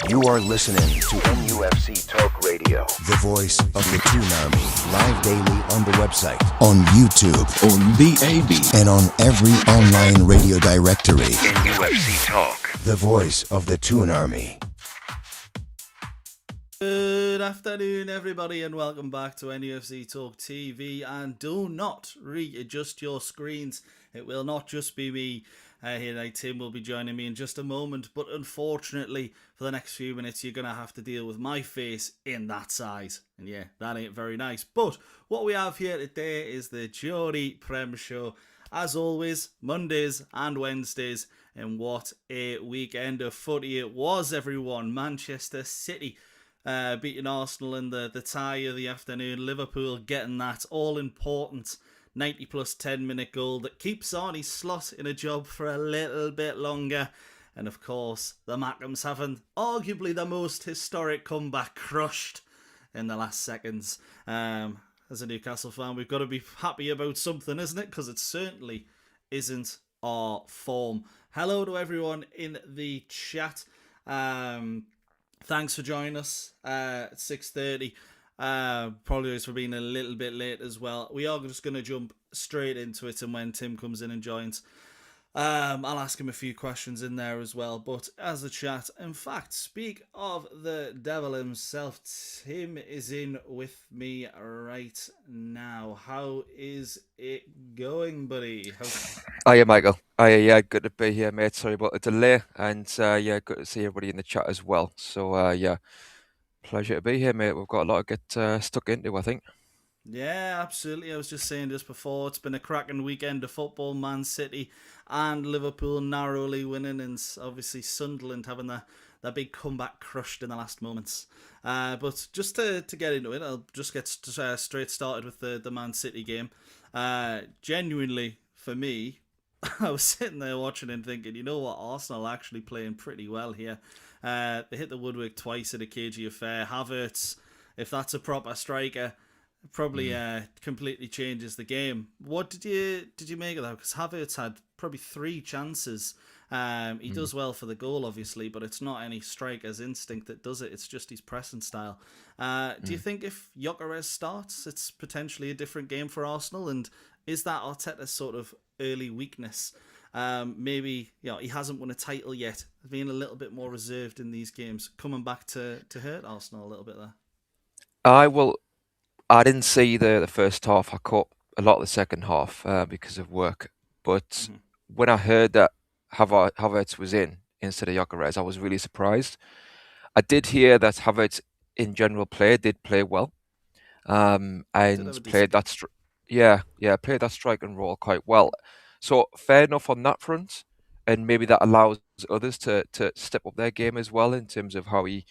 You are listening to NUFC Talk Radio, the voice of the Toon Army. Live daily on the website, on YouTube, on the AB, and on every online radio directory. NUFC Talk, the voice of the Toon Army. Good afternoon, everybody, and welcome back to NUFC Talk TV. And do not readjust your screens. It will not just be me here tonight. Tim will be joining me in just a moment, but unfortunately, for the next few minutes, you're going to have to deal with my face in that size. And yeah, that ain't very nice. But what we have here today is the Geordie Prem Show. As always, Mondays and Wednesdays. And what a weekend of footy it was, everyone. Manchester City beating Arsenal in the tie of the afternoon. Liverpool getting that all-important 90 plus 10-minute goal that keeps Arnie Slot in a job for a little bit longer. And of course, the Mackems having arguably the most historic comeback, crushed in the last seconds. As a Newcastle fan, we've got to be happy about something, isn't it? Because it certainly isn't our form. Hello to everyone in the chat. Thanks for joining us at 6:30. Apologies for being a little bit late as well. We are just going to jump straight into it, and when Tim comes in and joins, I'll ask him a few questions in there as well. But as a chat, in fact, speak of the devil himself, Tim is in with me right now. How is it going, buddy? Hiya, Michael. Hiya, yeah, good to be here, mate. Sorry about the delay, and yeah, good to see everybody in the chat as well. So yeah, pleasure to be here, mate. We've got a lot to get stuck into, I think. Yeah, absolutely. I was just saying this before. It's been a cracking weekend of football. Man City and Liverpool narrowly winning, and obviously Sunderland having that big comeback crushed in the last moments. But just to get into it, I'll just get straight started with the Man City game. Genuinely, for me, I was sitting there watching and thinking, you know what, Arsenal are actually playing pretty well here. They hit the woodwork twice in a cagey affair. Havertz, if that's a proper striker, probably completely changes the game. What did you make of that? Because Havertz had probably 3 chances. He does well for the goal, obviously, but it's not any striker's instinct that does it. It's just his pressing style. Do you think if Gyökeres starts, it's potentially a different game for Arsenal? And is that Arteta's sort of early weakness? Maybe he hasn't won a title yet, being a little bit more reserved in these games, coming back to hurt Arsenal a little bit there. I didn't see the first half. I caught a lot of the second half because of work. But when I heard that Havertz was in instead of Gyökeres, I was really surprised. I did hear that Havertz, in general, did play well, and played that played that striking role quite well. So fair enough on that front, and maybe that allows others to step up their game as well in terms of how he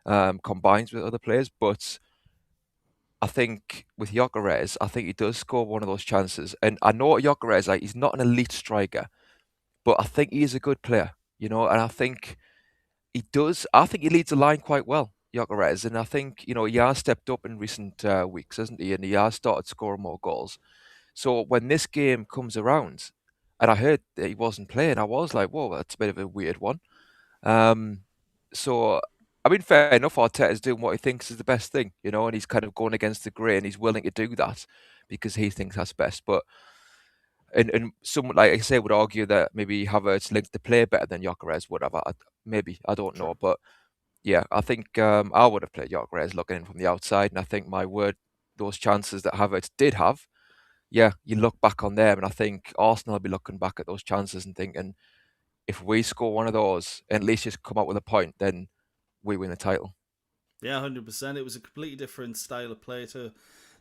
combines with other players. But I think with Gyökeres, I think he does score one of those chances. And I know Gyökeres, he's not an elite striker, but I think he is a good player, and I think he does. I think he leads the line quite well, Gyökeres, and I think, he has stepped up in recent weeks, hasn't he? And he has started scoring more goals. So when this game comes around, and I heard that he wasn't playing, I was like, whoa, that's a bit of a weird one. So I mean, fair enough, Arteta's doing what he thinks is the best thing, and he's kind of going against the grain. He's willing to do that because he thinks that's best. But and someone, like I say, would argue that maybe Havertz linked the play better than Gyökeres would have. Maybe, I don't know. But yeah, I think I would have played Gyökeres looking in from the outside. And I think, my word, those chances that Havertz did have, yeah, you look back on them, and I think Arsenal will be looking back at those chances and thinking, if we score one of those and at least just come out with a point, then we win the title. Yeah, 100%. It was a completely different style of play to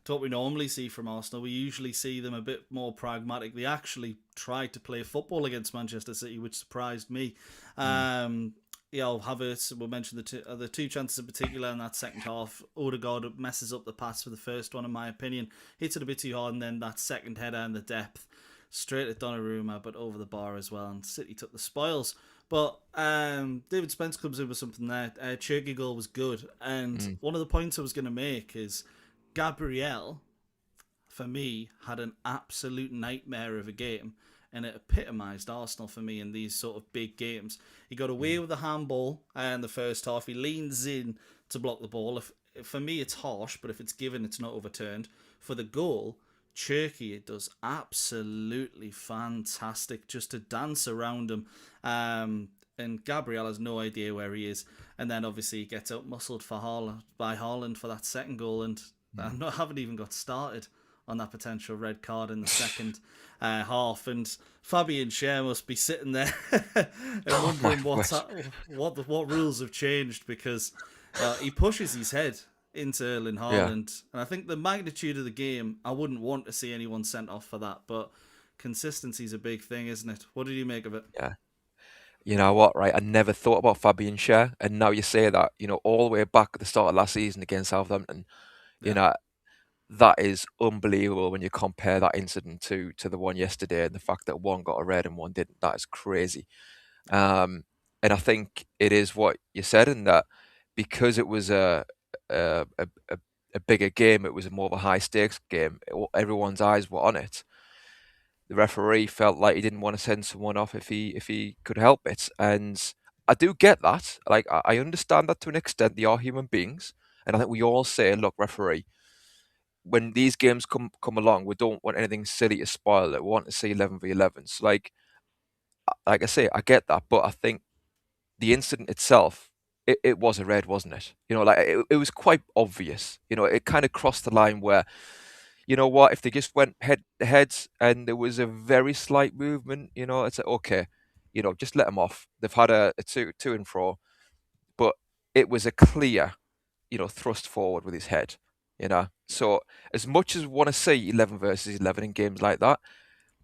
what we normally see from Arsenal. We usually see them a bit more pragmatic. They actually tried to play football against Manchester City, which surprised me. Havertz, we'll mention the two chances in particular in that second half. Odegaard messes up the pass for the first one, in my opinion. Hits it a bit too hard, and then that second header and the depth, straight at Donnarumma, but over the bar as well. And City took the spoils. But David Spence comes in with something there. Cherky goal was good. And one of the points I was going to make is Gabriel, for me, had an absolute nightmare of a game. and it epitomised Arsenal for me in these sort of big games. He got away with the handball in the first half. He leans in to block the ball. For me, it's harsh, but if it's given, it's not overturned. For the goal, Cherky, it does absolutely fantastic just to dance around him. And Gabriel has no idea where he is. And then obviously he gets out-muscled by Haaland for that second goal. And I haven't even got started on that potential red card in the second half. And Fabian Shearer must be sitting there and wondering what rules have changed, because he pushes his head into Erling Haaland. And I think the magnitude of the game, I wouldn't want to see anyone sent off for that. But consistency is a big thing, isn't it? What did you make of it? Yeah. You know what, right? I never thought about Fabian Shearer, and now you say that, all the way back at the start of last season against Southampton, that is unbelievable when you compare that incident to the one yesterday, and the fact that one got a red and one didn't. That is crazy. And I think it is what you said, in that because it was a bigger game, it was more of a high stakes game. Everyone's eyes were on it. The referee felt like he didn't want to send someone off if he could help it, and I do get that. Like, I understand that to an extent. They are human beings, and I think we all say, look, referee, when these games come along, we don't want anything silly to spoil it. We want to see 11v11s. Like I say, I get that, but I think the incident itself, it was a red, wasn't it? It was quite obvious. It kind of crossed the line where, you know what, if they just went head to head and there was a very slight movement, it's like, okay, just let them off. They've had a to and fro, but it was a clear, thrust forward with his head, So as much as we want to see 11 versus 11 in games like that,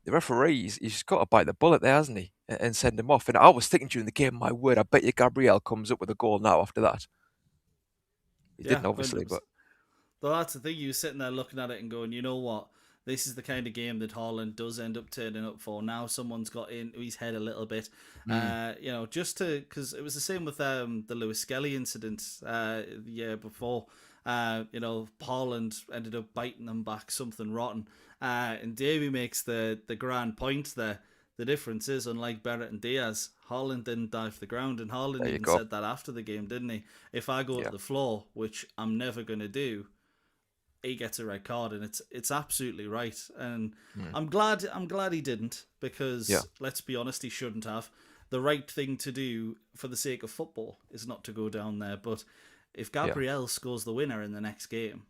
the referees, he's just got to bite the bullet there, hasn't he? And send him off. And I was thinking during the game, my word, I bet you Gabriel comes up with a goal now after that. He didn't, obviously, 100%. but... Well, that's the thing. You were sitting there looking at it and going, you know what? This is the kind of game that Haaland does end up turning up for. Now someone's got into his head a little bit. Just because it was the same with the Lewis Skelly incident the year before. Haaland ended up biting them back something rotten. And Davey makes the grand point there. The difference is, unlike Barrett and Diaz, Haaland didn't dive to the ground, and Haaland even said that after the game, didn't he? If I go to the floor, which I'm never going to do, he gets a red card, and it's absolutely right. And I'm glad he didn't, because let's be honest, he shouldn't have. The right thing to do for the sake of football is not to go down there. But if Gabriel scores the winner in the next game,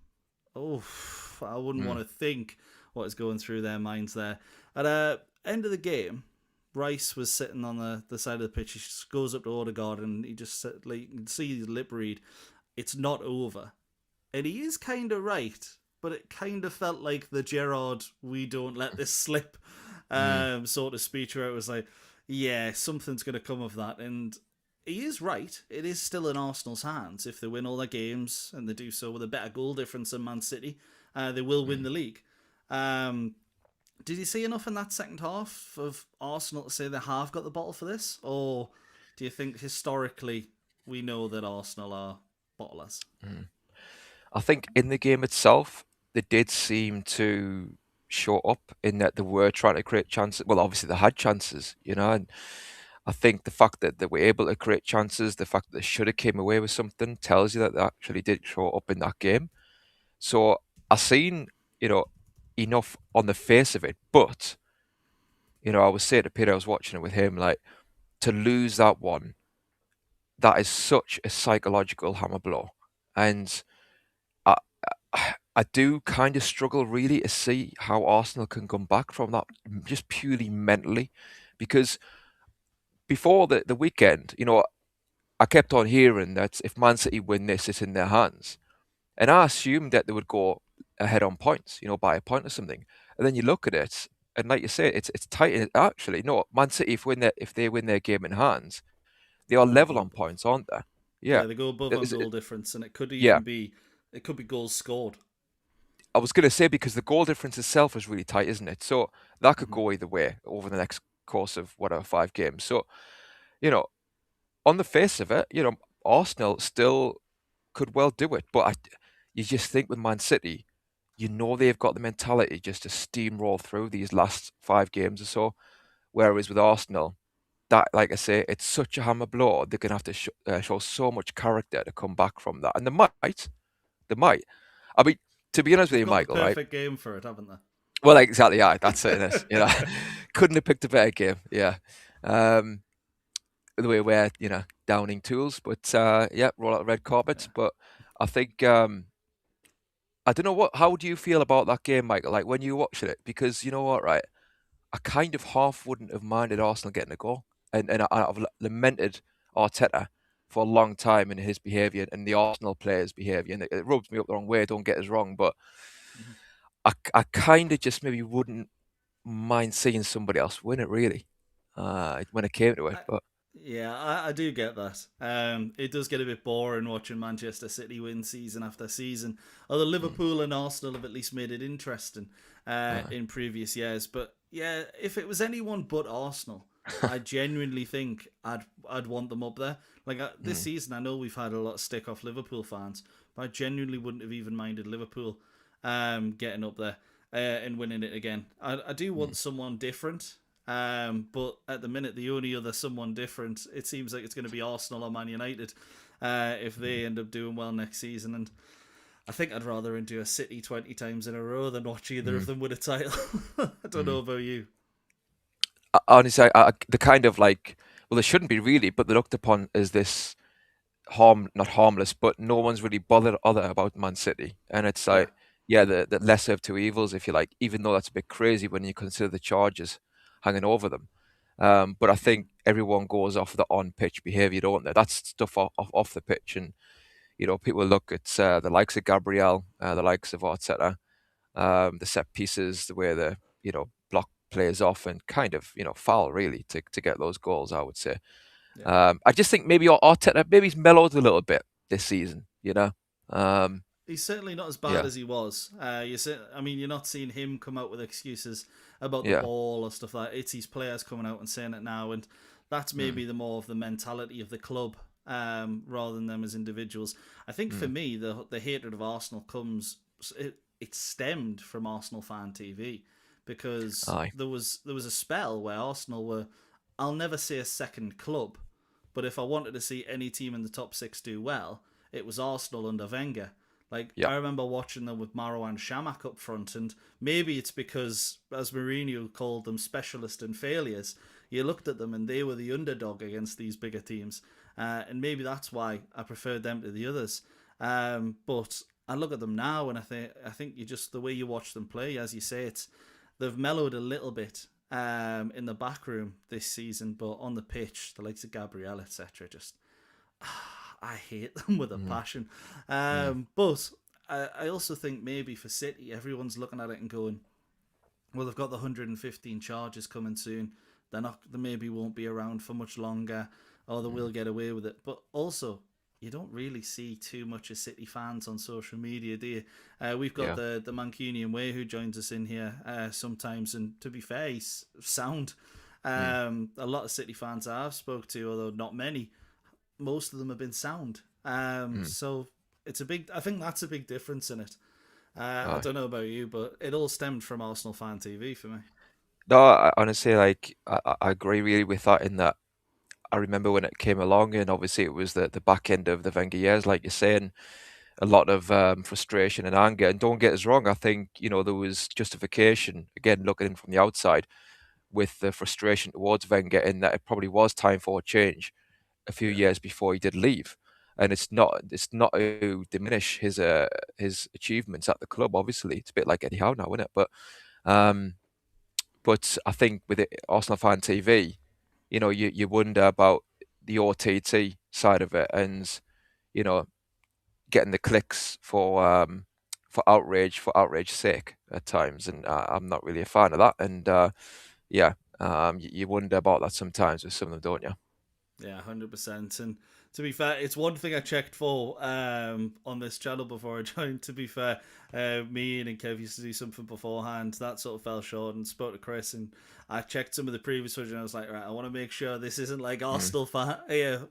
I wouldn't want to think what is going through their minds there. At end of the game, Rice was sitting on the side of the pitch. He just goes up to Odegaard, and he just you can see his lip read. It's not over. And he is kind of right, but it kind of felt like the Gerrard, we don't let this slip sort of speech, where it was like, yeah, something's going to come of that. And he is right. It is still in Arsenal's hands. If they win all their games, and they do so with a better goal difference than Man City, they will win the league. Did you see enough in that second half of Arsenal to say they have got the bottle for this? Or do you think historically we know that Arsenal are bottlers? I think in the game itself, they did seem to show up in that they were trying to create chances. Well, obviously they had chances, and I think the fact that they were able to create chances, the fact that they should have came away with something, tells you that they actually did show up in that game. So I seen, enough on the face of it, but, I was saying to Peter, I was watching it with him, like, to lose that one, that is such a psychological hammer blow. And I do kind of struggle really to see how Arsenal can come back from that, just purely mentally, because before the weekend, I kept on hearing that if Man City win this, it's in their hands. And I assumed that they would go ahead on points, by a point or something. And then you look at it, and like you say, it's tight. Actually, no, Man City, if they win their game in hands, they are level on points, aren't they? Yeah, they go above on goal difference, and it could even be goals scored. I was going to say, because the goal difference itself is really tight, isn't it? So that could go either way over the next course of 5 games. So, on the face of it, Arsenal still could well do it. But you just think with Man City, they've got the mentality just to steamroll through these last 5 games or so. Whereas with Arsenal, that, like I say, it's such a hammer blow. They're going to have to show so much character to come back from that. And they might. I mean, to be honest with They've you, got the Michael, right? perfect game for it, haven't they? Well, exactly, yeah, that's it. Couldn't have picked a better game. Yeah, um, the way we're downing tools, but yeah, roll out the red carpet. But I think I don't know how do you feel about that game, Michael? Like when you watched it, because you know what, right? I kind of half wouldn't have minded Arsenal getting a goal, and I've lamented Arteta for a long time in his behaviour and the Arsenal players' behaviour, and it rubs me up the wrong way. Don't get us wrong, but I kind of just maybe wouldn't mind seeing somebody else win it really when it came to it. But Yeah, I do get that. It does get a bit boring watching Manchester City win season after season. Although Liverpool and Arsenal have at least made it interesting in previous years. But yeah, if it was anyone but Arsenal, I genuinely think I'd want them up there. Like this season, I know we've had a lot of stick off Liverpool fans, but I genuinely wouldn't have even minded Liverpool getting up there and winning it again. I do want someone different. But at the minute, the only other someone different, it seems like it's going to be Arsenal or Man United if they end up doing well next season. And I think I'd rather endure City 20 times in a row than watch either of them win a title. I don't know about you. Honestly, the kind of like, well, they shouldn't be really, but they're looked upon as this not harmless, but no one's really bothered other about Man City. And it's like, yeah, the lesser of two evils, if you like, even though that's a bit crazy when you consider the charges hanging over them. But I think everyone goes off the on-pitch behaviour, don't they? That's stuff off the pitch. And, people look at the likes of Gabriel, the likes of Arteta, the set pieces, the way the, block players off and kind of, foul really to get those goals, I would say. Yeah. I just think maybe Arteta, maybe he's mellowed a little bit this season, He's certainly not as bad as he was. You're not seeing him come out with excuses about the ball or stuff like that. It's his players coming out and saying it now, and that's maybe the more of the mentality of the club rather than them as individuals. I think for me, the hatred of Arsenal it stemmed from Arsenal fan TV because there was a spell where Arsenal were, I'll never say a second club, but if I wanted to see any team in the top six do well, it was Arsenal under Wenger. I remember watching them with Marouane Chamakh up front, and maybe it's because, as Mourinho called them, specialist in failures. You looked at them and they were the underdog against these bigger teams, and maybe that's why I preferred them to the others. But I look at them now, and I think you just, the way you watch them play, as you say, they've mellowed a little bit in the back room this season, but on the pitch, the likes of Gabriel, etc., just. I hate them with a passion. But I also think maybe for City, everyone's looking at it and going, well, they've got the 115 charges coming soon. They maybe won't be around for much longer, or they will get away with it. But also, you don't really see too much of City fans on social media, do you? We've got the Mancunian Way who joins us in here sometimes, and to be fair, he's sound. A lot of City fans I've spoke to, although not many, most of them have been sound. So it's I think that's a big difference in it. I don't know about you, but it all stemmed from Arsenal fan TV for me. No, honestly, I agree really with that in that I remember when it came along, and obviously it was the back end of the Wenger years, like you're saying, a lot of frustration and anger. And don't get us wrong, I think, there was justification, again, looking in from the outside, with the frustration towards Wenger in that it probably was time for a change a few years before he did leave. And it's not to diminish his achievements at the club. Obviously, it's a bit like Eddie Howe now, isn't it? But I think with Arsenal fan TV, you wonder about the OTT side of it, and getting the clicks for outrage's sake at times, and I'm not really a fan of that. And you wonder about that sometimes with some of them, don't you? Yeah, 100%. And to be fair, it's one thing I checked for on this channel before I joined. To be fair, me and Kev used to do something beforehand. That sort of fell short, and spoke to Chris, and I checked some of the previous footage, and I was like, right, I want to make sure this isn't like Arsenal fan,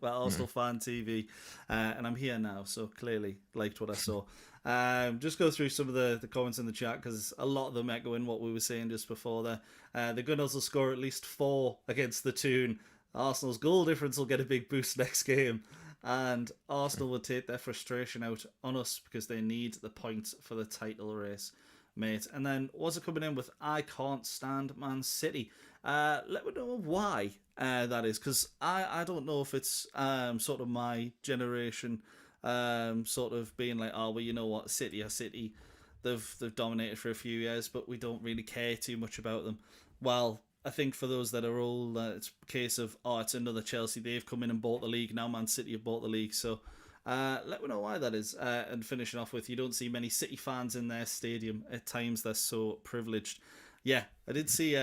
Arsenal fan TV. And I'm here now, so clearly liked what I saw. Just go through some of the comments in the chat because a lot of them echoing what we were saying just before there. The Gunners will score at least 4 against the Toon. Arsenal's goal difference will get a big boost next game. And Arsenal will take their frustration out on us because they need the points for the title race, mate. And then was it coming in with I can't stand Man City. Let me know why that is, because I don't know if it's sort of my generation sort of being like, oh well, you know what, City are City, they've dominated for a few years, but we don't really care too much about them. Well, I think for those that are old, it's a case of, oh, it's another Chelsea, they've come in and bought the league, now Man City have bought the league. So let me know why that is. And finishing off with, you don't see many City fans in their stadium. At times they're so privileged. Yeah, I did see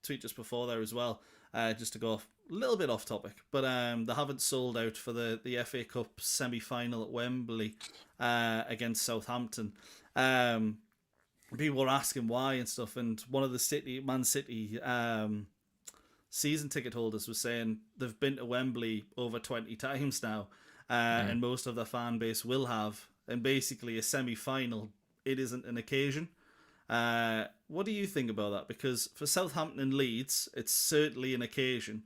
tweet just before there as well, just to go off a little bit off topic, but they haven't sold out for the FA Cup semi-final at Wembley against Southampton. People were asking why and stuff, and one of the Man City season ticket holders was saying they've been to Wembley over 20 times now, and most of their fan base will have, and basically a semi-final, it isn't an occasion. What do you think about that? Because for Southampton and Leeds, it's certainly an occasion,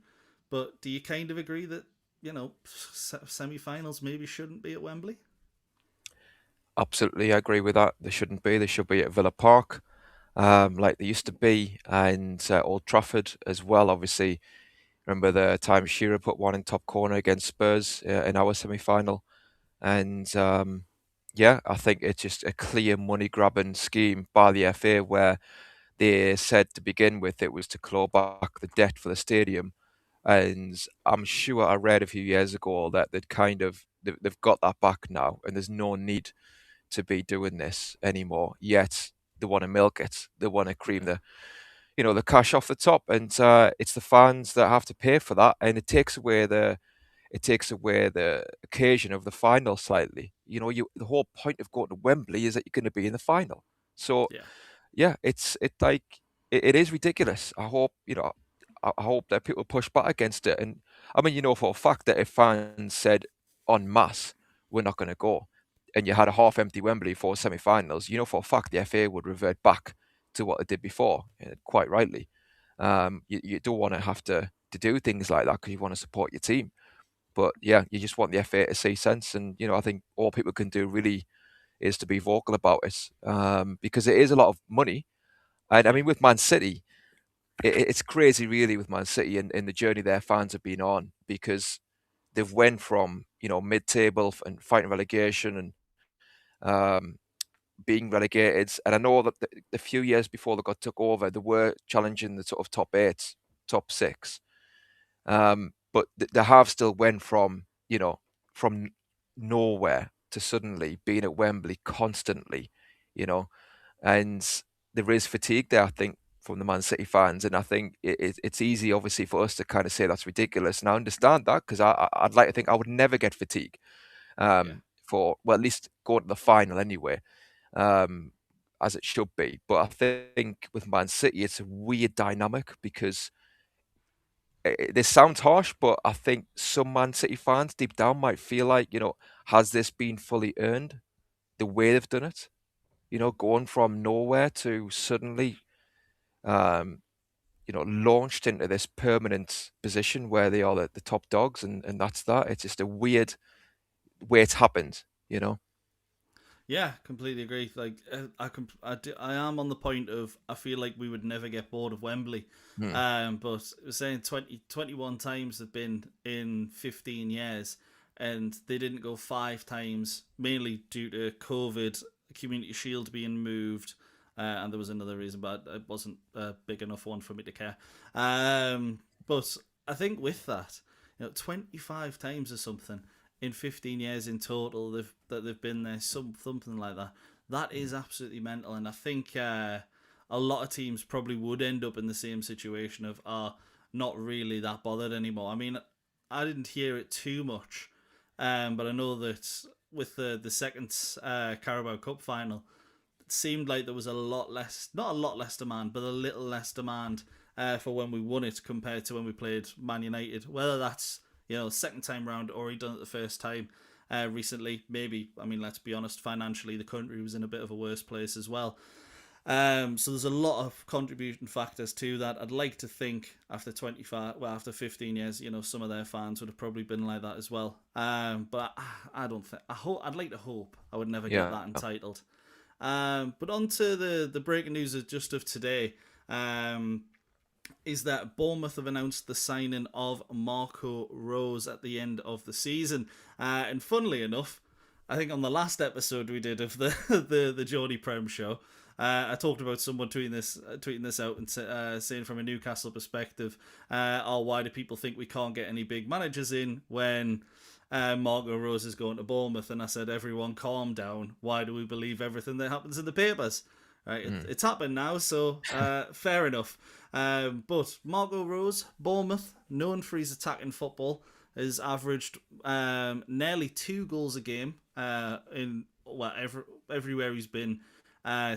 but do you kind of agree that, you know, semi-finals maybe shouldn't be at Wembley? Absolutely, I agree with that. They shouldn't be. They should be at Villa Park, like they used to be, and Old Trafford as well. Obviously, remember the time Shearer put one in top corner against Spurs in our semi-final, and yeah, I think it's just a clear money-grabbing scheme by the FA, where they said to begin with it was to claw back the debt for the stadium, and I'm sure I read a few years ago that they've got that back now, and there's no need to be doing this anymore. Yet they want to milk it. They want to cream the cash off the top, and it's the fans that have to pay for that, and it takes away the occasion of the final slightly. The whole point of going to Wembley is that you're going to be in the final. So yeah, it is ridiculous. I hope I hope that people push back against it. And I mean, for a fact that if fans said en masse, we're not going to go, and you had a half-empty Wembley for semi-finals, for a fact the FA would revert back to what they did before, quite rightly. You don't want to have to do things like that because you want to support your team. But yeah, you just want the FA to see sense, and I think all people can do really is to be vocal about it, because it is a lot of money. And I mean, with Man City, it's crazy, really, with Man City and the journey their fans have been on, because they've went from mid-table and fighting relegation and being relegated. And I know that the few years before they got took over, they were challenging the sort of top 8, top 6. But they have still went from from nowhere to suddenly being at Wembley constantly, and there is fatigue there, I think, from the Man City fans, and I think it's easy, obviously, for us to kind of say that's ridiculous, and I understand that, because I'd like to think I would never get fatigue, for, well, at least go to the final anyway, as it should be. But I think with Man City, it's a weird dynamic, because this sounds harsh, but I think some Man City fans deep down might feel like, has this been fully earned the way they've done it? Going from nowhere to suddenly, launched into this permanent position where they are the top dogs, and that's that. It's just a weird way it's happened, Yeah, completely agree. Like, I am on the point of, I feel like we would never get bored of Wembley. But we're saying 21 times they've been in 15 years, and they didn't go 5 times, mainly due to COVID, Community Shield being moved, and there was another reason, but it wasn't a big enough one for me to care. But I think with that, 25 times or something in 15 years in total they've been there, something like that. That is absolutely mental, and I think a lot of teams probably would end up in the same situation of not really that bothered anymore. I mean, I didn't hear it too much, but I know that with the second Carabao Cup final, it seemed like there was not a lot less demand, but a little less demand for when we won it compared to when we played Man United. Whether that's second time round or he done it the first time, recently. Maybe, I mean, let's be honest, financially the country was in a bit of a worse place as well. So there's a lot of contributing factors to that. I'd like to think after 15 years, some of their fans would have probably been like that as well. But I don't think. I'd like to hope I would never get Yeah. that entitled. But on to the breaking news of just of today. Is that Bournemouth have announced the signing of Marco Rose at the end of the season. And funnily enough, I think on the last episode we did of the Geordie Prem show, I talked about someone tweeting this out and saying from a Newcastle perspective, why do people think we can't get any big managers in when Marco Rose is going to Bournemouth? And I said, everyone calm down. Why do we believe everything that happens in the papers? Right, it's happened now, so fair enough. But Marco Rose, Bournemouth, known for his attacking football, has averaged nearly 2 goals a game everywhere he's been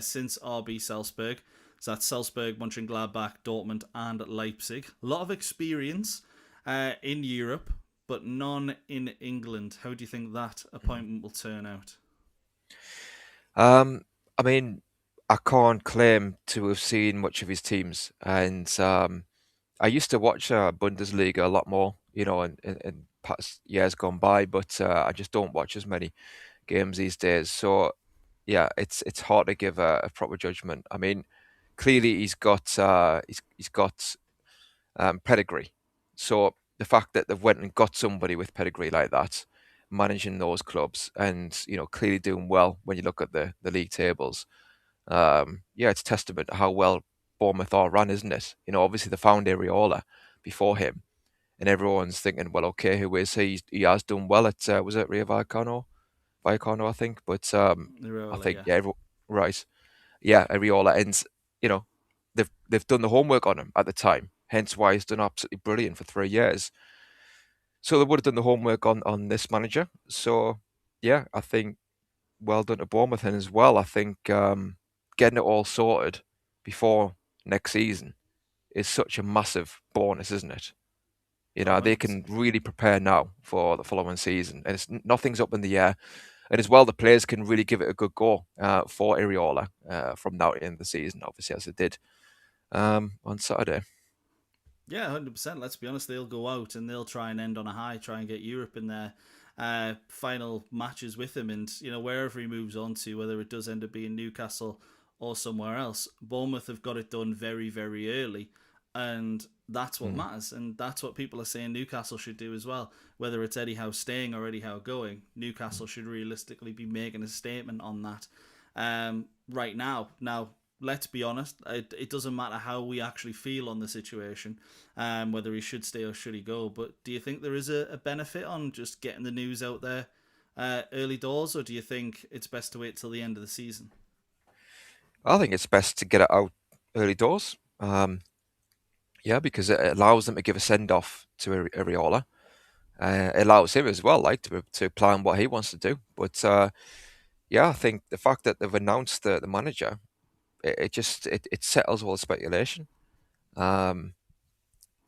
since RB Salzburg. So that's Salzburg, Mönchengladbach, Dortmund and Leipzig. A lot of experience in Europe, but none in England. How do you think that appointment will turn out? I mean, I can't claim to have seen much of his teams, and I used to watch Bundesliga a lot more, in past years gone by, but I just don't watch as many games these days. So yeah, it's hard to give a proper judgment. I mean, clearly he's got pedigree. So the fact that they've went and got somebody with pedigree like that, managing those clubs, and clearly doing well when you look at the league tables. It's testament to how well Bournemouth are run, isn't it? Obviously they found Areola before him, and everyone's thinking, well, okay, who is he? He has done well at was it Rio Vallecano, I think, but I Areola, think yeah. right, yeah, Areola, and they've done the homework on him at the time, hence why he's done absolutely brilliant for 3 years. So they would have done the homework on this manager. So yeah, I think well done to Bournemouth, and as well, I think getting it all sorted before next season is such a massive bonus, isn't it? They 100%. can really prepare now for the following season, and nothing's up in the air. And as well, the players can really give it a good go for Areola from now to the end of the season, obviously, as they did on Saturday. Yeah, 100%. Let's be honest, they'll go out and they'll try and end on a high, try and get Europe in their final matches with him. And, wherever he moves on to, whether it does end up being Newcastle or somewhere else, Bournemouth have got it done very, very early. And that's what matters. And that's what people are saying Newcastle should do as well. Whether it's Eddie Howe staying or Eddie Howe going, Newcastle should realistically be making a statement on that right now. Now, let's be honest, it doesn't matter how we actually feel on the situation, whether he should stay or should he go. But do you think there is a benefit on just getting the news out there early doors, or do you think it's best to wait till the end of the season? I think it's best to get it out early doors. Because it allows them to give a send-off to Areola. It allows him as well, to plan what he wants to do. But I think the fact that they've announced the manager, it settles all the speculation. And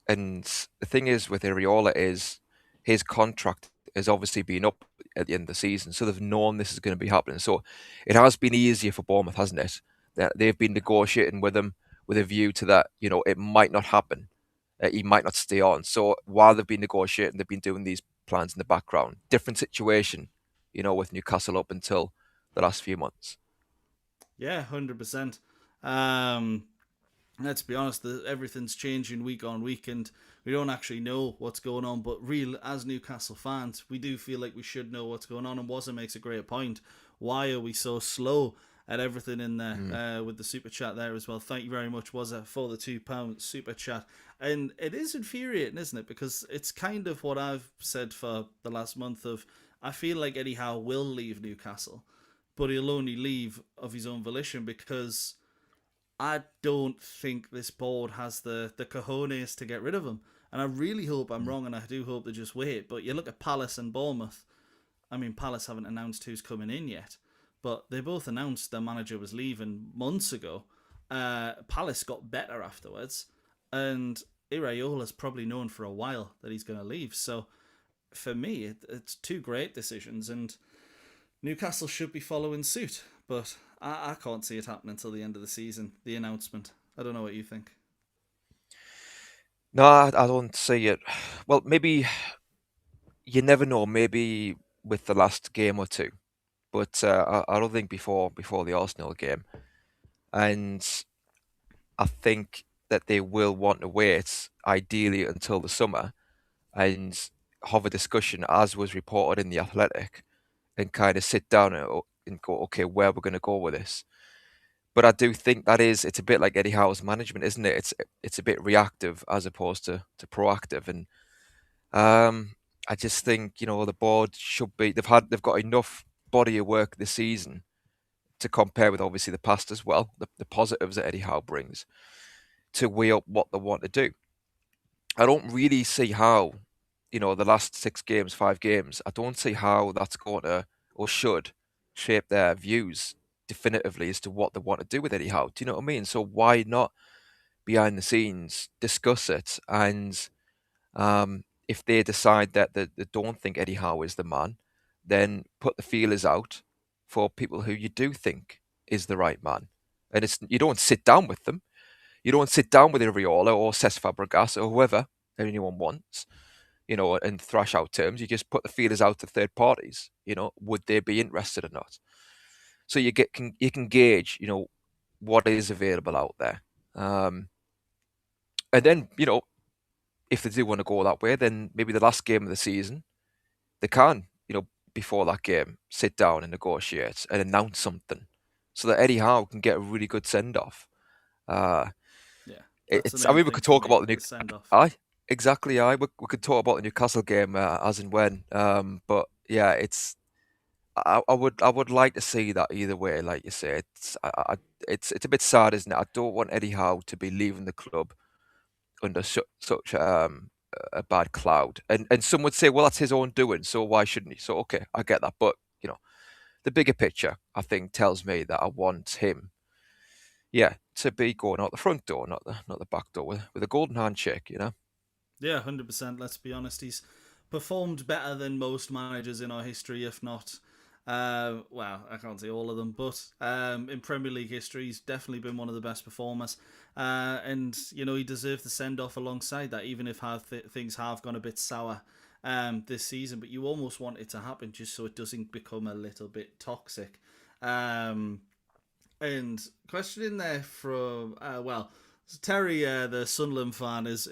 the thing is with Areola is his contract has obviously been up at the end of the season, so they've known this is going to be happening. So it has been easier for Bournemouth, hasn't it? That they've been negotiating with him with a view to that, it might not happen. He might not stay on. So while they've been negotiating, they've been doing these plans in the background. Different situation, with Newcastle up until the last few months. Yeah, 100%. Let's be honest, everything's changing week on week, and we don't actually know what's going on. But as Newcastle fans, we do feel like we should know what's going on. And Wazza makes a great point. Why are we so slow at everything in there with the super chat there as well? Thank you very much, Wazza, for the £2 super chat. And it is infuriating, isn't it? Because it's kind of what I've said for the last month of, I feel like Eddie Howe will leave Newcastle, but he'll only leave of his own volition because I don't think this board has the cojones to get rid of him. And I really hope I'm wrong, and I do hope they just wait. But you look at Palace and Bournemouth. I mean, Palace haven't announced who's coming in yet, but they both announced their manager was leaving months ago. Palace got better afterwards, and Iraola's probably known for a while that he's going to leave. So for me, it's two great decisions, and Newcastle should be following suit. But I can't see it happening until the end of the season. The announcement. I don't know what you think. No, I don't see it. Well, maybe you never know. Maybe with the last game or two, but I don't think before the Arsenal game. And I think that they will want to wait, ideally, until the summer and have a discussion, as was reported in the Athletic, and kind of sit down and go, okay, where we're going to go with this. But I do think it's a bit like Eddie Howe's management, isn't it? It's a bit reactive as opposed to proactive, and I just think the board should be. They've got enough body of work this season to compare with obviously the past as well, the positives that Eddie Howe brings, to weigh up what they want to do. I don't really see how, the last 6 games, 5 games, I don't see how that's going to or should shape their views definitively as to what they want to do with Eddie Howe. Do you know what I mean? So why not behind the scenes discuss it? And if they decide that they don't think Eddie Howe is the man, then put the feelers out for people who you do think is the right man. And you don't sit down with them. You don't sit down with Iriola or Cesc Fabregas or whoever anyone wants, and thrash out terms. You just put the feelers out to third parties. Would they be interested or not? So you can gauge, what is available out there. And then, if they do want to go that way, then maybe the last game of the season, they can, before that game, sit down and negotiate and announce something so that Eddie Howe can get a really good send-off. We could talk about the send-off. Aye, exactly. We could talk about the Newcastle game as and when. But yeah, I would like to see that either way. Like you say, it's a bit sad, isn't it? I don't want Eddie Howe to be leaving the club under such a bad cloud. And some would say, well, that's his own doing, so why shouldn't he? So okay, I get that, but the bigger picture, I think, tells me that I want him, to be going out the front door, not the back door, with a golden handshake, Yeah, 100%. Let's be honest, he's performed better than most managers in our history, if not, well, I can't say all of them, but in Premier League history, he's definitely been one of the best performers. And, he deserved the send-off alongside that, even if things have gone a bit sour this season. But you almost want it to happen just so it doesn't become a little bit toxic. And question in there from, Terry, the Sunderland fan, is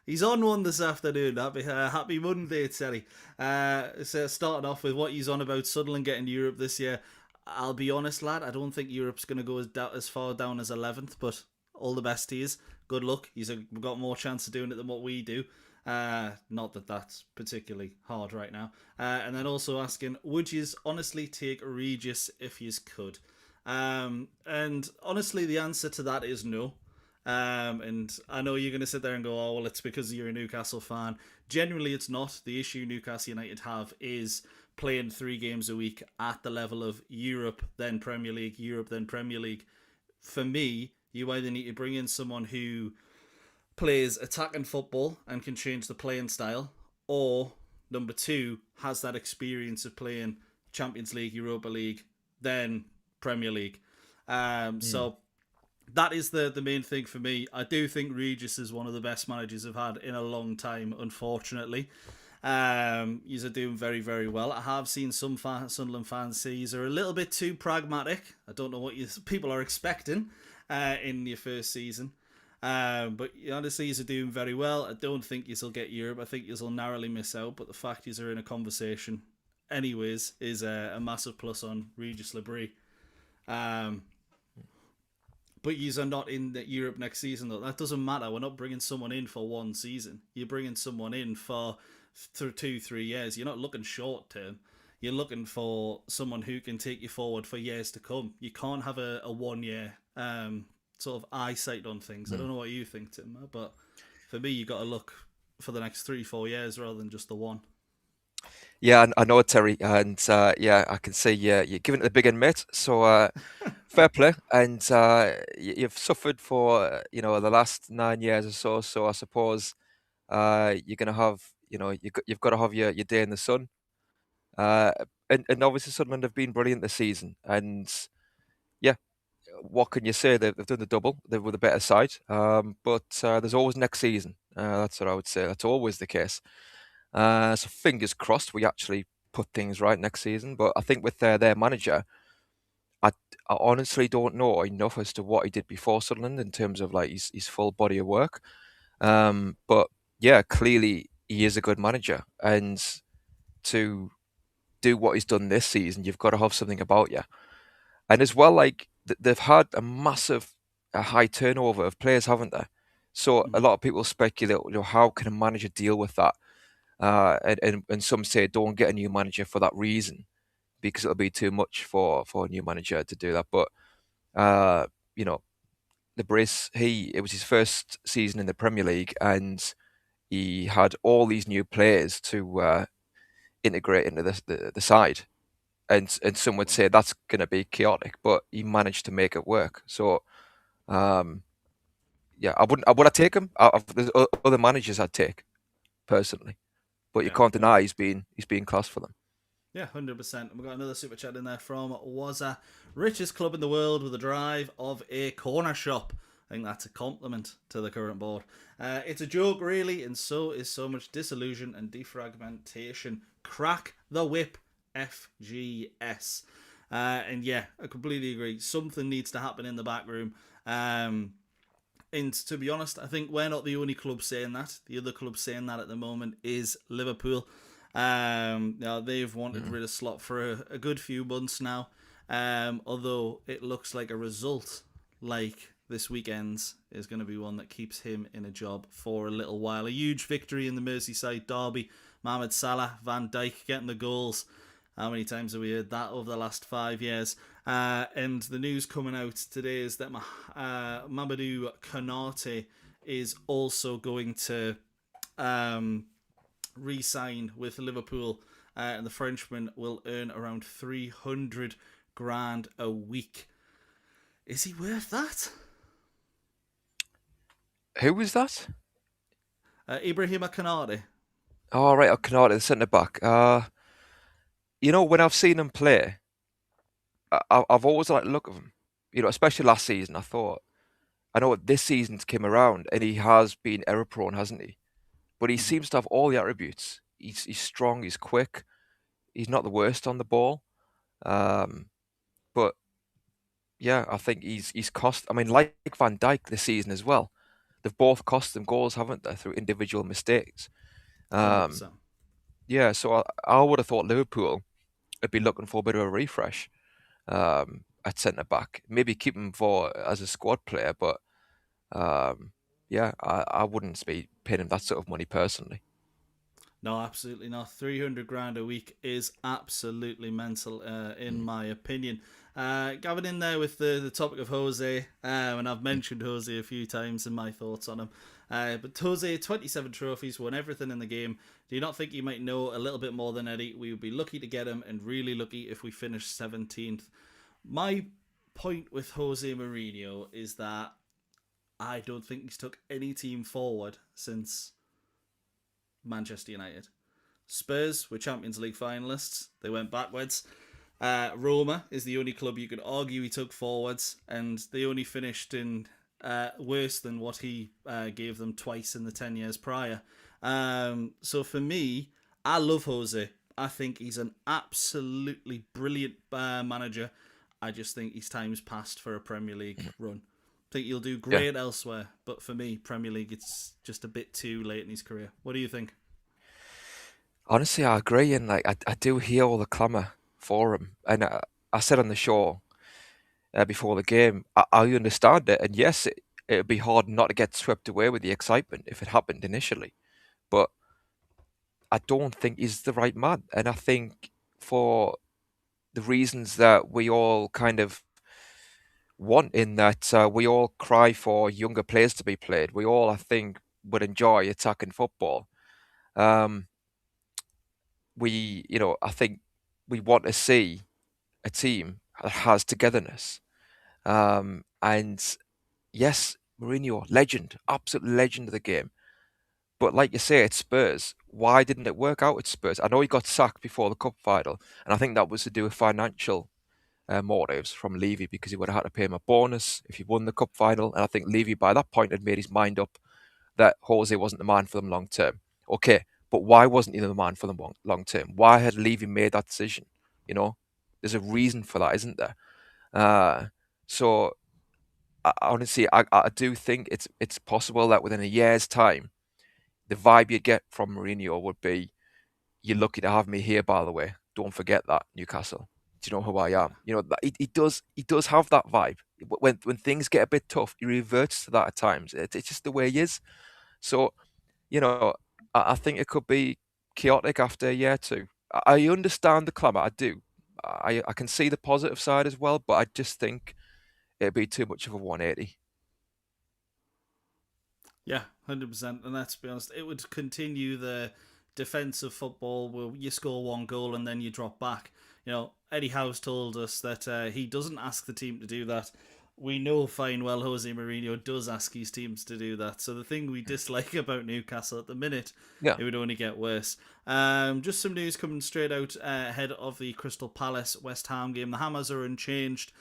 he's on one this afternoon. Happy Monday, Terry. So starting off with what he's on about Sunderland getting Europe this year. I'll be honest, lad, I don't think Europe's going to go as far down as 11th, but all the best to you. Good luck. He's got more chance of doing it than what we do. Not that that's particularly hard right now. And then also asking, would you honestly take Regis if you could? And honestly, the answer to that is no. And I know you're going to sit there and go, oh, well, it's because you're a Newcastle fan. Genuinely, it's not. The issue Newcastle United have is playing 3 games a week at the level of Europe, then Premier League, Europe, then Premier League. For me, you either need to bring in someone who plays attacking football and can change the playing style, or number 2, has that experience of playing Champions League, Europa League, then Premier League. So that is the main thing for me. I do think Regis is one of the best managers I've had in a long time, unfortunately. He's doing very, very well. I have seen some Sunderland fans say he's a little bit too pragmatic. I don't know what people are expecting in your first season. But honestly, he's doing very well. I don't think you'll get Europe. I think you'll narrowly miss out. But the fact he's in a conversation anyways is a massive plus on Regis Labrie. But yous are not in the Europe next season, though. That doesn't matter. We're not bringing someone in for one season. You're bringing someone in for 2-3 years. You're not looking short term. You're looking for someone who can take you forward for years to come. You can't have a 1 year sort of eyesight on things. I don't know what you think, Tim, but for me, you got to look for the next 3-4 years rather than just the one. Yeah, I know, Terry, and I can see you're giving it the big end, mate. So fair play, and you've suffered for the last 9 years or so. So I suppose you're going to have you've got to have your day in the sun. And obviously Sunderland have been brilliant this season. And yeah, what can you say? They've done the double. They were the better side. But there's always next season. That's what I would say. That's always the case. So fingers crossed we actually put things right next season. But I think with their manager, I honestly don't know enough as to what he did before Sunderland in terms of like his full body of work. But yeah, clearly he is a good manager, and to do what he's done this season, you've got to have something about you. And as well, like they've had a high turnover of players, haven't they? So a lot of people speculate, how can a manager deal with that? And some say don't get a new manager for that reason, because it'll be too much for a new manager to do that. But you know, the Brace, it was his first season in the Premier League, and he had all these new players to integrate into the side. And some would say that's going to be chaotic, but he managed to make it work. So, yeah, would I take him? There's other managers I'd take personally, but you can't deny he's been class for them. Yeah, 100%. We've got another super chat in there from Wazza. Richest club in the world with a drive of a corner shop. I think that's a compliment to the current board. It's a joke, really, and so is so much disillusion and defragmentation. Crack the whip, FGS. And yeah, I completely agree. Something needs to happen in the back room. And to be honest, I think we're not the only club saying that. The other club saying that at the moment is Liverpool. Now they've wanted rid of Slot for a good few months now. Although it looks like a result like this weekend's is going to be one that keeps him in a job for a little while. A huge victory in the Merseyside derby. Mohamed Salah, Van Dijk getting the goals. How many times have we heard that over the last 5 years? And the news coming out today is that Mamadou Konate is also going to re-sign with Liverpool, and the Frenchman will earn around 300 grand a week. Is he worth that? Who was that? Ibrahima Konate. Oh, right, Konate, the centre back. When I've seen him play, I've always liked the look of him. Especially last season, I know this season's came around and he has been error prone, hasn't he? But he seems to have all the attributes. He's strong, he's quick, he's not the worst on the ball. But yeah, I think he's cost. I mean, like Van Dijk this season as well. They've both cost them goals, haven't they, through individual mistakes? Yeah, so I would have thought Liverpool would be looking for a bit of a refresh at centre back. Maybe keep him as a squad player, but yeah, I wouldn't be paying him that sort of money personally. No, absolutely not. 300 grand a week is absolutely mental, in my opinion. Gavin in there with the topic of Jose, and I've mentioned Jose a few times and my thoughts on him. But Jose, 27 trophies, won everything in the game. Do you not think you might know a little bit more than Eddie? We would be lucky to get him, and really lucky if we finish 17th. My point with Jose Mourinho is that I don't think he's took any team forward since Manchester United. Spurs were Champions League finalists. They went backwards. Roma is the only club you could argue he took forwards, and they only finished in worse than what he gave them twice in the 10 years prior. So for me, I love Jose. I think he's an absolutely brilliant manager. I just think his time's passed for a Premier League run. I think he'll do great elsewhere, but for me, Premier League, it's just a bit too late in his career. What do you think? Honestly, I agree, and I do hear all the clamour for him. And I said on the show before the game, I understand it, and yes, it would be hard not to get swept away with the excitement if it happened initially. But I don't think he's the right man, and I think for the reasons that we all kind of want, in that we all cry for younger players to be played. We all, I think, would enjoy attacking football. I think we want to see a team that has togetherness. And yes, Mourinho, legend, absolute legend of the game. But like you say, at Spurs, why didn't it work out at Spurs? I know he got sacked before the cup final, and I think that was to do with financial motives from Levy, because he would have had to pay him a bonus if he won the cup final. And I think Levy by that point had made his mind up that Jose wasn't the man for them long term. Okay, but why wasn't he the man for them long term? Why had Levy made that decision? There's a reason for that, isn't there? So honestly, I do think it's possible that within a year's time, the vibe you'd get from Mourinho would be, "You're lucky to have me here, by the way. Don't forget that, Newcastle. Do you know who I am?" He does have that vibe. When things get a bit tough, he reverts to that at times. It's just the way he is. So, I think it could be chaotic after a year or two. I understand the clamour, I do. I can see the positive side as well, but I just think it'd be too much of a 180. Yeah, 100%. And let's be honest, it would continue the defensive football where you score one goal and then you drop back. Eddie Howe's told us that he doesn't ask the team to do that. We know fine well Jose Mourinho does ask his teams to do that. So the thing we dislike about Newcastle at the minute, Yeah. it would only get worse. Just some news coming straight out ahead of the Crystal Palace West Ham game. The Hammers are unchanged.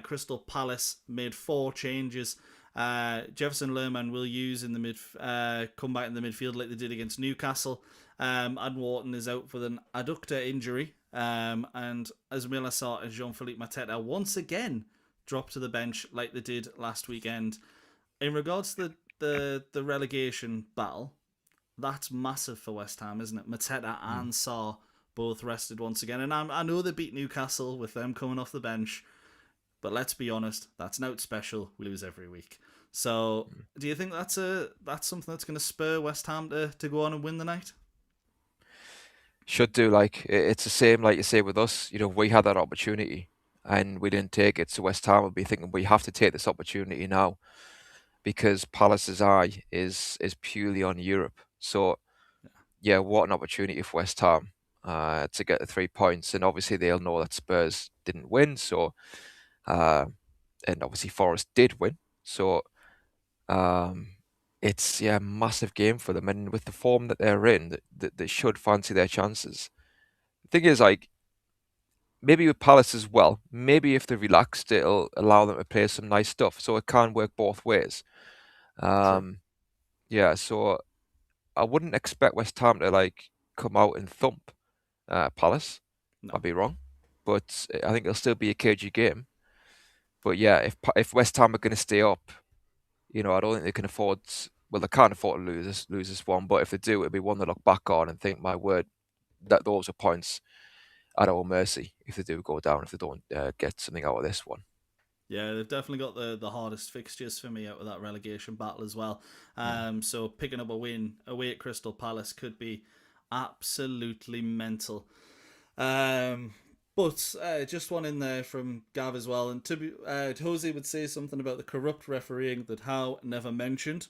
Crystal Palace made 4 changes. Jefferson Lerman will use in the come back in the midfield like they did against Newcastle. Adam Wharton is out with an adductor injury. And as Miller saw, Jean-Philippe Mateta once again dropped to the bench like they did last weekend. In regards to the relegation battle, that's massive for West Ham, isn't it? Mateta and Sarr both rested once again. And I know they beat Newcastle with them coming off the bench, but let's be honest, that's not special. We lose every week. So do you think that's something that's going to spur West Ham to go on and win the night? Should do. It's the same, like you say, with us. We had that opportunity and we didn't take it. So West Ham will be thinking, we have to take this opportunity now, because Palace's eye is purely on Europe. So yeah, what an opportunity for West Ham to get the 3 points. And obviously they'll know that Spurs didn't win. So and obviously Forest did win. So it's a massive game for them. And with the form that they're in, they should fancy their chances. The thing is, maybe with Palace as well, maybe if they're relaxed, it'll allow them to play some nice stuff. So it can work both ways. Yeah, so I wouldn't expect West Ham to come out and thump Palace. No. I'd be wrong, but I think it'll still be a cagey game. But yeah, if West Ham are going to stay up, I don't think they can afford. Well, they can't afford to lose this one. But if they do, it'll be one to look back on and think, my word, that those are points at our mercy if they do go down, if they don't get something out of this one. Yeah, they've definitely got the hardest fixtures for me out of that relegation battle as well. So picking up a win away at Crystal Palace could be absolutely mental. But just one in there from Gav as well. And Jose would say something about the corrupt refereeing that Howe never mentioned.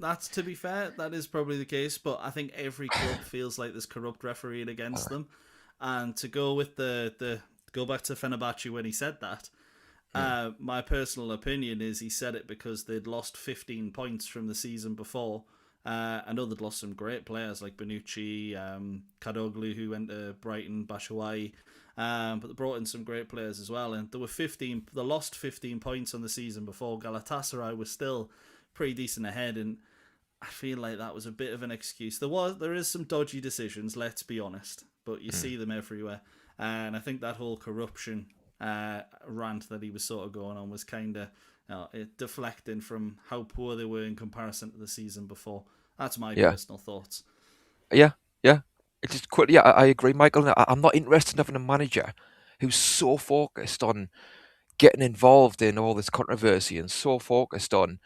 That's, to be fair, that is probably the case. But I think every club feels like there's corrupt refereeing against them. And to go with go back to Fenerbahce when he said that, my personal opinion is he said it because they'd lost 15 points from the season before. I know they'd lost some great players like Bonucci, Kadoglu, who went to Brighton, Batshuayi, but they brought in some great players as well. And they lost 15 points on the season before. Galatasaray was still pretty decent ahead, and I feel like that was a bit of an excuse. There is some dodgy decisions, let's be honest, but you see them everywhere. And I think that whole corruption rant that he was sort of going on was kind of deflecting from how poor they were in comparison to the season before. That's my personal thoughts. Yeah. It's just quickly. I agree, Michael. I'm not interested in having a manager who's so focused on getting involved in all this controversy and so focused on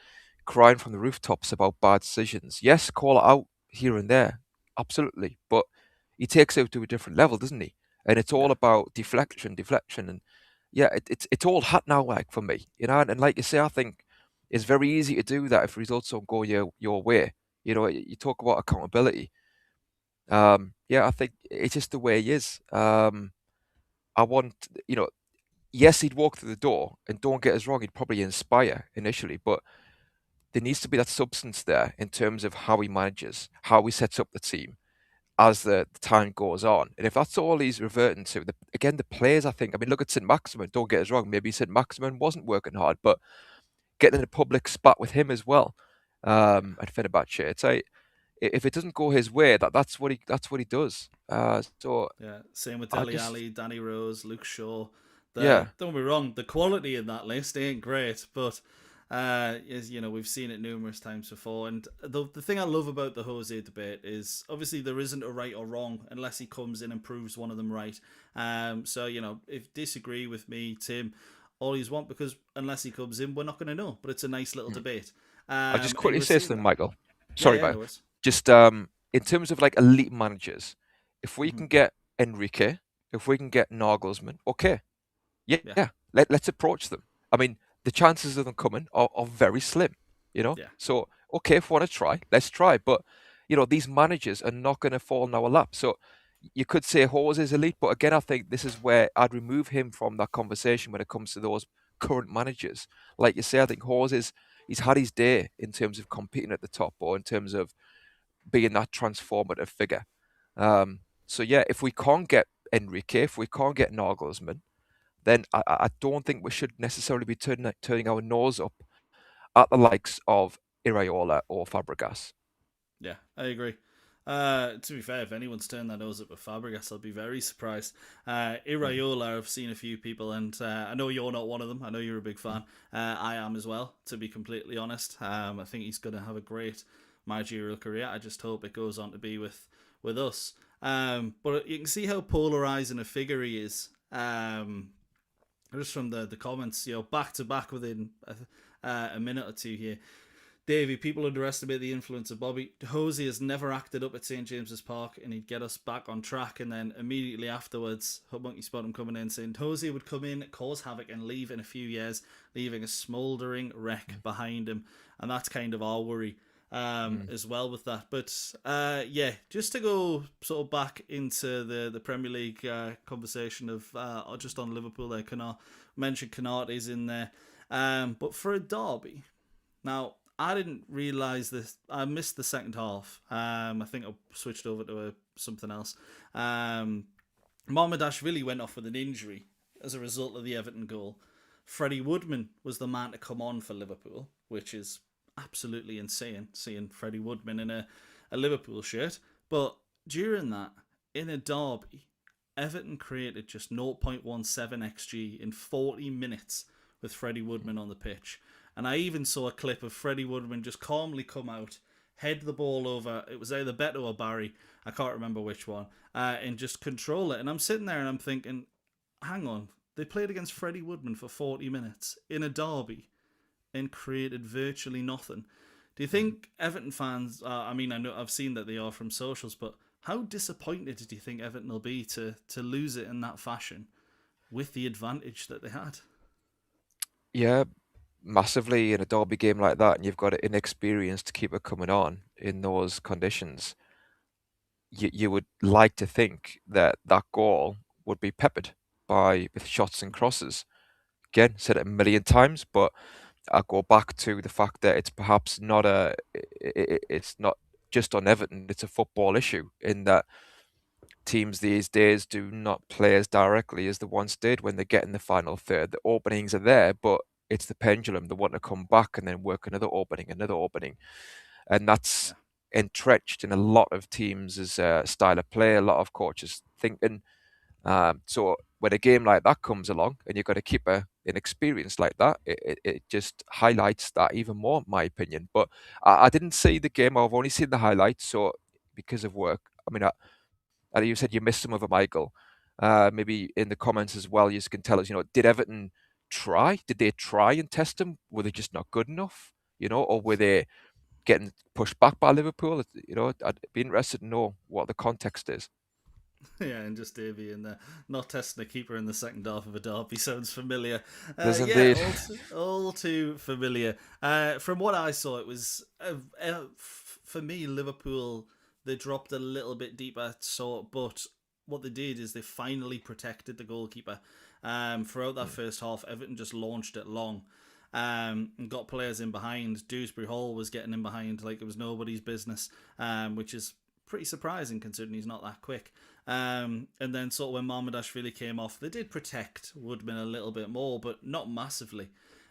crying from the rooftops about bad decisions. Yes, call it out here and there, absolutely, but he takes it to a different level, doesn't he? And it's all about deflection, and it's all hot now, for me, And like you say, I think it's very easy to do that if results don't go your way. You talk about accountability. I think it's just the way he is. I want, yes, he'd walk through the door, and don't get us wrong, he'd probably inspire initially, but there needs to be that substance there in terms of how he manages, how he sets up the team as the time goes on. And if that's all he's reverting to, again, the players, I think, I mean, look at St. Maximin, don't get us wrong, maybe St. Maximin wasn't working hard, but getting in a public spat with him as well, at Fenerbahce, it's like, if it doesn't go his way, that's what he does. So Yeah, same with I Dele just, Alli, Danny Rose, Luke Shaw. yeah, Don't be wrong, the quality in that list ain't great, but as you know, we've seen it numerous times before. And the thing I love about the Jose debate is obviously there isn't a right or wrong unless he comes in and proves one of them right. So you know, if disagree with me, Tim, all you want, because unless he comes in, we're not going to know. But it's a nice little debate. I'll just And quickly we're say seeing something, that. Michael. Yeah, Sorry yeah, about no it. worries. Just in terms of like elite managers, if we can get Enrique, if we can get Nagelsmann, okay, yeah, Yeah, yeah, let's approach them. I mean, the chances of them coming are very slim, you know. yeah, So okay, if we want to try, let's try. But you know, these managers are not going to fall in our lap. So you could say Hose is elite, but again, I think this is where I'd remove him from that conversation when it comes to those current managers. Like you say, I think Hose is he's had his day in terms of competing at the top or in terms of being that transformative figure. So yeah, if we can't get Enrique, if we can't get Nagelsmann, then I don't think we should necessarily be turning our nose up at the likes of Iraola or Fabregas. yeah, I agree. To be fair, if anyone's turned their nose up at Fabregas, I'll be very surprised. Iraola, I've seen a few people, and I know you're not one of them. I know you're a big fan. I am as well, to be completely honest. I think he's going to have a great managerial career. I just hope it goes on to be with us. But you can see how polarising a figure he is. Just from the comments, you know, back to back within a minute or two here. Davey, people underestimate the influence of Bobby. Jose has never acted up at St. James's Park, and he'd get us back on track. And then immediately afterwards, Monkey spot him coming in saying Jose would come in, cause havoc, and leave in a few years, leaving a smouldering wreck behind him. And that's kind of our worry as well with that. But yeah, just to go sort of back into the Premier League conversation of just on Liverpool there, mentioned Canate's in there. But for a derby, now, I didn't realise this. I missed the second half. I think I switched over to something else. Mamardashvili went off with an injury as a result of the Everton goal. Freddie Woodman was the man to come on for Liverpool, which is absolutely insane, seeing Freddie Woodman in a Liverpool shirt. But during that, in a derby, Everton created just 0.17 XG in 40 minutes with Freddie Woodman on the pitch. And I even saw a clip of Freddie Woodman just calmly come out, head the ball over. It was either Beto or Barry. I can't remember which one. And just control it. And I'm sitting there and I'm thinking, hang on. They played against Freddie Woodman for 40 minutes in a derby and created virtually nothing. Do you think Everton fans, I mean, I know I've seen that they are from socials, but how disappointed do you think Everton will be to lose it in that fashion with the advantage that they had? Yeah, massively in a derby game like that, and you've got an inexperienced keeper coming on in those conditions. You would like to think that that goal would be peppered with shots and crosses. Again, said it a million times, but I go back to the fact that it's perhaps not it's not just on Everton. It's a football issue in that teams these days do not play as directly as they once did when they get in the final third. The openings are there, but it's the pendulum. They want to come back and then work another opening, and that's entrenched in a lot of teams as a style of play. A lot of coaches thinking. So when a game like that comes along and you've got a keeper inexperienced like that, it just highlights that even more, in my opinion. But I didn't see the game. I've only seen the highlights. So because of work, I mean, I know you said you missed some of it, Michael. Maybe in the comments as well, you can tell us, did Everton try? Did they try and test him? Were they just not good enough? Or were they getting pushed back by Liverpool? I'd be interested to know what the context is. Yeah, and just Davey and not testing a keeper in the second half of a derby sounds familiar. Does Yeah, indeed. all too familiar. From what I saw, it was for me Liverpool. They dropped a little bit deeper, but what they did is they finally protected the goalkeeper. Throughout that first half, Everton just launched it long. and got players in behind. Dewsbury Hall was getting in behind like it was nobody's business, which is pretty surprising considering he's not that quick. And then sort of when Mamardashvili came off, they did protect Woodman a little bit more, but not massively.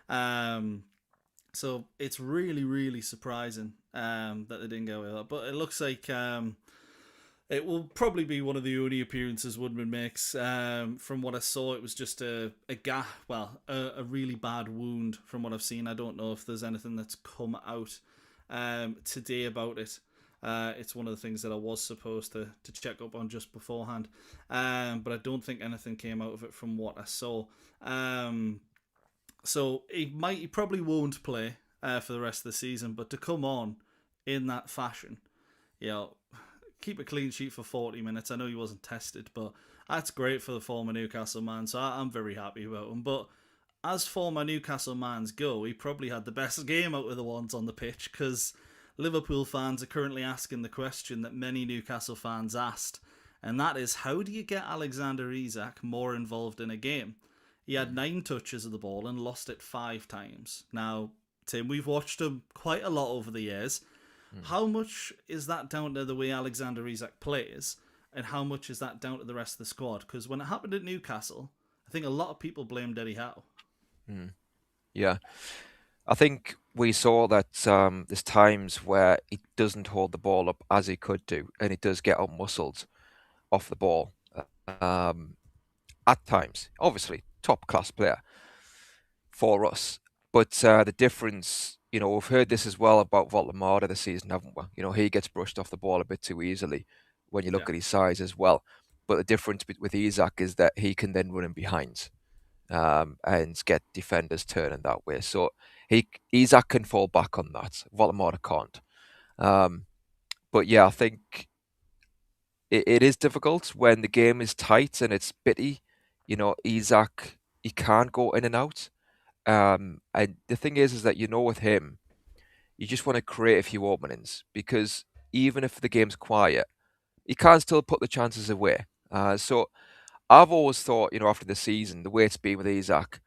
So it's really, really surprising that they didn't go with that. But it looks like it will probably be one of the only appearances Woodman makes. From what I saw, it was just a really bad wound from what I've seen. I don't know if there's anything that's come out today about it. It's one of the things that I was supposed to check up on just beforehand. But I don't think anything came out of it from what I saw. So he probably won't play for the rest of the season, but to come on in that fashion, keep a clean sheet for 40 minutes. I know he wasn't tested, but that's great for the former Newcastle man, so I'm very happy about him. But as former Newcastle mans go, he probably had the best game out of the ones on the pitch, because Liverpool fans are currently asking the question that many Newcastle fans asked, and that is, how do you get Alexander Isak more involved in a game? He had 9 touches of the ball and lost it 5 times. Now, Tim, we've watched him quite a lot over the years. How much is that down to the way Alexander Isak plays, and how much is that down to the rest of the squad? Because when it happened at Newcastle, I think a lot of people blamed Eddie Howe. Yeah. I think we saw that there's times where he doesn't hold the ball up as he could do, and he does get out-muscled off the ball at times. Obviously, top-class player for us. But the difference, we've heard this as well about Voltemada this season, haven't we? He gets brushed off the ball a bit too easily when you look at his size as well. But the difference with Isak is that he can then run in behind and get defenders turning that way. So Isak can fall back on that. Voltemada can't. But yeah, I think it is difficult when the game is tight and it's bitty. Isak, he can't go in and out. And the thing is that, with him, you just want to create a few openings, because even if the game's quiet, he can still put the chances away. So I've always thought, after the season, the way it's been with Isak,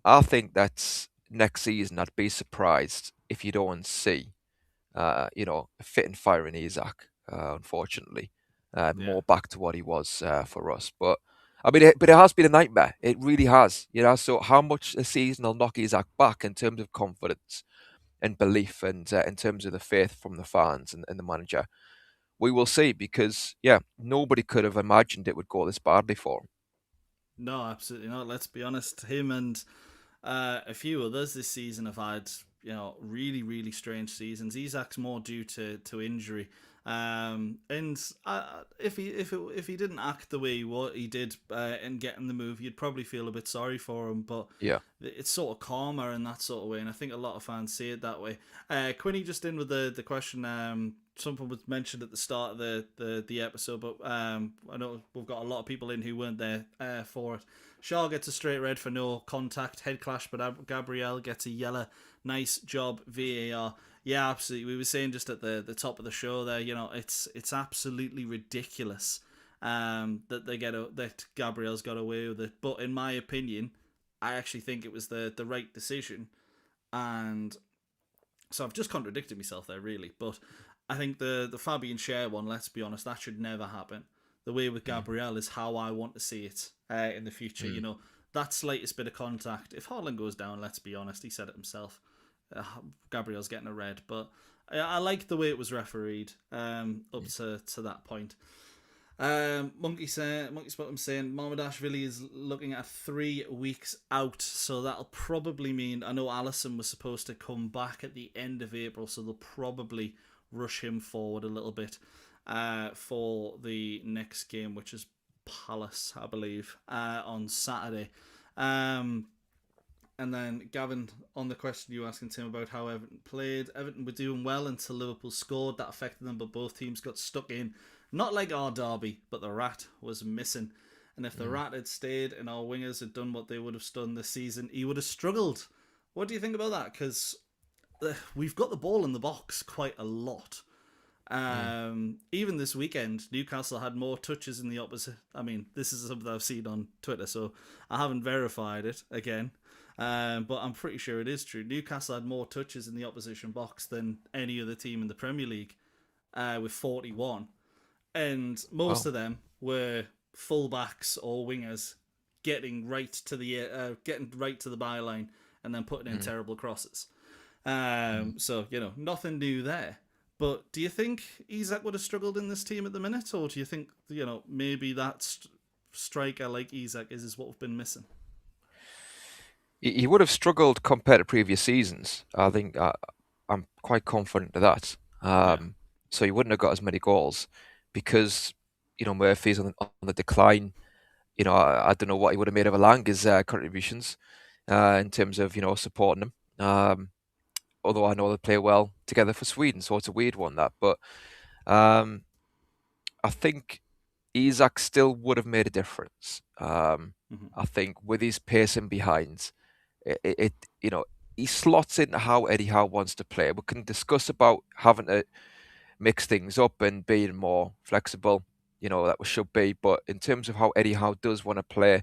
I think that next season I'd be surprised if you don't see, a fit and firing Isak, unfortunately. More back to what he was for us. But it has been a nightmare. It really has. So how much the season will knock Isak back in terms of confidence and belief, and in terms of the faith from the fans and the manager, we will see, because nobody could have imagined it would go this badly for him. No, absolutely not. Let's be honest. Him and a few others this season have had really, really strange seasons. Isak's more due to injury. And if he didn't act the way he did in getting the move, you'd probably feel a bit sorry for him. But it's sort of calmer in that sort of way, and I think a lot of fans see it that way. Quinny just in with the question. Something was mentioned at the start of the episode, but I know we've got a lot of people in who weren't there for it. Shaw gets a straight red for no contact, head clash, but Gabriel gets a yellow. Nice job, VAR. Yeah, absolutely. We were saying just at the top of the show there, it's absolutely ridiculous that Gabriel's got away with it. But in my opinion, I actually think it was the right decision. And so I've just contradicted myself there, really. But I think the Fabian Shearer one, let's be honest, that should never happen. The way with Gabriel is how I want to see it in the future. That slightest bit of contact. If Haaland goes down, let's be honest, he said it himself. Gabriel's getting a red, but I like the way it was refereed up to that point. Monkey Spottom saying Mamardashvili is looking at 3 weeks out, so that'll probably mean, I know Alisson was supposed to come back at the end of April, so they'll probably rush him forward a little bit for the next game, which is Palace, I believe, on Saturday. And then Gavin, on the question you were asking Tim about how Everton played, Everton were doing well until Liverpool scored. That affected them, but both teams got stuck in. Not like our derby, but the rat was missing. And if the rat had stayed and our wingers had done what they would have done this season, he would have struggled. What do you think about that? Because we've got the ball in the box quite a lot. Even this weekend, Newcastle had more touches in the opposite. I mean, this is something I've seen on Twitter, so I haven't verified it again. But I'm pretty sure it is true. Newcastle had more touches in the opposition box than any other team in the Premier League, with 41, and most Wow. of them were fullbacks or wingers getting right to the byline and then putting in Mm. terrible crosses. Mm. So nothing new there. But do you think Isak would have struggled in this team at the minute, or do you think maybe that striker like Isak is what we've been missing? He would have struggled compared to previous seasons. I think I'm quite confident of that. Yeah, So he wouldn't have got as many goals because Murphy's on the decline. I don't know what he would have made of Alanga's contributions in terms of supporting him. Although I know they play well together for Sweden, so it's a weird one that. But um, I think Isak still would have made a difference. I think with his pacing behind, it he slots into how Eddie Howe wants to play. We can discuss about having to mix things up and being more flexible. That we should be. But in terms of how Eddie Howe does want to play,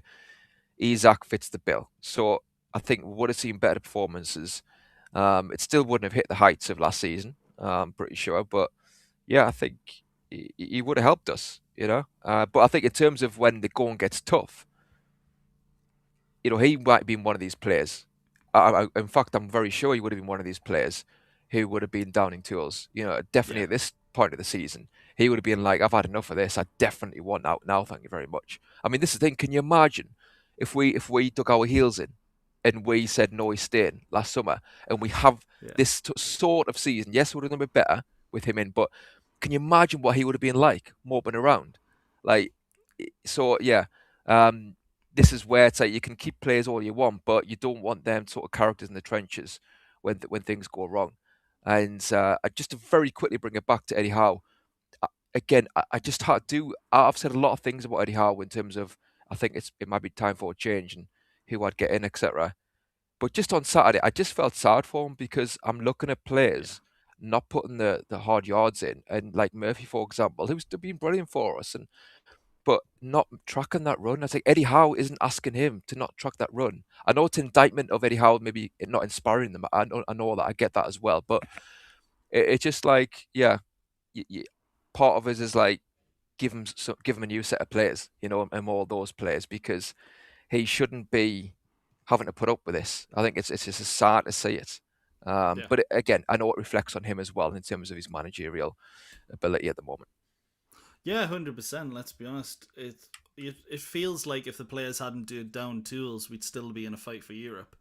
Isak fits the bill. So I think we would have seen better performances. It still wouldn't have hit the heights of last season, I'm pretty sure. But yeah, I think he would have helped us. But I think in terms of when the going gets tough, he might have been one of these players. In fact, I'm very sure he would have been one of these players who would have been downing tools. Definitely yeah, at this point of the season, he would have been like, "I've had enough of this. I definitely want out now. Thank you very much." I mean, this is the thing. Can you imagine if we dug our heels in and we said no, he's staying last summer, and we have yeah, this sort of season? Yes, it would have been a bit better with him in, but can you imagine what he would have been like moping around? Like, so yeah. This is where it's like you can keep players all you want, but you don't want them sort of characters in the trenches when things go wrong. And just to very quickly bring it back to Eddie Howe, again, I just had to. I've said a lot of things about Eddie Howe in terms of I think it might be time for a change and who I'd get in, etc. But just on Saturday, I just felt sad for him because I'm looking at yeah, players not putting the hard yards in, and like Murphy, for example, who's been brilliant for us, but not tracking that run. I think Eddie Howe isn't asking him to not track that run. I know it's indictment of Eddie Howe maybe not inspiring them. I know that. I get that as well. But it's just like, yeah, part of us is like give him a new set of players, and more of those players because he shouldn't be having to put up with this. I think it's just sad to see it. yeah. But again, I know it reflects on him as well in terms of his managerial ability at the moment. Yeah, 100%. Let's be honest. It feels like if the players hadn't down tools, we'd still be in a fight for Europe.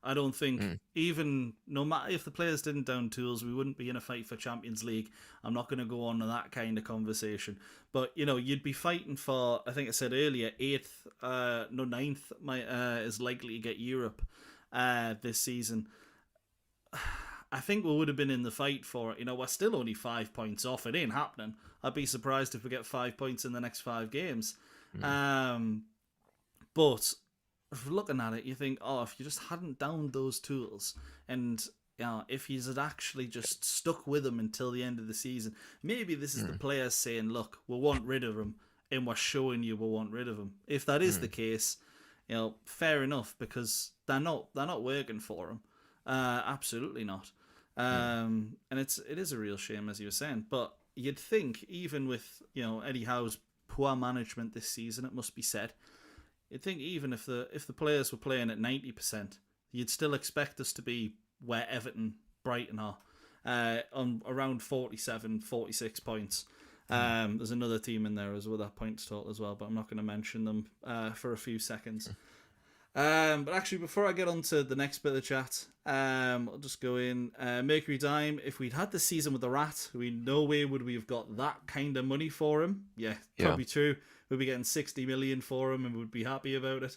I don't think Mm, even no matter if the players didn't down tools, we wouldn't be in a fight for Champions League. I'm not going to go on to that kind of conversation, but you'd be fighting for. I think I said earlier, ninth is likely to get Europe this season. I think we would have been in the fight for it. We're still only 5 points off. It ain't happening. I'd be surprised if we get 5 points in the next 5 games. mm, Um, but looking at it, you think, oh, if you just hadn't downed those tools, and if you had actually just stuck with them until the end of the season, maybe this is the mm, players saying, look, we want rid of him, and we're showing you we want rid of him. If that is the mm, case, fair enough, because they're not working for him. Absolutely not. mm, And it is a real shame, as you were saying. But you'd think, even with Eddie Howe's poor management this season, it must be said, you'd think even if the players were playing at 90%, you'd still expect us to be where Everton, Brighton are, on around 47, 46 points. mm. There's another team in there as well that points total as well, but I'm not going to mention them for a few seconds. But actually, before I get on to the next bit of the chat, I'll just go in. Mercury Dime, if we'd had the season with the Rat, no way would we have got that kind of money for him. Yeah, Yeah. probably true. We'd be getting 60 million for him and would be happy about it.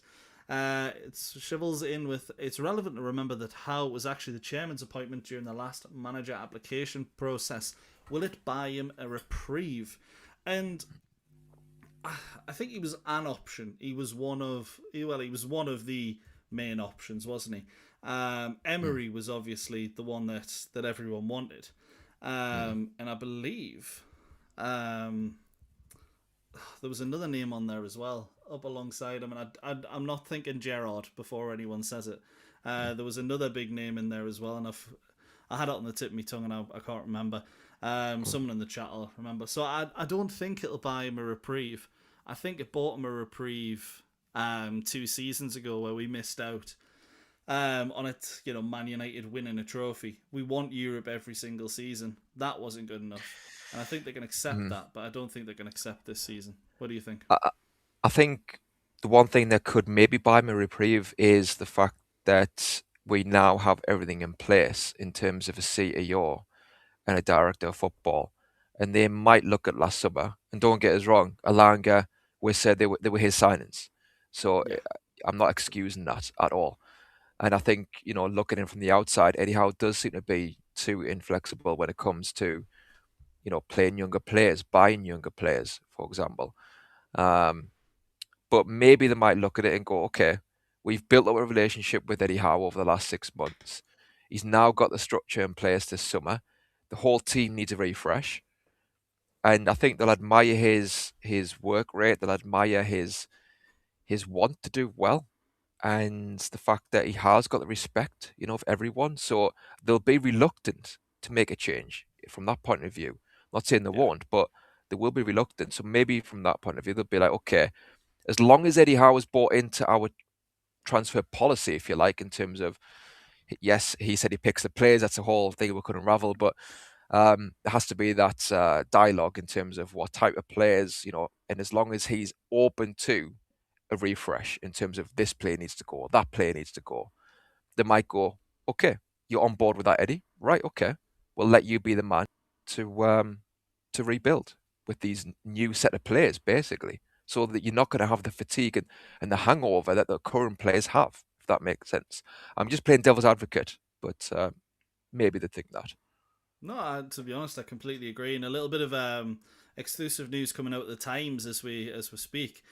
It's Shivels in with, it's relevant to remember that Howe was actually the chairman's appointment during the last manager application process. Will it buy him a reprieve? And I think he was an option. He was one of the main options, wasn't he? Mm, Emery was obviously the one that everyone wanted, mm, and I believe there was another name on there as well, up alongside him, and I'm not thinking Gerrard before anyone says it. There was another big name in there as well, and I had it on the tip of my tongue, and I can't remember. Someone in the chat will remember. So I don't think it'll buy him a reprieve. I think it bought him a reprieve 2 seasons ago where we missed out on it. Man United winning a trophy. We want Europe every single season. That wasn't good enough, and I think they can accept that, but I don't think they can accept this season. What do you think? I think the one thing that could maybe buy me a reprieve is the fact that we now have everything in place in terms of a CEO and a director of football. And they might look at last summer, and don't get us wrong, Alanga, we said they were his signings. So Yeah. I'm not excusing that at all. And I think, looking in from the outside, Eddie Howe does seem to be too inflexible when it comes to, playing younger players, buying younger players, for example. But maybe they might look at it and go, okay, we've built up a relationship with Eddie Howe over the last 6 months. He's now got the structure in place this summer. The whole team needs a refresh. And I think they'll admire his work rate. They'll admire his want to do well, and the fact that he has got the respect, of everyone. So they'll be reluctant to make a change from that point of view. I'm not saying they won't, but they will be reluctant. So maybe from that point of view, they'll be like, okay, as long as Eddie Howe has bought into our transfer policy, if you like, in terms of, yes, he said he picks the players. That's a whole thing we could unravel, but there has to be that dialogue in terms of what type of players, and as long as he's open to a refresh in terms of this player needs to go, that player needs to go, they might go, okay, you're on board with that, Eddie, right? Okay, we'll let you be the man to rebuild with these new set of players, basically, so that you're not going to have the fatigue and the hangover that the current players have, if that makes sense. I'm just playing devil's advocate, but maybe they think that. No, to be honest, I completely agree. And a little bit of exclusive news coming out of the Times as we speak.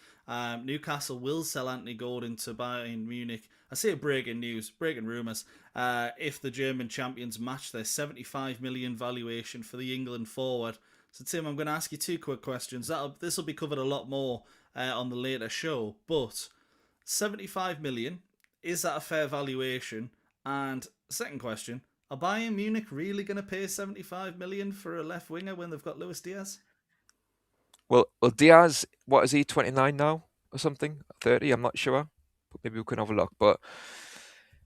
Newcastle will sell Anthony Gordon to Bayern Munich. I say breaking news, breaking rumours. If the German champions match their 75 million valuation for the England forward. So Tim, I'm going to ask you 2 quick questions. This will be covered a lot more on the later show. But 75 million, is that a fair valuation? And second question, are Bayern Munich really going to pay 75 million for a left winger when they've got Luis Diaz? Well, Diaz, what is he, 29 now or something? 30, I'm not sure. But maybe we can have a look. But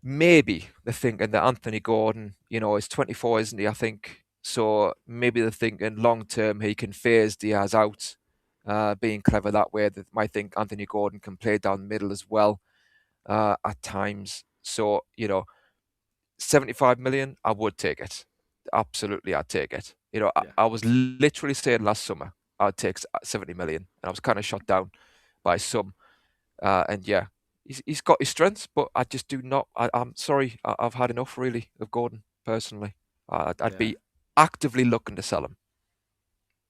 maybe they're thinking that Anthony Gordon, is 24, isn't he, I think? So maybe they're thinking long term he can phase Diaz out, being clever that way. They might think Anthony Gordon can play down the middle as well at times. So, 75 million, I would take it. Absolutely, I'd take it. I was literally saying last summer I'd take 70 million, and I was kind of shot down by some. And yeah, he's got his strengths, but I just do not. I'm sorry, I've had enough really of Gordon personally. I'd be actively looking to sell him.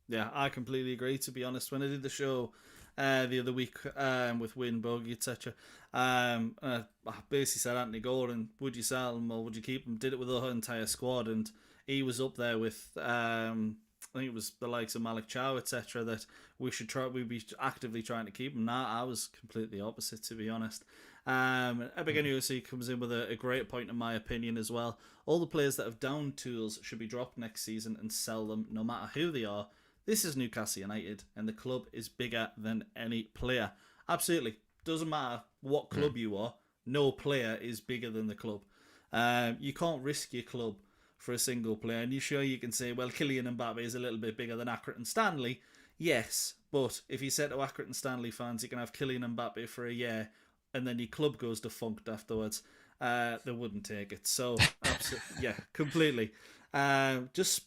Yeah, I completely agree. To be honest, when I did the show the other week with Wyn, Boaky, etc., I basically said, Anthony Gordon, would you sell him or would you keep him? Did it with the entire squad, and he was up there with I think it was the likes of Malik Chow, etc., that we'd be actively trying to keep him. Nah, I was completely opposite, to be honest. Epic NUFC comes in with a great point in my opinion as well. All the players that have down tools should be dropped next season and sell them, no matter who they are. This is Newcastle United, and the club is bigger than any player. Absolutely. Doesn't matter what club you are, no player is bigger than the club. You can't risk your club for a single player. And you can say, well, Kylian Mbappe is a little bit bigger than Accrington Stanley. Yes, but if you said to Accrington Stanley fans, you can have Kylian Mbappe for a year, and then your club goes defunct afterwards, they wouldn't take it. So, yeah, completely. Just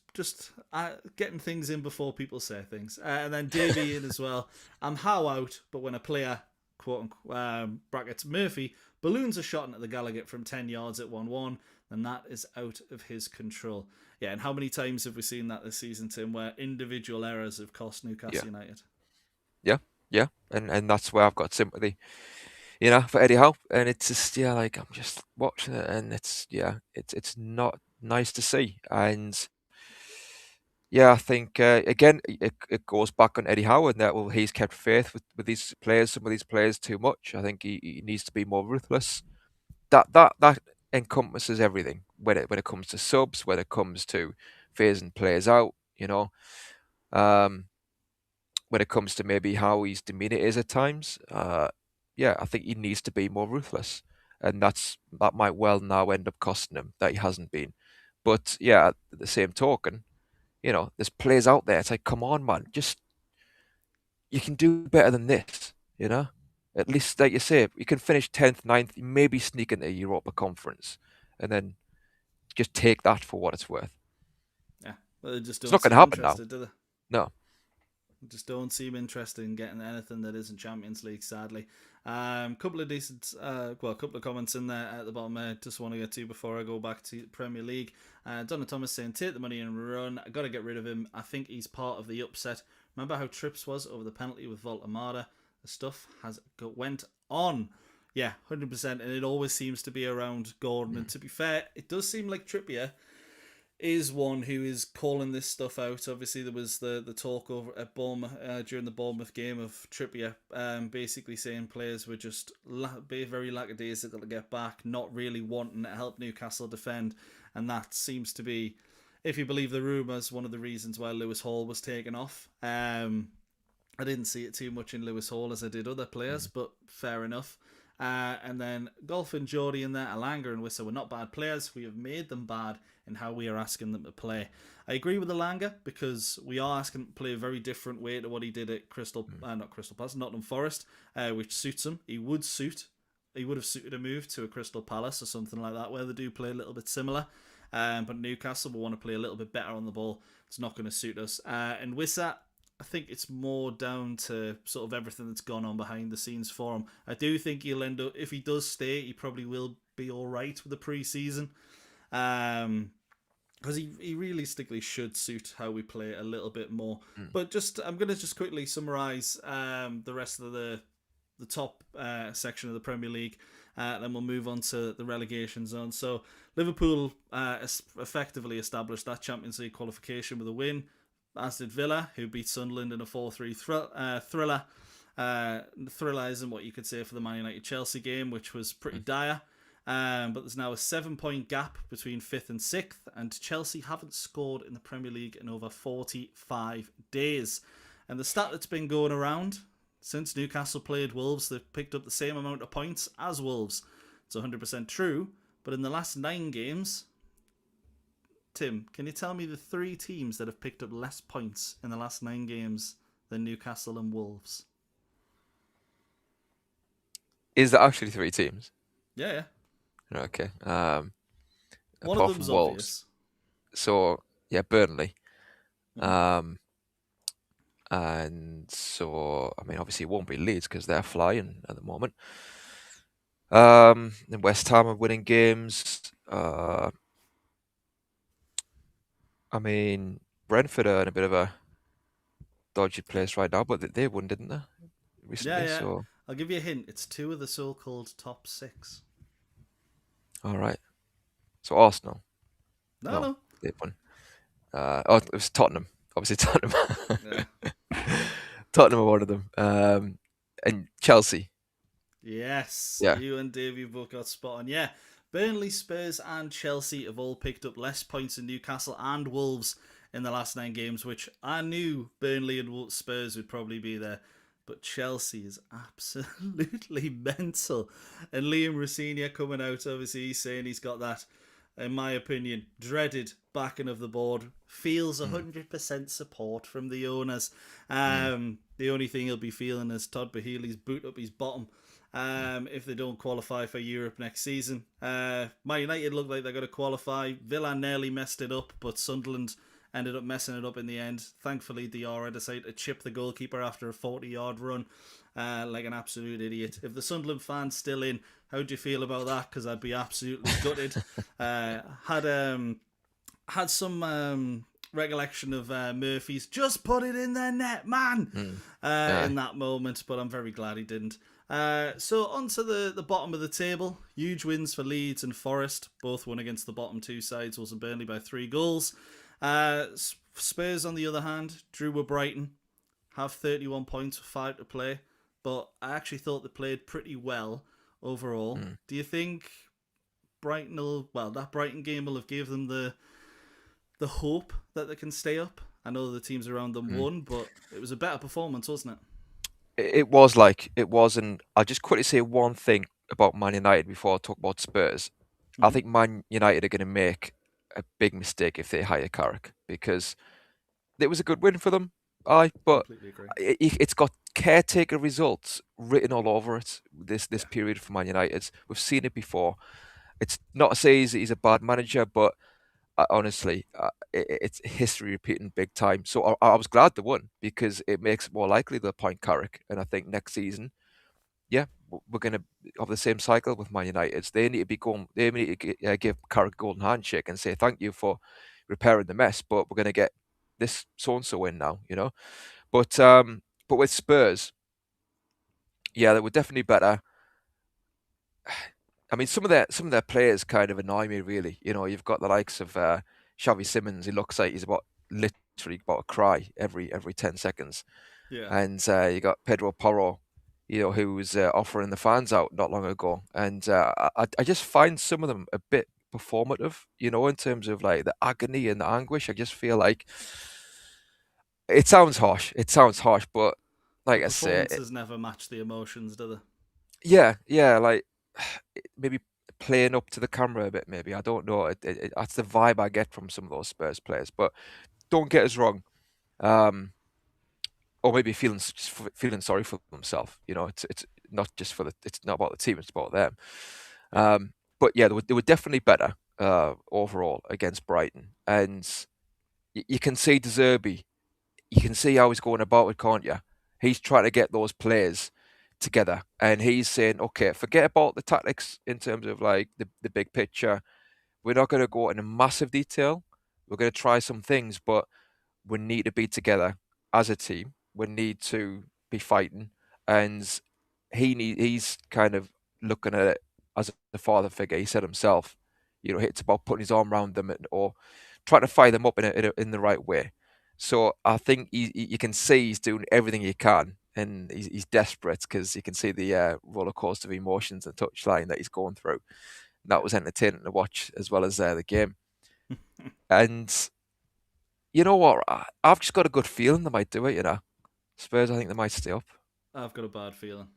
getting things in before people say things. And then Davey in as well. I'm Howe out, but when a player, quote unquote, brackets Murphy, balloons a shot at the Gallagher from 10 yards at 1-1, then that is out of his control. Yeah, and how many times have we seen that this season, Tim, where individual errors have cost Newcastle United? Yeah. And that's where I've got sympathy, for Eddie Howe. And it's just, I'm just watching it, and it's not nice to see. And yeah, I think again it goes back on Eddie Howe, and that he's kept faith with these players, some of these players too much. I think he needs to be more ruthless. That encompasses everything when it comes to subs, when it comes to phasing players out, um, when it comes to maybe how his demeanour is at times. Yeah, I think he needs to be more ruthless, and that might well now end up costing him that he hasn't been. But yeah, at the same token, there's players out there. It's like, come on, man, just you can do better than this. At least, like you say, you can finish 10th, 9th, maybe sneak into Europa Conference, and then just take that for what it's worth. Yeah, well, they just It's don't not going to seem happen now. interested, do they? No. Just don't seem interested in getting anything that isn't Champions League, sadly. Couple of decent, couple of comments in there at the bottom. I just want to get to before I go back to Premier League. Donna Thomas saying, take the money and run. I got to get rid of him. I think he's part of the upset. Remember how Trips was over the penalty with Voltamada? The stuff went on. Yeah, 100%. And it always seems to be around Gordon. And to be fair, it does seem like Trippier is one who is calling this stuff out. Obviously, there was the talk over at Bournemouth during the Bournemouth game of Trippier basically saying players were just very lackadaisical to get back, not really wanting to help Newcastle defend, and that seems to be, if you believe the rumours, one of the reasons why Lewis Hall was taken off. I didn't see it too much in Lewis Hall as I did other players, but fair enough. And then Golf and Geordie in there, Alanga and Wissa were not bad players. We have made them bad in how we are asking them to play. I agree with Alanga because we are asking him to play a very different way to what he did at Nottingham Forest, which suits him. He would have suited a move to a Crystal Palace or something like that, where they do play a little bit similar. But Newcastle will want to play a little bit better on the ball. It's not going to suit us. And Wissa, I think it's more down to sort of everything that's gone on behind the scenes for him. I do think he'll end up, if he does stay, he probably will be all right with the pre-season. Because he realistically should suit how we play a little bit more. But I'm going to just quickly summarise the rest of the top section of the Premier League. Then we'll move on to the relegation zone. So Liverpool effectively established that Champions League qualification with a win, as did Villa, who beat Sunderland in a 4-3 thriller. Thriller isn't what you could say for the Man United-Chelsea game, which was pretty dire. But there's now a 7-point gap between 5th and 6th, and Chelsea haven't scored in the Premier League in over 45 days. And the stat that's been going around, since Newcastle played Wolves, they've picked up the same amount of points as Wolves. It's 100% true, but in the last 9 games... Tim, can you tell me the 3 teams that have picked up less points in the last 9 games than Newcastle and Wolves? Is there actually 3 teams? Yeah. Okay. One apart of them's from Wolves. obvious. So, yeah, Burnley. And so, I mean, obviously it won't be Leeds because they're flying at the moment. And West Ham are winning games. I mean, Brentford are in a bit of a dodgy place right now, but they won, didn't they, recently? Yeah. So, I'll give you a hint. It's 2 of the so-called top 6. all right. So Arsenal. No. They won. It was Tottenham. Obviously Tottenham. Yeah. Tottenham are one of them. And Chelsea. Yes. Yeah. You and Dave, you both got spot on. Yeah. Burnley, Spurs and Chelsea have all picked up less points than Newcastle and Wolves in the last 9 games, which I knew Burnley and Spurs would probably be there. But Chelsea is absolutely mental. And Liam Rossini coming out, obviously he's saying he's got that, in my opinion, dreaded backing of the board. Feels 100% support from the owners. The only thing he'll be feeling is Todd Boehly's boot up his bottom. If they don't qualify for Europe next season. Man United look like they're going to qualify. Villa nearly messed it up, but Sunderland ended up messing it up in the end. Thankfully, Diarra decided to chip the goalkeeper after a 40-yard run like an absolute idiot. If the Sunderland fan's still in, how do you feel about that? Because I'd be absolutely gutted. Had some recollection of Murphy's just put it in their net, man, in that moment, but I'm very glad he didn't. So on to the bottom of the table. Huge wins for Leeds and Forest. Both won against the bottom 2 sides, Wolves and Burnley, by 3 goals. Spurs, on the other hand, drew with Brighton, have 31 points with 5 to play, but I actually thought they played pretty well overall. Do you think that Brighton game will have gave them the hope that they can stay up. I know the teams around them won, but it was a better performance, wasn't it? It was, and I'll just quickly say one thing about Man United before I talk about Spurs. I think Man United are going to make a big mistake if they hire Carrick, because it was a good win for them. But Completely agree. it's got caretaker results written all over it. This period for Man United, we've seen it before. It's not to say he's a bad manager, but honestly, it's history repeating big time. So I was glad they won, because it makes it more likely they'll appoint Carrick, and I think next season, yeah, we're going to have the same cycle with Man United. They need to be going. They need to give Carrick a golden handshake and say thank you for repairing the mess. But we're going to get this so and so in now, But with Spurs, yeah, they were definitely better. I mean, some of their players kind of annoy me, really. You've got the likes of Xavi Simons. He looks like he's literally about to cry every 10 seconds. Yeah. And you got Pedro Porro, who was offering the fans out not long ago. And I just find some of them a bit performative, in terms of like the agony and the anguish. I just feel like it sounds harsh, but like I say, performances never match the emotions, do they? Yeah, like maybe playing up to the camera a bit, maybe. I don't know. That's the vibe I get from some of those Spurs players. But don't get us wrong. Or maybe feeling sorry for themselves. It's not just it's not about the team, it's about them. But yeah, they were definitely better overall against Brighton. And you can see De Zerbi, you can see how he's going about it, can't you? He's trying to get those players together, and he's saying, okay, forget about the tactics in terms of like the big picture. We're not going to go into massive detail. We're going to try some things, but we need to be together as a team. We need to be fighting, and he's kind of looking at it as a father figure. He said himself, it's about putting his arm around them or trying to fire them up in the right way. So I think you can see he's doing everything he can, and he's desperate, because you can see the roller coaster of emotions and touchline that he's going through. And that was entertaining to watch, as well as the game. And you know what? I've just got a good feeling they might do it. Spurs, I think they might stay up. I've got a bad feeling.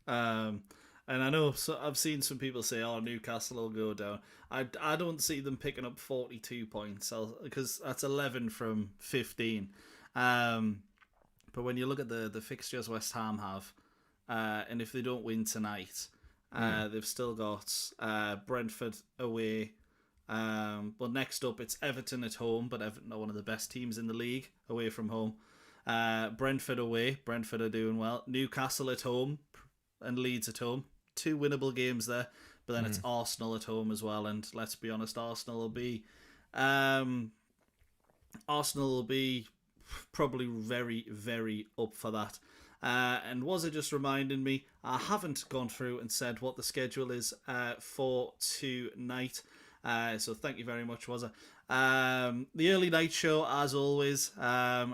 And I know, so I've seen some people say, "Oh, Newcastle will go down." I don't see them picking up 42 points, because that's 11 from 15. But when you look at the fixtures West Ham have, and if they don't win tonight, they've still got Brentford away. But next up, it's Everton at home, but Everton are one of the best teams in the league away from home. Brentford away. Brentford are doing well. Newcastle at home and Leeds at home. 2 winnable games there. But then it's Arsenal at home as well. And let's be honest, Arsenal will be probably very, very up for that. And was it just reminding me, I haven't gone through and said what the schedule is for tonight. So thank you very much, was it? The early night show, as always.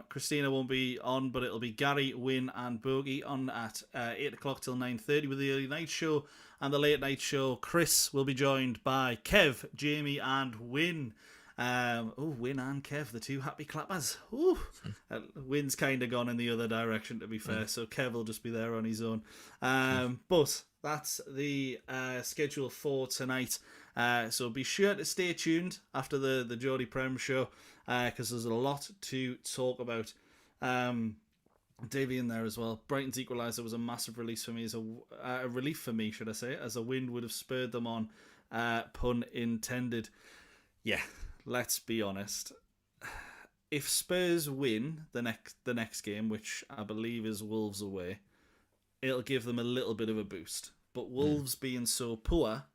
Christina won't be on, but it'll be Gary, Wyn, and Boaky on at 8 o'clock till 9:30 with the early night show. And the late night show, Chris will be joined by Kev, Jamie, and Wyn. Wyn and Kev, the two happy clappers. Wyn's kind of gone in the other direction, to be fair, so Kev will just be there on his own. But that's the schedule for tonight. So be sure to stay tuned after the Geordie Prem show, because there's a lot to talk about. Davey in there as well. Brighton's equaliser was a massive release for me, a relief for me, should I say, as a win would have spurred them on, pun intended. Yeah, let's be honest. If Spurs win the next game, which I believe is Wolves away, it'll give them a little bit of a boost. But Wolves being so poor,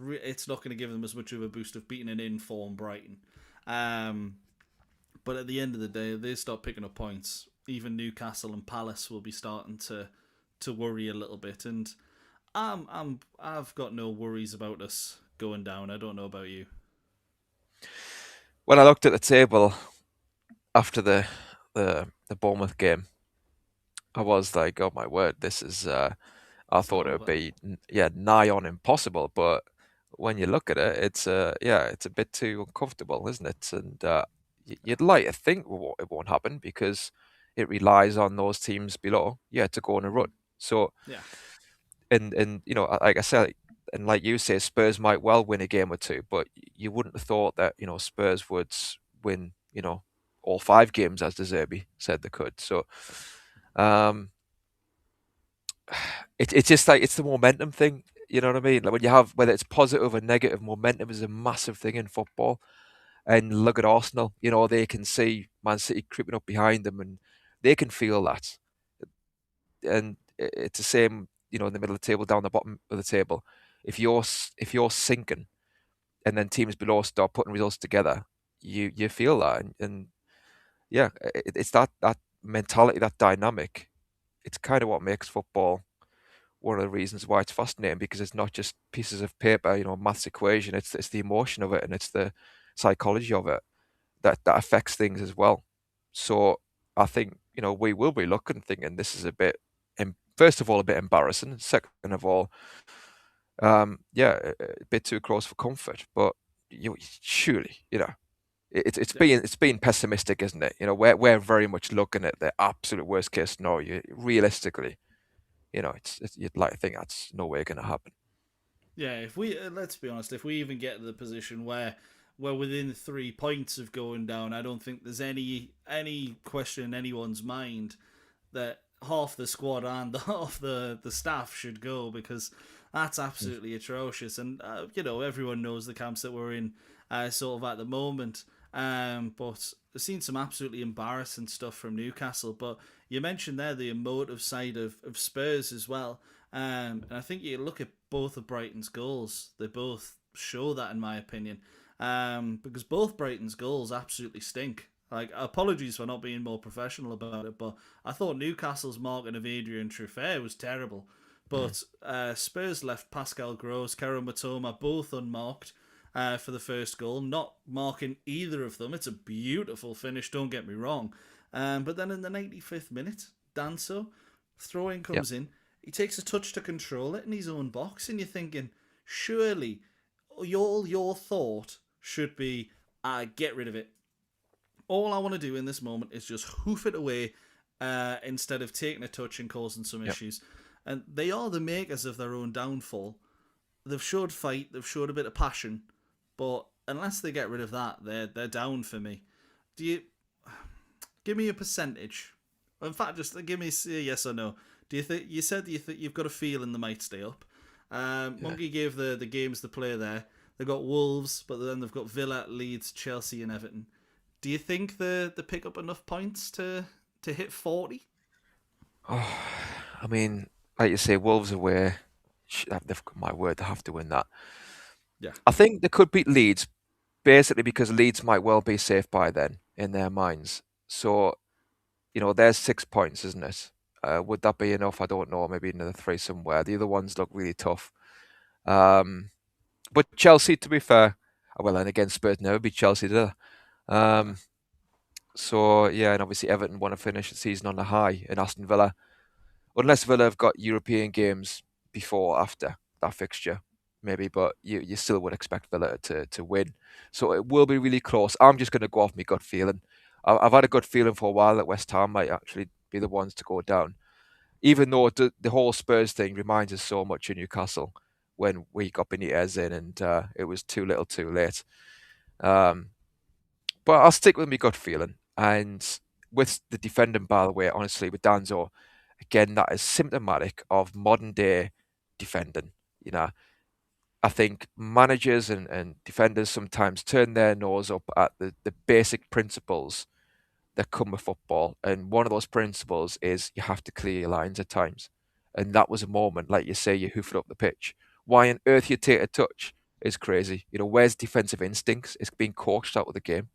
it's not going to give them as much of a boost of beating an in-form Brighton. But at the end of the day, they start picking up points. Even Newcastle and Palace will be starting to worry a little bit. And I've got no worries about us going down. I don't know about you. When I looked at the table after the Bournemouth game, I was like, oh my word, this is... I thought it would be nigh on impossible, but when you look at it, it's it's a bit too uncomfortable, isn't it? And you'd like to think it won't happen because it relies on those teams below, to go on a run. So, Yeah. and like I said, and like you say, Spurs might well win a game or two, but you wouldn't have thought that Spurs would win all 5 games as De Zerbi said they could. So, um, it's just like it's the momentum thing. You know what I mean? Like when you have whether it's positive or negative, momentum is a massive thing in football. And look at Arsenal. They can see Man City creeping up behind them, and they can feel that. And it's the same, in the middle of the table, down the bottom of the table. If you're sinking, and then teams below start putting results together, you feel that, and yeah, it's that mentality, that dynamic. It's kind of what makes football one of the reasons why it's fascinating, because it's not just pieces of paper, maths equation. It's the emotion of it, and it's the psychology of it that affects things as well. So I think we will be looking, thinking this is a bit, first of all, a bit embarrassing. Second of all, a bit too close for comfort. But surely, it's being pessimistic, isn't it? We're very much looking at the absolute worst case scenario. Realistically, you'd like to think that's no way going to happen. Yeah, if we let's be honest, if we even get to the position where we're within 3 points of going down, I don't think there's any question in anyone's mind that half the squad and half the staff should go, because that's absolutely atrocious. And everyone knows the camps that we're in, sort of at the moment. But I've seen some absolutely embarrassing stuff from Newcastle. But you mentioned there the emotive side of Spurs as well. And I think you look at both of Brighton's goals, they both show that, in my opinion. Because both Brighton's goals absolutely stink. Like, apologies for not being more professional about it, but I thought Newcastle's marking of Adrian Trippier was terrible. But Spurs left Pascal Gross, Kerem Matoma both unmarked for the first goal, not marking either of them. It's a beautiful finish, don't get me wrong. But then in the 95th minute, Danso, throw-in comes in. He takes a touch to control it in his own box, and you're thinking, surely your thought should be, get rid of it. All I want to do in this moment is just hoof it away instead of taking a touch and causing some issues. And they are the makers of their own downfall. They've showed fight, they've showed a bit of passion, but unless they get rid of that, they're down for me. Do you give me a percentage? In fact, just give me a yes or no. Do you think you said you've got a feeling they might stay up? Monkey gave the games to play there. They've got Wolves, but then they've got Villa, Leeds, Chelsea, and Everton. Do you think they pick up enough points to hit 40? Oh, I mean, like you say, Wolves away. They've got my word. They have to win that. Yeah. I think they could beat Leeds, basically because Leeds might well be safe by then in their minds. So, there's 6 points, isn't it? Would that be enough? I don't know. Maybe another 3 somewhere. The other ones look really tough. But Chelsea, to be fair, well, and again, Spurs never beat Chelsea, did they? So, yeah, and obviously Everton want to finish the season on a high, and Aston Villa, unless Villa have got European games before or after that fixture, maybe, but you still would expect Villa to win. So it will be really close. I'm just going to go off my gut feeling. I've had a good feeling for a while that West Ham might actually be the ones to go down, even though the whole Spurs thing reminds us so much of Newcastle when we got Benitez in, and it was too little too late. But I'll stick with my gut feeling. And with the defending, by the way, honestly, with Danzo, again, that is symptomatic of modern day defending. I think managers and defenders sometimes turn their nose up at the basic principles that come with football. And one of those principles is you have to clear your lines at times. And that was a moment, like you say, you hoofed up the pitch. Why on earth you take a touch is crazy. Where's defensive instincts? It's being coached out of the game.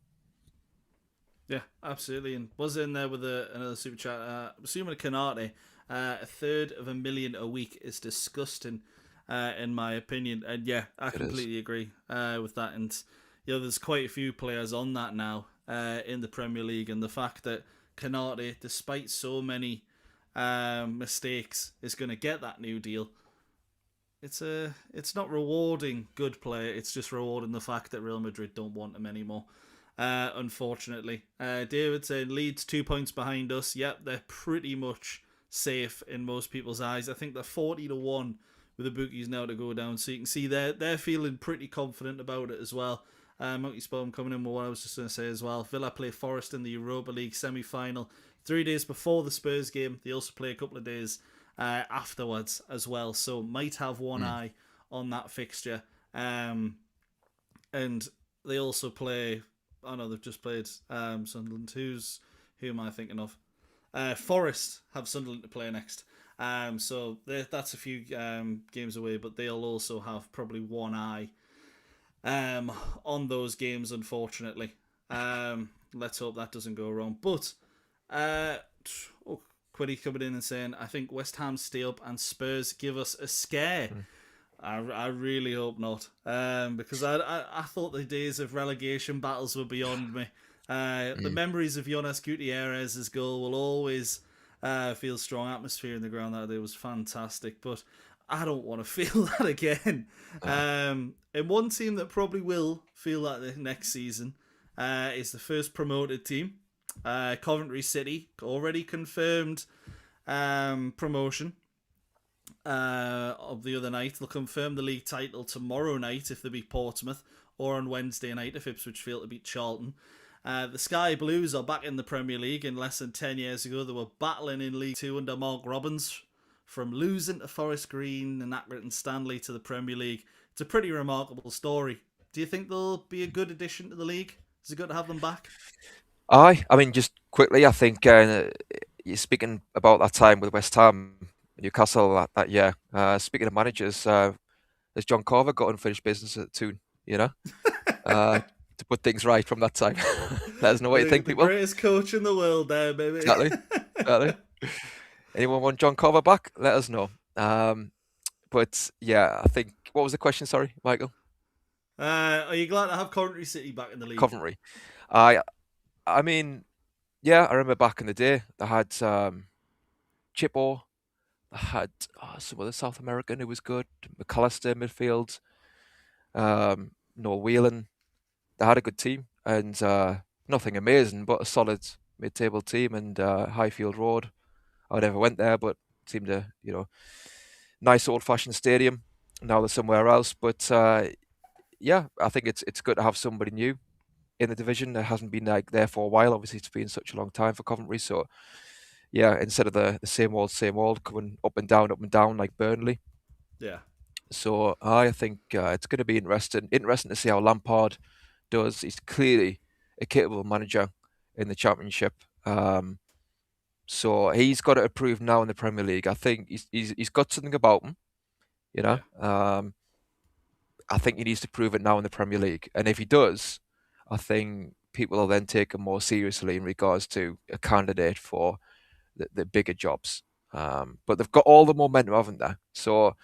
Yeah, absolutely. And was in there with another super chat. Assuming Canate, 1/3 of a million a week is disgusting, in my opinion. And yeah, I completely agree with that. And there's quite a few players on that now in the Premier League, and the fact that Canate, despite so many mistakes, is going to get that new deal. it's not rewarding good play. It's just rewarding the fact that Real Madrid don't want him anymore. Unfortunately, David saying Leeds 2 points behind us. Yep, they're pretty much safe in most people's eyes. I think they're 40-1 with the bookies now to go down. So you can see they're feeling pretty confident about it as well. Monkey Spawn coming in with what I was just going to say as well. Villa play Forest in the Europa League semi-final 3 days before the Spurs game. They also play a couple of days afterwards as well. So might have one eye on that fixture. And they also play... Oh no, they've just played Sunderland. Who am I thinking of? Forest have Sunderland to play next. So that's a few games away, but they'll also have probably one eye on those games, unfortunately. Let's hope that doesn't go wrong. But Quiddy coming in and saying, I think West Ham stay up and Spurs give us a scare. I really hope not, because I thought the days of relegation battles were beyond me. The memories of Jonas Gutierrez's goal will always feel strong. Atmosphere in the ground that day was fantastic, but I don't want to feel that again. And one team that probably will feel that the next season is the first promoted team, Coventry City, already confirmed promotion. Of the other night. They'll confirm the league title tomorrow night if they beat Portsmouth, or on Wednesday night if Ipswich fail to beat Charlton. The Sky Blues are back in the Premier League. In less than 10 years ago, they were battling in League 2 under Mark Robbins, from losing to Forest Green and Accrington Stanley to the Premier League. It's a pretty remarkable story. Do you think they'll be a good addition to the league? Is it good to have them back? I mean, just quickly, I think you're speaking about that time with West Ham, Newcastle that year. Speaking of managers, has John Carver got unfinished business at Toon? To put things right from that time. Let us know what you think, people. The greatest coach in the world there, baby. Exactly. Anyone want John Carver back? Let us know. But yeah, I think, what was the question? Sorry, Michael. Are you glad to have Coventry City back in the league? Coventry. I mean, yeah, I remember back in the day they had Chippo. They had some other South American who was good. McAllister midfield. Noel Whelan. They had a good team and nothing amazing, but a solid mid-table team. And Highfield Road, I never went there, but seemed a nice old-fashioned stadium. Now they're somewhere else, but yeah, I think it's good to have somebody new in the division that hasn't been there for a while. Obviously, it's been such a long time for Coventry, so yeah, instead of the same old coming up and down like Burnley. Yeah. So I think it's going to be interesting to see how Lampard does. He's clearly a capable manager in the Championship. So he's got to improve now in the Premier League. I think he's got something about him, Yeah. I think he needs to prove it now in the Premier League. And if he does, I think people will then take him more seriously in regards to a candidate for the bigger jobs. But they've got all the momentum, haven't they? So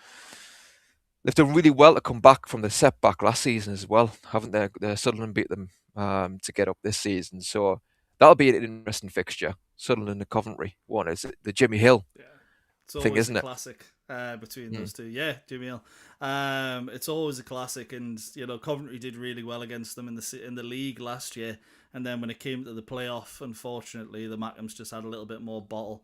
they've done really well to come back from the setback last season as well, haven't they? Sunderland beat them to get up this season. So that'll be an interesting fixture. Sunderland and Coventry. One is the Jimmy Hill thing, isn't it? Classic between those two. Yeah, Jimmy Hill. It's always a classic, and Coventry did really well against them in the league last year. And then when it came to the playoff, unfortunately, the Mackems just had a little bit more bottle.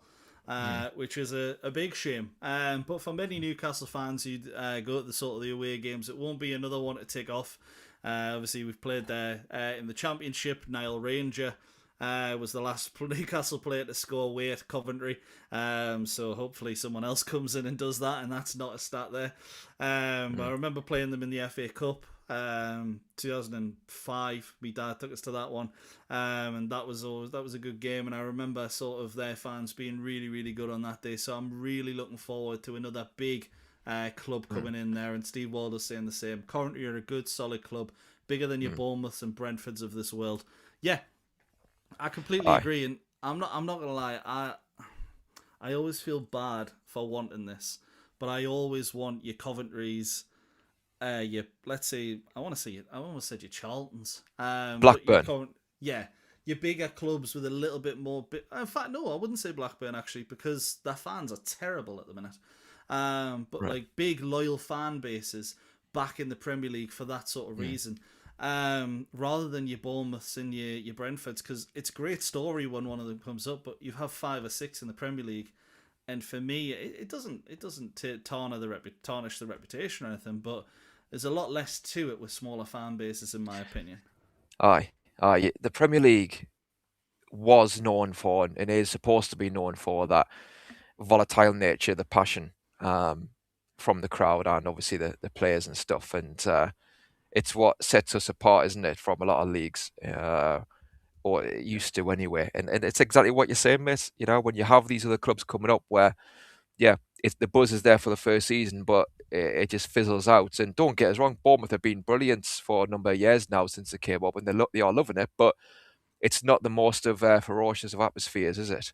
Which is a big shame. But for many Newcastle fans who go to the away games, it won't be another one to tick off. Obviously, we've played there in the Championship. Niall Ranger was the last Newcastle player to score away at Coventry. So hopefully someone else comes in and does that, and that's not a stat there. But I remember playing them in the FA Cup. 2005, my dad took us to that one, and that was a good game, and I remember sort of their fans being really, really good on that day. So I'm really looking forward to another big club coming in there, and Steve Walder's saying the same. Coventry are a good, solid club, bigger than your Bournemouths and Brentfords of this world. Yeah, I completely agree, and I'm not gonna lie, I always feel bad for wanting this, but I always want your Coventries. Let's say I almost said your Charltons, Blackburn. Your bigger clubs with a little bit more. In fact, no, I wouldn't say Blackburn actually, because their fans are terrible at the minute. but Right. like big loyal fan bases back in the Premier League for that sort of reason. Rather than your Bournemouths and your Brentfords, because it's a great story when one of them comes up, but you have 5 or 6 in the Premier League, and for me, it doesn't tarnish the reputation or anything, but there's a lot less to it with smaller fan bases, in my opinion. Aye, aye. The Premier League was known for, and is supposed to be known for, that volatile nature, the passion from the crowd and obviously the players and stuff. And it's what sets us apart, isn't it, from a lot of leagues, or it used to anyway. And it's exactly what you're saying, miss. You know, when you have these other clubs coming up where, yeah, the buzz is there for the first season, but it just fizzles out. And don't get us wrong, Bournemouth have been brilliant for a number of years now since they came up, and they are loving it. But it's not the most of ferocious of atmospheres, is it?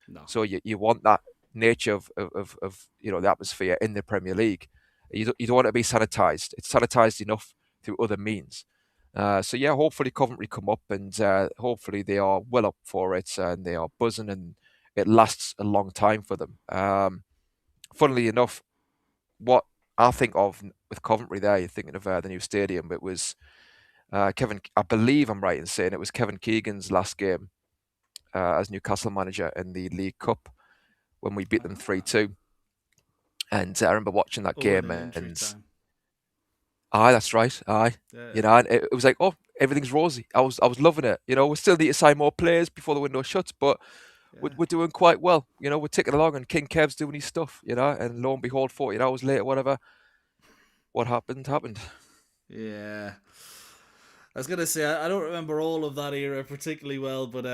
No. So you want that nature of the atmosphere in the Premier League. You don't want it to be sanitised. It's sanitised enough through other means. So yeah, hopefully Coventry come up, and hopefully they are well up for it, and they are buzzing, and it lasts a long time for them. Funnily enough, what I think of with Coventry there, you're thinking of the new stadium. It was Kevin. I believe I'm right in saying it was Kevin Keegan's last game as Newcastle manager in the League Cup when we beat them 3-2. And I remember watching that game, In injury and time. aye, that's right, aye. Yeah. And it was like, oh, everything's rosy. I was loving it. We still need to sign more players before the window shuts, but we're doing quite well. We're ticking along, and King Kev's doing his stuff. And lo and behold, 48 hours later, whatever, what happened. Yeah. I was gonna say I don't remember all of that era particularly well, but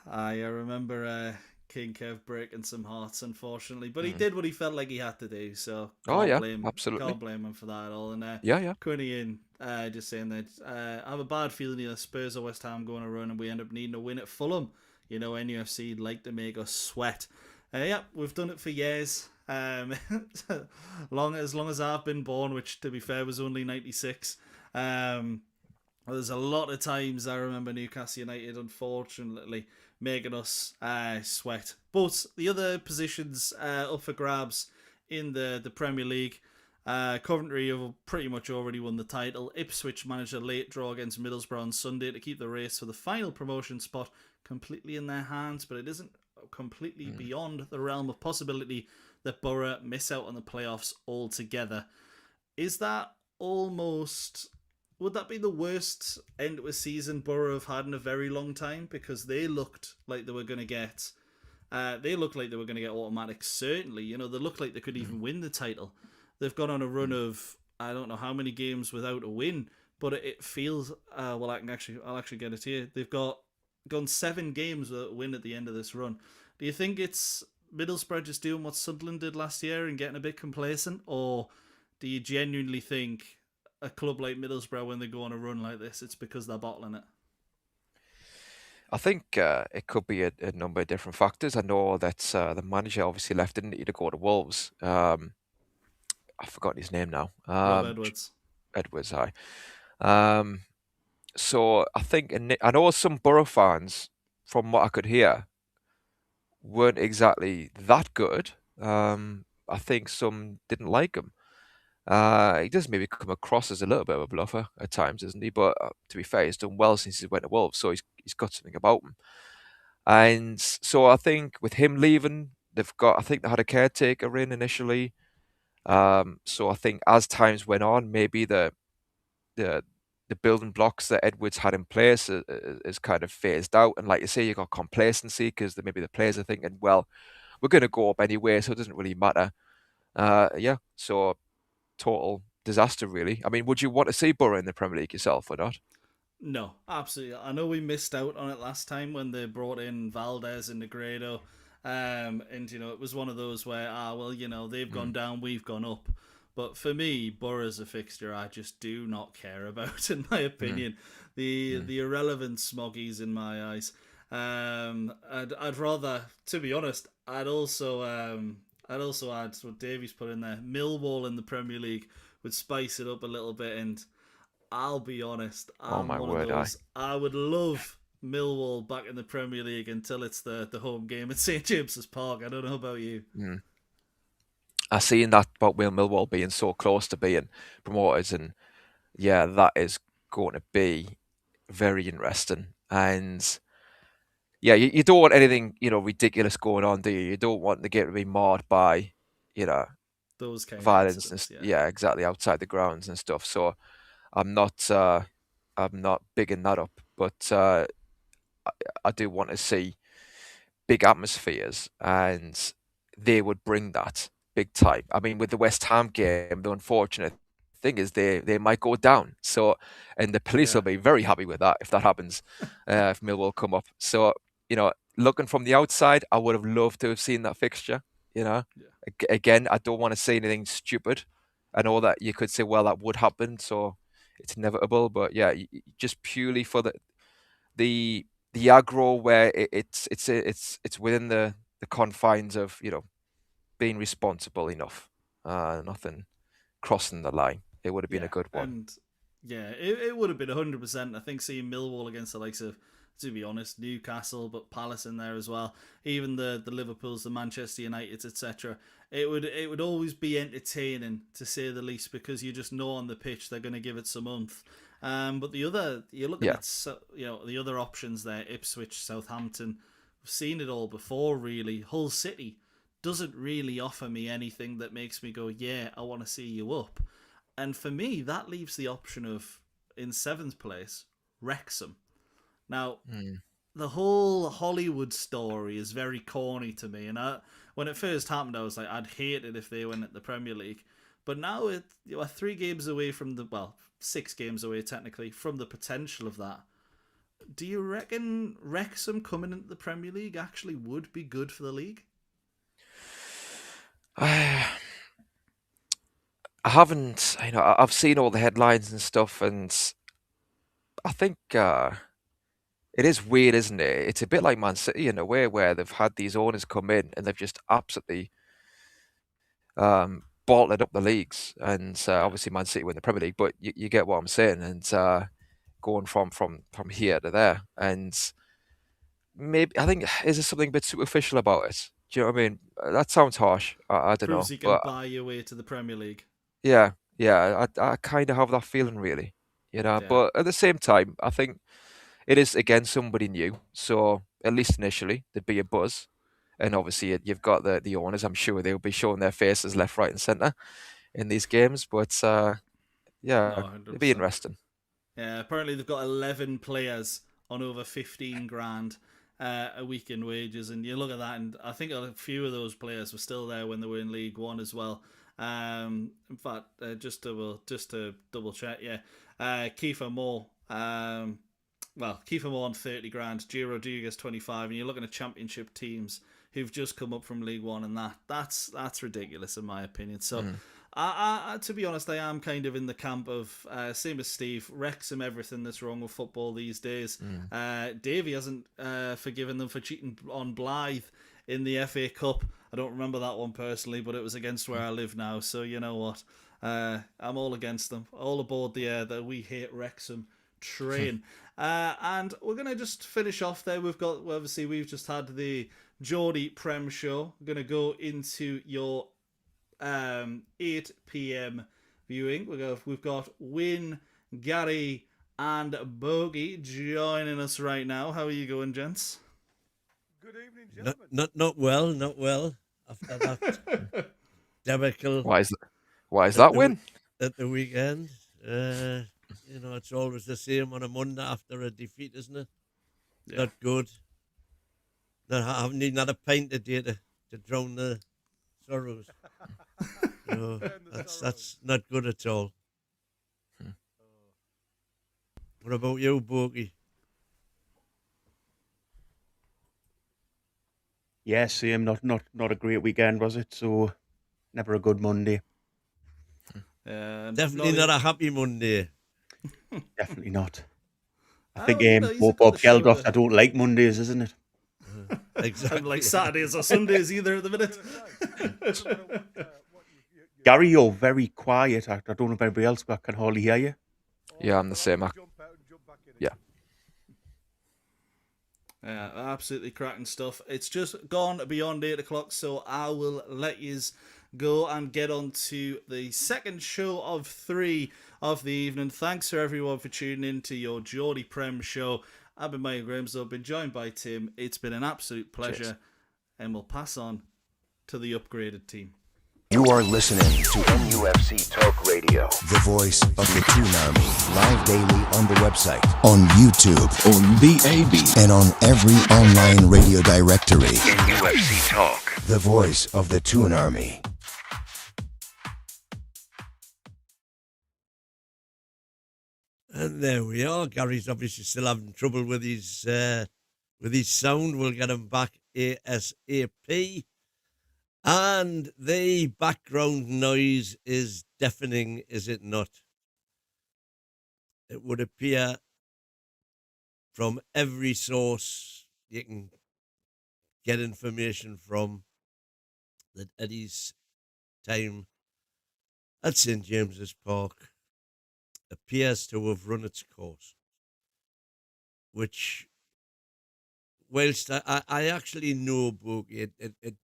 I remember King Kev breaking some hearts, unfortunately. But he did what he felt like he had to do, so Oh yeah, absolutely. can't blame him for that at all. And Yeah. Iain just saying that I have a bad feeling either Spurs or West Ham going to run, and we end up needing a win at Fulham. NUFC like to make us sweat. Yeah, we've done it for years. As long as I've been born, which to be fair was only 96. There's a lot of times I remember Newcastle United, unfortunately, making us sweat. But the other positions up for grabs in the Premier League, Coventry have pretty much already won the title. Ipswich managed a late draw against Middlesbrough on Sunday to keep the race for the final promotion spot completely in their hands, but it isn't completely beyond the realm of possibility that Borough miss out on the playoffs altogether. Is that almost... Would that be the worst end of a season Borough have had in a very long time? Because they looked like they were going to get... automatic, certainly. They looked like they could even win the title. They've gone on a run of, I don't know how many games without a win, but it feels... I'll actually get it here. They've gone 7 games without a win at the end of this run. Do you think it's Middlesbrough just doing what Sunderland did last year and getting a bit complacent? Or do you genuinely think a club like Middlesbrough, when they go on a run like this, it's because they're bottling it? I think it could be a number of different factors. I know that the manager obviously left, didn't he, to go to Wolves. I've forgotten his name now. Rob Edwards. Edwards, aye. So I think, and I know some Borough fans, from what I could hear, weren't exactly that good. I think some didn't like him. He does maybe come across as a little bit of a bluffer at times, isn't he? But to be fair, he's done well since he went to Wolves, so he's got something about him. And so I think with him leaving, I think they had a caretaker in initially. So I think as times went on, maybe the building blocks that Edwards had in place is kind of phased out. And like you say, you got complacency because maybe the players are thinking, well, we're going to go up anyway, so it doesn't really matter. So total disaster, really. I mean, would you want to see Borough in the Premier League yourself or not? No, absolutely. I know we missed out on it last time when they brought in Valdez and Negredo. And, it was one of those where, they've gone down, we've gone up. But for me, Borough's a fixture I just do not care about, in my opinion. The irrelevant smoggies in my eyes. I'd rather, to be honest, I'd also add what Davies put in there. Millwall in the Premier League would spice it up a little bit, and I'll be honest, I'm one of those. I would love Millwall back in the Premier League until it's the home game at St James's Park. I don't know about you. I seen that about Millwall being so close to being promoters, and yeah, that is going to be very interesting. And yeah, you don't want anything, ridiculous going on, do you? You don't want the game to be marred by, you know, Those kind of violence and incidents, yeah. yeah, exactly, outside the grounds and stuff. So I'm not, I'm not bigging that up, but I do want to see big atmospheres, and they would bring that big time. I mean, with the West Ham game, the unfortunate thing is they might go down. So, and the police will Yeah. be very happy with that if that happens, if Millwall come up. So, looking from the outside, I would have loved to have seen that fixture. Yeah. Again, I don't want to say anything stupid. I know that you could say, well, that would happen, so it's inevitable. But yeah, just purely for the the aggro where it's within the confines of being responsible enough, nothing crossing the line. It would have been a Yeah. good one. And yeah, it would have been 100%. I think seeing Millwall against the likes of, to be honest, Newcastle, but Palace in there as well. Even the Liverpools, the Manchester Uniteds, etc. It would always be entertaining, to say the least, because you just know on the pitch they're going to give it some oomph. But you're looking Yeah. at the other options there: Ipswich, Southampton. We've seen it all before, really. Hull City doesn't really offer me anything that makes me go, yeah, I want to see you up. And for me, that leaves the option of, in seventh place, Wrexham. Now, the whole Hollywood story is very corny to me. And when it first happened, I was like, I'd hate it if they went at the Premier League. But now we're 3 games away from 6 games away, technically, from the potential of that. Do you reckon Wrexham coming into the Premier League actually would be good for the league? I haven't, I've seen all the headlines and stuff, and I think it is weird, isn't it? It's a bit like Man City in a way, where they've had these owners come in and they've just absolutely bolted up the leagues, and obviously Man City win the Premier League, but you get what I'm saying, and going from here to there, and maybe I think is there something a bit superficial about it? Do you know what I mean? That sounds harsh. I don't Proves know, you can but buy your way to the Premier League. yeah, I kind of have that feeling, really, Yeah. But at the same time, I think it is again somebody new, so at least initially there'd be a buzz, and obviously you've got the owners. I'm sure they'll be showing their faces left, right, and centre in these games, but No, yeah, it'd be 100%. interesting. Yeah, apparently they've got 11 players on over 15 grand a week in wages, and you look at that, and I think a few of those players were still there when they were in League One as well. In fact, just to double check, yeah, Kiefer Moore. Kiefer Moore on 30 grand, Gio Rodriguez 25, and you're looking at Championship teams who've just come up from League One, and that's ridiculous in my opinion. So. I, to be honest, I am kind of in the camp of same as Steve. Wrexham, everything that's wrong with football these days. Davey hasn't forgiven them for cheating on Blythe in the FA Cup. I don't remember that one personally, but it was against where I live now. So you know what, I'm all against them. All aboard the We Hate Wrexham train. And we're gonna just finish off there. We've just had the Geordie Prem show. We're gonna go into your 8 p.m. viewing. We've got Wyn, Gary, and Boaky joining us right now. How are you going, gents? Good evening, gentlemen. Not well. After that debacle Why is that win? at the weekend, it's always the same on a Monday after a defeat, isn't it? Yeah. Not good. I haven't even had a pint a day to drown the sorrows. So that's not good at all. What about you, Boaky? Yeah, same. Not a great weekend, was it? So, never a good Monday. Definitely not a happy Monday. Definitely not. I Oh, think he's Bob got the show Geldof, to- I don't like Mondays, isn't it? Exactly. like Saturdays or Sundays either at the minute. Gary, you're very quiet. I don't know if anybody else, but I can hardly hear you. Yeah, I'm the same. Yeah. Yeah, absolutely cracking stuff. It's just gone beyond 8 o'clock, so I will let yous go and get on to the second show of 3 of the evening. Thanks for everyone for tuning in to your Geordie Prem show. I've been Mike Graham, I've been joined by Tim. It's been an absolute pleasure. Cheers. And we'll pass on to the upgraded team. You are listening to NUFC Talk Radio, the voice of the Toon Army. Live daily on the website, on YouTube, on BAB, and on every online radio directory. NUFC Talk, the voice of the Toon Army. And there we are. Gary's obviously still having trouble with his sound. We'll get him back ASAP. And the background noise is deafening, is it not? It would appear from every source you can get information from that Eddie's time at St. James's Park appears to have run its course, which, whilst I actually know, Boaky, it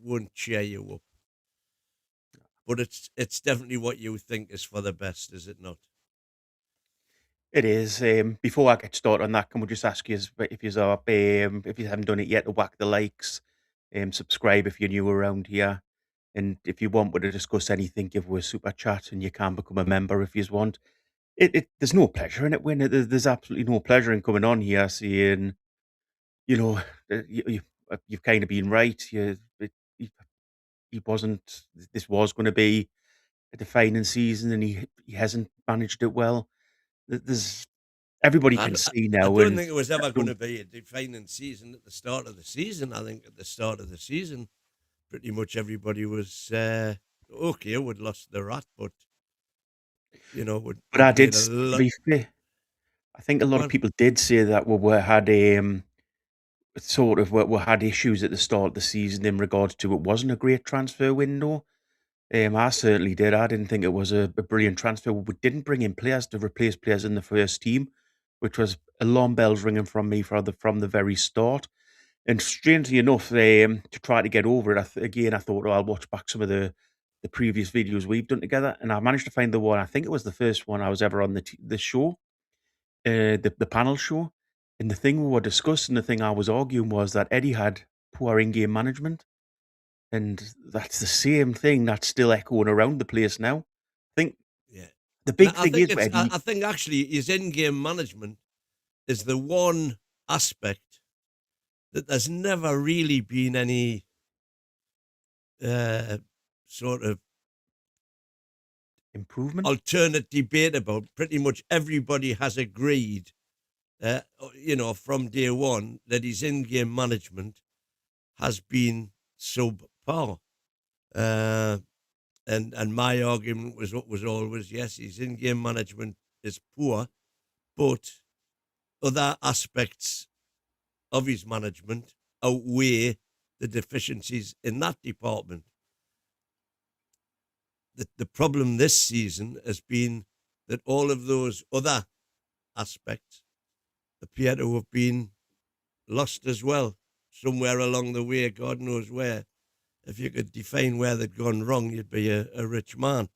won't cheer you up, but it's definitely what you think is for the best, is it not? It is. Before I get started on that, can we just ask you if you haven't done it yet, to whack the likes, subscribe if you're new around here, and if you want to discuss anything, give us a super chat, and you can become a member if you want. There's no pleasure in it, Wyn. There's absolutely no pleasure in coming on here saying, you've kind of been right. He wasn't. This was going to be a defining season, and he hasn't managed it well. There's everybody can see now. I don't think it was ever going to be a defining season at the start of the season. I think at the start of the season, pretty much everybody was okay. We'd lost the rat, but But I did. To be fair, I think a lot of people did say that we had had issues at the start of the season in regards to it wasn't a great transfer window. I certainly did. I didn't think it was a brilliant transfer. We didn't bring in players to replace players in the first team, which was alarm bells ringing from me from the very start. And strangely enough, to try to get over it, I thought, I'll watch back some of the previous videos we've done together, and I managed to find the one. I think it was the first one I was ever on the show, the panel show. And the thing we were discussing, the thing I was arguing was that Eddie had poor in-game management. And that's the same thing that's still echoing around the place now. I think the big thing is, Eddie, I think actually his in-game management is the one aspect that there's never really been any sort of improvement, alternate debate about. Pretty much everybody has agreed, from day one, that his in-game management has been subpar. And my argument was always, yes, his in-game management is poor, but other aspects of his management outweigh the deficiencies in that department. The problem this season has been that all of those other aspects appear to have been lost as well, somewhere along the way, God knows where. If you could define where they'd gone wrong, you'd be a rich man.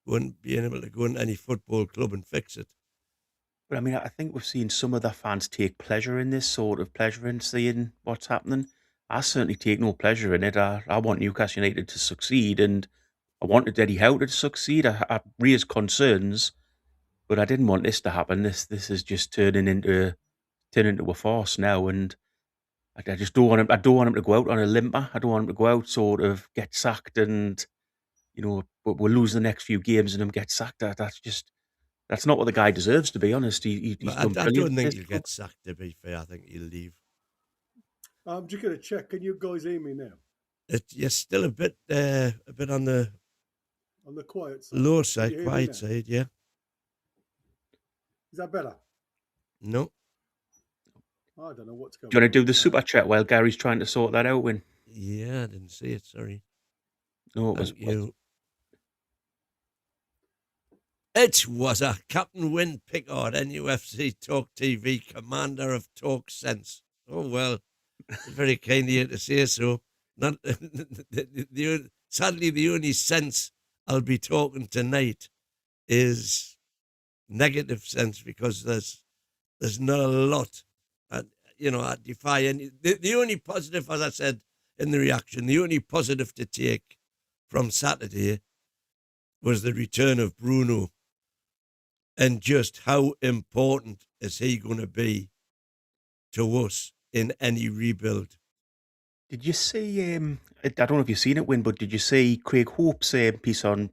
You wouldn't be able to go into any football club and fix it. But I mean, I think we've seen some of the fans take pleasure in this, sort of pleasure in seeing what's happening. I certainly take no pleasure in it. I want Newcastle United to succeed, and I wanted Eddie Howe to succeed. I raised concerns, but I didn't want this to happen. This is just turning into a farce now, and I just don't want him. I don't want him to go out on a limper. I don't want him to go out, sort of get sacked, and but we'll lose the next few games and him get sacked. That's not what the guy deserves, to be honest. He's done brilliant. I don't think he'll get sacked, to be fair. I think he'll leave. I'm just going to check. Can you guys hear me now? You're still a bit on the quiet side. Low side, quiet side, yeah. Is that better? No. I don't know what's going on. Do you want to do the super chat while Gary's trying to sort that out, Wyn? Yeah, I didn't see it, sorry. No, it was you. It was a Captain Wyn Pickard, NUFC Talk TV, commander of Talk Sense. Oh, well, very kind of you to say so. Not sadly, the only sense I'll be talking tonight is negative sense, because there's not a lot. And, I defy any. The only positive, as I said in the reaction, the only positive to take from Saturday was the return of Bruno, and just how important is he going to be to us in any rebuild. Did you see, I don't know if you've seen it, Wyn, but did you see Craig Hope's piece on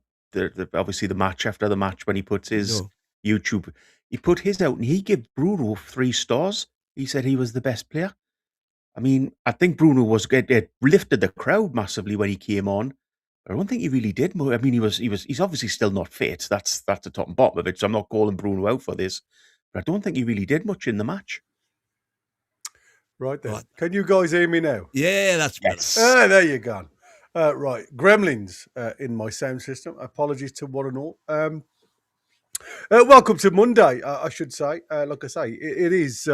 obviously the match after the match when he puts his YouTube? He put his out and he gave Bruno 3 stars. He said he was the best player. I mean, I think Bruno it lifted the crowd massively when he came on. I don't think he really did. I mean, he's obviously still not fit. That's the top and bottom of it. So I'm not calling Bruno out for this, but I don't think he really did much in the match. Right then. Right. Can you guys hear me now? Yeah, that's better. Yes. There you go. Right. Gremlins in my sound system. Apologies to one and all. Welcome to Monday, I should say. Like I say, it is...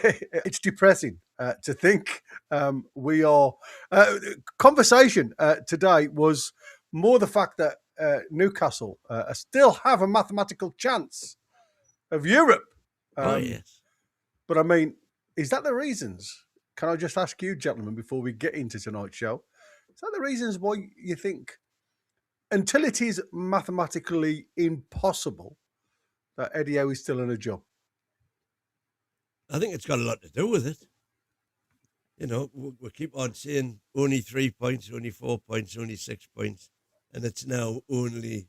it's depressing to think we are... conversation today was more the fact that Newcastle still have a mathematical chance of Europe. Yes. But I mean, is that the reasons? Can I just ask you, gentlemen, before we get into tonight's show, is that the reasons why you think, until it is mathematically impossible, that Eddie Howe is still in a job? I think it's got a lot to do with it. We keep on saying only 3 points, only 4 points, only 6 points, and it's now only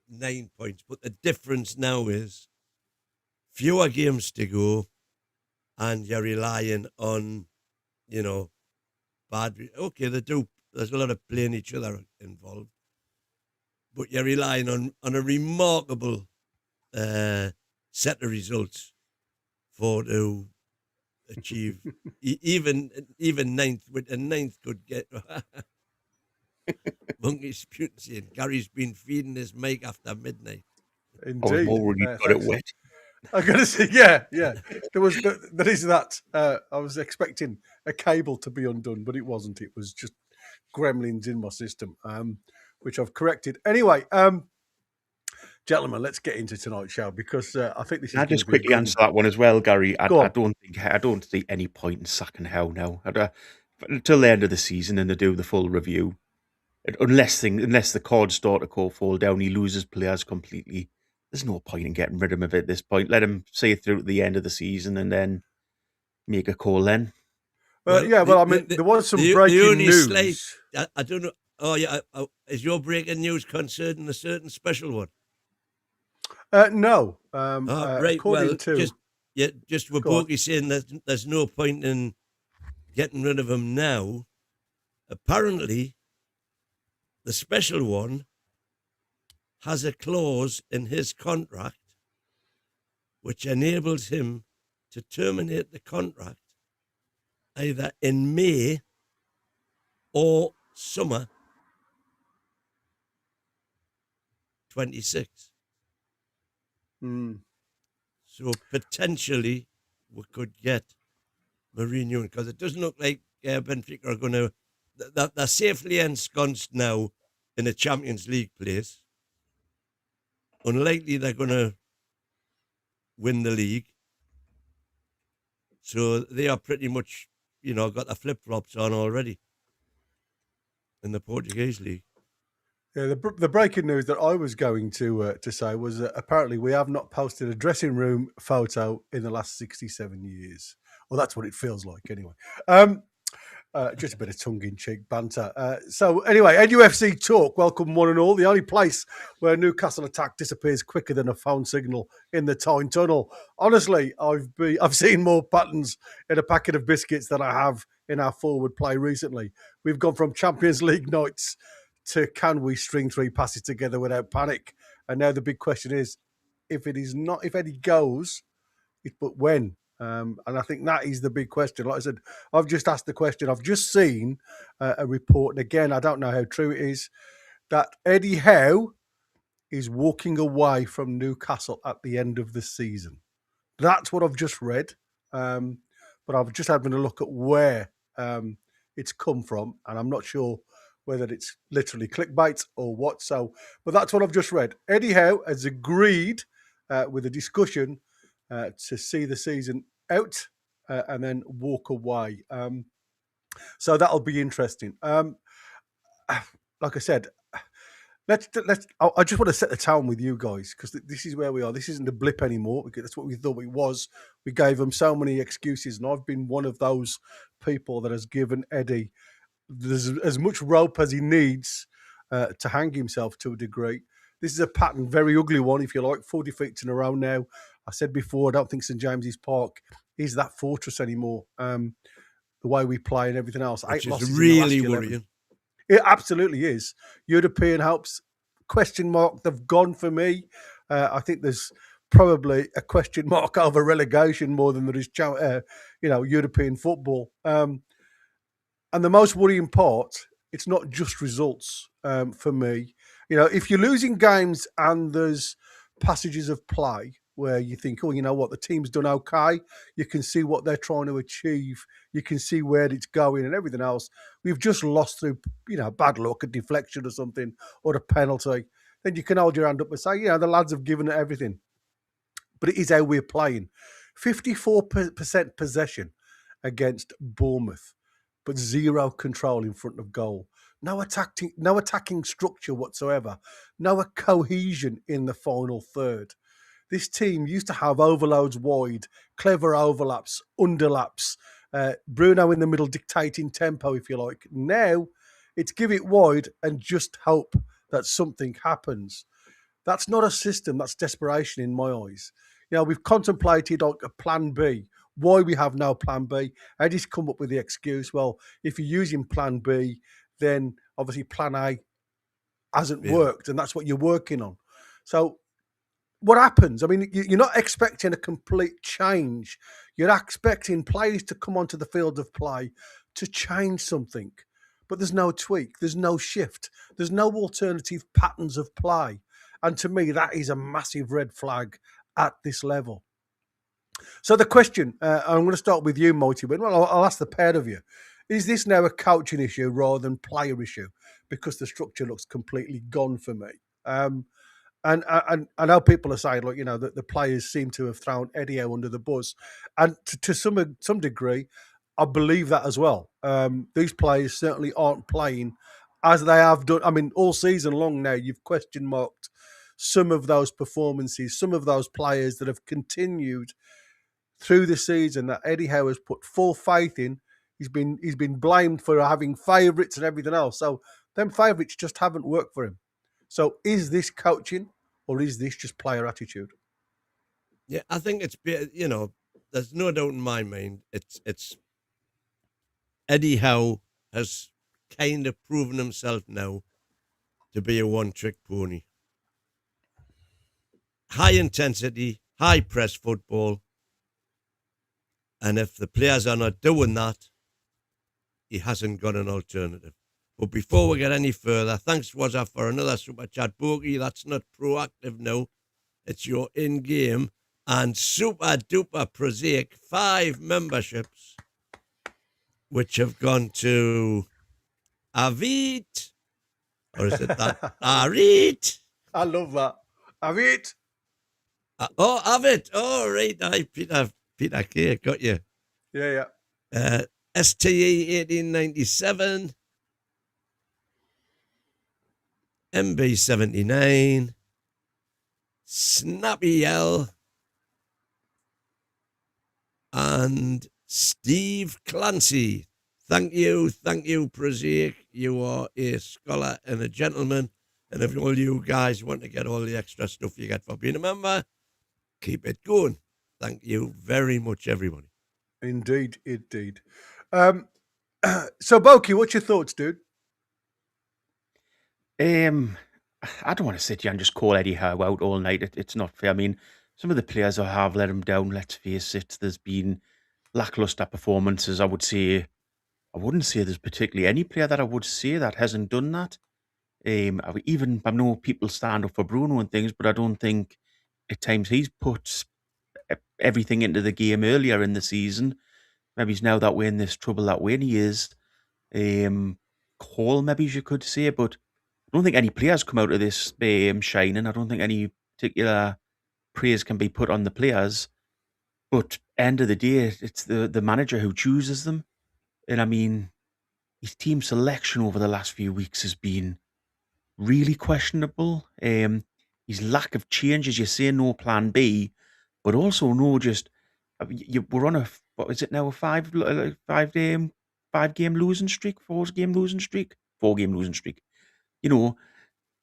9 points. But the difference now is fewer games to go, and you're relying on, bad... Okay, there's a lot of playing each other involved, but you're relying on a remarkable set of results to achieve even ninth. With a ninth could get monkey spewing saying Gary's been feeding his mic after midnight. Indeed, I was already got it wet. I'm going to say, yeah. There is that. I was expecting a cable to be undone, but it wasn't. It was just gremlins in my system, which I've corrected. Anyway, gentlemen, let's get into tonight's show, because I think this is... Can I just quickly answer that one as well, Gary? I don't see any point in sacking Howe now. Until the end of the season, and they do the full review. Unless the cards start to fall down, he loses players completely. There's no point in getting rid of him at this point. Let him see it through to the end of the season and then make a call then. There was some breaking news. I don't know. Oh, yeah. Is your breaking news concerning a certain special one? No. Right. Well, just with Boaky saying that there's no point in getting rid of him now. Apparently, the special one has a clause in his contract which enables him to terminate the contract either in May or summer 26. So potentially we could get Mourinho, because it doesn't look like Benfica are going to... They're safely ensconced now in a Champions League place. Unlikely they're going to win the league. So they are pretty much, got the flip-flops on already in the Portuguese league. Yeah, the breaking news that I was going to say was that apparently we have not posted a dressing room photo in the last 67 years. Well, that's what it feels like anyway. Just a bit of tongue-in-cheek banter. So anyway, NUFC talk. Welcome one and all. The only place where Newcastle attack disappears quicker than a phone signal in the Tyne Tunnel. Honestly, I've seen more patterns in a packet of biscuits than I have in our forward play recently. We've gone from Champions League nights to can we string 3 passes together without panic? And now the big question is, if Eddie goes, but when? And I think that is the big question. Like I said, I've just asked the question. I've just seen a report, and again, I don't know how true it is, that Eddie Howe is walking away from Newcastle at the end of the season. That's what I've just read. But I've just having a look at where it's come from, and I'm not sure whether it's literally clickbait or what. So, but that's what I've just read. Eddie Howe has agreed with a discussion to see the season out and then walk away. So that'll be interesting. Like I said, let's. I just want to set the tone with you guys, because this is where we are. This isn't a blip anymore, because that's what we thought it was. We gave them so many excuses, and I've been one of those people that has given Eddie as much rope as he needs to hang himself to a degree. This is a pattern, very ugly one, if you like. 4 defeats in a row now. I said before, I don't think St James's Park is that fortress anymore. The way we play and everything else. Which 8 losses is really in the last 11. worrying. It absolutely is. European helps, question mark. They've gone for me. I think there's probably a question mark over relegation more than there is, European football. And the most worrying part, it's not just results for me. If you're losing games and there's passages of play where you think, oh, you know what, the team's done okay. You can see what they're trying to achieve. You can see where it's going and everything else. We've just lost through, bad luck, a deflection or something, or a penalty. Then you can hold your hand up and say, the lads have given it everything. But it is how we're playing. 54% possession against Bournemouth, but 0 control in front of goal. No attacking structure whatsoever. No cohesion in the final third. This team used to have overloads wide, clever overlaps, underlaps, Bruno in the middle dictating tempo, if you like. Now, it's give it wide and just hope that something happens. That's not a system, that's desperation in my eyes. We've contemplated a plan B. Why we have no plan B? Eddie's come up with the excuse, well, if you're using plan B, then obviously plan A hasn't worked, and that's what you're working on. So what happens? I mean, you're not expecting a complete change. You're expecting players to come onto the field of play to change something. But there's no tweak. There's no shift. There's no alternative patterns of play. And to me, that is a massive red flag at this level. So the question, I'm going to start with you, Mighty Wyn. Well, I'll ask the pair of you. Is this now a coaching issue rather than player issue? Because the structure looks completely gone for me. And I know people are saying, look, that the players seem to have thrown Eddie Howe under the bus. And to some degree, I believe that as well. These players certainly aren't playing as they have done. I mean, all season long now, you've question marked some of those performances, some of those players that have continued through the season that Eddie Howe has put full faith in. He's been blamed for having favourites and everything else. So them favourites just haven't worked for him. So is this coaching or is this just player attitude? Yeah, I think it's, there's no doubt in my mind. It's Eddie Howe has kind of proven himself now to be a one-trick pony. High intensity, high press football. And if the players are not doing that, he hasn't got an alternative. But before we get any further, thanks, Wazza, for another super chat. Boaky, that's not proactive now. It's your in-game. And super duper prosaic 5 memberships, which have gone to Avit. Or is it that? Arit. I love that. Avit. Avit. Oh, right. Peter K. Got you. Yeah. STE 1897. MB79, Snappy L, and Steve Clancy. Thank you, Prosaic. You are a scholar and a gentleman. And if all you guys want to get all the extra stuff you get for being a member, keep it going. Thank you very much, everybody. Indeed. So, Boaky, what's your thoughts, dude? I don't want to sit here and just call Eddie Howe out all night. It's not fair. I mean, some of the players have let him down, let's face it. There's been lacklustre performances. I wouldn't say there's particularly any player that I would say that hasn't done that. I know people stand up for Bruno and things, but I don't think at times he's put everything into the game earlier in the season. Maybe he's now that way in this trouble that way, and he is. call, maybe you could say, but I don't think any players come out of this shining. I don't think any particular praise can be put on the players. But end of the day, it's the manager who chooses them. And I mean, his team selection over the last few weeks has been really questionable. His lack of change, as you say, no plan B, but also no just. We're on what is it now? A 5-game losing streak, 4-game losing streak, 4-game losing streak. You know,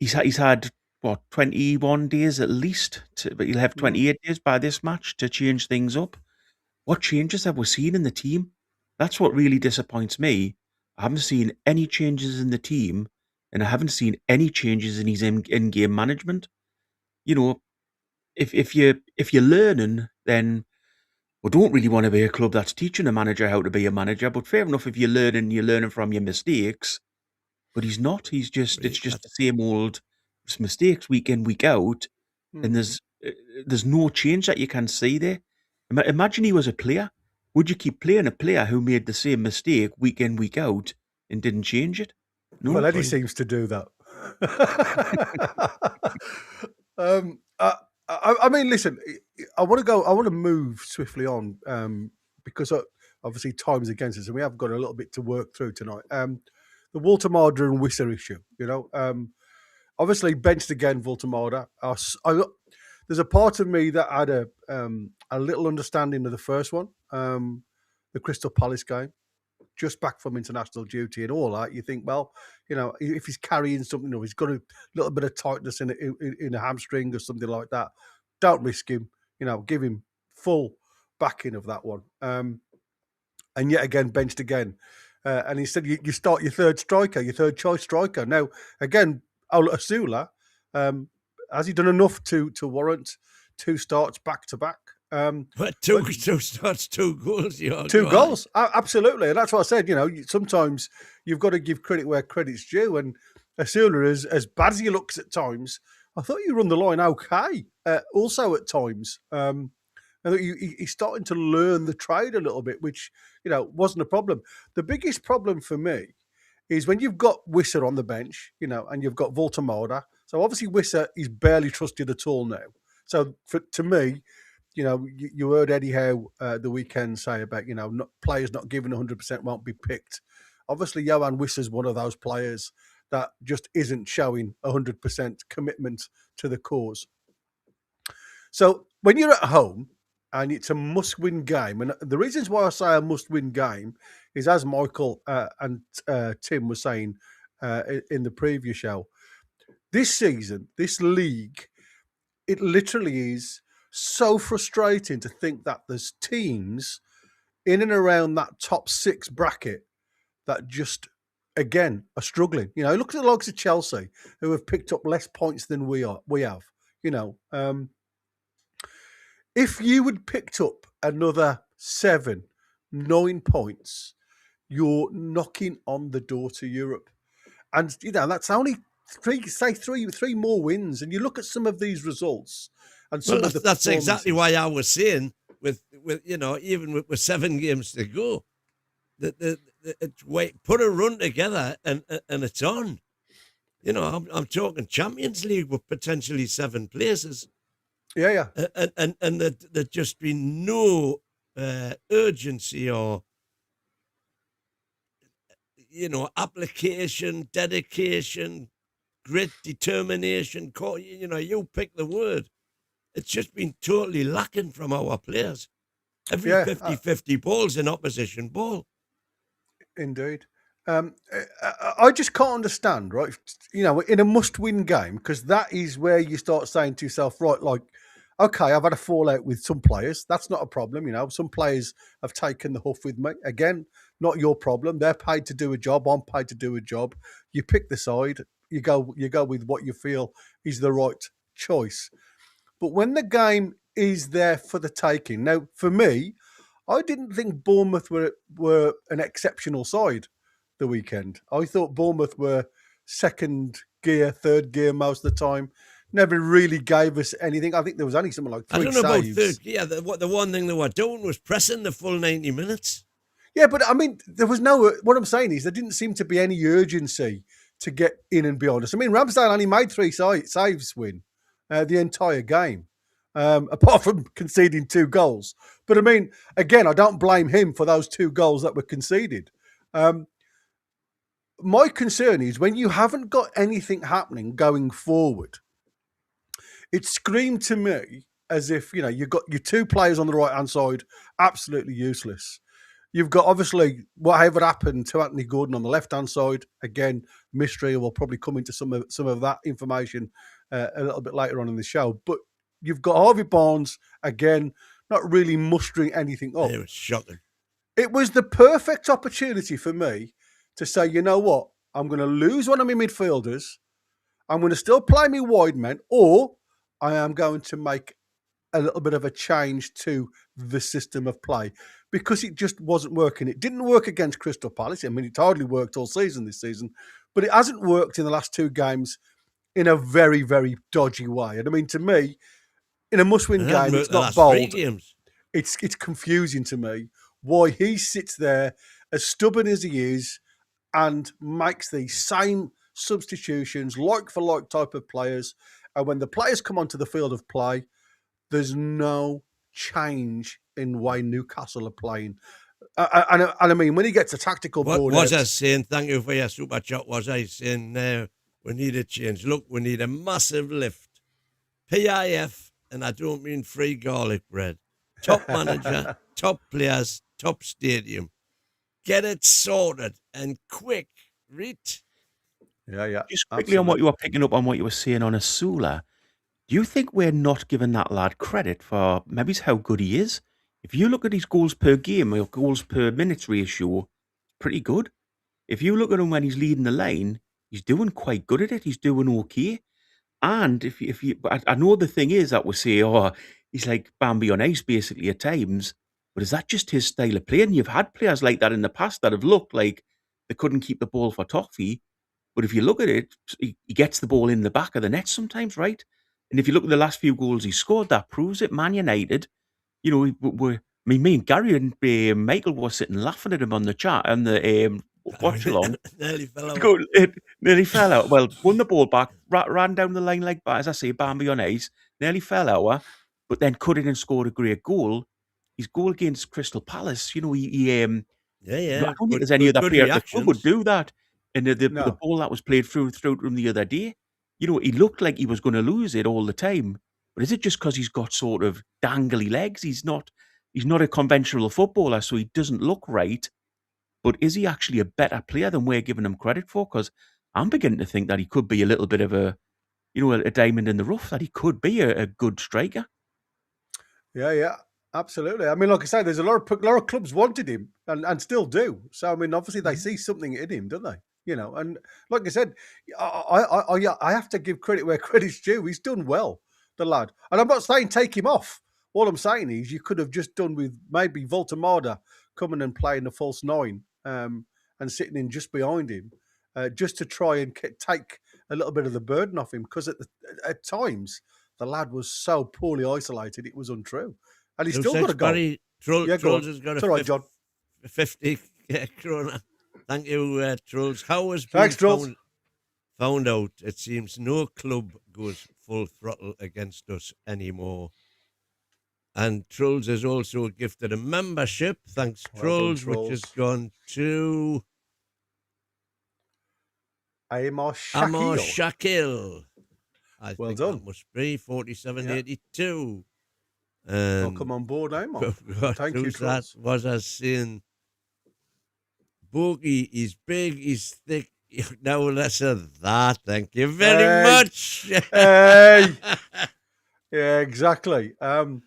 he's had what 21 days at least, but he'll have 28 days by this match to change things up. What changes have we seen in the team? That's what really disappoints me. I haven't seen any changes in the team, and I haven't seen any changes in his in-game management. You know, if you're learning, then we don't really want to be a club that's teaching a manager how to be a manager. But fair enough, if you're learning from your mistakes. But he's not. It's just the same old mistakes week in, week out, and there's no change that you can see there. Imagine he was a player. Would you keep playing a player who made the same mistake week in, week out and didn't change it? No. Well, Eddie seems to do that. I mean, listen, I want to move swiftly on because obviously time's against us and we have got a little bit to work through tonight. The Woltemade and Wisser issue, obviously benched again, Woltemade. There's a part of me that had a little understanding of the first one, the Crystal Palace game, just back from international duty and all that. You think, well, if he's carrying something or he's got a little bit of tightness in a hamstring or something like that, don't risk him. Give him full backing of that one. And yet again, benched again. And instead, you start your third choice striker. Now, again, Asula, has he done enough to warrant 2 starts back to back? But two starts, 2 goals. 2 goals, absolutely. And that's what I said. Sometimes you've got to give credit where credit's due. And Asula, as bad as he looks at times, I thought you run the line okay. Also at times, I think he's starting to learn the trade a little bit, which wasn't a problem. The biggest problem for me is when you've got Wisser on the bench, and you've got Woltemade. So obviously Wisser is barely trusted at all now. So to me, you heard Eddie Howe the weekend say about players not given 100% won't be picked. Obviously, Johan Wisser's one of those players that just isn't showing 100% commitment to the cause. So when you're at home and it's a must-win game, and the reasons why I say a must-win game is, as Michael and Tim were saying in the previous show, this season, this league, it literally is so frustrating to think that there's teams in and around that top 6 bracket that just, again, are struggling. Look at the likes of Chelsea, who have picked up less points than we have. If you had picked up another 7, 9 points, you're knocking on the door to Europe. And, that's only three more wins. And you look at some of these results. And that's exactly why I was saying with even with 7 games to go, put a run together and it's on. I'm talking Champions League with potentially 7 places. Yeah. And there's just been no urgency or application, dedication, grit, determination. You pick the word. It's just been totally lacking from our players. Every 50-50 ball's an opposition ball. Indeed. I just can't understand, right? In a must-win game, because that is where you start saying to yourself, right, like, okay, I've had a fallout with some players. That's not a problem. Some players have taken the huff with me. Again, not your problem. They're paid to do a job. I'm paid to do a job. You pick the side. You go with what you feel is the right choice. But when the game is there for the taking, now for me, I didn't think Bournemouth were an exceptional side the weekend. I thought Bournemouth were second gear, third gear most of the time. Never really gave us anything. I think there was only something like 3 saves. I don't know about third gear. The one thing they were doing was pressing the full 90 minutes. Yeah, but I mean, there was no. What I'm saying is, there didn't seem to be any urgency to get in and beyond us. I mean, Ramsdale only made 3 saves, Wyn, the entire game, apart from conceding 2 goals. But I mean, again, I don't blame him for those 2 goals that were conceded. My concern is when you haven't got anything happening going forward, it screamed to me as if, you've got your 2 players on the right-hand side, absolutely useless. You've got, obviously, whatever happened to Anthony Gordon on the left-hand side. Again, mystery. We'll probably come into some of that information a little bit later on in the show. But you've got Harvey Barnes, again, not really mustering anything up. It was shocking. It was the perfect opportunity for me to say, you know what? I'm going to lose one of my midfielders. I'm going to still play me wide men, or I am going to make a little bit of a change to the system of play because it just wasn't working. It didn't work against Crystal Palace. I mean, it hardly worked all season this season, but it hasn't worked in the last 2 games in a very, very dodgy way. And I mean, to me, in a must-win game, it's not bold. It's confusing to me why he sits there as stubborn as he is and makes these same substitutions, like-for-like type of players. And when the players come onto the field of play, there's no change in the way Newcastle are playing. And I mean, when he gets a tactical board was I saying, thank you for your super chat, was I saying we need a change? Look, we need a massive lift. PIF, and I don't mean free garlic bread. Top manager, top players, top stadium. Get it sorted and quick, Reet. Yeah. Just quickly on what you were picking up on what you were saying on Asula. Do you think we're not giving that lad credit for maybe how good he is? If you look at his goals per game or goals per minutes ratio, pretty good. If you look at him when he's leading the line, he's doing quite good at it. He's doing okay. And but I know the thing is that we say, he's like Bambi on ice basically at times. But is that just his style of play? And you've had players like that in the past that have looked like they couldn't keep the ball for toffee. But if you look at it, he gets the ball in the back of the net sometimes, right? And if you look at the last few goals he scored, that proves it. Man United, me and Gary and Michael were sitting laughing at him on the chat and the watch along. Nearly fell out. Nearly fell out. Well, won the ball back, ran down the line like, as I say, Bambi on ice, nearly fell out, but then cut it and scored a great goal. His goal against Crystal Palace, I don't think there's any other player at the club would do that. And the ball that was played through him the other day, he looked like he was going to lose it all the time. But is it just because he's got sort of dangly legs? He's not a conventional footballer, so he doesn't look right. But is he actually a better player than we're giving him credit for? Because I'm beginning to think that he could be a little bit of a diamond in the rough, that he could be a good striker. Yeah, absolutely. I mean, like I say, there's a lot of clubs wanted him and still do. So, I mean, obviously they see something in him, don't they? And like I said, I have to give credit where credit's due. He's done well, the lad. And I'm not saying take him off. All I'm saying is you could have just done with maybe Voltemada coming and playing the false 9 and sitting in just behind him just to try and take a little bit of the burden off him, because at times the lad was so poorly isolated it was untrue. And he's still got a goal. Trolls has got a John. 50 krona. Thank you, Trolls. How has Thanks, Trolls. Found out it seems no club goes full throttle against us anymore. And Trolls has also gifted a membership. Thanks, Trolls, which has gone to Amar Shakil. I well think done. That must be 47.82. Welcome on board, Amar. Thank you, Trolls. That was as saying, Boaky is big, he's thick. No less of that. Thank you very much. Hey. Yeah, exactly. Now,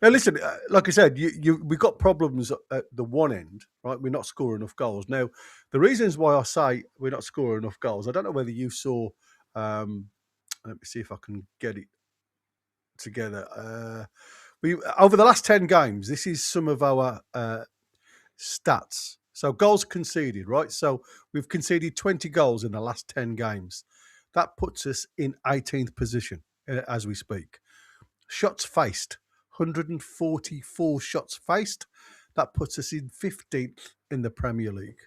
listen, like I said, we've got problems at the one end, right? We're not scoring enough goals. Now, the reasons why I say we're not scoring enough goals, I don't know whether you saw, let me see if I can get it together. We over the last 10 games, this is some of our stats. So goals conceded, right? So we've conceded 20 goals in the last 10 games. That puts us in 18th position as we speak. Shots faced, 144 shots faced. That puts us in 15th in the Premier League.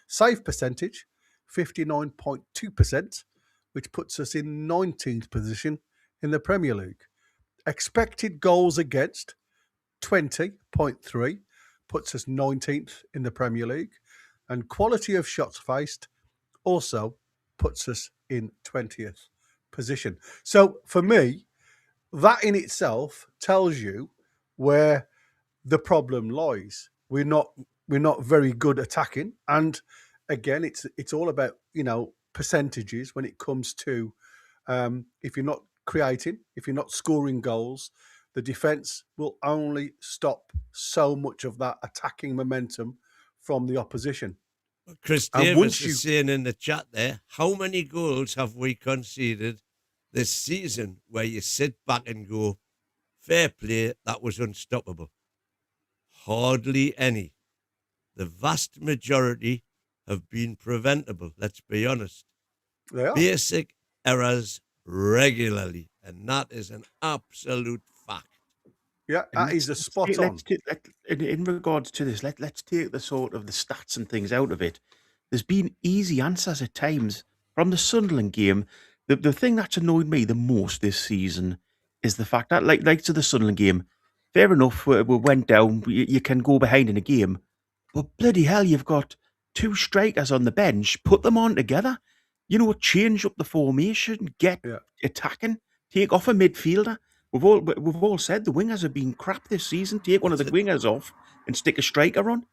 Save percentage, 59.2%, which puts us in 19th position in the Premier League. Expected goals against, 20.3, puts us 19th in the Premier League. And quality of shots faced also puts us in 20th position. So for me, that in itself tells you where the problem lies. We're not very good attacking, and again, it's all about percentages when it comes to if you're not creating, if you're not scoring goals, the defence will only stop so much of that attacking momentum from the opposition. Chris And Davis once is saying in the chat there, how many goals have we conceded this season where you sit back and go, fair play, that was unstoppable? Hardly any. The vast majority have been preventable, let's be honest. They are. Basic errors regularly, and that is an absolute fact. Yeah, that is a spot on. In regards to this, let's take the sort of the stats and things out of it. There's been easy answers at times from the Sunderland game. The thing that's annoyed me the most this season is the fact that, like to the Sunderland game, fair enough, we went down, you can go behind in a game, but bloody hell, you've got two strikers on the bench, put them on together, change up the formation, get attacking, take off a midfielder. We've all said the wingers have been crap this season. Take one of the wingers off and stick a striker on.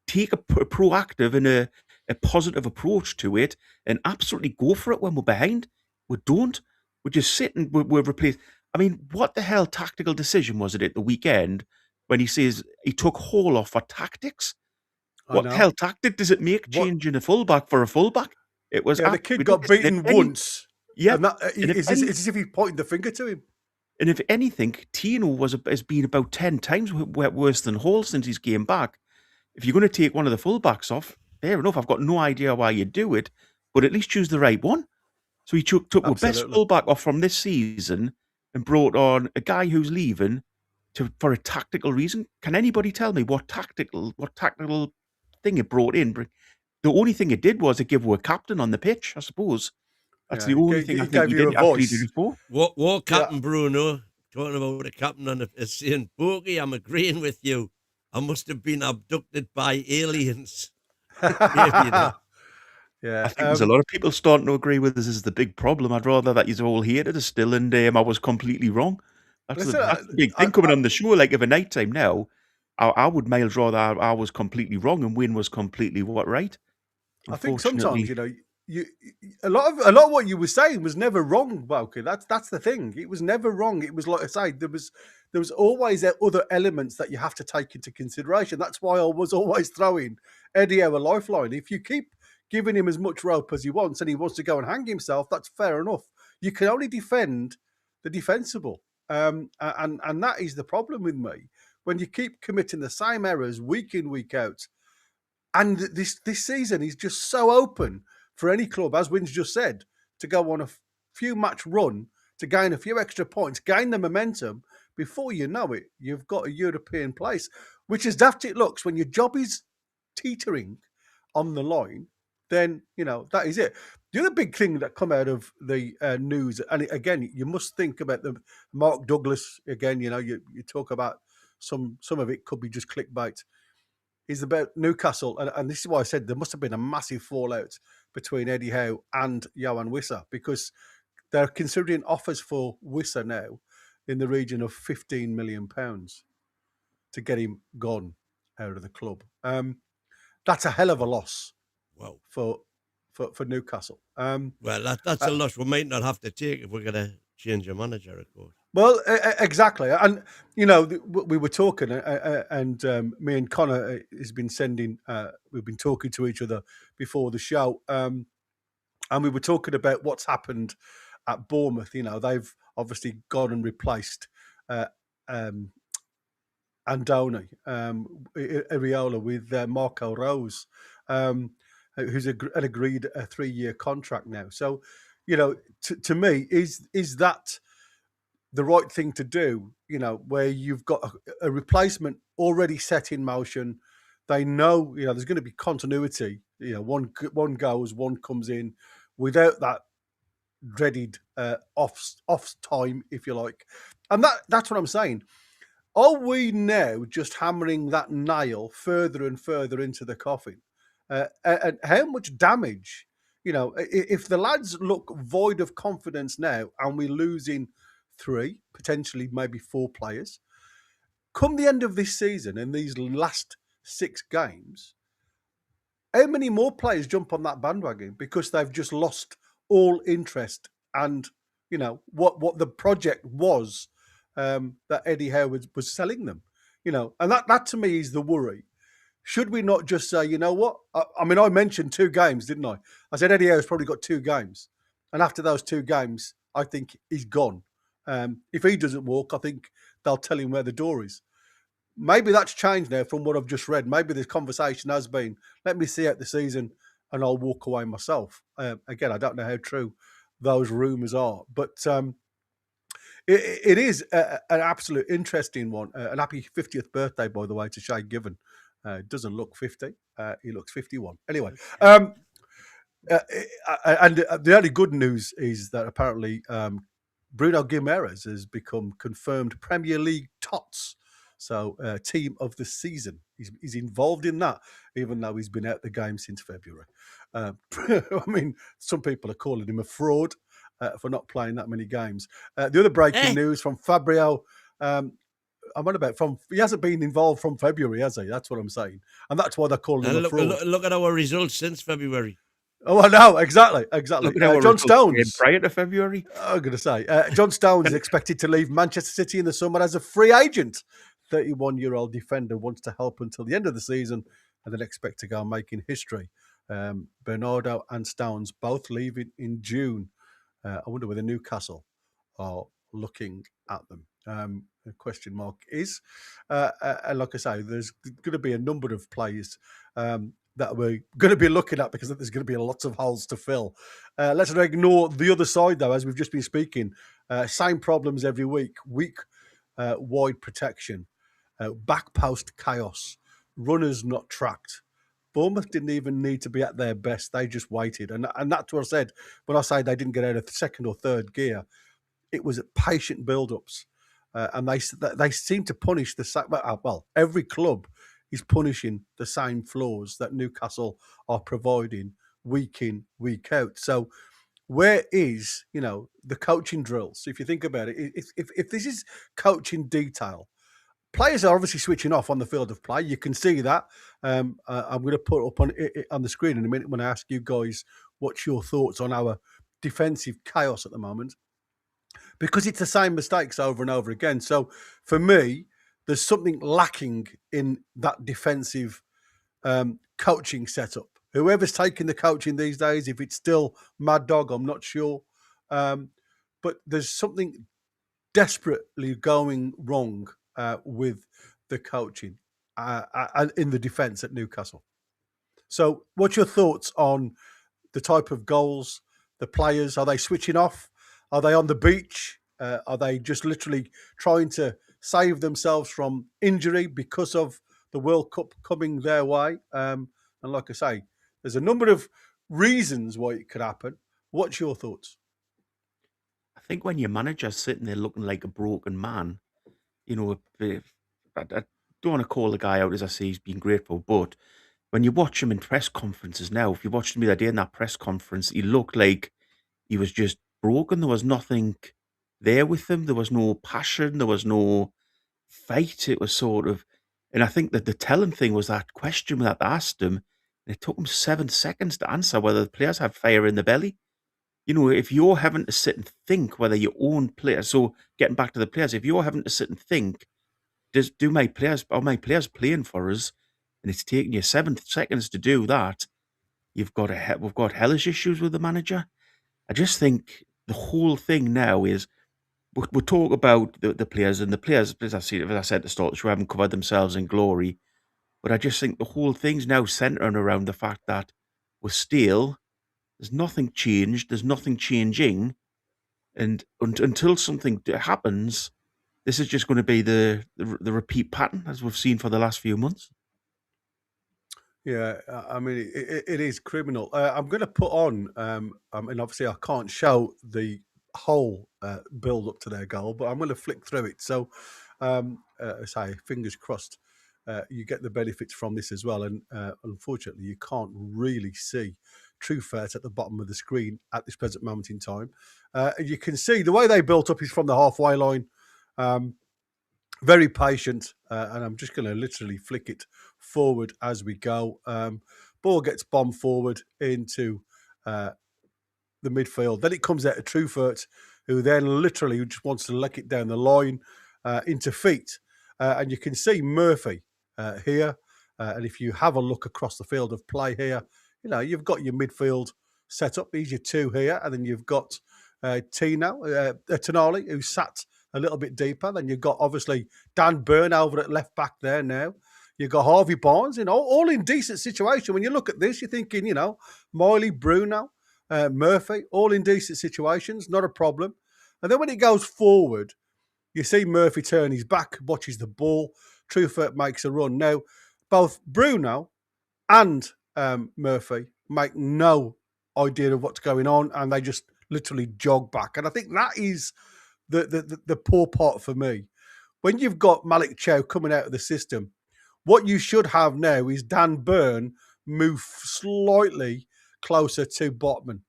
Take a proactive and a positive approach to it and absolutely go for it when we're behind. We don't. We just sit and we're replaced. I mean, what the hell tactical decision was it at the weekend when he says he took Hall off for tactics? What the hell tactic does it make changing a fullback for a fullback? It was the kid got beaten once. Yeah, and it's as if he pointed the finger to him. And if anything, Tino has been about 10 times worse than Hall since he's came back. If you're going to take one of the fullbacks off, fair enough. I've got no idea why you do it, but at least choose the right one. So he took the best fullback off from this season and brought on a guy who's leaving for a tactical reason. Can anybody tell me what tactical thing it brought in? The only thing it did was it gave a captain on the pitch, I suppose. That's the only thing I think he did actually do it for. What Captain Bruno, talking about a captain on is saying, Boaky, I'm agreeing with you. I must have been abducted by aliens. Maybe, I think there's a lot of people starting to agree with this is the big problem. I'd rather that you all hated us still and I was completely wrong. That's the big thing coming on the show. Like, of a night time now, I would miles rather I was completely wrong and Wyn was completely right. I think sometimes, a lot of what you were saying was never wrong, Boaky. That's the thing. It was never wrong. It was like I say, there was always other elements that you have to take into consideration. That's why I was always throwing Eddie Howe a lifeline. If you keep giving him as much rope as he wants and he wants to go and hang himself, that's fair enough. You can only defend the defensible. And that is the problem with me. When you keep committing the same errors week in, week out, and this season is just so open for any club, as Wyn's just said, to go on a few match run, to gain a few extra points, gain the momentum. Before you know it, you've got a European place, which as daft it looks, when your job is teetering on the line, then, that is it. The other big thing that come out of the news, and again, you must think about the Mark Douglas, again, you talk about some of it could be just clickbait, is about Newcastle. And this is why I said there must have been a massive fallout between Eddie Howe and Johan Wissa, because they're considering offers for Wissa now in the region of £15 million to get him gone out of the club. That's a hell of a loss. Wow. For Newcastle. Well, that's a loss we might not have to take if we're going to change a manager, of course. Well, exactly. And, we were talking and me and Connor has been we've been talking to each other before the show. And we were talking about what's happened at Bournemouth. They've obviously gone and replaced Andoni, Areola with Marco Rose, who's agreed a 3-year contract now. So, to me, is that the right thing to do, where you've got a replacement already set in motion. They know, there's going to be continuity. One goes, one comes in without that dreaded off time, if you like. And that's what I'm saying. Are we now just hammering that nail further and further into the coffin? And how much damage, if the lads look void of confidence now and we're losing 3, potentially maybe 4 players, come the end of this season in these last 6 games, how many more players jump on that bandwagon because they've just lost all interest and, what the project was that Eddie Howe was selling them, and that to me is the worry. Should we not just say, you know what? I mean, I mentioned 2 games, didn't I? I said Eddie Howe's probably got 2 games. And after those 2 games, I think he's gone. If he doesn't walk, I think they'll tell him where the door is. Maybe that's changed now from what I've just read. Maybe this conversation has been, let me see out the season and I'll walk away myself. Again, I don't know how true those rumours are. But it is an absolute interesting one. An happy 50th birthday, by the way, to Shay Given. Doesn't look 50. He looks 51. Anyway, and the only good news is that apparently Bruno Guimaraes has become confirmed Premier League tots. So team of the season. He's involved in that, even though he's been out the game since February. I mean, some people are calling him a fraud for not playing that many games. The other breaking news from Fabio... he hasn't been involved from February, has he? That's what I'm saying. And that's why they're calling him a fraud. Look at our results since February. Oh, I know, exactly. John Stones. Prior to February. I'm going to say. John Stones is expected to leave Manchester City in the summer as a free agent. 31-year-old defender wants to help until the end of the season and then expect to go making history. Bernardo and Stones both leaving in June. I wonder whether Newcastle are looking at them. The question mark is, and like I say, there's going to be a number of players that we're going to be looking at because there's going to be lots of holes to fill. Let's not ignore the other side, though, as we've just been speaking. Same problems every week. Weak wide protection, back post chaos, runners not tracked. Bournemouth didn't even need to be at their best. They just waited. And that's what I said when I say they didn't get out of second or third gear. It was patient build-ups. And they seem to punish the same. Well, every club is punishing the same flaws that Newcastle are providing week in, week out. So, where is the coaching drills? If you think about it, if this is coaching detail, players are obviously switching off on the field of play. You can see that. I'm going to put up on the screen in a minute when I ask you guys what's your thoughts on our defensive chaos at the moment. Because it's the same mistakes over and over again. So for me, there's something lacking in that defensive coaching setup. Whoever's taking the coaching these days, if it's still Mad Dog, I'm not sure. But there's something desperately going wrong with the coaching and in the defence at Newcastle. So what's your thoughts on the type of goals, the players? Are they switching off? Are they on the beach? Are they just literally trying to save themselves from injury because of the World Cup coming their way? And like I say, there's a number of reasons why it could happen. What's your thoughts? I think when your manager's sitting there looking like a broken man, I don't want to call the guy out as I say he's been grateful, but when you watch him in press conferences now, if you watched him the other day in that press conference, he looked like he was just broken. There was nothing there with him. There was no passion. There was no fight. It was sort of, and I think that the telling thing was that question that they asked him, and it took him 7 seconds to answer whether the players had fire in the belly. If you're having to sit and think whether your own players, so getting back to the players, if you're having to sit and think, are my players playing for us? And it's taking you 7 seconds to do that. We've got hellish issues with the manager. I just think the whole thing now is we'll talk about the players, and the players, as I said at the start, the show haven't covered themselves in glory. But I just think the whole thing's now centering around the fact that we're stale. There's nothing changed. There's nothing changing. And until something happens, this is just going to be the repeat pattern as we've seen for the last few months. Yeah, I mean, it is criminal. I'm going to put on, I mean, obviously I can't show the whole build up to their goal, but I'm going to flick through it. So, say, fingers crossed, you get the benefits from this as well. And unfortunately, you can't really see Trippier at the bottom of the screen at this present moment in time. You can see the way they built up is from the halfway line. Very patient, and I'm just going to literally flick it forward as we go. Ball gets bombed forward into the midfield. Then it comes out to Trippier, who then literally just wants to lick it down the line into feet. And you can see Murphy here. And if you have a look across the field of play here, you know, you've got your midfield set up. These are two here. And then you've got Toon Army, who sat a little bit deeper. Then you've got obviously Dan Burn over at left back there now. You've got Harvey Barnes, you know, all in decent situation. When you look at this, you're thinking, you know, Miley, Bruno, Murphy, all in decent situations, not a problem. And then when it goes forward, you see Murphy turn his back, watches the ball. Trippier makes a run. Now, both Bruno and Murphy make no idea of what's going on, and they just literally jog back. And I think that is the poor part for me. When you've got Malik Chow coming out of the system, what you should have now is Dan Burn move slightly closer to Botman.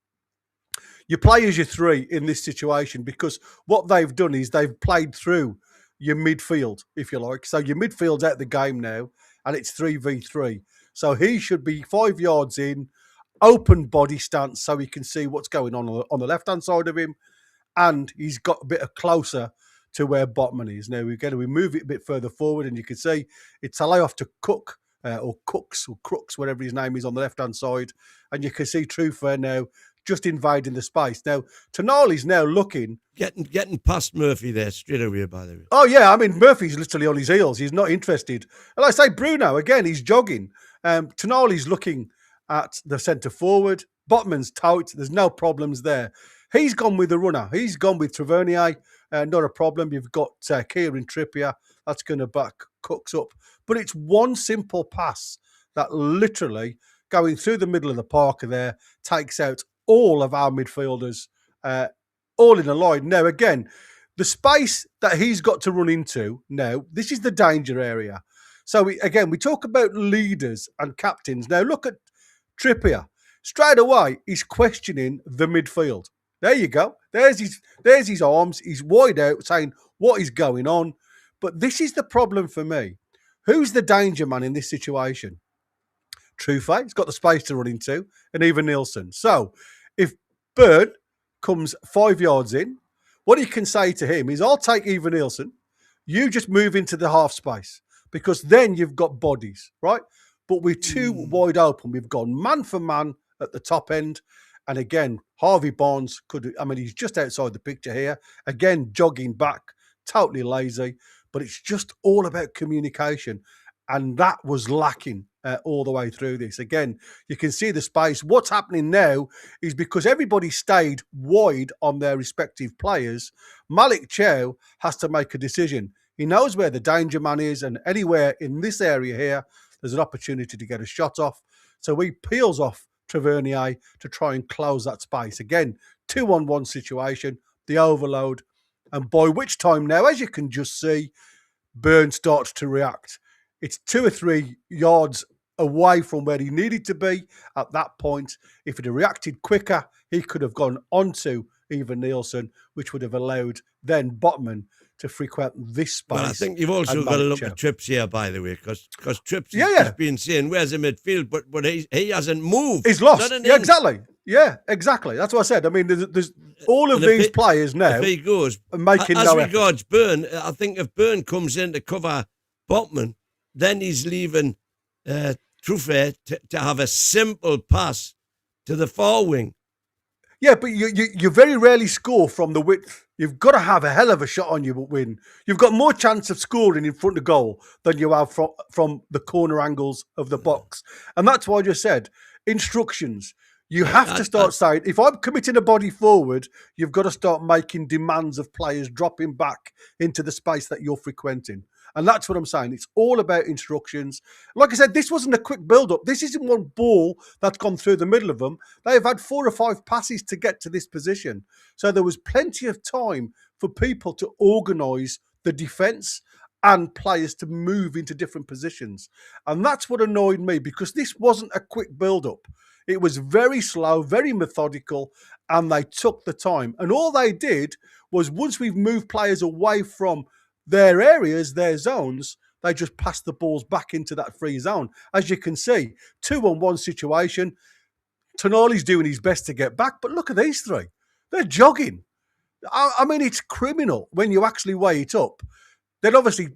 You play as your three in this situation because what they've done is they've played through your midfield, if you like. So your midfield's out the game now, and it's 3v3. So he should be 5 yards in, open body stance so he can see what's going on the left-hand side of him, and he's got a bit of closer to where Botman is. Now, we move it a bit further forward, and you can see it's a layoff to Cook, or Cooks, or Crooks, whatever his name is, on the left-hand side. And you can see Trippier now just invading the space. Now, Tonali's now looking... Getting past Murphy there straight away, by the way. Oh, yeah, I mean, Murphy's literally on his heels. He's not interested. And I say Bruno, again, he's jogging. Tonali's looking at the centre forward. Botman's tight. There's no problems there. He's gone with the runner. He's gone with Tavernier. Not a problem. You've got Kieran Trippier. That's going to back Cooks up. But it's one simple pass that literally, going through the middle of the park there, takes out all of our midfielders, all in a line. Now, again, the space that he's got to run into now, this is the danger area. So, we talk about leaders and captains. Now, look at Trippier. Straight away, he's questioning the midfield. There you go. There's his arms. He's wide out saying, what is going on? But this is the problem for me. Who's the danger man in this situation? Trippier, he's got the space to run into, and even Nielsen. So if Bird comes 5 yards in, what he can say to him is, I'll take Even Nielsen. You just move into the half space, because then you've got bodies, right? But we're too wide open. We've gone man for man at the top end. And again, Harvey Barnes he's just outside the picture here. Again, jogging back, totally lazy. But it's just all about communication. And that was lacking all the way through this. Again, you can see the space. What's happening now is because everybody stayed wide on their respective players, Malik Chow has to make a decision. He knows where the danger man is, and anywhere in this area here, there's an opportunity to get a shot off. So he peels off Tavernier to try and close that space. Again, 2-on-1 situation, the overload. And by which time now, as you can just see, Burn starts to react. It's 2 or 3 yards away from where he needed to be at that point. If he'd have reacted quicker, he could have gone onto Even Nielsen, which would have allowed then Botman to frequent this space. Well, I think you've also got to look at Trips here, by the way, because Trips has been saying, where's the midfield? But he hasn't moved. He's lost. Yeah, exactly. Yeah, exactly. That's what I said. I mean, there's all of these players now. If he goes, making as no regards effort. Burn, I think if Burn comes in to cover Botman, then he's leaving Trippier to have a simple pass to the far wing. Yeah, but you very rarely score from the width. You've got to have a hell of a shot on you, but win. You've got more chance of scoring in front of goal than you have from the corner angles of the box. And that's why I just said, instructions. You have to start saying, if I'm committing a body forward, you've got to start making demands of players dropping back into the space that you're frequenting. And that's what I'm saying. It's all about instructions. Like I said, this wasn't a quick build-up. This isn't one ball that's gone through the middle of them. They've had 4 or 5 passes to get to this position. So there was plenty of time for people to organise the defence and players to move into different positions. And that's what annoyed me, because this wasn't a quick build-up. It was very slow, very methodical, and they took the time. And all they did was, once we've moved players away from their areas, their zones, they just passed the balls back into that free zone. As you can see, 2-on-1 situation. Tonali's doing his best to get back, but look at these three. They're jogging. I mean, it's criminal when you actually weigh it up. Then obviously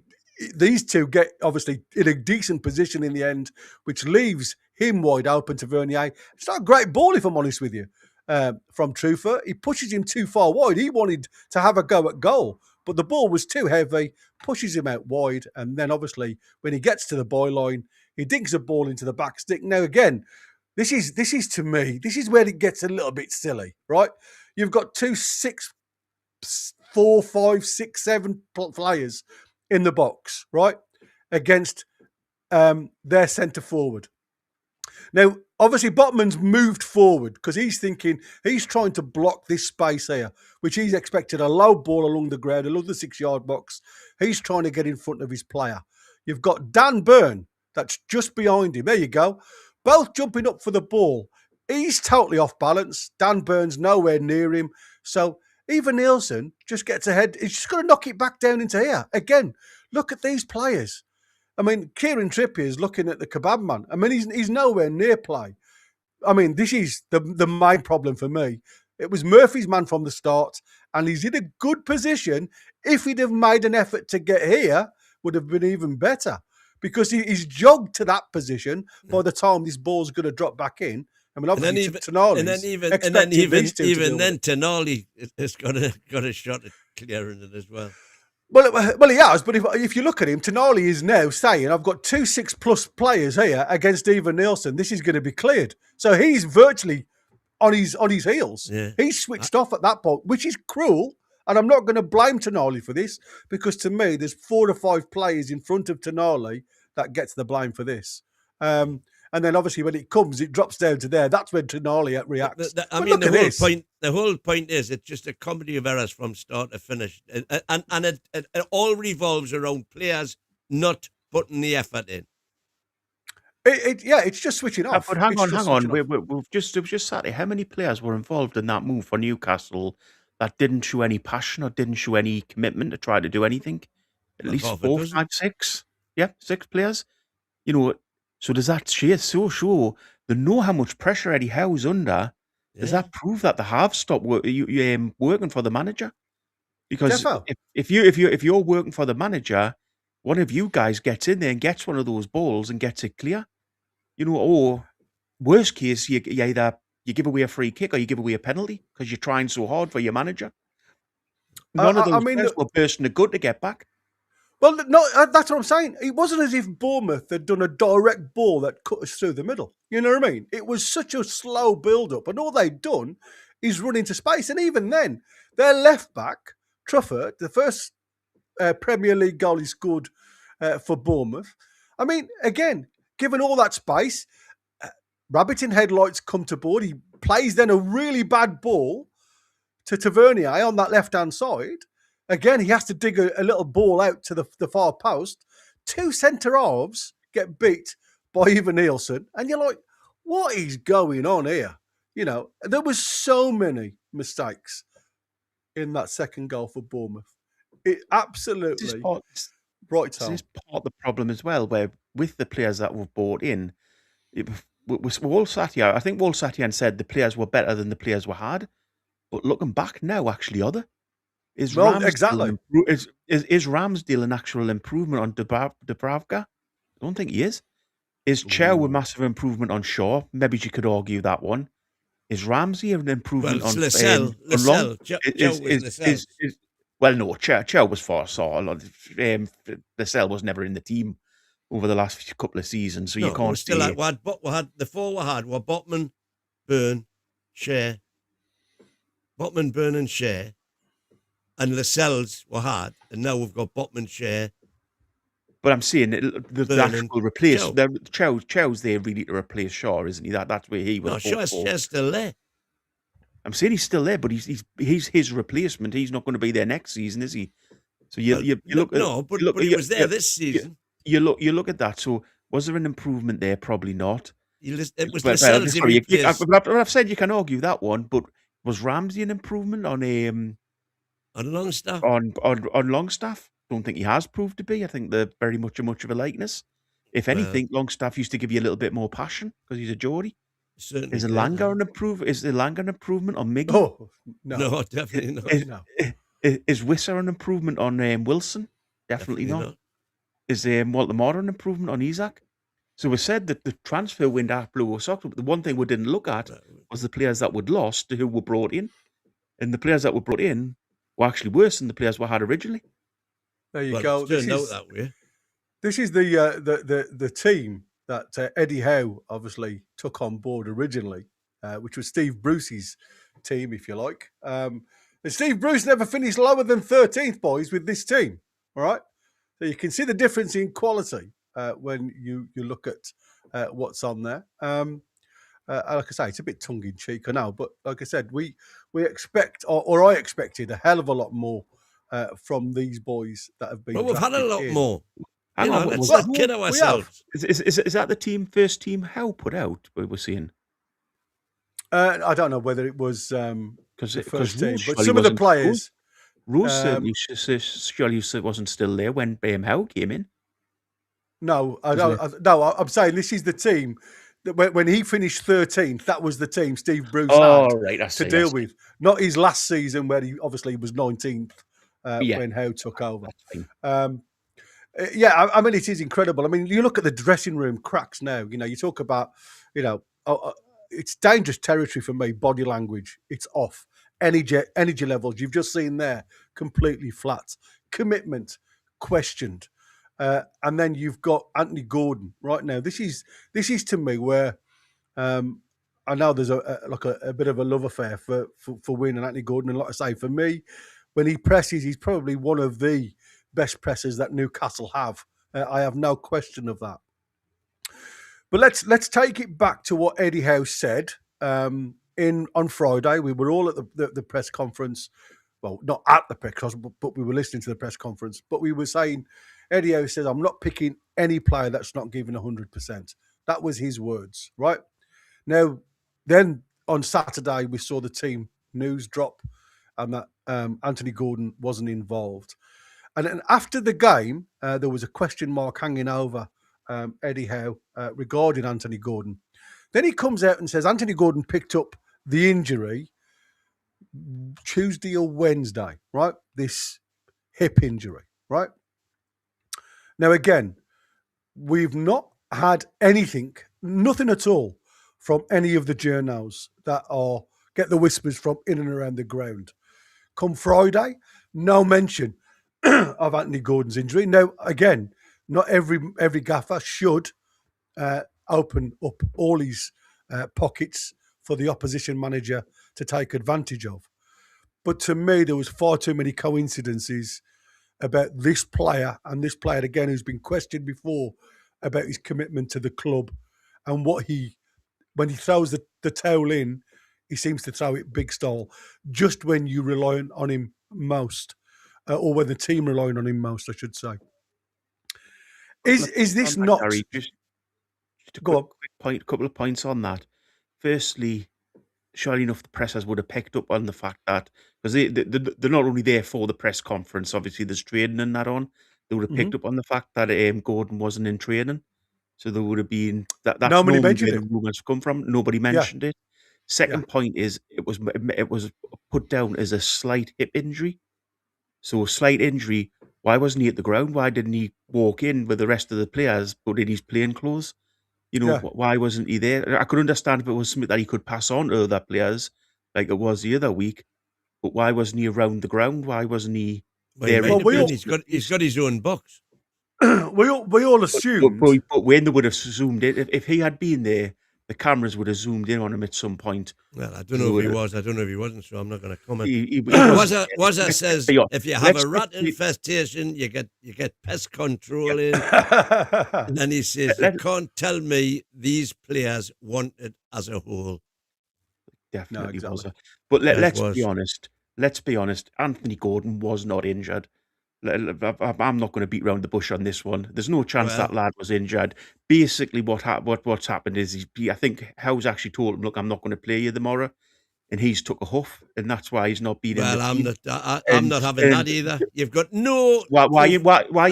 these two get obviously in a decent position in the end, which leaves him wide open to Vernier. It's not a great ball, if I'm honest with you, from Trippier. He pushes him too far wide. He wanted to have a go at goal, but the ball was too heavy, pushes him out wide, and then obviously when he gets to the byline, he dinks a ball into the back stick. Now again, this is to me, this is where it gets a little bit silly, right? You've got 4, 5, 6, 7 players in the box, right, against their centre forward. Now, obviously, Botman's moved forward because he's trying to block this space here, which he's expected a low ball along the ground, along the 6-yard box. He's trying to get in front of his player. You've got Dan Burn, that's just behind him. There you go. Both jumping up for the ball. He's totally off balance. Dan Burn's nowhere near him. So Ivan Nielsen just gets ahead. He's just got to knock it back down into here. Again, look at these players. I mean, Kieran Trippier is looking at the kebab man. I mean, he's nowhere near play. I mean, this is the main problem for me. It was Murphy's man from the start, and he's in a good position. If he'd have made an effort to get here, would have been even better, because he's jogged to that position by the time this ball's going to drop back in. I mean, obviously, Tonali has got a shot at clearing it as well. Well, he has, but if you look at him, Tonali is now saying, I've got 2 6+ players here against Ivan Nielsen. This is going to be cleared. So he's virtually on his heels. Yeah. He's switched off at that point, which is cruel. And I'm not going to blame Tonali for this, because to me, there's 4 or 5 players in front of Tonali that gets the blame for this. And then obviously when it comes, it drops down to there. That's when Tonali reacts. The whole point is it's just a comedy of errors from start to finish. And it all revolves around players not putting the effort in. It's just switching off. But hang on. We've just sat here. How many players were involved in that move for Newcastle that didn't show any passion or didn't show any commitment to try to do anything? At least 4, 5, 6. Yeah, 6 players. You know, so does that show they know how much pressure Eddie Howe's under? Yeah. Does that prove that they have stopped working for the manager? Because if you're working for the manager, one of you guys gets in there and gets one of those balls and gets it clear, you know, or worst case, you either give away a free kick or you give away a penalty because you're trying so hard for your manager. None of those players were bursting the gut to get back. Well, no, that's what I'm saying. It wasn't as if Bournemouth had done a direct ball that cut us through the middle. You know what I mean? It was such a slow build-up, and all they'd done is run into space. And even then, their left-back, Trippier, the first Premier League goal he scored for Bournemouth. I mean, again, given all that space, rabbit in headlights come to board. He plays then a really bad ball to Tavernier on that left-hand side. Again, he has to dig a little ball out to the far post. 2 centre-halves get beat by Ivan Nielsen. And you're like, what is going on here? You know, there was so many mistakes in that second goal for Bournemouth. It absolutely right. This is part of the problem as well, where with the players that we've brought in, we all sat here. I think we all sat here and said the players were better than the players we had. But looking back now, actually, Is Ramsdale an actual improvement on Dubravka? I don't think he is. Is Shearer a massive improvement on Shaw? Maybe you could argue that one. Is Ramsey an improvement on Lascelles? Well, no, Shearer was for Saul. Lascelles was never in the team over the last couple of seasons, so you can't still we had the 4 we had were Botman, Burn, Shearer, Botman, Byrne and Shearer, and Lascelles were hard, and now we've got Botman, Shearer. But I'm saying the Byrne actual replace Chow. Chow's there really to replace Shaw, isn't he? That's where he was. No, Shearer's still there. I'm saying he's still there, but he's his replacement. He's not going to be there next season, is he? So you look at but he was there this season. You look at that. So was there an improvement there? Probably not. It was Lascelles. Lascelles. I've said you can argue that one, but was Ramsey an improvement on Longstaff? On Longstaff? Don't think he has proved to be. I think they're very much of a likeness. If anything, Longstaff used to give you a little bit more passion because he's a Geordie. Is the Langer an improvement? Is the Langer an improvement on Miggy? Oh no, definitely not. Is Wisser an improvement on Wilson? Definitely not. Is Walter Moore an improvement on Isaac? So we said that the transfer window blew us off, but the one thing we didn't look at was the players that were lost who were brought in. And the players that were brought in were actually worse than the players we had originally. There you go. It turned out that way. This is the team that Eddie Howe obviously took on board originally, which was Steve Bruce's team, if you like. And Steve Bruce never finished lower than 13th, boys, with this team. All right? So you can see the difference in quality when you look at what's on there. Like I say, it's a bit tongue-in-cheek, I know. But like I said, we expect, or I expected, a hell of a lot more from these boys that have been Well, we've had a lot more. Let's not kid ourselves. Is that the first team Howe put out, we were seeing? I don't know whether it was because the first team, but some of the players... Rose certainly surely wasn't still there when Howe came in. No, I'm saying this is the team that when he finished 13th, that was the team Steve Bruce had to deal with. Not his last season where he obviously was 19th when Howe took over. I mean, it is incredible. I mean, you look at the dressing room cracks now. You talk about, it's dangerous territory for me. Body language, it's off. Energy levels, you've just seen there, completely flat. Commitment, questioned. And then you've got Anthony Gordon right now. This is to me where I know there's a bit of a love affair for Wyn and Anthony Gordon. And like I say, for me, when he presses, he's probably one of the best pressers that Newcastle have. I have no question of that. But let's take it back to what Eddie Howe said on Friday. We were all at the press conference. Well, not at the press conference, but we were listening to the press conference. But we were saying, Eddie Howe says, I'm not picking any player that's not giving 100%. That was his words, right? Now, then on Saturday, we saw the team news drop and that Anthony Gordon wasn't involved. And then after the game, there was a question mark hanging over Eddie Howe regarding Anthony Gordon. Then he comes out and says Anthony Gordon picked up the injury Tuesday or Wednesday, right? This hip injury, right? Now, again, we've not had nothing at all from any of the journos that get the whispers from in and around the ground. Come Friday, no mention of Anthony Gordon's injury. Now, again, not every gaffer should open up all his pockets for the opposition manager to take advantage of. But to me, there was far too many coincidences about this player and this player again who's been questioned before about his commitment to the club and when he throws the towel in, he seems to throw it big style just when you rely on him most, or when the team relying on him most, I should say. Is this not? Harry, just a couple of points on that. Firstly, surely enough, the pressers would have picked up on the fact that because they're not only there for the press conference. Obviously, there's training and that on. They would have picked up on the fact that Gordon wasn't in training, so there would have been that's nobody mentioned where the rumors come from. Nobody mentioned it. Second point is it was put down as a slight hip injury. So a slight injury. Why wasn't he at the ground? Why didn't he walk in with the rest of the players, but in his plain clothes? Why wasn't he there? I could understand if it was something that he could pass on to other players, like it was the other week. But why wasn't he around the ground? Why wasn't he there? He's got his own box. we all assumed. But Wyn would have assumed it if he had been there. the cameras would have zoomed in on him at some point. Well, I don't know if he was. I don't know if he wasn't, so I'm not going to comment. He Wazza says if you have a rat let's- infestation, you get pest control in. And then he says, you can't tell me these players want it as a whole. Definitely exactly. was. But Yeah, it let's was. be honest. Let's be honest. Anthony Gordon was not injured. I'm not going to beat around the bush on this one. There's no chance Well- that lad was injured. Basically, what's happened is I think Howe's actually told him, look, I'm not going to play you tomorrow, and he's took a huff, and that's why he's not been in Well, the I'm team. not. I'm not having that either. You've got no. Why are proof you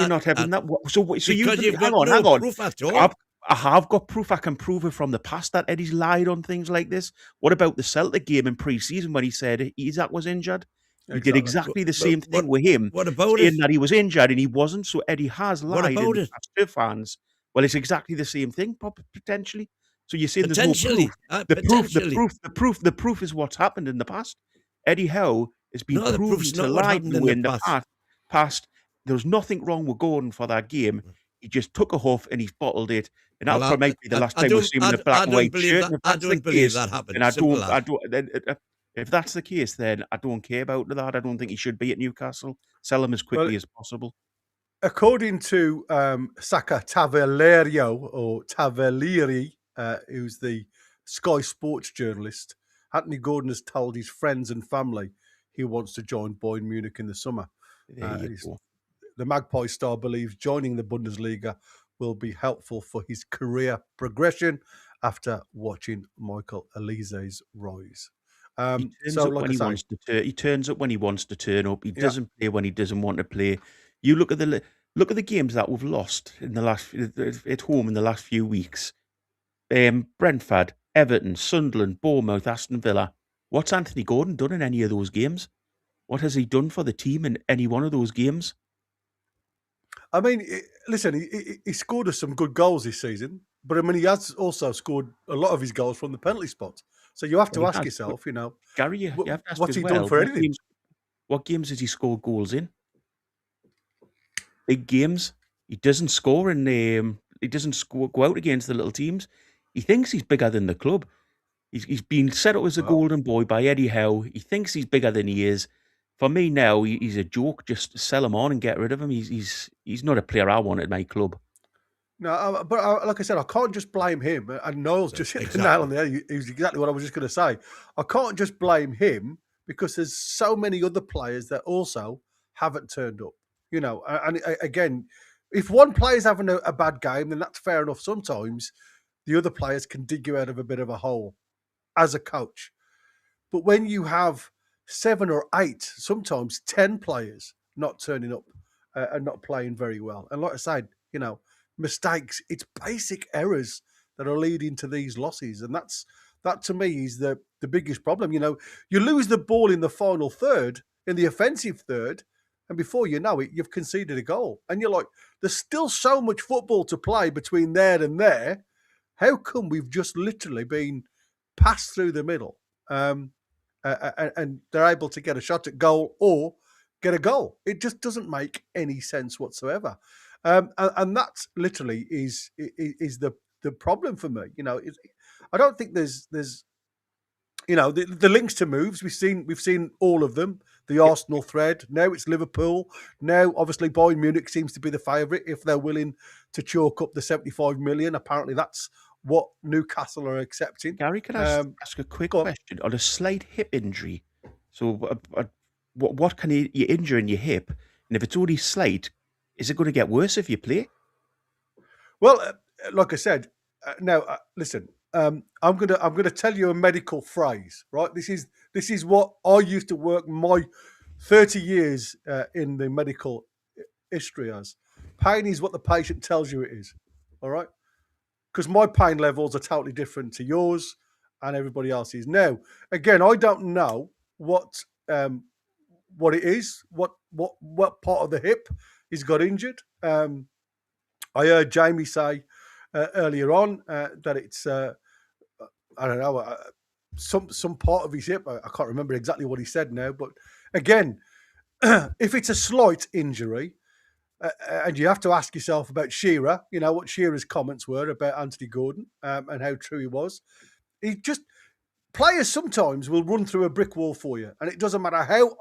not having that? So because you've got hang on. no proof at all. I have got proof. I can prove it from the past that Eddie's lied on things like this. What about the Celtic game in pre-season when he said Isaac was injured? He did exactly the same thing with him. What about saying it? that he was injured and he wasn't. So Eddie has What lied about in it? the fans. Well, it's exactly the same thing, potentially. So you're saying there's no Potentially. proof. Potentially. The proof is what's happened in the past. Eddie Howe has been No, the proven proof's to not what lie happened to in in the the past. There was nothing wrong with Gordon for that game. He just took a huff and he's bottled it. And Well, that might be the last time we'll see him in the black and white shirt. I don't believe that happened. And I Simple don't. as. If that's the case, then I don't care about that. I don't think he should be at Newcastle. Sell him as quickly as possible. According to Saka Tavellario, or Tavelleri, who's the Sky Sports journalist, Anthony Gordon has told his friends and family he wants to join Bayern Munich in the summer. There you go. The Magpie star believes joining the Bundesliga will be helpful for his career progression after watching Michael Elise's rise. He turns up when he wants to turn. He turns up when he wants to turn up. He doesn't play when he doesn't want to play. You look at the games that we've lost in the last at home in the last few weeks. Brentford, Everton, Sunderland, Bournemouth, Aston Villa. What's Anthony Gordon done in any of those games? What has he done for the team in any one of those games? I mean, listen, he scored us some good goals this season, but I mean, he has also scored a lot of his goals from the penalty spot. So you have to ask yourself, Gary, you have to ask what's he done for anything? What games has he scored goals in? Big games. He doesn't score in. He doesn't go out against the little teams. He thinks he's bigger than the club. He's been set up as a golden boy by Eddie Howe. He thinks he's bigger than he is. For me now, he's a joke. Just sell him on and get rid of him. He's not a player I want at my club. No, but like I said, I can't just blame him. And Noel's just hit the nail on the head. It was exactly what I was just going to say. I can't just blame him because there's so many other players that also haven't turned up. And again, if one player's having a bad game, then that's fair enough. Sometimes the other players can dig you out of a bit of a hole as a coach. But when you have 7 or 8, sometimes 10 players not turning up and not playing very well, and like I said, mistakes, it's basic errors that are leading to these losses, and that to me is the biggest problem. You lose the ball in the final third, in the offensive third, and before you know it, you've conceded a goal, and you're like, there's still so much football to play between there and there. How come we've just literally been passed through the middle, and they're able to get a shot at goal or get a goal? It just doesn't make any sense whatsoever. And that literally is the problem for me. I don't think there's the links to moves. We've seen all of them. The Arsenal thread. Now it's Liverpool. Now obviously Bayern Munich seems to be the favourite if they're willing to chalk up the 75 million. Apparently that's what Newcastle are accepting. Gary, can I ask a quick question on a slight hip injury? So what can you injure in your hip? And if it's only slight, is it going to get worse if you play? Well, like I said, now listen. I'm gonna tell you a medical phrase, right? This is what I used to work my 30 years in the medical history as. Pain is what the patient tells you it is. All right, because my pain levels are totally different to yours and everybody else's. Now, again, I don't know what it is, what part of the hip he's got injured. I heard Jamie say earlier on that it's I don't know some part of his hip. I can't remember exactly what he said now, but again, if it's a slight injury, And you have to ask yourself about Shearer, what Shearer's comments were about Anthony Gordon and how true he was. Players sometimes will run through a brick wall for you, and it doesn't matter how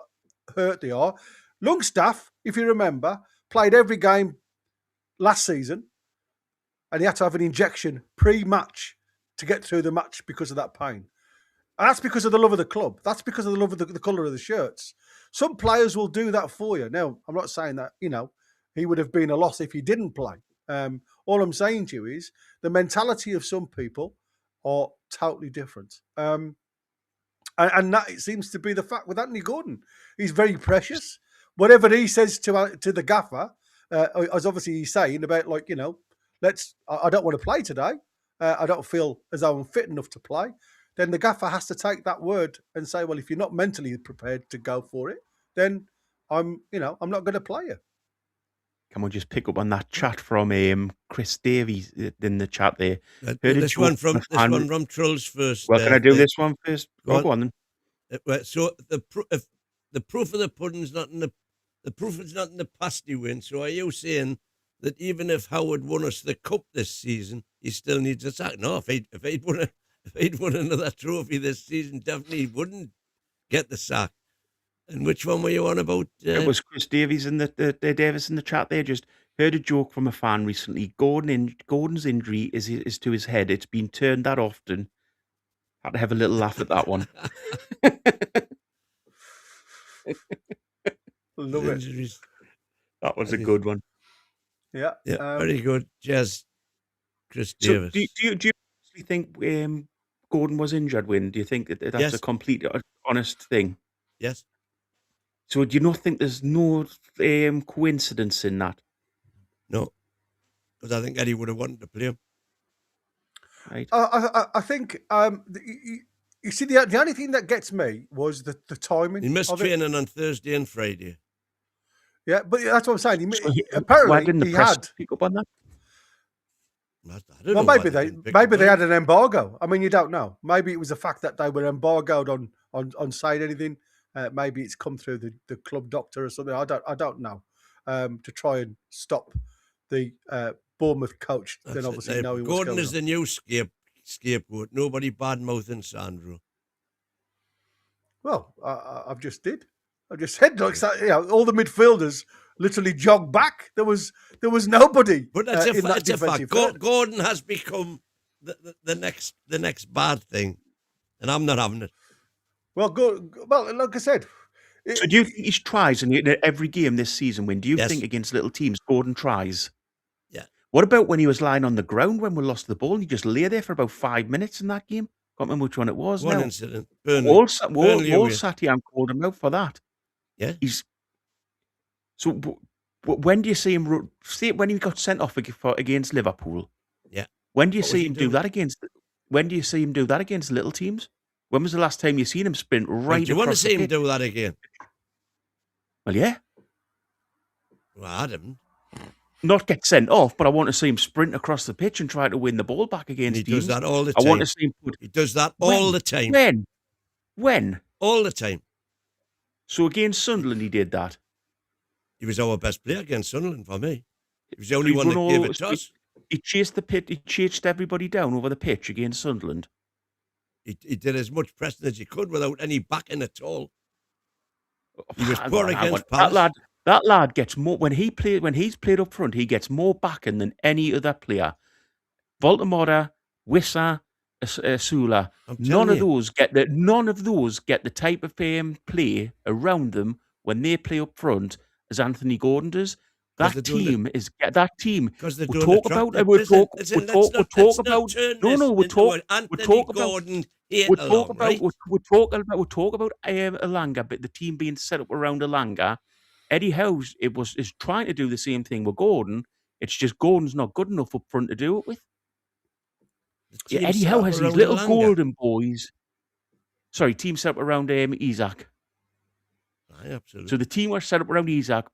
hurt they are. Longstaff, if you remember, played every game last season, and he had to have an injection pre-match to get through the match because of that pain. And that's because of the love of the club. That's because of the love of the colour of the shirts. Some players will do that for you. Now, I'm not saying that, he would have been a loss if he didn't play. All I'm saying to you is the mentality of some people are totally different. And that it seems to be the fact with Anthony Gordon. He's very precious. Whatever he says to the gaffer, as obviously he's saying about I don't want to play today. I don't feel as though I'm fit enough to play. Then the gaffer has to take that word and say, well, if you're not mentally prepared to go for it, then I'm not going to play you. Can we just pick up on that chat from Chris Davies in the chat there? This one from Trulls first. Well, can I do this one first? Go on then. So the proof of the pudding's not in the proof is not in the pasty win. So are you saying that even if Howard won us the cup this season, he still needs a sack? No, if he'd won another trophy this season, definitely he wouldn't get the sack. And which one were you on about? It was Chris Davies in the Davis in the chat there. Just heard a joke from a fan recently. Gordon's injury is to his head. It's been turned that often. Had to have a little laugh at that one. Love it. That was a good one. Yeah, very good. Cheers, Chris Davis. Do you actually think Gordon was injured? Wyn? Do you think that's Yes. a complete honest thing? Yes. So do you not think there's no coincidence in that? No, because I think Eddie would have wanted to play him. Right. I think you see the only thing that gets me was the timing. He missed training on Thursday and Friday. Yeah, but that's what I'm saying. Apparently, why didn't the press had pick up on that? Well, maybe they had an embargo. I mean, you don't know. Maybe it was the fact that they were embargoed on saying anything. Maybe it's come through the club doctor or something. I don't know. To try and stop the Bournemouth coach. That's then obviously knowing what's Gordon going is the new scapegoat. Nobody bad mouthing Sandro. Well, I've just did. I just said all the midfielders literally jogged back. There was nobody. But that's a fact. Gordon has become the next bad thing, and I'm not having it. Well, good. Well, like I said. So do you think he tries in every game this season? When do you think against little teams, Gordon tries? Yeah. What about when he was lying on the ground when we lost the ball and he just lay there for about 5 minutes in that game? Can't remember which one it was. One incident. All sat here and called him out for that. Yeah. So when do you see him? See when he got sent off against Liverpool. Yeah. When do you see him do that against? When do you see him do that against little teams? When was the last time you seen him sprint right? Do you want to see him do that again? Well, yeah. Well, I didn't. Not get sent off, but I want to see him sprint across the pitch and try to win the ball back against teams. He does that all the time. I want to see him He does that all the time. When? All the time. So against Sunderland, he did that. He was our best player against Sunderland for me. He was the only one that gave it to us. He chased the pit. He chased everybody down over the pitch against Sunderland. He did as much pressing as he could without any backing at all. He was poor against Palace. That lad gets more when he's played up front. He gets more backing than any other player. Voltemora, Wissa, Sula. None of those get the type of play around them when they play up front as Anthony Gordon does. That team. We'll talk about it. We'll talk about Alanga, but the team being set up around Alanga. Eddie Howe is trying to do the same thing with Gordon. It's just Gordon's not good enough up front to do it with. Yeah, Eddie Howe has these little golden boys. Sorry, team set up around Isaac. Absolutely. So the team was set up around Isaac.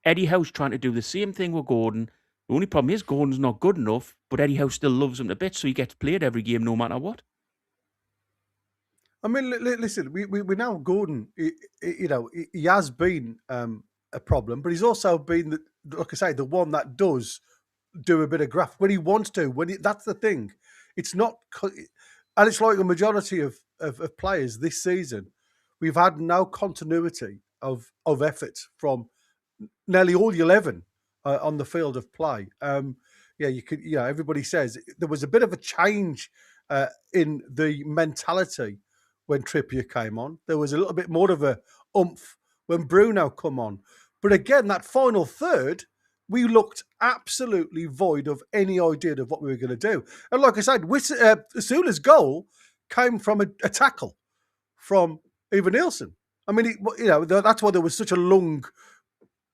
Eddie Howe's trying to do the same thing with Gordon. The only problem is Gordon's not good enough, but Eddie Howe still loves him to bits, so he gets played every game no matter what. I mean, listen, we know Gordon, he has been a problem, but he's also been like I say, the one that does do a bit of graft when he wants to. That's the thing. It's not, and it's like a majority of players this season. We've had no continuity of effort from nearly all 11 on the field of play. Everybody says there was a bit of a change in the mentality when Trippier came on. There was a little bit more of a oomph when Bruno come on. But again, that final third, we looked absolutely void of any idea of what we were going to do. And like I said, Sula's goal came from a tackle from Ivan Nielsen. I mean, that's why there was such a long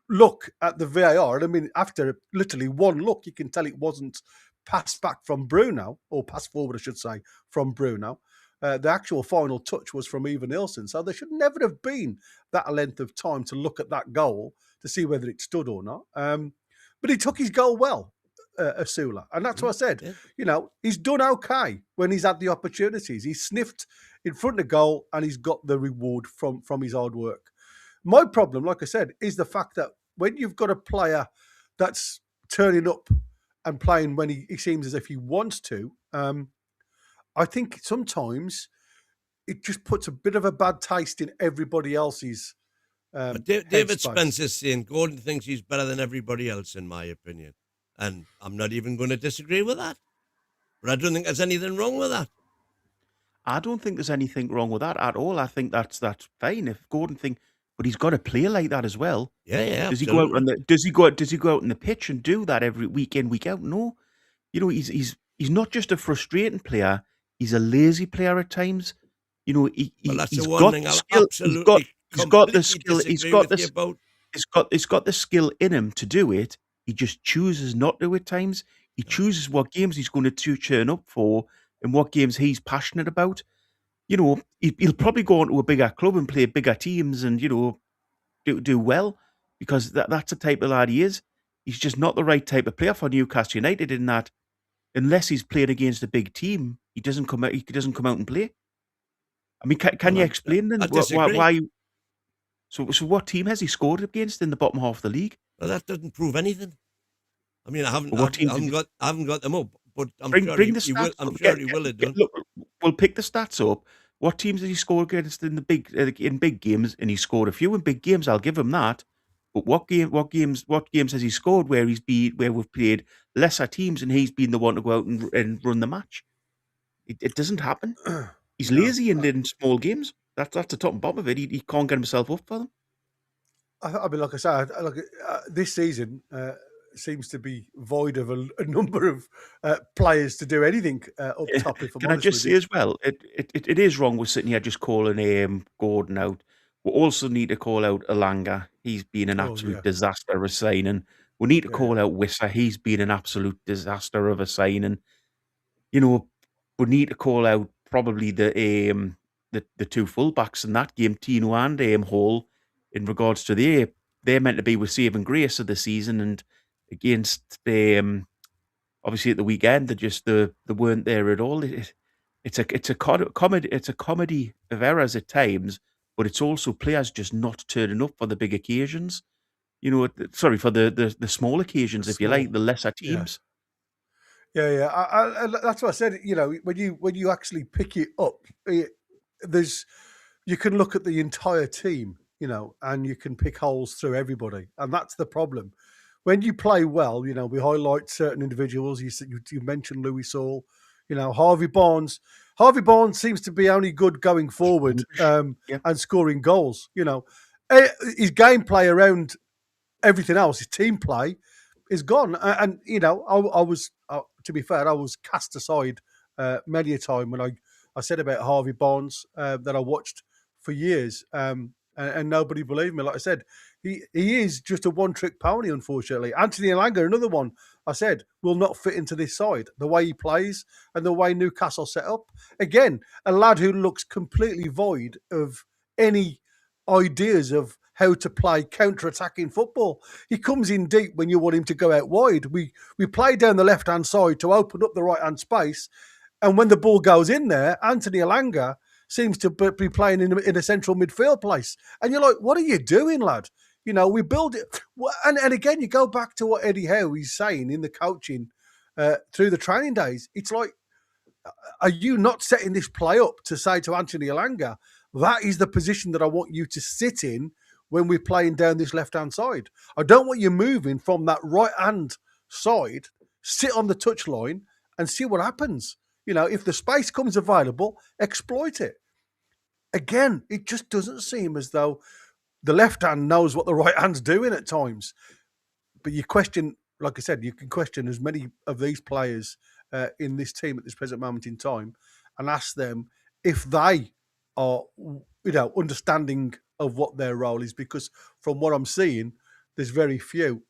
look at the VAR. And I mean, after literally one look, you can tell it wasn't passed back from Bruno, or passed forward, I should say, from Bruno. The actual final touch was from Ivan Nielsen. So there should never have been that length of time to look at that goal to see whether it stood or not. But he took his goal well, Sula. And that's what I said. Yeah. He's done okay when he's had the opportunities. He's sniffed in front of goal and he's got the reward from his hard work. My problem, like I said, is the fact that when you've got a player that's turning up and playing when he seems as if he wants to, I think sometimes it just puts a bit of a bad taste in everybody else's David Spencer's saying Gordon thinks he's better than everybody else, in my opinion. And I'm not even going to disagree with that. But I don't think there's anything wrong with that. I don't think there's anything wrong with that at all. I think that's fine. If Gordon thinks, but he's got to play like that as well. Yeah. Does he go out on the Does he go out on the pitch and do that every week in, week out? No. He's not just a frustrating player. He's a lazy player at times. He's got the skill. He's got the skill in him to do it. He just chooses not to at times. He chooses what games he's going to turn up for and what games he's passionate about. He'll probably go on to a bigger club and play bigger teams and do well, because that's the type of lad he is. He's just not the right type of player for Newcastle United, in that unless he's playing against a big team, he doesn't come out and play. I mean, can you explain then why? So what team has he scored against in the bottom half of the league? Well, that doesn't prove anything. I mean, I haven't got them up, but I'm sure he will have done. Look, we'll pick the stats up. What teams has he scored against in big games? And he scored a few in big games. I'll give him that. But what games has he scored where we've played lesser teams and he's been the one to go out and run the match? It doesn't happen. He's lazy in small games. That's the top and bottom of it. He can't get himself up for them. I mean, like I said, this season seems to be void of a number of players to do anything up top. If I'm Can I just say as well, it is wrong with sitting here just calling Gordon out. We also need to call out Elanga. He's been an absolute disaster of a signing. We need to call out Wissa. He's been an absolute disaster of a signing. We need to call out probably the two fullbacks in that game, Tino and Hall, in regards to they're meant to be with saving grace of the season, and against obviously at the weekend they weren't there at all. It's a comedy of errors at times, but it's also players just not turning up for the big occasions. For the small occasions, if you like, the lesser teams. Yeah. That's what I said. When you actually pick it up, you can look at the entire team, and you can pick holes through everybody, and that's the problem. When you play well, we highlight certain individuals. You mentioned Louis Saul, Harvey Barnes. Harvey Barnes seems to be only good going forward and scoring goals. His gameplay around everything else, his team play, is gone. And I was, to be fair, I was cast aside many a time when I said about Harvey Barnes that I watched for years, and nobody believed me. Like I said, he is just a one-trick pony, unfortunately. Anthony Elanga, another one, I said, will not fit into this side. The way he plays and the way Newcastle set up. Again, a lad who looks completely void of any ideas of how to play counter-attacking football. He comes in deep when you want him to go out wide. We play down the left-hand side to open up the right-hand space, and when the ball goes in there, Anthony Elanga seems to be playing in a central midfield place. And you're like, what are you doing, lad? We build it. And again, you go back to what Eddie Howe is saying in the coaching through the training days. It's like, are you not setting this play up to say to Anthony Elanga, that is the position that I want you to sit in when we're playing down this left-hand side? I don't want you moving from that right-hand side, sit on the touchline and see what happens. If the space comes available, exploit it. Again, it just doesn't seem as though the left hand knows what the right hand's doing at times. But you question, like I said, you can question as many of these players in this team at this present moment in time and ask them if they are, understanding of what their role is, because from what I'm seeing, there's very few.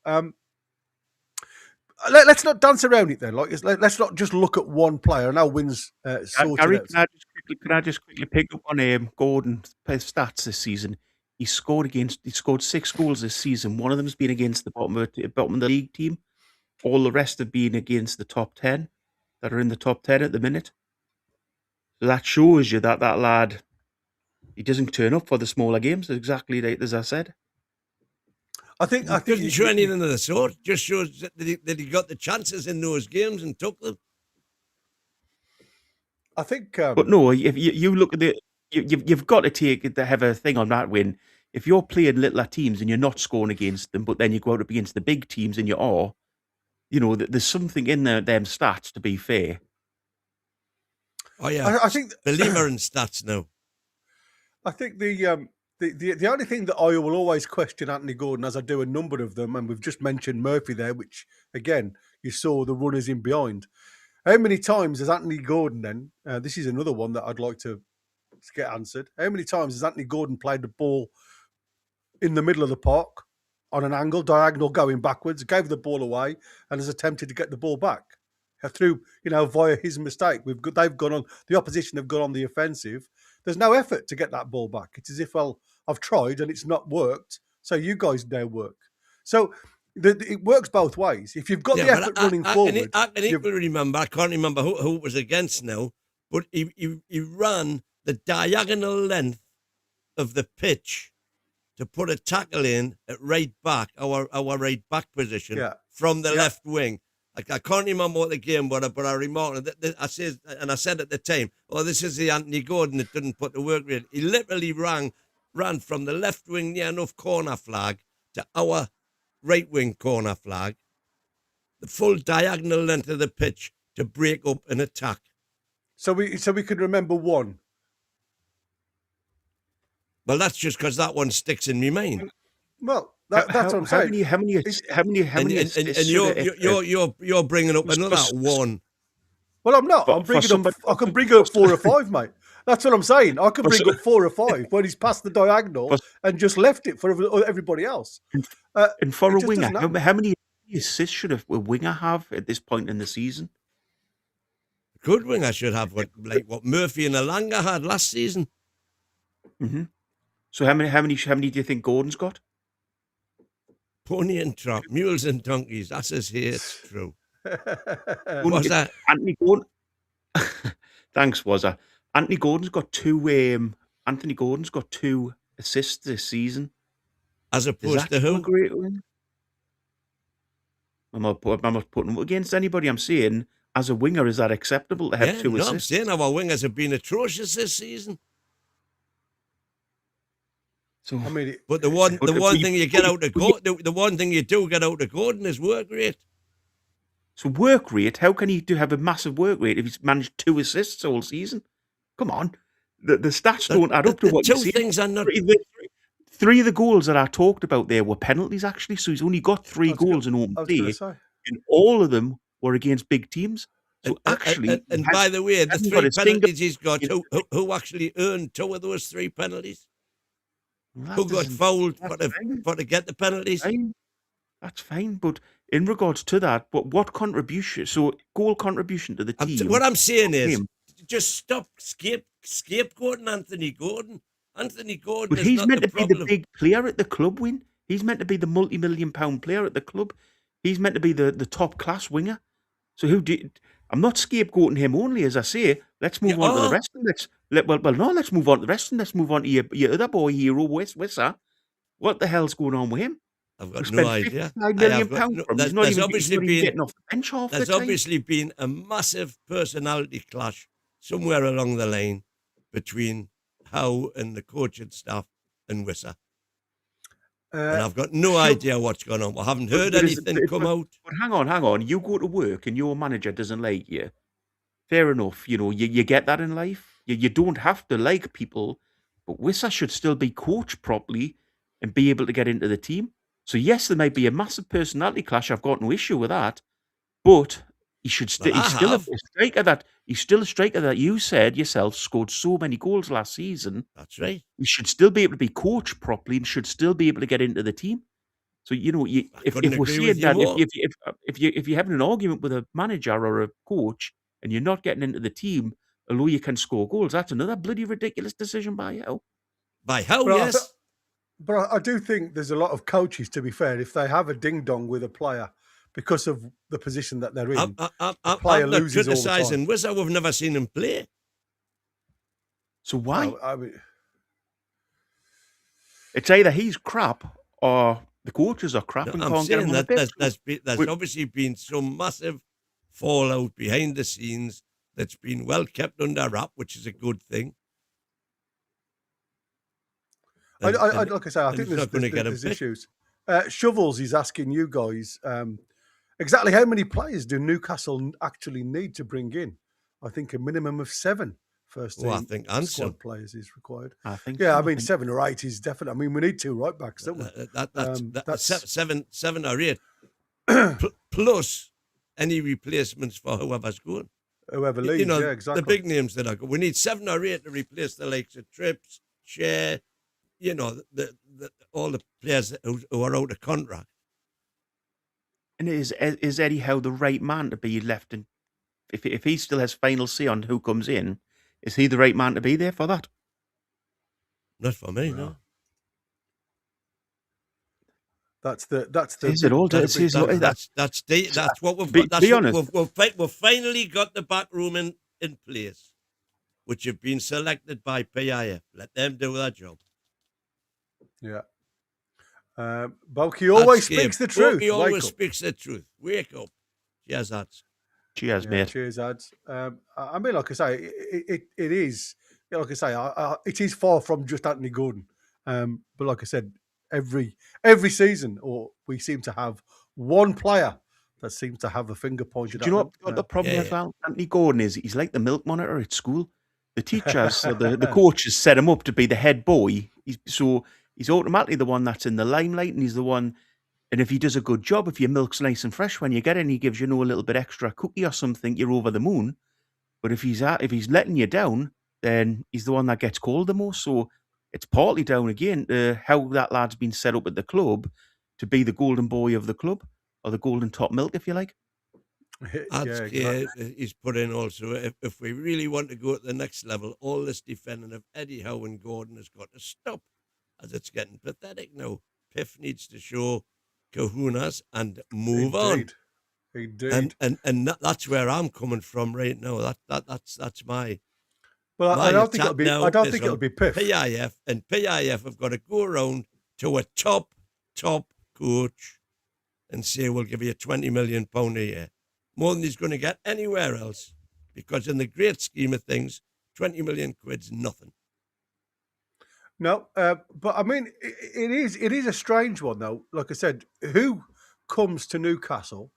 Let's not dance around it then. Let's not just look at one player. I know Wyn's sorted Gary, out. can I just quickly pick up on Gordon's stats this season? He scored 6 goals this season. One of them has been against the bottom of the league team. All the rest have been against the top 10 that are in the top 10 at the minute. So that shows you that lad, he doesn't turn up for the smaller games, exactly as I said. I think doesn't show anything of the sort. Just shows that he got the chances in those games and took them. I think, but no, if you look at you've got to have a thing on that win. If you're playing littler teams and you're not scoring against them, but then you go out up against the big teams and you are, there's something in them stats, to be fair. Oh yeah, I think believer in stats now. I think the only thing that I will always question Anthony Gordon, as I do a number of them, and we've just mentioned Murphy there, which again you saw the runners in behind. How many times has Anthony Gordon then? This is another one that I'd like to get answered. How many times has Anthony Gordon played the ball in the middle of the park on an angle, diagonal, going backwards, gave the ball away, and has attempted to get the ball back through, via his mistake? They've gone on, the opposition have gone on the offensive. There's no effort to get that ball back. It's as if, well, I've tried and it's not worked, so you guys now work. So it works both ways. If you've got the effort running forward, I can equally remember. I can't remember who it was against now, but he ran the diagonal length of the pitch to put a tackle in at right back, our right back position, from the left wing. I can't remember what the game was, but I remarked that I said at the time, this is the Anthony Gordon that didn't put the work in. He literally ran from the left wing near enough corner flag to our right wing corner flag, the full diagonal length of the pitch to break up an attack. So we could remember one. Well, that's just because that one sticks in my mind. Well, that's what I'm saying. How many? And you're bringing up another one. Well, I'm not. I'm bringing up. I can bring up 4 or 5, mate. That's what I'm saying. I can bring up 4 or 5 when he's passed the diagonal and just left it for everybody else. And for a winger, how many assists should a winger have at this point in the season? A good winger should have what Murphy and Elanga had last season. Mm-hmm. So how many do you think Gordon's got? Pony and trap, mules and donkeys. That's his here. It's true. Was that Anthony Gordon? Thanks, was that Anthony Gordon's got 2. Anthony Gordon's got 2 assists this season, as opposed to who? Great win? I'm not putting him against anybody. I'm saying, as a winger, is that acceptable to have 2 assists? I'm saying our wingers have been atrocious this season. So, I mean, but the one thing you get out of Gordon, the one thing you do get out of Gordon is work rate. So work rate? How can he have a massive work rate if he's managed 2 assists all season? Come on, the stats don't add up to what you see. 2 things are not. 3 of the goals that I talked about there were penalties, actually. So he's only got 3 goals in open play, and all of them were against big teams. So actually, and by the way, the 3 penalties he's got, who actually earned 2 of those 3 penalties? Who got fouled for to get the penalties? That's fine, but in regards to that, what contribution? So goal contribution to the team. What I'm saying is, just stop scapegoating Anthony Gordon. Anthony Gordon, but he's meant to be the big player at the club. Wyn. He's meant to be the multi-million-pound player at the club. He's meant to be the top class winger. So I'm not scapegoating him only, as I say. Let's move on to the rest. Let's move on to the rest, and let's move on to your other boy hero, Wissa. What the hell's going on with him? I've got We no spent idea. £59 I million have got pounds no, from him. there's, He's not there's even obviously been getting off the bench half the there's time. obviously been a massive personality clash somewhere along the line between Howe and the coaching staff and Wissa. And I've got no idea what's going on. I haven't heard anything come out. But hang on. You go to work and your manager doesn't like you. Fair enough. You know, you get that in life. You don't have to like people, but Wissa should still be coached properly and be able to get into the team. So yes, there might be a massive personality clash. I've got no issue with that. But he should still he's still a striker that you said yourself scored so many goals last season. That's right. He should still be able to be coached properly and should still be able to get into the team. So if we're saying that if you're having an argument with a manager or a coach and you're not getting into the team, although you can score goals, that's another bloody ridiculous decision by Howe. By Howe, But yes. But I do think there's a lot of coaches, to be fair, if they have a ding-dong with a player because of the position that they're in, the player I'm not loses all the time. criticising Wissa. We've never seen him play. So why? No, I mean, It's either he's crap or the coaches are crap and I'm can't get him saying on the that pitch. there's obviously been some massive fallout behind the scenes that's been well kept under wrap, which is a good thing. like I say, I think there's get issues. Shovels is asking you guys exactly how many players do Newcastle actually need to bring in? I think a minimum of 7 first team I think squad players is required. I think. Yeah, so. I mean 7 or 8 is definitely. I mean we need 2 right backs, don't we? That's 7 or 8 plus any replacements for whoever's going. Whoever leaves, yeah, exactly. The big names that are going. We need 7 or 8 to replace the likes of Trips, Shearer, all the players who are out of contract. And is Eddie Howe the right man to be left in? If he still has final say on who comes in, is he the right man to be there for that? Not for me, no. That's the. Is it all? That's what we've got. That's be honest. We've finally got the back room in place, which have been selected by PIF. Let them do their job. Yeah. Boaky always speaks the truth. Boaky always speaks the truth. Wake up. Cheers, ads. Cheers, mate. Cheers, ads. I mean, like I say, it is. Like I say, it is far from just Anthony Gordon. But like I said, every season, or we seem to have one player that seems to have a finger pointed at. Do you know what the problem with Anthony Gordon is? He's like the milk monitor at school. The teachers, or the coaches set him up to be the head boy. He's automatically the one that's in the limelight, and he's the one. And if he does a good job, if your milk's nice and fresh when you get in, he gives you a little bit extra cookie or something, you're over the moon. But if he's letting you down, then he's the one that gets called the most. So it's partly down again to how that lad's been set up at the club to be the golden boy of the club, or the golden top milk, if you like. He's put in also, if we really want to go at the next level, all this defending of Eddie Howe and Gordon has got to stop, as it's getting pathetic now. Piff needs to show kahunas and move on. Indeed. And that's where I'm coming from right now. That's my. Well, I don't think it'll be Piff. PIF have got to go around to a top coach and say we'll give you £20 million a year, more than he's going to get anywhere else, because in the great scheme of things, 20 million quid's nothing. No, but I mean, it is a strange one though. Like I said, who comes to Newcastle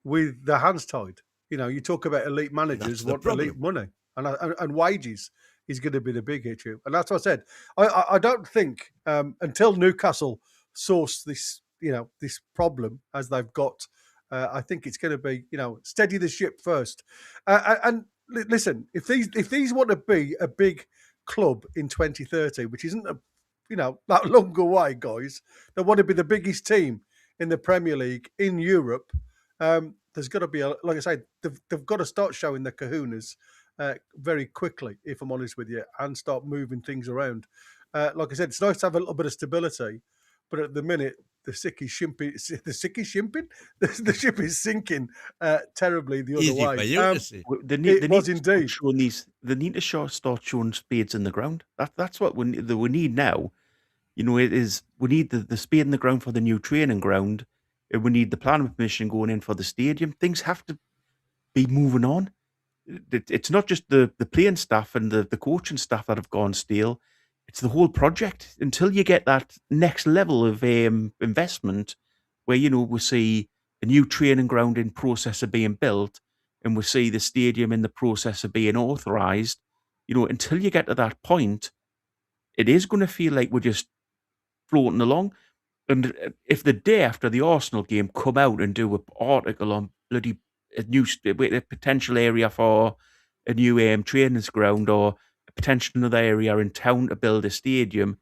with their hands tied? You know, you talk about elite managers want elite money, and wages is going to be the big issue. And that's what I said. I don't think until Newcastle source this, this problem as they've got, I think it's going to be, steady the ship first. And listen, if these want to be a big club in 2030, which isn't that long away, guys, they want to be the biggest team in the Premier League in Europe. There's got to be like I say, they've got to start showing their kahunas very quickly, if I'm honest with you, and start moving things around. Like I said, it's nice to have a little bit of stability, but at the minute the ship is sinking terribly the other way. For you to see. They need to start showing spades in the ground. That's what we need now. it is. We need the spade in the ground for the new training ground, and we need the planning permission going in for the stadium. Things have to be moving on. It's not just the playing staff and the coaching staff that have gone stale. It's the whole project. Until you get that next level of investment, where we see a new training ground in process of being built, and we see the stadium in the process of being authorised. Until you get to that point, it is going to feel like we're just floating along. And if the day after the Arsenal game come out and do an article on bloody a potential area for a new training ground, or a potential another area in town to build a stadium,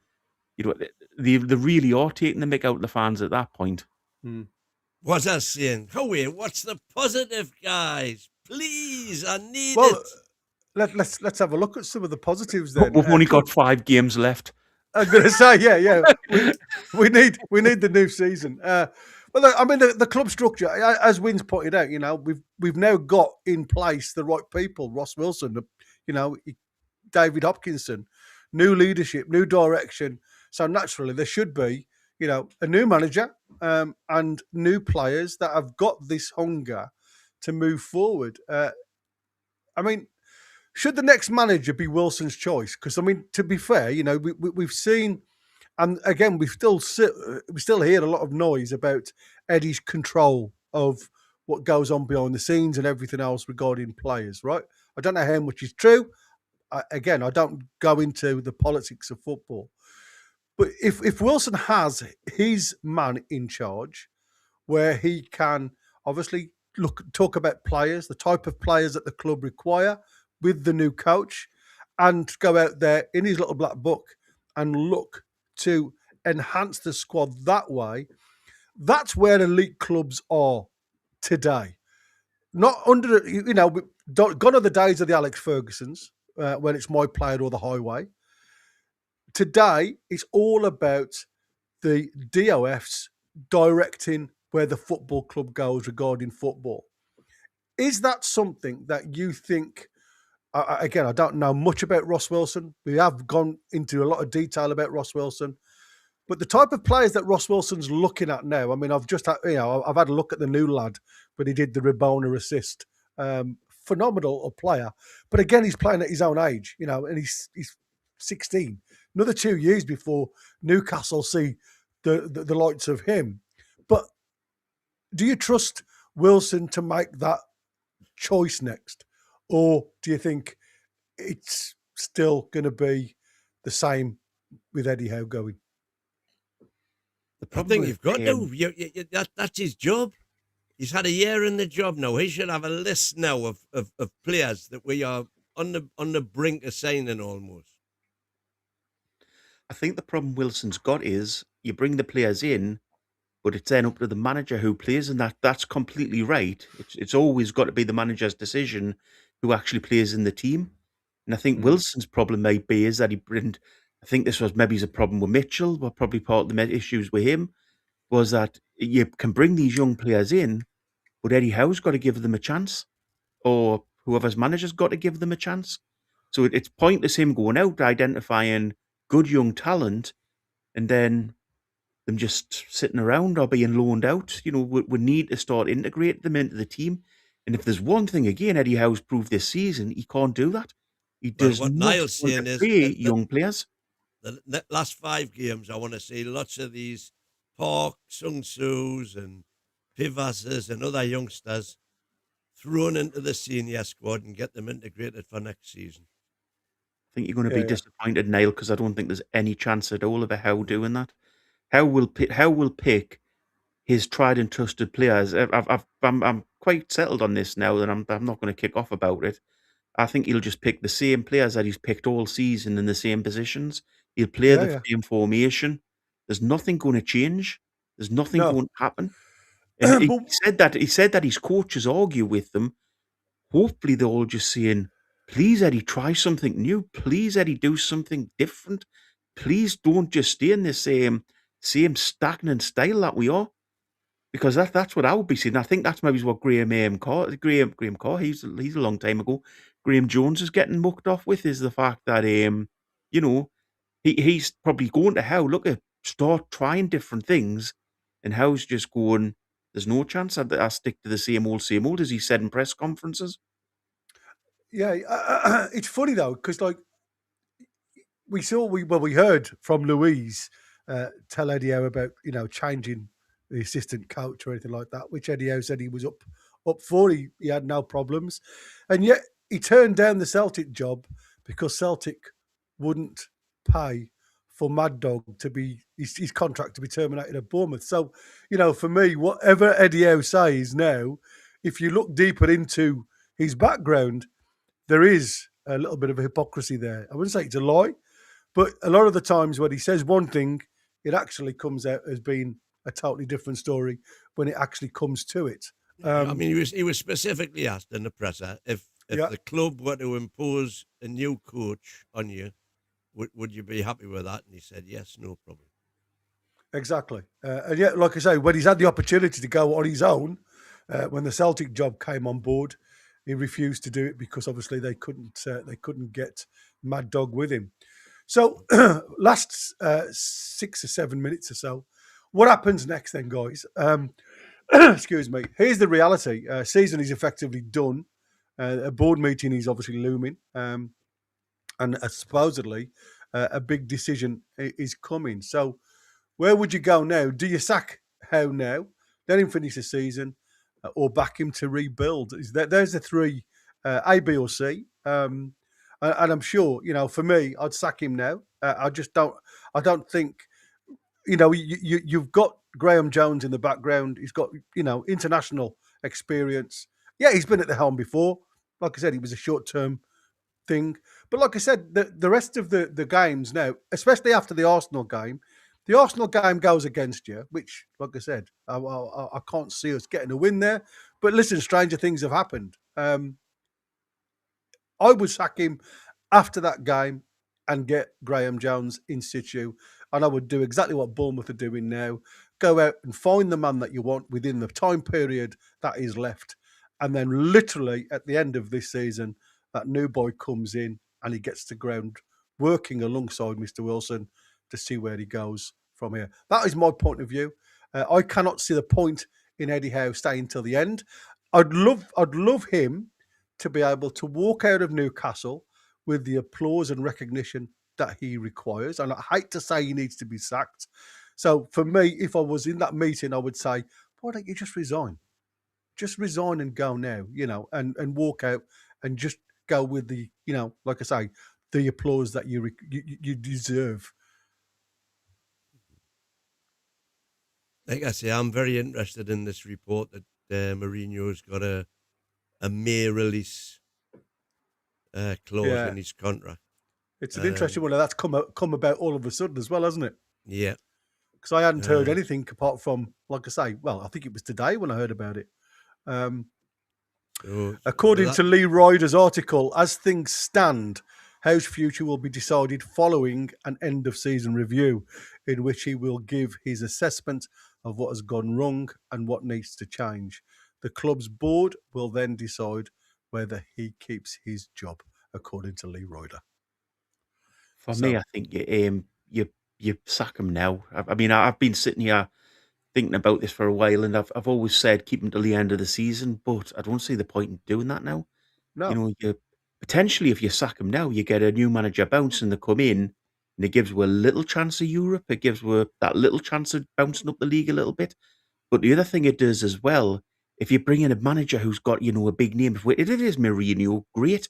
they really are taking the mick out of the fans at that point. What I'm saying, Howie, what's the positive, guys? Please, I need Well, it. let's have a look at some of the positives then. We've only got 5 games left. I'm going to say, yeah. We need the new season. Well, I mean, the club structure, as Wyn's pointed out, we've now got in place the right people. Ross Wilson, David Hopkinson, new leadership, new direction. So naturally, there should be, a new manager and new players that have got this hunger to move forward. I mean, should the next manager be Wilson's choice? Because, I mean, to be fair, we've seen, and again, we still hear a lot of noise about Eddie's control of what goes on behind the scenes and everything else regarding players, right? I don't know how much is true. I don't go into the politics of football. But if Wilson has his man in charge, where he can obviously talk about players, the type of players that the club require with the new coach, and go out there in his little black book and look to enhance the squad that way, that's where elite clubs are today. Not under, gone are the days of the Alex Fergusons, when it's my player or the highway. Today, it's all about the DOFs directing where the football club goes regarding football. Is that something that you think, again, I don't know much about Ross Wilson. We have gone into a lot of detail about Ross Wilson. But the type of players that Ross Wilson's looking at now, I mean, I've had a look at the new lad when he did the Rabona assist. Phenomenal player. But again, he's playing at his own age, and he's 16. Another 2 years before Newcastle see the likes of him. But do you trust Wilson to make that choice next? Or do you think it's still going to be the same with Eddie Howe going? I think you've got to. That's his job. He's had a year in the job now. He should have a list now of players that we are on the brink of signing almost. I think the problem Wilson's got is you bring the players in, but it's then up to the manager who plays, and that's completely right. It's always got to be the manager's decision who actually plays in the team. And I think Wilson's problem might be is that I think this was maybe a problem with Mitchell, but probably part of the issues with him was that you can bring these young players in, but Eddie Howe's got to give them a chance, or whoever's manager's got to give them a chance. So it's pointless him going out identifying good young talent and then them just sitting around or being loaned out. We need to start integrating them into the team. And if there's one thing, again, Eddie Howe's proved this season, he can't do that. He does what not Niall's saying is create young players. The last 5 games, I want to see lots of these Park, Sung Soos and Pivasses and other youngsters thrown into the senior squad and get them integrated for next season. I think you're going to be disappointed, Niall, because I don't think there's any chance at all of a Howe doing that. Howe will pick his tried and trusted players. I'm quite settled on this now that I'm not going to kick off about it. I think he'll just pick the same players that he's picked all season in the same positions. He'll play the same formation. There's nothing going to change. There's nothing going to happen. And he said that his coaches argue with them. Hopefully they're all just saying, please, Eddie, try something new. Please, Eddie, do something different. Please don't just stay in the same stagnant style that we are. Because that's what I would be saying. I think that's maybe what Graham Carr, he's a long time ago. Graham Jones is getting mucked off with is the fact that, he's probably going to Howe, look at start trying different things, and Howe's just going, there's no chance I stick to the same old, as he said in press conferences. Yeah, it's funny though, because like we heard from Louise tell Eddie Howe about changing the assistant coach or anything like that, which Eddie Howe said he was up for. He had no problems, and yet he turned down the Celtic job because Celtic wouldn't pay for Mad Dog to be his contract to be terminated at Bournemouth. So, for me, whatever Eddie Howe says now, if you look deeper into his background, there is a little bit of a hypocrisy there. I wouldn't say it's a lie, but a lot of the times when he says one thing, it actually comes out as being a totally different story when it actually comes to it. I mean, he was specifically asked in the presser if the club were to impose a new coach on you, would you be happy with that? And he said, yes, no problem. Exactly. And yet, like I say, when he's had the opportunity to go on his own, when the Celtic job came on board, he refused to do it because obviously they couldn't get Mad Dog with him. So last 6 or 7 minutes or so, what happens next then, guys? Excuse me. Here's the reality. Season is effectively done. A board meeting is obviously looming. And supposedly a big decision is coming. So where would you go now? Do you sack Howe now, let him finish the season, or back him to rebuild? There's the three, A, B, or C. And I'm sure, for me, I'd sack him now. I don't think, you've got Graham Jones in the background. He's got, international experience. Yeah, he's been at the helm before. Like I said, it was a short-term thing. But like I said, the rest of the games now, especially after the Arsenal game goes against you, which, like I said, I can't see us getting a win there. But listen, stranger things have happened. I would sack him after that game and get Graham Jones in situ. And I would do exactly what Bournemouth are doing now. Go out and find the man that you want within the time period that is left. And then literally at the end of this season, that new boy comes in and he gets the ground working alongside Mr. Wilson to see where he goes from here. That is my point of view. I cannot see the point in Eddie Howe staying till the end. I'd love him to be able to walk out of Newcastle with the applause and recognition that he requires. And I hate to say he needs to be sacked. So for me, if I was in that meeting, I would say, why don't you just resign? Just resign and go now, and walk out and just go with the, like I say, the applause that you deserve. Like I say, I'm very interested in this report that Mourinho's got a May release clause in his contract. It's an interesting one. That's come about all of a sudden as well, hasn't it? Yeah. Because I hadn't heard anything apart from, like I say, well, I think it was today when I heard about it. According to Lee Ryder's article, as things stand, Howe's future will be decided following an end-of-season review in which he will give his assessment of what has gone wrong and what needs to change. The club's board will then decide whether he keeps his job, according to Lee Ryder. For me, I think you sack him now. I mean, I've been sitting here thinking about this for a while, and I've always said keep him till the end of the season, but I don't see the point in doing that now. No. You potentially, if you sack him now, you get a new manager bouncing to come in, and it gives you a little chance of Europe. It gives you that little chance of bouncing up the league a little bit. But the other thing it does as well, if you bring in a manager who's got, a big name, if it is Mourinho, great,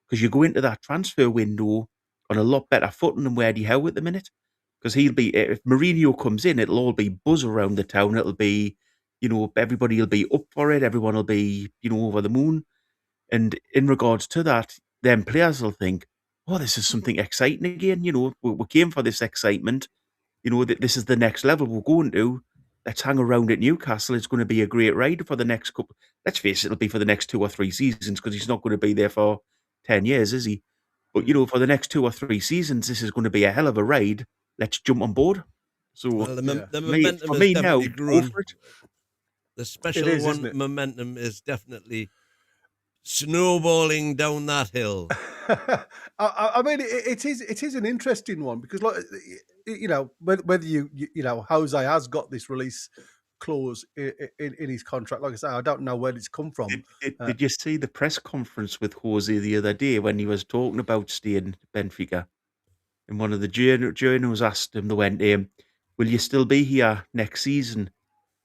because you go into that transfer window on a lot better footing than where Eddie Howe at the minute. Because if Mourinho comes in, it'll all be buzz around the town. It'll be, everybody will be up for it. Everyone will be, over the moon. And in regards to that, then players will think, oh, this is something exciting again. We came for this excitement. This is the next level we're going to. Let's hang around at Newcastle. It's going to be a great ride for the next couple. Let's face it, it'll be for the next 2 or 3 seasons because he's not going to be there for 10 years, is he? But, for the next 2 or 3 seasons, this is going to be a hell of a ride. Let's jump on board. So, the momentum for is me now, definitely go for it. The special momentum is definitely snowballing down that hill. I mean, it is an interesting one because, like, whether you know, Jose has got this release clause in his contract. Like I say, I don't know where it's come from. Did you see the press conference with Jose the other day when he was talking about staying at Benfica? And one of the journalists asked him, they went, will you still be here next season?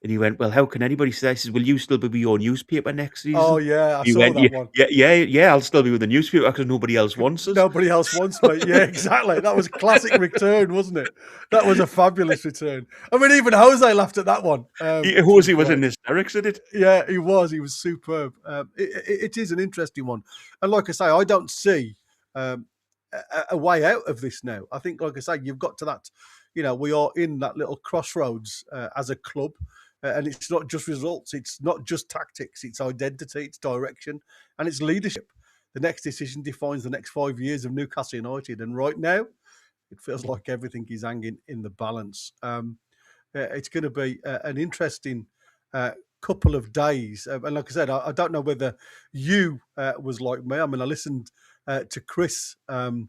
And he went, well, how can anybody say that? He says, will you still be with your newspaper next season? Oh, yeah, I he saw went, that one. Yeah, I'll still be with the newspaper because nobody else wants us. Nobody else wants me. Yeah, exactly. That was a classic return, wasn't it? That was a fabulous return. I mean, even Jose laughed at that one. Jose was in hysterics at it. Yeah, he was. He was superb. It is an interesting one. And like I say, I don't see a way out of this now. I think, like I say, you've got to that, we are in that little crossroads as a club. And it's not just results. It's not just tactics. It's identity, it's direction, and it's leadership. The next decision defines the next 5 years of Newcastle United. And right now, it feels like everything is hanging in the balance. It's going to be an interesting couple of days. And like I said, I don't know whether you was like me. I mean, I listened to Chris on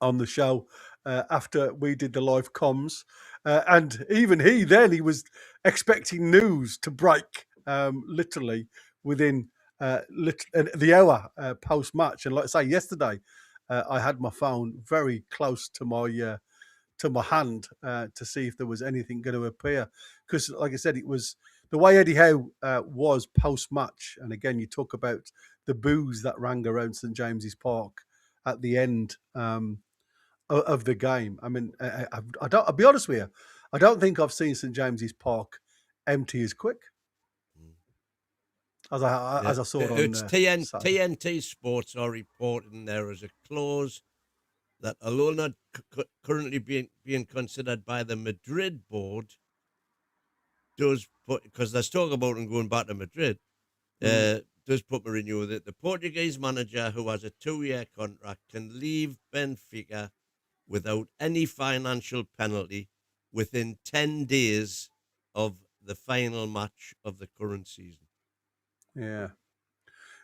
the show after we did the live comms. And even he was expecting news to break literally within the hour post-match. And like I say, yesterday, I had my phone very close to my hand to see if there was anything going to appear. Because, like I said, it was the way Eddie Howe was post-match. And again, you talk about the boos that rang around St James's Park at the end of the game. I mean, I'll be honest with you, I don't think I've seen St James's Park empty as quick as I saw it on TNT Sports are reporting there is a clause that, although not currently being considered by the Madrid board, does put, because there's talk about him going back to Madrid, does put Mourinho that the Portuguese manager who has a 2-year contract can leave Benfica without any financial penalty within 10 days of the final match of the current season. Yeah,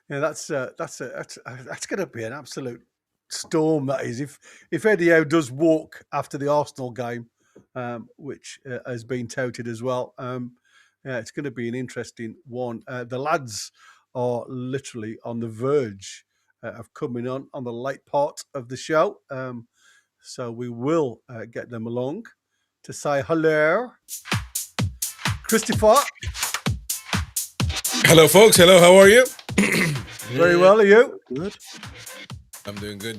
that's going to be an absolute storm. That is, if Eddie Howe does walk after the Arsenal game, which has been touted as well. It's going to be an interesting one. The lads are literally on the verge of coming on the late part of the show. So we will get them along to say hello. Christopher. Hello, folks. Hello, how are you? Very well, are you? Good. I'm doing good.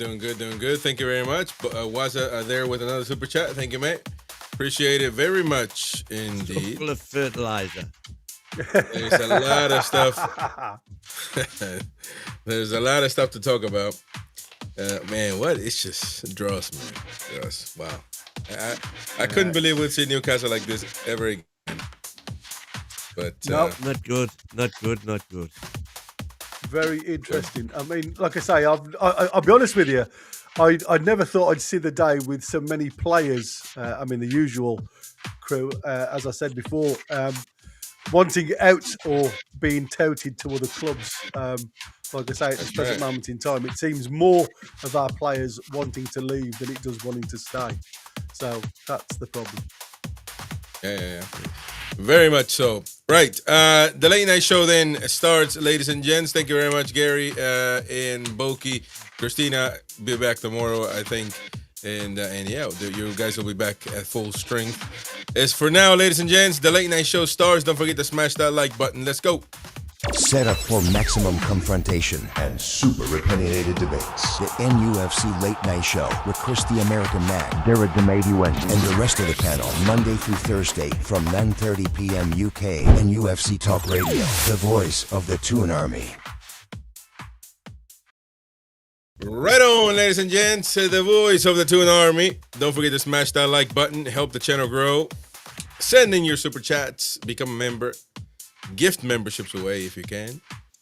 Thank you very much. But Waza there with another super chat. Thank you, mate. Appreciate it very much indeed. Full of fertilizer. There's a lot of stuff. There's a lot of stuff to talk about. Man, what? It's just draws, man. Draws. Wow. I couldn't believe we'd see Newcastle like this ever again. But no, not good. Very interesting. I mean, like I say, I'll be honest with you. I never thought I'd see the day with so many players. I mean, the usual crew, as I said before, wanting out or being touted to other clubs. Like I say, at this present moment in time, it seems more of our players wanting to leave than it does wanting to stay. So that's the problem. Yeah. Very much so. Right. The late night show then starts, ladies and gents. Thank you very much, Gary and Boaky. Christina be back tomorrow, I think. And yeah, you guys will be back at full strength. As for now, ladies and gents, the late night show starts. Don't forget to smash that like button. Let's go. Set up for maximum confrontation and super opinionated debates. The NUFC Late Night Show with Chris the American Man, Derek the Mighty Wyn, and the rest of the panel, Monday through Thursday from 9:30 p.m. UK and UFC Talk Radio, the voice of the Toon Army. Right on, ladies and gents, the voice of the Toon Army. Don't forget to smash that like button, help the channel grow. Send in your super chats, become a member. Gift memberships away if you can.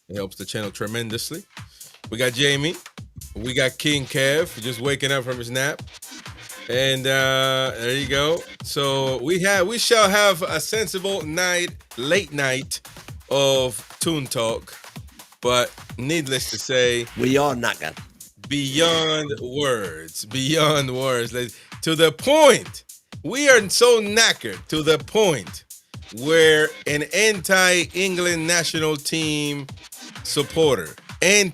It helps the channel tremendously. We got Jamie. We got King Kev just waking up from his nap. And there you go. So we shall have a sensible late night of Toon Talk. But needless to say, we are knackered. beyond words. Beyond words. To the point. We are so knackered to the point where an anti-England national team supporter like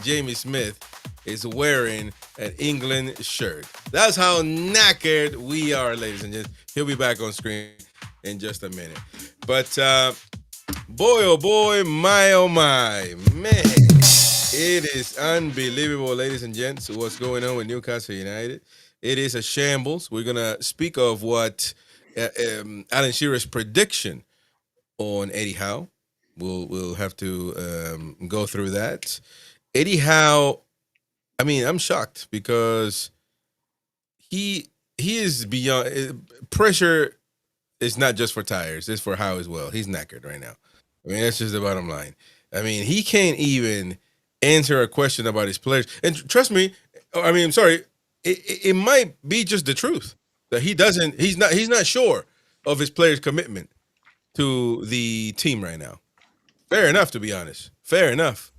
Jamie Smith is wearing an England shirt. That's how knackered we are, ladies and gents. He'll be back on screen in just a minute. But boy, oh boy, my oh my, man. It is unbelievable, ladies and gents, what's going on with Newcastle United. It is a shambles. We're going to speak of what Alan Shearer's prediction on Eddie Howe. We'll have to go through that. Eddie Howe, I mean, I'm shocked because he is beyond pressure. Is not just for tires; it's for Howe as well. He's knackered right now. I mean, that's just the bottom line. I mean, he can't even answer a question about his players. And trust me, I mean, I'm sorry, it might be just the truth that he's not sure of his players' commitment to the team right now. Fair enough, to be honest. Fair enough.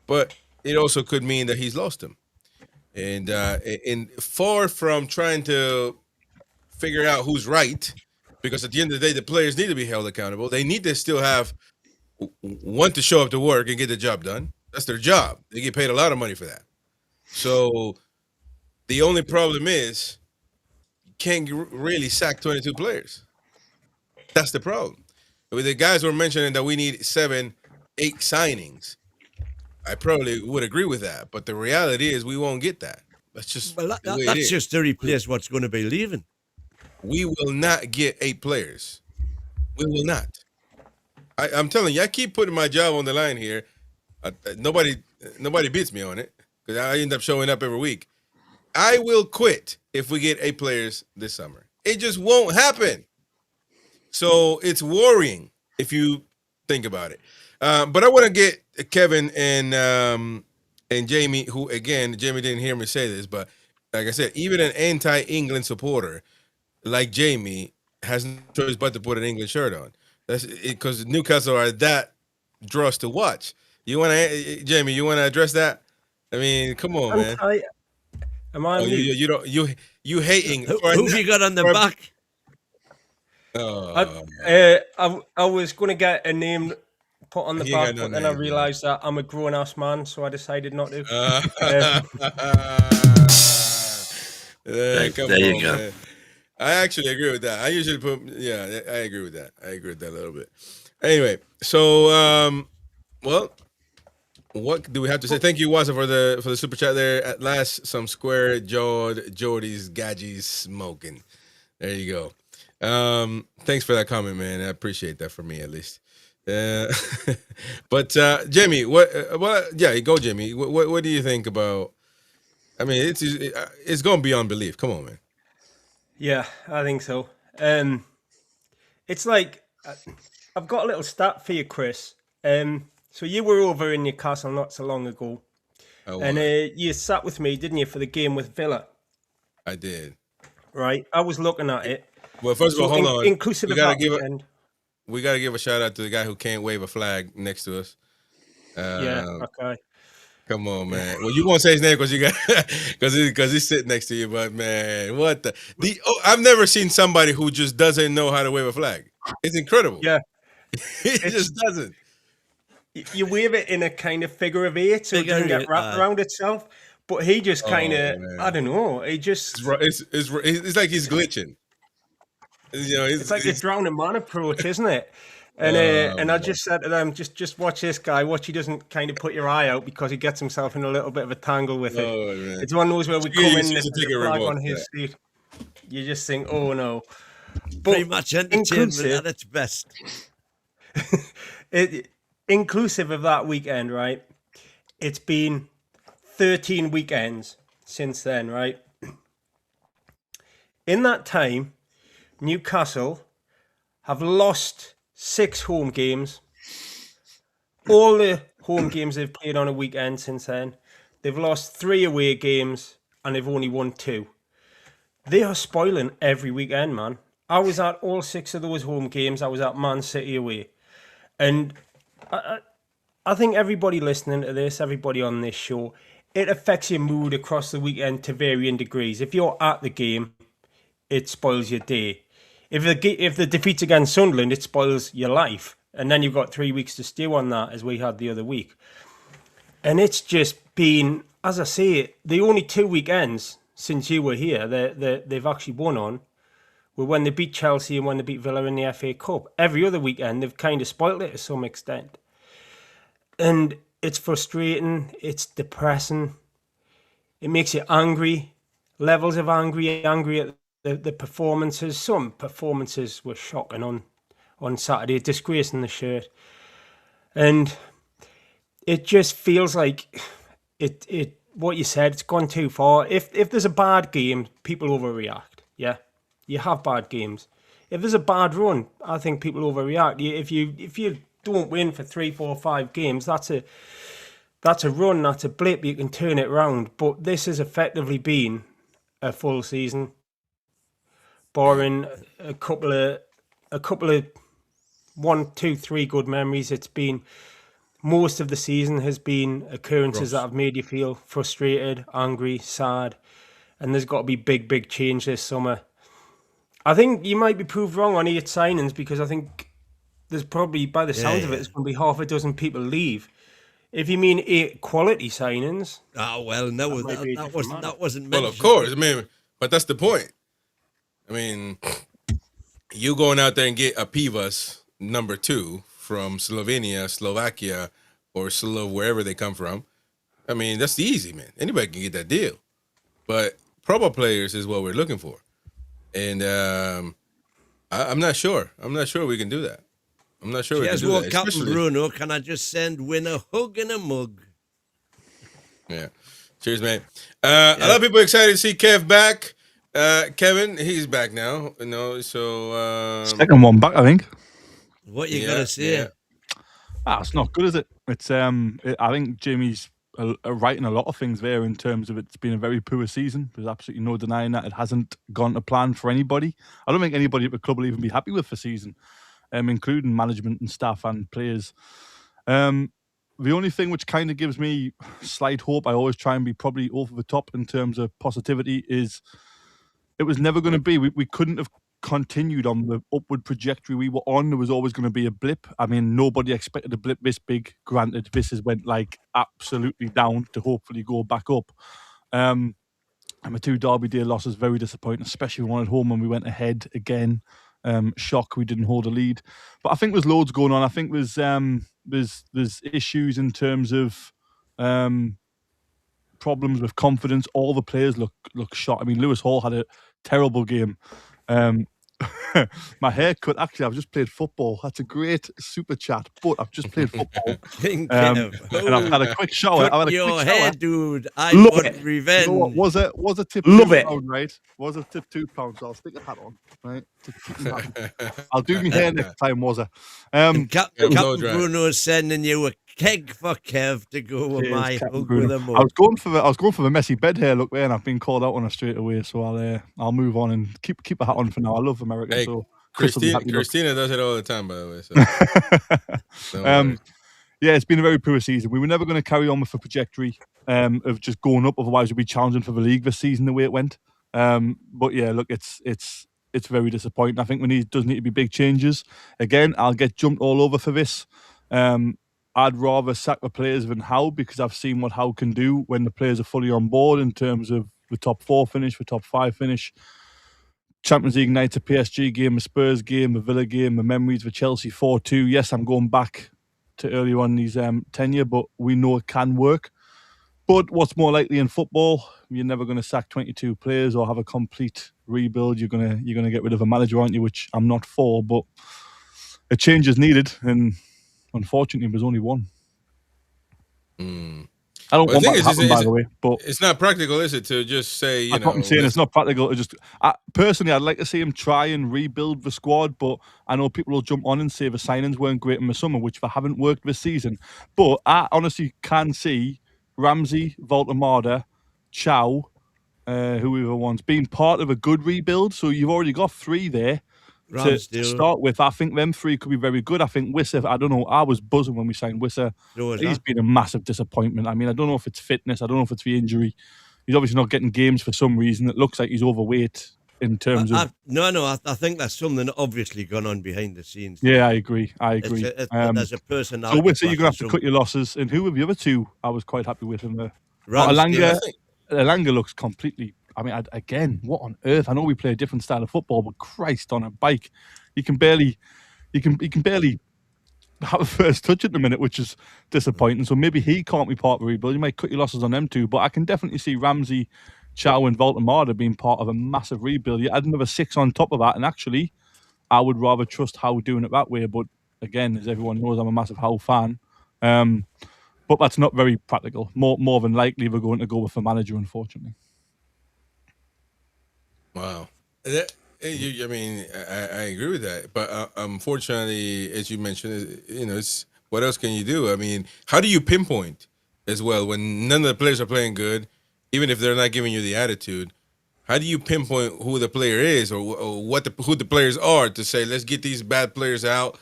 But it also could mean that he's lost him. And far from trying to figure out who's right, because at the end of the day, the players need to be held accountable. They need to still want to show up to work and get the job done. That's their job. They get paid a lot of money for that. So the only problem is you can't really sack 22 players. That's the problem. The guys were mentioning that we need 7-8 signings. I probably would agree with that, but the reality is we won't get that. That's just that's just to replace what's going to be leaving. We will not get 8 players. We will not. I'm telling you, I keep putting my job on the line here. Nobody beats me on it because I end up showing up every week. I will quit if we get 8 players this summer. It just won't happen. So it's worrying if you think about it. But I want to get Kevin and Jamie, who, again, Jamie didn't hear me say this, but like I said, even an anti-England supporter like Jamie has no choice but to put an England shirt on. That's because Newcastle are that draws to watch. Jamie, you want to address that? I mean, come on, man. Am I? You hating? Who have you got on the back? I was going to get a name put on the back, but then I realised that I'm a grown-ass man, so I decided not to. There you go. Man. I actually agree with that. I usually I agree with that. I agree with that a little bit. Anyway, so well, what do we have to say? Thank you, Wasa, for the super chat there. At last, some square jawed Geordie's gadgies smoking. There you go. Thanks for that comment, man. I appreciate that, for me at least. But Jamie, go, Jamie. What do you think about? I mean, it's going beyond belief. Come on, man. Yeah, I think so. It's like I've got a little stat for you, Chris. So you were over in Newcastle not so long ago, and you sat with me, didn't you, for the game with Villa? I did. Right, I was looking at it. Well, first of all, hold on. Inclusive of that weekend. We got to give a shout out to the guy who can't wave a flag next to us. Okay. Come on, man. Well, you won't say his name because he's sitting next to you, but man, what I've never seen somebody who just doesn't know how to wave a flag. It's incredible. Yeah. It just doesn't. You wave it in a kind of figure of 8 so it doesn't get wrapped around itself. But he just kind of, I don't know. He just it's like he's glitching. You know, it's like a drowning man approach, isn't it? And I just said to them, just watch this guy. Watch he doesn't kind of put your eye out because he gets himself in a little bit of a tangle with it. Man. It's one of those where we come in and the flag on his seat. You just think, oh no. But pretty much entertainment at its best. Inclusive of that weekend, right? It's been 13 weekends since then, right? In that time, Newcastle have lost 6 home games. All the home games they've played on a weekend since then. They've lost 3 away games and they've only won 2. They are spoiling every weekend, man. I was at all 6 of those home games. I was at Man City away. And I I think everybody listening to this, everybody on this show, it affects your mood across the weekend to varying degrees. If you're at the game, it spoils your day. If the defeat's against Sunderland, it spoils your life. And then you've got 3 weeks to stew on that, as we had the other week. And it's just been, as I say, the only 2 weekends since you were here they've actually won on were when they beat Chelsea and when they beat Villa in the FA Cup. Every other weekend, they've kind of spoiled it to some extent. And it's frustrating, it's depressing, it makes you angry, levels of angry at the performances. Some performances were shocking on Saturday, disgracing the shirt. And it just feels like it what you said, it's gone too far. If there's a bad game, people overreact. Yeah. You have bad games. If there's a bad run, I think people overreact. If you don't win for 3, 4, 5 games, that's a run, that's a blip, you can turn it around. But this has effectively been a full season, barring a couple of 1, 2, 3 good memories. It's been most of the season has been occurrences that have made you feel frustrated, angry, sad, and there's got to be big change this summer. I think you might be proved wrong on 8 signings, because I think there's probably, by the sounds of it, there's going to be half a dozen people leave. If you mean 8 quality signings, that wasn't mentioned. Well, of course, I mean, but that's the point. I mean, you going out there and get a Pivas number 2 from Slovenia, Slovakia, or wherever they come from. I mean, that's easy, man. Anybody can get that deal. But proper players is what we're looking for. And I'm not sure. I'm not sure we can do that. I'm not sure we can do that. Captain Bruno, can I just send Wyn a hug and a mug? Yeah. Cheers, man. A lot of people excited to see Kev back. Kevin, he's back now. So second one back, I think. What you gotta say? Yeah. It's not good, is it? It's I think Jimmy's right in a lot of things there in terms of it's been a very poor season. There's absolutely no denying that. It hasn't gone to plan for anybody. I don't think anybody at the club will even be happy with the season, including management and staff and players. The only thing which kind of gives me slight hope, I always try and be probably over the top in terms of positivity, is it was never going to be. We couldn't have continued on the upward trajectory we were on. There was always going to be a blip. I mean, nobody expected a blip this big. Granted, this has went like absolutely down to hopefully go back up. And the 2 Derby Day losses, very disappointing, especially one at home when we went ahead again. Shock we didn't hold a lead. But I think there's loads going on. I think there's issues in terms of problems with confidence. All the players look shot. I mean, Lewis Hall had a terrible game. My haircut, actually, I've just played football. That's a great super chat, but I've just played football. And I've had a quick shower. Your hair, dude. I Love want it. revenge. You know what? Was a tip Love £2, it. right? Was a tip £2, so I'll stick a hat on, right? I'll do my hair next time, was it? Captain Bruno is sending you a keg for Kev to go with my hug with a mug. I was going for the messy bed hair look there, and I've been called out on it straight away. So I'll move on and keep a hat on for now. I love America. Hey, so Christina does it all the time, by the way. So. Yeah, it's been a very poor season. We were never going to carry on with the trajectory of just going up. Otherwise, we'd be challenging for the league this season the way it went. But yeah, look, it's very disappointing. I think does need to be big changes. Again, I'll get jumped all over for this. I'd rather sack the players than Howe, because I've seen what Howe can do when the players are fully on board in terms of the top 4 finish, the top 5 finish. Champions League nights, a PSG game, a Spurs game, a Villa game, the memories for Chelsea 4-2. Yes, I'm going back to earlier on in his tenure, but we know it can work. But what's more likely in football, you're never going to sack 22 players or have a complete rebuild. You're gonna get rid of a manager, aren't you? Which I'm not for, but a change is needed, and unfortunately, there's only one. I don't want that to happen, by the way, but it's not practical, is it, to just say, That's what I'm saying. It's not practical. Personally, I'd like to see him try and rebuild the squad, but I know people will jump on and say the signings weren't great in the summer, which they haven't worked this season. But I honestly can see Ramsey, Voltemada, Chow, whoever wants, being part of a good rebuild. So you've already got 3 there. Ramsdale. start with, I think them three could be very good. I think Wissa, I don't know, I was buzzing when we signed Wissa. So is He's that. been a massive disappointment. I mean, I don't know if it's fitness, I don't know if it's the injury. He's obviously not getting games for some reason. It looks like he's overweight in terms of. I think that's something obviously gone on behind the scenes. Yeah, I agree. There's a personality. So Wissa, you're going to have to clash cut your losses. And who were the other two? I was quite happy with him there. Ramsdale. Elanga looks completely. I mean, again, what on earth? I know we play a different style of football, but Christ, on a bike, he can barely have a first touch at the minute, which is disappointing. So maybe he can't be part of the rebuild. You might cut your losses on them too, but I can definitely see Ramsey, Chow, and Voltemada being part of a massive rebuild. You add another 6 on top of that, and actually, I would rather trust Howe doing it that way. But again, as everyone knows, I'm a massive Howe fan. But that's not very practical. More than likely, we're going to go with a manager, unfortunately. Wow. I agree with that. But unfortunately, as you mentioned, it's what else can you do? I mean, how do you pinpoint as well when none of the players are playing good, even if they're not giving you the attitude? How do you pinpoint who the player is or who the players are to say, let's get these bad players out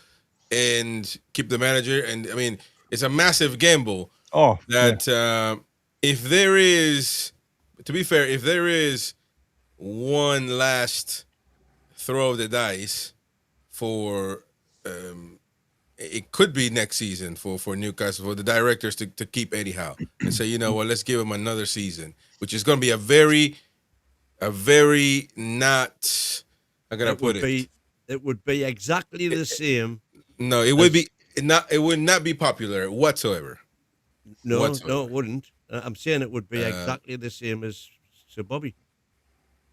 and keep the manager? And I mean, it's a massive gamble. If there is, to be fair, if there is one last throw of the dice for, it could be next season for Newcastle, for the directors to keep Eddie Howe and say, you know what, let's give him another season, which is going to be a very not, how can I put it? It would be exactly the same. No, it would be not. It would not be popular whatsoever. No, it wouldn't. I'm saying it would be exactly the same as Sir Bobby.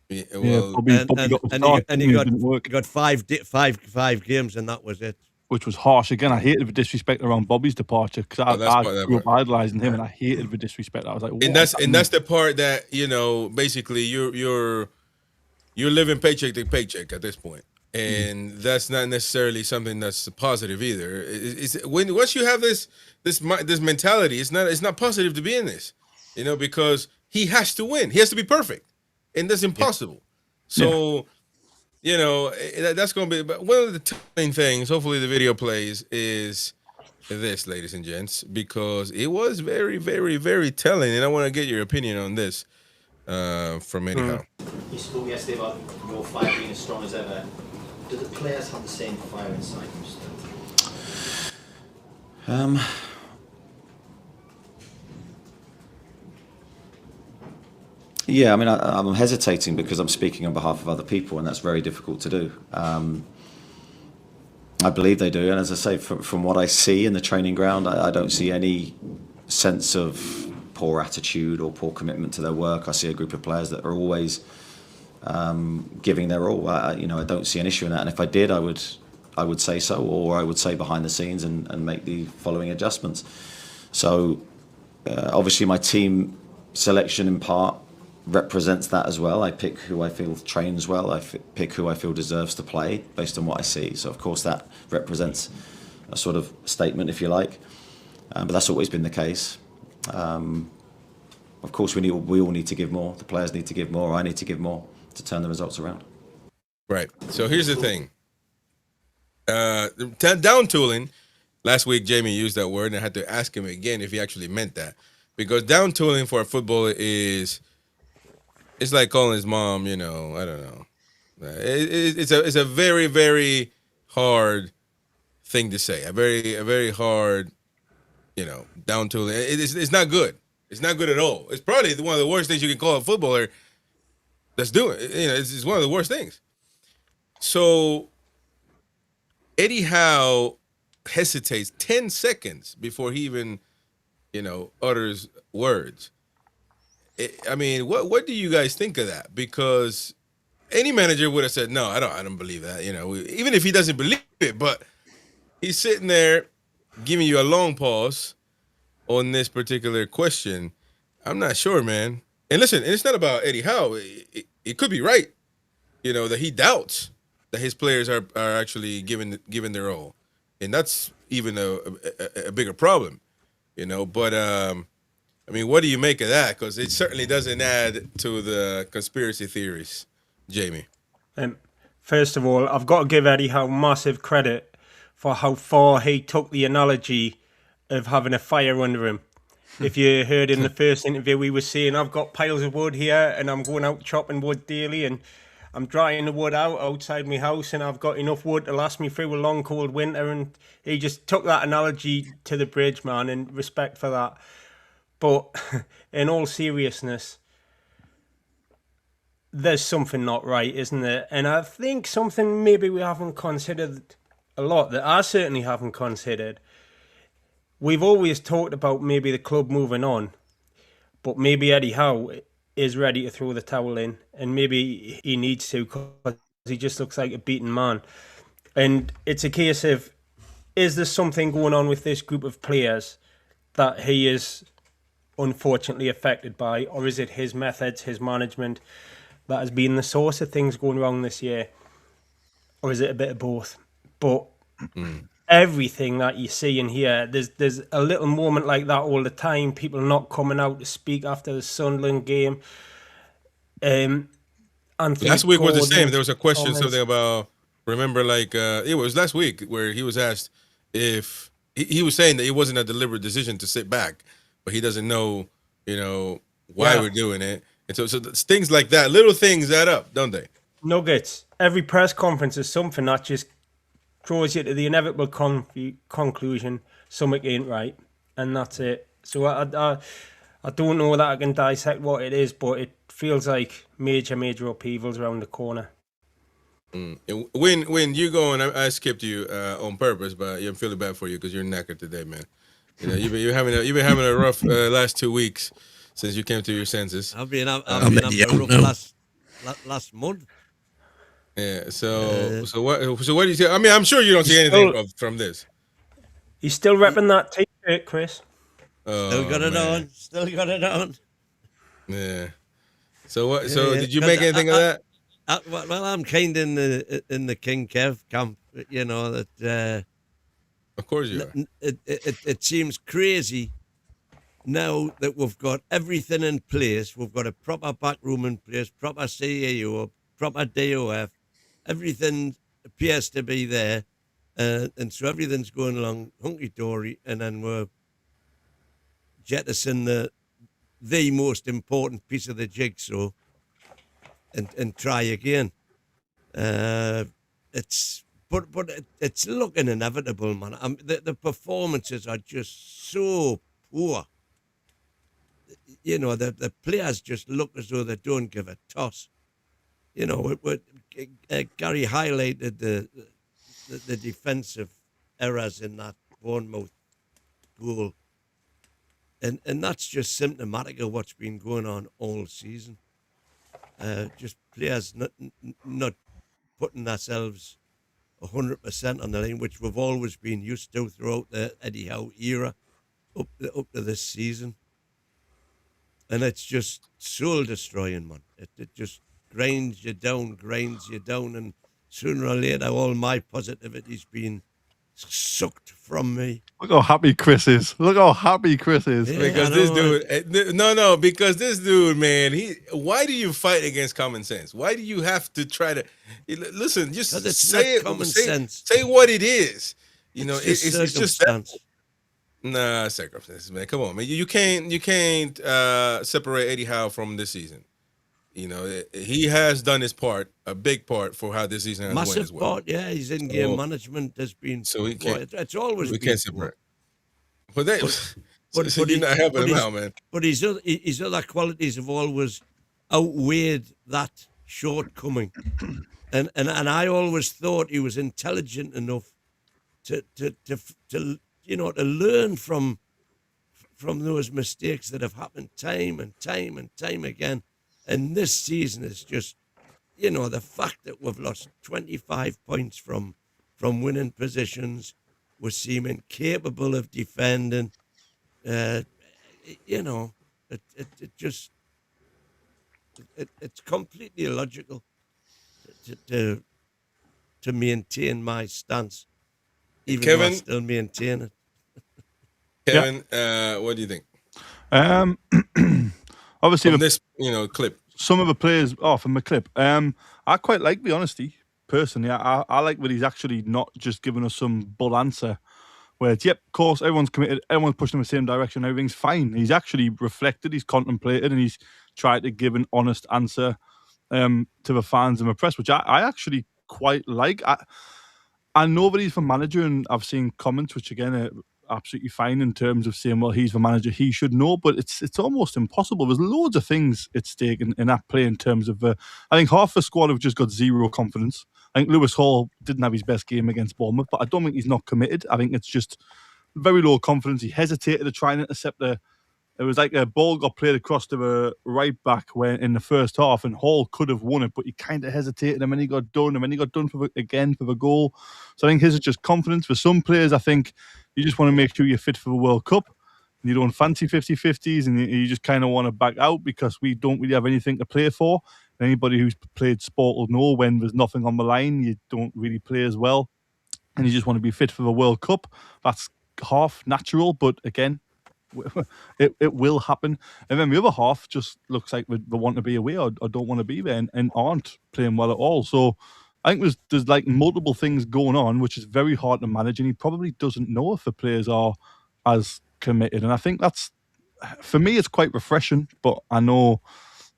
Yeah, well, Bobby got the start, and you got five games, and that was it. Which was harsh. Again, I hated the disrespect around Bobby's departure because I grew up idolizing him, and I hated the disrespect. I was like, what? And that's the part that basically you're living paycheck to paycheck at this point, and that's not necessarily something that's positive either. Once you have this mentality, it's not positive to be in this, because he has to win, he has to be perfect, and that's impossible. So. That's going to be. But one of the telling things, hopefully the video plays, is this, ladies and gents, because it was very, very, very telling, and I want to get your opinion on this from Eddie Howe. You spoke yesterday about your fire being as strong as ever. Do the players have the same fire inside them still? Yeah, I mean, I'm hesitating because I'm speaking on behalf of other people, and that's very difficult to do. I believe they do, and as I say, from what I see in the training ground, I don't see any sense of poor attitude or poor commitment to their work. I see a group of players that are always giving their all. I don't see an issue in that, and if I did, I would say so, or I would say behind the scenes and make the following adjustments. So, obviously, my team selection in part represents that as well. I pick who I feel trains well. I pick who I feel deserves to play based on what I see. So of course that represents a sort of statement, if you like. But that's always been the case. Of course, we all need to give more. The players need to give more. I need to give more to turn the results around. Right. So here's the thing. Down tooling. Last week, Jamie used that word, and I had to ask him again if he actually meant that, because down tooling for a footballer is. It's like calling his mom, I don't know. It's a very, very hard thing to say. A very hard, down to it. It's not good. It's not good at all. It's probably one of the worst things you can call a footballer that's doing. It's one of the worst things. So Eddie Howe hesitates 10 seconds before he even, utters words. I mean, what do you guys think of that? Because any manager would have said, no, I don't believe that, even if he doesn't believe it, but he's sitting there giving you a long pause on this particular question. I'm not sure, man. And listen, it's not about Eddie Howe. It could be right, that he doubts that his players are actually giving their all. And that's even a bigger problem, but I mean, what do you make of that? Because it certainly doesn't add to the conspiracy theories, Jamie. First of all, I've got to give Eddie Howe massive credit for how far he took the analogy of having a fire under him. If you heard in the first interview, we were saying, I've got piles of wood here and I'm going out chopping wood daily and I'm drying the wood out outside my house and I've got enough wood to last me through a long, cold winter. And he just took that analogy to the bridge, man, and respect for that. But in all seriousness, there's something not right, isn't there? And I think something maybe we haven't considered a lot, that I certainly haven't considered. We've always talked about maybe the club moving on, but maybe Eddie Howe is ready to throw the towel in, and maybe he needs to because he just looks like a beaten man. And it's a case of, is there something going on with this group of players that he is unfortunately affected by, or is it his methods, his management that has been the source of things going wrong this year, or is it a bit of both? But everything that you see and hear, there's a little moment like that all the time. People not coming out to speak after the Sunderland game. Last week was the same. There was a question, something about, remember, like, it was last week where he was asked if, he was saying that it wasn't a deliberate decision to sit back, but he doesn't know, why we're doing it. And so things like that, little things add up, don't they? Nuggets. Every press conference is something that just draws you to the inevitable conclusion something ain't right, and that's it. So I don't know that I can dissect what it is, but it feels like major upheavals around the corner. When you go, and I skipped you on purpose, but I'm feeling bad for you because you're knackered today, man. You've been having a rough last 2 weeks since you came to your senses. I've been having a rough last month. Yeah. So what do you say? I mean, I'm sure you don't see anything from this. He's still repping that T-shirt, Chris. Still got it on. Yeah. So what? So did you make anything of that? Well, I'm kind in the King Kev camp. That. Of course you are. It seems crazy now that we've got everything in place. We've got a proper backroom in place, proper CEO, proper DOF. Everything appears to be there, and so everything's going along hunky-dory, and then we're jettisoning the most important piece of the jigsaw and try again. It's looking inevitable, man. The performances are just so poor. The players just look as though they don't give a toss. Gary highlighted the defensive errors in that Bournemouth goal, and that's just symptomatic of what's been going on all season. Just players not putting themselves 100% on the line, which we've always been used to throughout the Eddie Howe era up to this season, and it's just soul destroying, man. It just grinds you down, and sooner or later, all my positivity's been sucked from me. Look how happy Chris is. Yeah, because this dude, man, why do you fight against common sense? Why do you have to try to listen? Just say it. Common sense. Say what it is. It's just that. Nah, circumstances, man. Come on, man. You can't separate Eddie Howe from this season. He has done his part, a big part for how this season has went as well. Part, yeah. His in-game management has been. So he can't. It's always. We been can't separate. But you're not helping him out, man. But his other qualities have always outweighed that shortcoming, and I always thought he was intelligent enough to learn from those mistakes that have happened time and time again. And this season is just, the fact that we've lost 25 points from winning positions, we're seeming capable of defending. It's completely illogical to maintain my stance, even though I still maintain it. Kevin, what do you think? Obviously, from this, clip. Some of the players from the clip. I quite like the honesty. personally, I like that he's actually not just giving us some bull answer where it's, yep, of course, everyone's committed, everyone's pushing in the same direction, everything's fine. He's actually reflected, he's contemplated, and he's tried to give an honest answer to the fans and the press, which I actually quite like. I know that he's the manager, and I've seen comments which, again, are absolutely fine in terms of saying, well, he's the manager, he should know, but it's almost impossible. There's loads of things at stake in that play in terms of, I think half the squad have just got zero confidence. I think Lewis Hall didn't have his best game against Bournemouth, but I don't think he's not committed. I think it's just very low confidence. He hesitated to try and intercept it was like a ball got played across to the right back when in the first half, and Hall could have won it, but he kind of hesitated, and then he got done, and then he got done for the goal. So I think his is just confidence. For some players, I think you just want to make sure you're fit for the World Cup, and you don't fancy 50-50s, and you just kind of want to back out because we don't really have anything to play for. And anybody who's played sport will know when there's nothing on the line, you don't really play as well, and you just want to be fit for the World Cup. That's half natural, but again, it will happen. And then the other half just looks like they want to be away or don't want to be there and aren't playing well at all. So I think there's like multiple things going on, which is very hard to manage, and he probably doesn't know if the players are as committed. And I think that's, for me, it's quite refreshing, but I know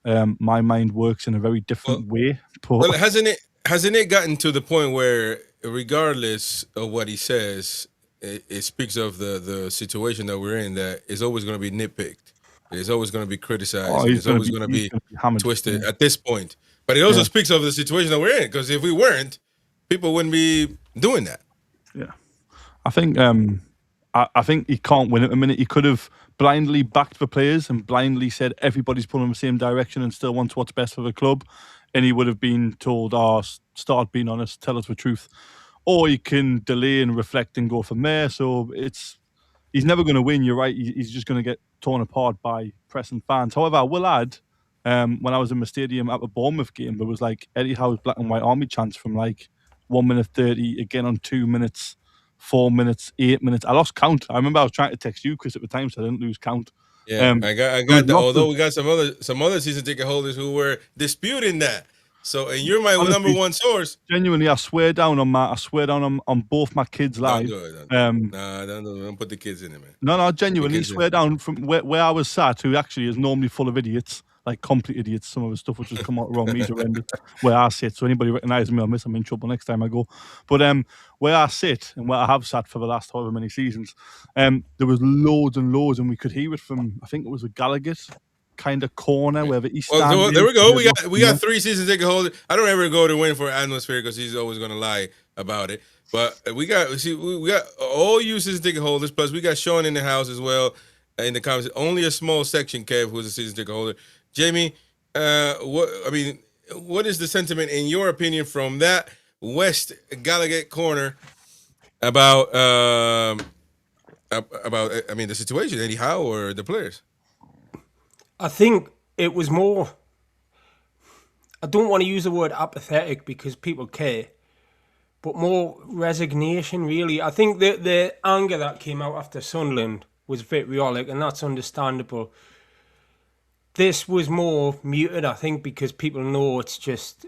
my mind works in a very different way. But well, hasn't it gotten to the point where, regardless of what he says, it speaks of the situation that we're in, that is always going to be nitpicked. It's always going to be criticized. It's always going to be twisted at this point. But it also speaks of the situation that we're in, because if we weren't, people wouldn't be doing that. Yeah. I think I think he can't win at the minute. He could have blindly backed the players and blindly said everybody's pulling in the same direction and still wants what's best for the club, and he would have been told, start being honest, tell us the truth. Or he can delay and reflect and go from there. So he's never going to win. You're right. He's just going to get torn apart by press and fans. However, I will add, when I was in the stadium at the Bournemouth game, there was like Eddie Howe's black and white army chants from like 1 minute 30, again on 2 minutes, 4 minutes, 8 minutes. I lost count. I remember I was trying to text you, Chris, at the time, so I didn't lose count. Yeah, I got that. Although we got some other season ticket holders who were disputing that. So, and you're my number one source. Genuinely, I swear down on both my kids live. Don't put the kids in it, man. No, genuinely swear down from where I was sat, who actually is normally full of idiots, like complete idiots. Some of the stuff which has come out wrong. He's horrendous. Where I sit, so anybody recognises me on this, I'm in trouble next time I go. But where I sit and where I have sat for the last however many seasons, there was loads and loads, and we could hear it from, I think it was a Gallagher kind of corner where the East. Well, there we go. We got 3 season ticket holders. I don't ever go to Wyn for atmosphere because he's always going to lie about it. But we got all you season ticket holders. Plus we got Sean in the house as well in the comments. Only a small section, Kev, who's a season ticket holder. Jamie, what is the sentiment in your opinion from that West Gallagher corner about the situation, Eddie Howe or the players? I think it was more, I don't want to use the word apathetic because people care, but more resignation, really. I think the anger that came out after Sunderland was vitriolic, and that's understandable. This was more muted, I think, because people know it's just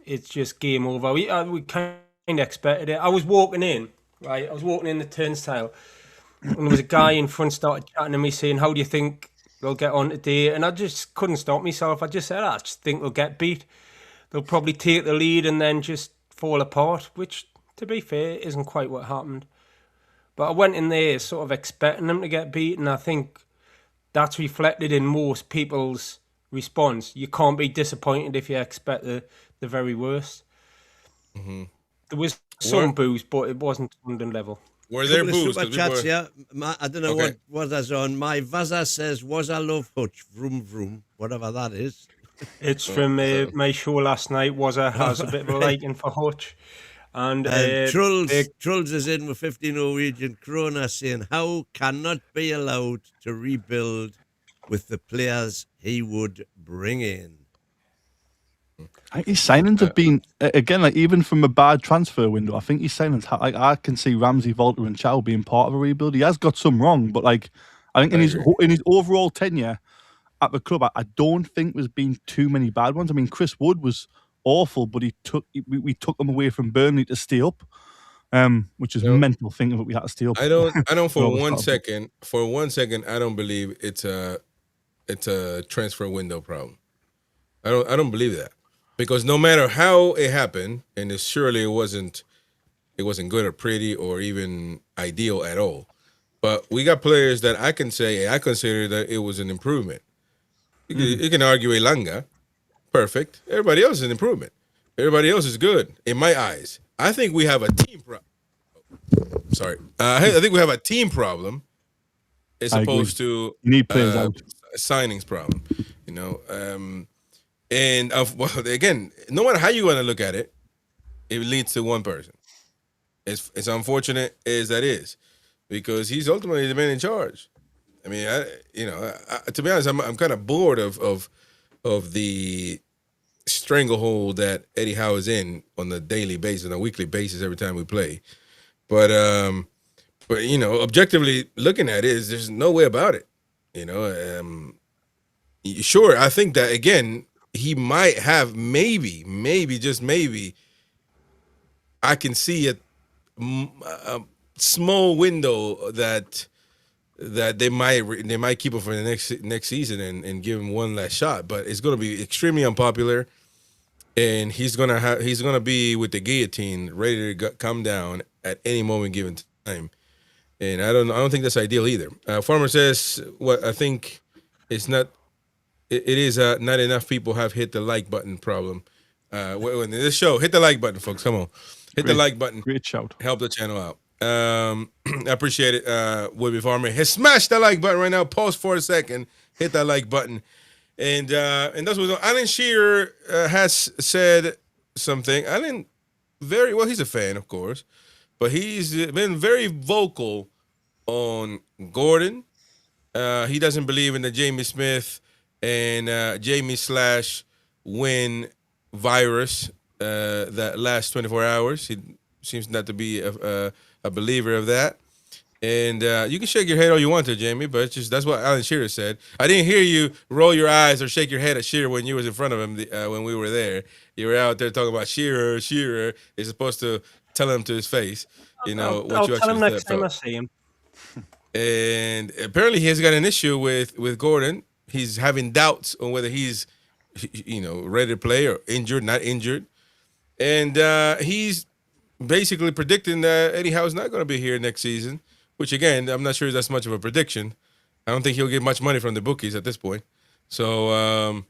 game over. We kind of expected it. I was walking in the turnstile, and there was a guy in front started chatting to me saying, how do you think they'll get on today? And I just couldn't stop myself. I just said, I just think they'll get beat. They'll probably take the lead and then just fall apart, which, to be fair, isn't quite what happened. But I went in there sort of expecting them to get beat, and I think that's reflected in most people's response. You can't be disappointed if you expect the very worst. Mm-hmm. There was some boos, but it wasn't London level. Were there boos? Super chats, yeah. I don't know what that's on. My Vazza says, was I love Hutch? Vroom, vroom. Whatever that is. It's from my show last night. Has a bit of a liking for Hutch. And Trulls is in with 50 Norwegian krona saying, how cannot be allowed to rebuild with the players he would bring in? I think his signings have been, again, like even from a bad transfer window, I think his signings, like I can see Ramsey, Volter and Chow being part of a rebuild. He has got some wrong, but like I think in his overall tenure at the club, I don't think there's been too many bad ones. I mean, Chris Wood was awful, but we took him away from Burnley to stay up, which is mental thinking that we had to stay up. I don't for one second, I don't believe it's a transfer window problem. I don't believe that, because no matter how it happened, and surely it wasn't good or pretty or even ideal at all. But we got players that I can say I consider that it was an improvement. You can argue Elanga, perfect. Everybody else is an improvement. Everybody else is good in my eyes. I think we have a team problem. Sorry, I think we have a team problem as opposed to you need players out. Signings problem. You know, and again, no matter how you want to look at it, it leads to one person. It's unfortunate as that is, because he's ultimately the man in charge. I mean, to be honest, I'm kind of bored of the stranglehold that Eddie Howe is in on a daily basis, on a weekly basis, every time we play. But objectively looking at it, there's no way about it. Sure, I think that again he might have maybe just maybe I can see a small window that they might keep him for the next season and give him one last shot, but it's going to be extremely unpopular, and he's gonna be with the guillotine ready to come down at any moment given time, and I don't think that's ideal either. Farmer says what I think it's not. It is not enough people have hit the like button problem. In this show, hit the like button, folks. Come on. Hit the like button. Great shout. Help the channel out. I appreciate it, Woodby Farmer. Smash that like button right now. Pause for a second. Hit that like button. And that's what Alan Shearer has said something. Alan, he's a fan, of course, but he's been very vocal on Gordon. He doesn't believe in the Jamie Smith and Jamie/Wyn virus that lasts 24 hours. He seems not to be a believer of that. And you can shake your head all you want to, Jamie, but that's what Alan Shearer said. I didn't hear you roll your eyes or shake your head at Shearer when you was in front of him when we were there. You were out there talking about Shearer. Shearer is supposed to tell him to his face, I'll what you tell him actually next time I see him. And apparently he has got an issue with Gordon. He's having doubts on whether he's, ready to play or injured, not injured. And he's basically predicting that Eddie Howe is not going to be here next season, which, again, I'm not sure that's much of a prediction. I don't think he'll get much money from the bookies at this point. So,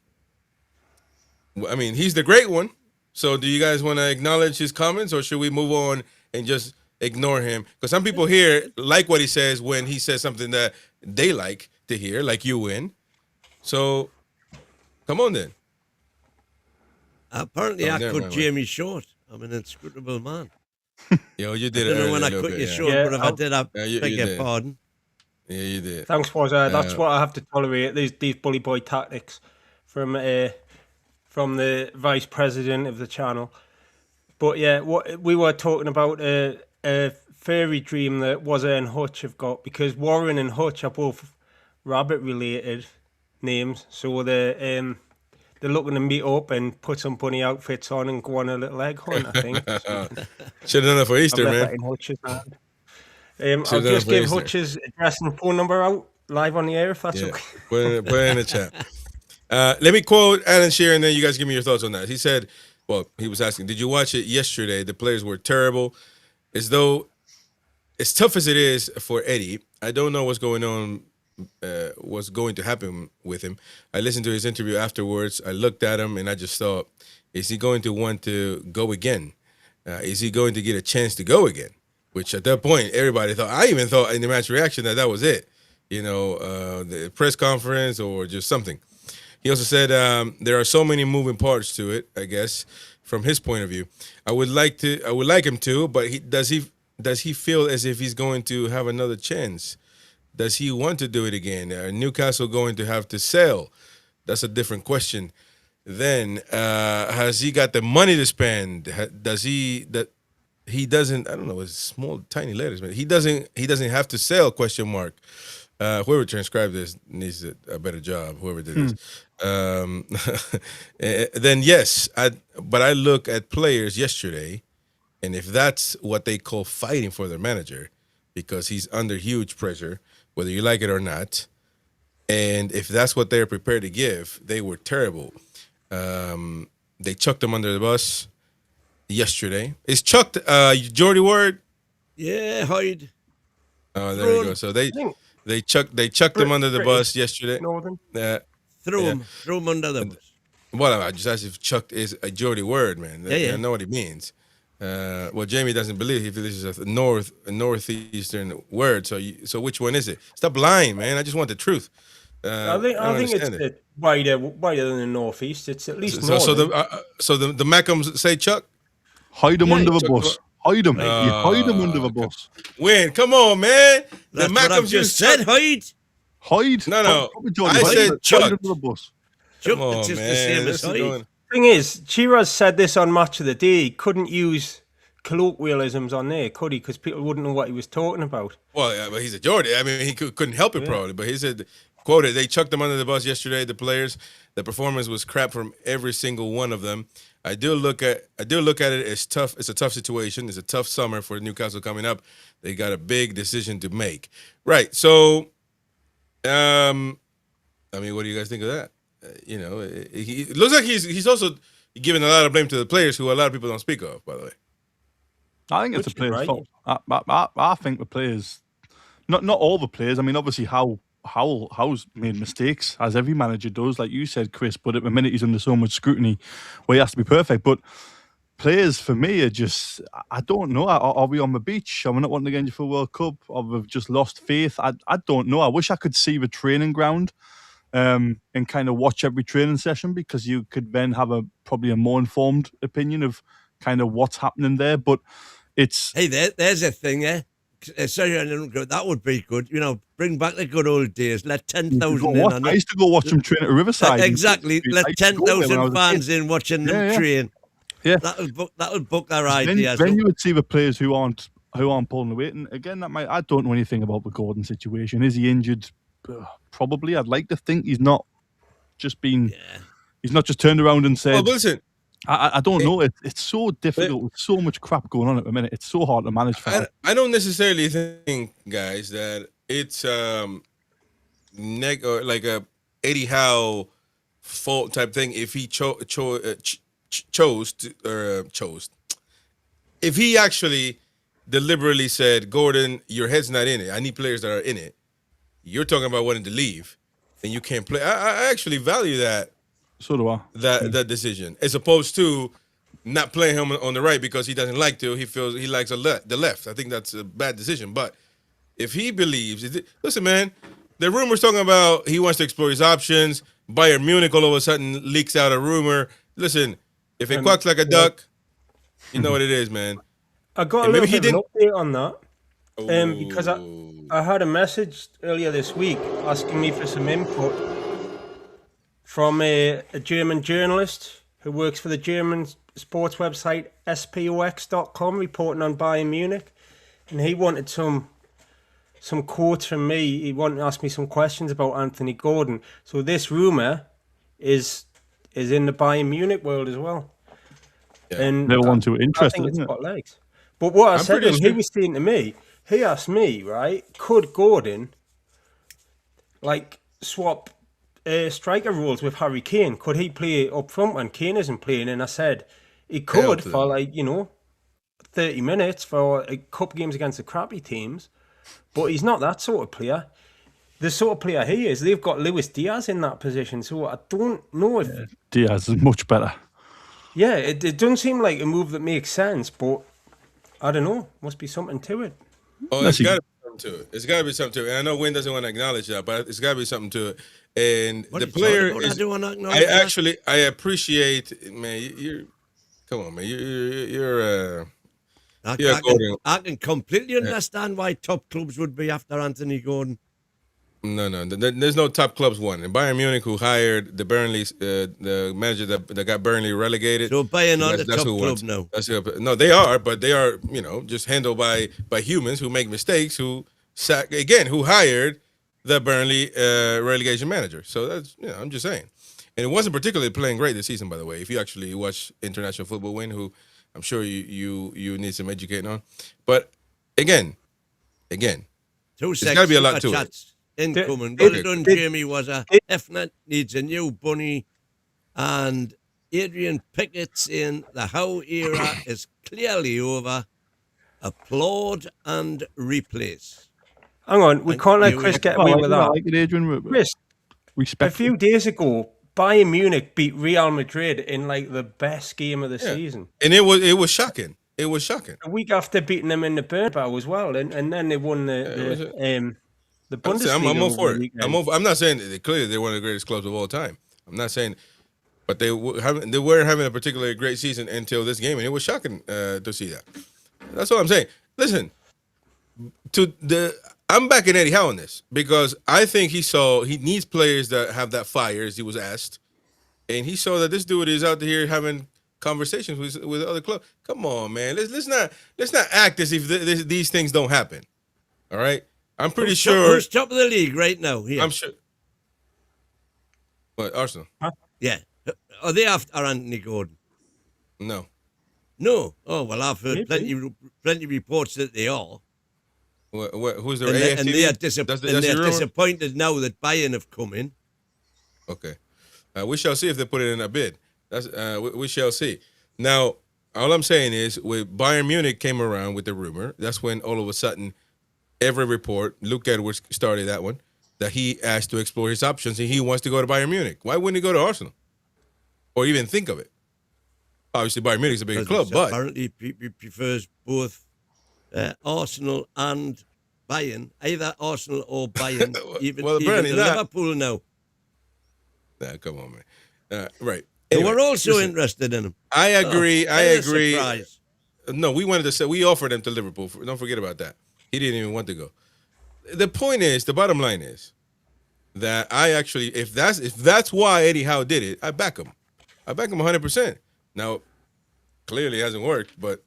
he's the great one. So do you guys want to acknowledge his comments, or should we move on and just ignore him? Because some people here like what he says when he says something that they like to hear, like you, Wyn. So, come on then. Apparently, I cut Jamie short. I'm an inscrutable man. Yo, you did I it. don't know when I cut you short, but if I did, I beg your pardon. Yeah, you did. Thanks, Wazza. That's what I have to tolerate. These bully boy tactics from the vice president of the channel. But yeah, what we were talking about a fairy dream that Wazza and Hutch have got, because Warren and Hutch are both rabbit related names, so they're looking to meet up and put some bunny outfits on and go on a little egg hunt, I think. Should have done that for Easter, man. That in Hutch's hand. I'll just give Hutch's address and phone number out live on the air, if that's okay. Put it in the chat. Let me quote Alan Shearer, and then you guys give me your thoughts on that. He said, he was asking, did you watch it yesterday? The players were terrible. As though, as tough as it is for Eddie, I don't know what's going on, what's going to happen with him. I listened to his interview afterwards. I looked at him, and I just thought, is he going to want to go again? Is he going to get a chance to go again? Which at that point, everybody thought, I even thought in the match reaction that was it. The press conference or just something. He also said there are so many moving parts to it, I guess, from his point of view. I would like him to, but does he feel as if he's going to have another chance? Does he want to do it again? Newcastle going to have to sell? That's a different question. Then has he got the money to spend? He doesn't. I don't know. It's small, tiny letters, man. He doesn't have to sell? ? Whoever transcribed this needs a better job. Whoever did this. Then yes, but I look at players yesterday, and if that's what they call fighting for their manager, because he's under huge pressure, whether you like it or not, and if that's what they're prepared to give, they were terrible. They chucked him under the bus yesterday. Is chucked Geordie word? Yeah, Hyde. Oh, there you go. So they chucked him under the bus yesterday. Northern. Throw him under the bus. Well, I just asked if chucked is a Geordie word, man. Yeah. I know what it means. Well, Jamie doesn't believe he believes it's a northeastern word. So which one is it? Stop lying, man. I just want the truth. I think it's wider than the northeast. It's at least so the Mackhams say Chuck. Hide him under the bus. Hide him. Hide him under the bus. Wyn, come on, man. That's what I've just said. Hide. Hide. No. I said Chuck. Hide under the bus. Chuck, it's just the same as hide. Thing is, Shearer said this on Match of the Day. He couldn't use colloquialisms on there, could he? Because people wouldn't know what he was talking about. Well, yeah, but he's a Geordie. I mean, he couldn't help it probably. But he said, quoted, they chucked him under the bus yesterday. The players, the performance was crap from every single one of them. I do look at it as tough. It's a tough situation. It's a tough summer for Newcastle coming up. They got a big decision to make. Right. So, I mean, what do you guys think of that? It looks like he's also giving a lot of blame to the players, who a lot of people don't speak of, by the way. I think it's the players' fault. I think the players, not all the players. I mean, obviously, Howe's made mistakes, as every manager does, like you said, Chris. But at the minute, he's under so much scrutiny where he has to be perfect. But players, for me, are just, I don't know. Are we on the beach? Are we not wanting to get into the World Cup? Or we've just lost faith? I don't know. I wish I could see the training ground and kind of watch every training session, because you could then have probably a more informed opinion of kind of what's happening there. But it's... Hey, there's a thing, eh? Sorry, that would be good. Bring back the good old days. Let 10,000 in on it. I used to go watch them train at Riverside. Exactly. Let 10,000 fans in watching them train. Yeah. That'll book their ideas. Then you would see the players who aren't pulling the weight. And again, I don't know anything about the Gordon situation. Is he injured? Probably. I'd like to think he's not just been. Yeah. He's not just turned around and said. Well, listen. I don't know. It's so difficult with so much crap going on at the minute. It's so hard to manage. I don't necessarily think, guys, that it's like a Eddie Howe fault type thing. If he chose, if he actually deliberately said, Gordon, your head's not in it. I need players that are in it. You're talking about wanting to leave, and you can't play. I actually value that. So do I. That decision, as opposed to not playing him on the right because he doesn't like to. He feels he likes the left. I think that's a bad decision. But if he believes, listen, man, the rumor's talking about he wants to explore his options. Bayern Munich all of a sudden leaks out a rumor. Listen, if it quacks like a duck, you know what it is, man. I got a little bit of an update on that. Because I had a message earlier this week asking me for some input from a German journalist who works for the German sports website spox.com, reporting on Bayern Munich, and he wanted some quotes from me. He wanted to ask me some questions about Anthony Gordon. So this rumor is in the Bayern Munich world as well. Yeah. And they're one to interested, I think isn't it's it? got legs. But what I said to him, he was saying to me, he asked me, right, could Gordon swap striker roles with Harry Kane? Could he play up front when Kane isn't playing? And I said he could for 30 minutes for a couple games against the crappy teams, but he's not that sort of player. The sort of player he is, they've got Luis Diaz in that position, so I don't know if Diaz is much better. Yeah, it doesn't seem like a move that makes sense, but I don't know. Must be something to it. Oh, it's got to be something to it. It's got to be something to it. And I know Wyn doesn't want to acknowledge that, but it's got to be something to it. And what the player is. I appreciate, man. Come on, man. I can completely understand why top clubs would be after Anthony Gordon. No. There's no top clubs one. And Bayern Munich, who hired the Burnley, the manager that got Burnley relegated. So Bayern not the top club now. No, they are, but they are, just handled by humans who make mistakes, who hired the Burnley relegation manager. So that's, I'm just saying. And it wasn't particularly playing great this season, by the way. If you actually watch International Football Win, who I'm sure you need some educating on. But again, there's got to be a lot to it. Incoming. Well done, Jamie. FNet needs a new bunny. And Adrian Pickett saying the Howe era is clearly over. Applaud and replace. Hang on, we can't let Chris get away with that. I like it, Adrian. Chris, respect. A few days ago, Bayern Munich beat Real Madrid in like the best game of the season, and it was shocking. It was shocking. A week after beating them in the Bernabeu as well, and then they won the Bundesliga. I'm all for it. I'm not saying that clearly they're one of the greatest clubs of all time. I'm not saying, but they were having a particularly great season until this game, and it was shocking to see that. That's all I'm saying. Listen, I'm backing Eddie Howe on this because I think he needs players that have that fire, as he was asked, and he saw that this dude is out here having conversations with other clubs. Come on, man. Let's not act as if these things don't happen. All right, I'm pretty sure. Who's top of the league right now? Here. I'm sure. What, Arsenal? Huh? Yeah. Are they after Anthony Gordon? No. No. Oh well, I've heard plenty reports that they are. Who's their AFC? And they are disappointed now that Bayern have come in. Okay. We shall see if they put it in a bid. That's we shall see. Now, all I'm saying is, when Bayern Munich came around with the rumor, that's when all of a sudden, every report, Luke Edwards started that one, that he asked to explore his options and he wants to go to Bayern Munich. Why wouldn't he go to Arsenal? Or even think of it? Obviously, Bayern Munich's a bigger club, but apparently he prefers both Arsenal and Bayern, either Arsenal or Bayern, even Liverpool now. Nah, come on, man. Right. Anyway, we're also interested in him. I agree. I agree. Surprise. No, we wanted to say we offered him to Liverpool. Don't forget about that. He didn't even want to go. The point is, the bottom line is that I actually, if that's why Eddie Howe did it, I back him. I back him 100%. Now, clearly it hasn't worked, but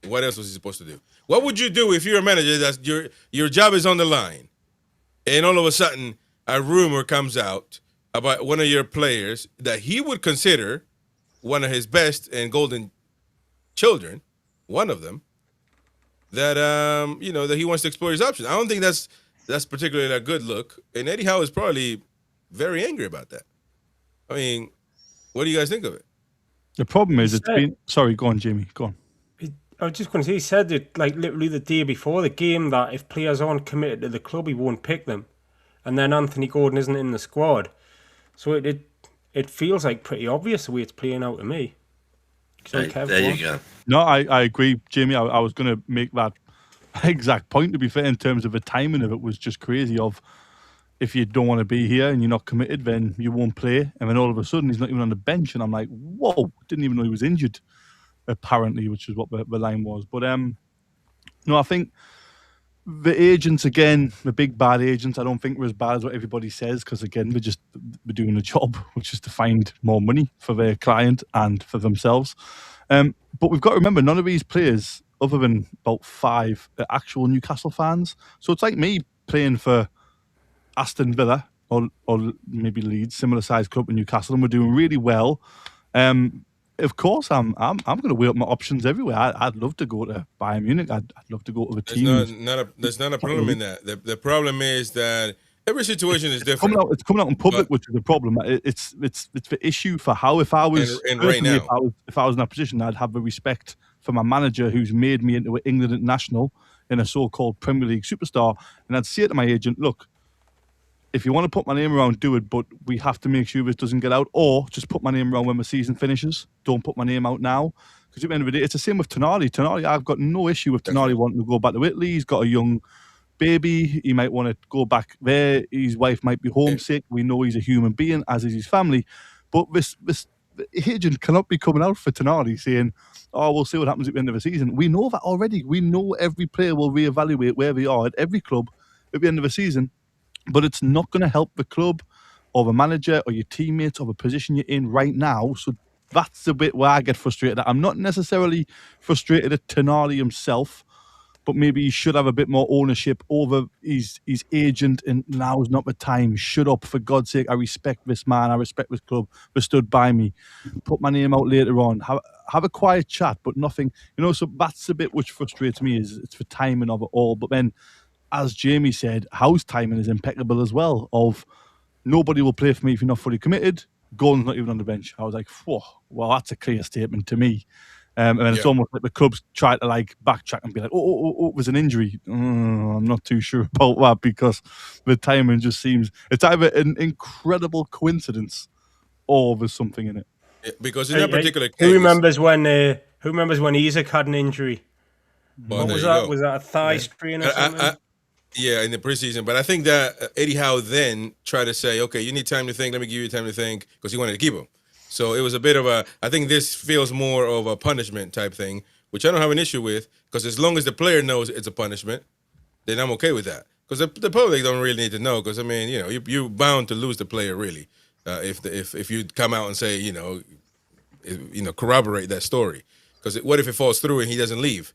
what else was he supposed to do? What would you do if you're a manager that's your job is on the line, and all of a sudden a rumor comes out about one of your players that he would consider one of his best and golden children, one of them, that that he wants to explore his options? I don't think that's particularly a good look, and Eddie Howe is probably very angry about that. I mean, what do you guys think of it? The problem is it's been... Sorry, go on, Jamie. Go on. I was just going to say, he said it like literally the day before the game that if players aren't committed to the club, he won't pick them. And then Anthony Gordon isn't in the squad. So it feels like pretty obvious the way it's playing out to me. There you go. No, I agree, Jamie. I was going to make that exact point, to be fair, in terms of the timing of it was just crazy of if you don't want to be here and you're not committed, then you won't play. And then all of a sudden he's not even on the bench. And I'm like, whoa, didn't even know he was injured, apparently, which is what the line was. But no, I think the agents, again, the big bad agents, I don't think were as bad as what everybody says, because again, we're doing a job, which is to find more money for their client and for themselves. But we've got to remember, none of these players, other than about 5, are actual Newcastle fans. So it's like me playing for Aston Villa or maybe Leeds, similar sized club in Newcastle, and we're doing really well. Of course, I'm going to weigh up my options everywhere. I'd love to go to Bayern Munich. I'd love to go to the team. There's not a problem in that. The problem is that every situation is different. It's coming out in public, which is the problem. It's the issue for how if I was right now, if I was in that position, I'd have the respect for my manager who's made me into an England international in a so-called Premier League superstar, and I'd say to my agent, look, if you want to put my name around, do it, but we have to make sure this doesn't get out, or just put my name around when the season finishes. Don't put my name out now. Because at the end of the day, it's the same with Tonali. Tonali, I've got no issue with Tonali wanting to go back to Italy. He's got a young baby. He might want to go back there. His wife might be homesick. We know he's a human being, as is his family. But this agent cannot be coming out for Tonali saying, oh, we'll see what happens at the end of the season. We know that already. We know every player will reevaluate where they are at every club at the end of the season. But it's not going to help the club or the manager or your teammates or the position you're in right now. So that's the bit where I get frustrated. I'm not necessarily frustrated at Tonali himself, but maybe he should have a bit more ownership over his agent, and now's not the time. Shut up, for God's sake. I respect this man. I respect this club. They stood by me. Put my name out later on. Have a quiet chat, but nothing. So that's the bit which frustrates me, is it's the timing of it all. But then, as Jamie said, Howe's timing is impeccable as well. Of nobody will play for me if you're not fully committed. Gordon's not even on the bench. I was like, whoa, well, that's a clear statement to me. And then it's almost like the clubs try to like backtrack and be like, oh, there's an injury. I'm not too sure about that, because the timing just seems, it's either an incredible coincidence or there's something in it. Yeah, because in that particular case, who remembers when Isaac had an injury? Well, what was that? Was that a thigh strain or something? Yeah, in the preseason. But I think that Eddie Howe then tried to say, okay, you need time to think. Let me give you time to think, because he wanted to keep him. So it was a bit of I think this feels more of a punishment type thing, which I don't have an issue with, because as long as the player knows it's a punishment, then I'm okay with that. Because the public don't really need to know, because, I mean, you're bound to lose the player, really, if you come out and say, corroborate that story. Because what if it falls through and he doesn't leave?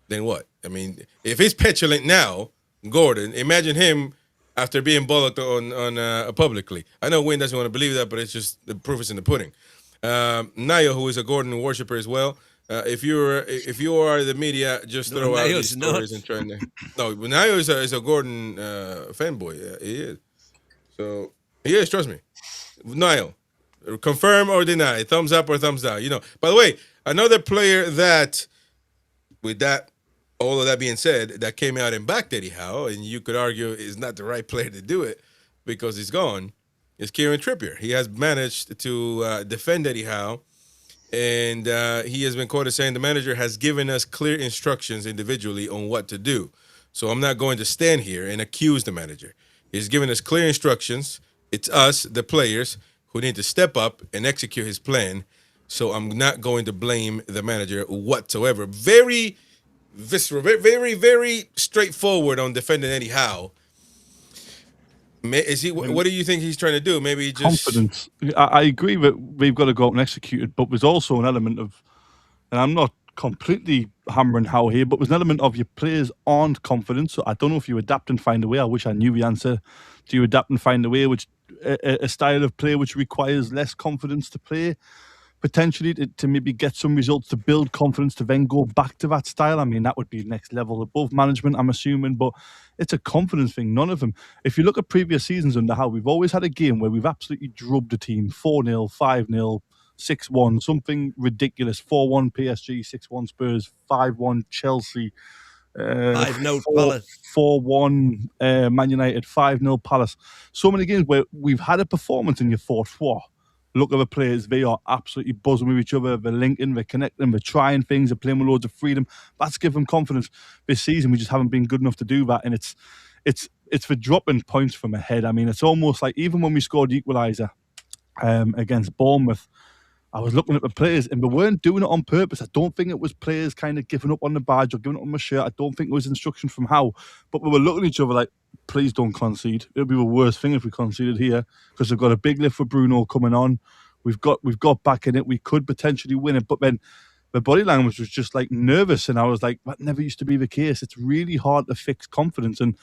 Then what? I mean, if he's petulant now, Gordon, imagine him after being bollocked on publicly. I know Wyn doesn't want to believe that, but it's just the proof is in the pudding. Niall, who is a Gordon worshipper as well, if you are the media, just throw out these stories and trying to. No, Niall is a Gordon fanboy. Yeah, he is. So he is. Trust me, Niall. Confirm or deny, thumbs up or thumbs down. By the way, another player that, with that, all of that being said, that came out and backed Eddie Howe, and you could argue is not the right player to do it because he's gone, is Kieran Trippier. He has managed to defend Eddie Howe, and he has been quoted as saying the manager has given us clear instructions individually on what to do. So I'm not going to stand here and accuse the manager. He's given us clear instructions. It's us, the players, who need to step up and execute his plan. So I'm not going to blame the manager whatsoever. Very visceral, very, very straightforward on defending Eddie Howe. Is he? What do you think he's trying to do? Maybe just confidence. I agree that we've got to go out and execute it, but there's also an element of, and I'm not completely hammering Howe here, but there's an element of your players aren't confident. So I don't know if you adapt and find a way. I wish I knew the answer. Do you adapt and find a way, which a style of play which requires less confidence to play? Potentially to maybe get some results, to build confidence, to then go back to that style. I mean, that would be next level above management, I'm assuming, but it's a confidence thing. None of them. If you look at previous seasons under Howe, we've always had a game where we've absolutely drubbed a team 4-0, 5-0, 6-1, something ridiculous. 4-1 PSG, 6-1 Spurs, 5-1 Chelsea, 5-0 Palace, 4-1 Man United, 5-0 Palace. So many games where we've had a performance and you thought, whoa, look at the players, they are absolutely buzzing with each other, they're linking, they're connecting, they're trying things, they're playing with loads of freedom. That's given them confidence. This season, we just haven't been good enough to do that, and it's for dropping points from ahead. I mean, it's almost like even when we scored the equaliser against Bournemouth, I was looking at the players and they weren't doing it on purpose. I don't think it was players kind of giving up on the badge or giving up on my shirt. I don't think it was instruction from Howe. But we were looking at each other like, please don't concede. It'll be the worst thing if we conceded here, because we've got a big lift for Bruno coming on. We've got back in it. We could potentially win it. But then the body language was just like nervous. And I was like, that never used to be the case. It's really hard to fix confidence. And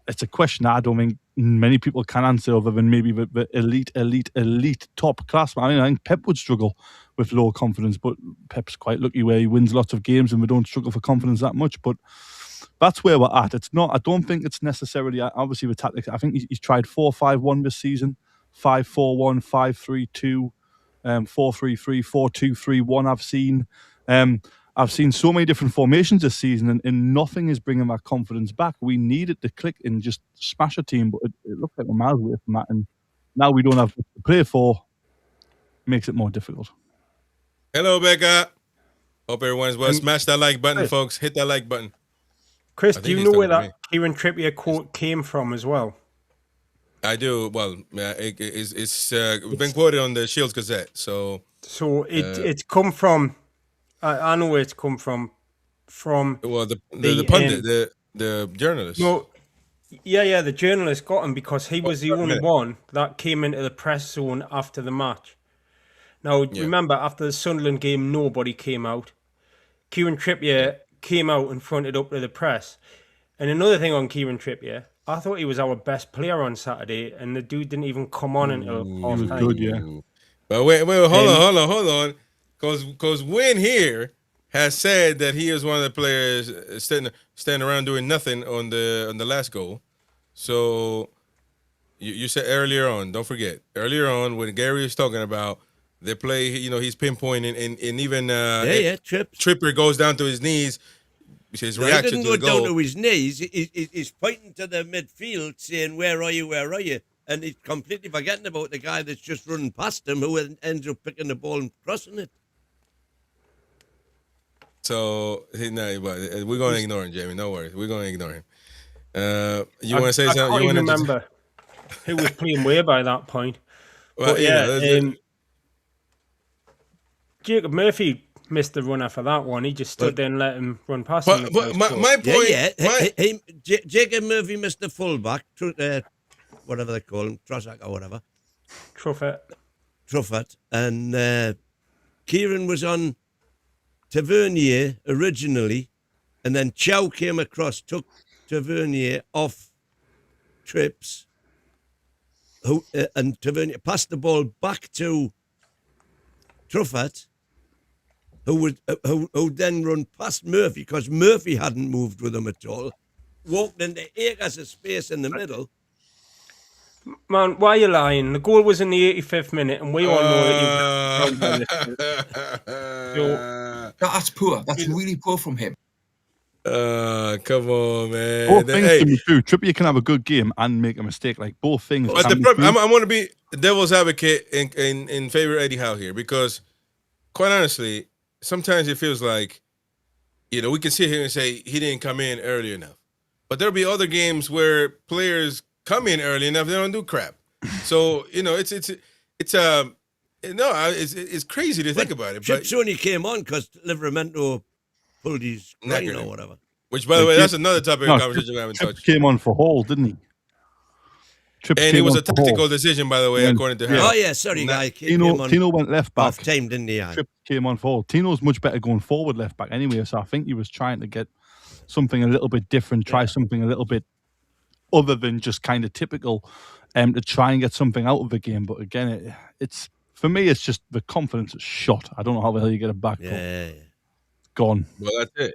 it's a question I don't think many people can answer other than maybe the elite top class. I mean, I think Pep would struggle with low confidence, but Pep's quite lucky where he wins lots of games and we don't struggle for confidence that much. But that's where we're at. It's not. I don't think it's necessarily. Obviously, the tactics. I think he's tried 4-5-1 this season, 5-4-1, 5-3-2, 4-3-3, 4-2-3-1. I've seen so many different formations this season, and nothing is bringing that confidence back. We need it to click and just smash a team, but it looks like we're miles away from that. And now we don't have to play for. Makes it more difficult. Hello, Becca. Hope everyone's well. Smash that like button, folks. Hit that like button. Chris, do you know where that Kieran Trippier quote came from as well? I do. Well, it's been quoted on the Shields Gazette. So it's come from. I know where it's come from. Well, the pundit, the journalist. No, yeah, the journalist got him because he was the only one that came into the press zone after the match. Now, remember, after the Sunderland game, nobody came out. Kieran Trippier came out and fronted up to the press. And another thing on Kieran Trippier, I thought he was our best player on Saturday, and the dude didn't even come on until half time. Good, yeah. But wait, hold on. Because Wyn here has said that he is one of the players standing around doing nothing on the last goal. So you said earlier on, don't forget, earlier on when Gary was talking about the play, he's pinpointing, and even Trippier goes down to his knees. His reaction he to the didn't go goal. down to his knees. He's pointing to the midfield, saying, "Where are you? Where are you?" And he's completely forgetting about the guy that's just running past him, who ends up picking the ball and crossing it. So we're going to ignore him, Jamie. No worries, we're going to ignore him. You want to say something? I can't remember who was playing where by that point. Well, but Jacob Murphy missed the runner for that one. He just stood there and let him run past him. But my point, Jacob Murphy missed the fullback, whatever they call him, Trossack or whatever. Truffert. And Kieran was on Tavernier originally, and then Chow came across, took Tavernier off trips, and Tavernier passed the ball back to Truffert, who then run past Murphy, because Murphy hadn't moved with him at all, walked into acres of space in the middle. Man, why are you lying? The goal was in the 85th minute, and we all know that that's poor. That's really poor from him. Come on, man. Both things can be true. Trippier can have a good game and make a mistake. Like both things. But I'm going to be devil's advocate in favor of Eddie Howe here, because, quite honestly, sometimes it feels like, we can sit here and say he didn't come in early enough. But there'll be other games where players come in early enough, they don't do crap. So, it's crazy to think about it. Chips only came on because Livermento pulled his groin or whatever. Which, by the way, that's another topic of conversation we haven't touched. Came on for Hall, didn't he? And it was a tactical decision, by the way, according to him. Oh, yeah, sorry, guy. Tino went left back. Half time, didn't he? Tripp came on for Hall. Tino's much better going forward left back anyway, so I think he was trying to get something a little bit different, try something a little bit other than just kind of typical, to try and get something out of the game. But again, it's for me, it's just the confidence is shot. I don't know how the hell you get it back. Yeah. Gone. Well, that's it.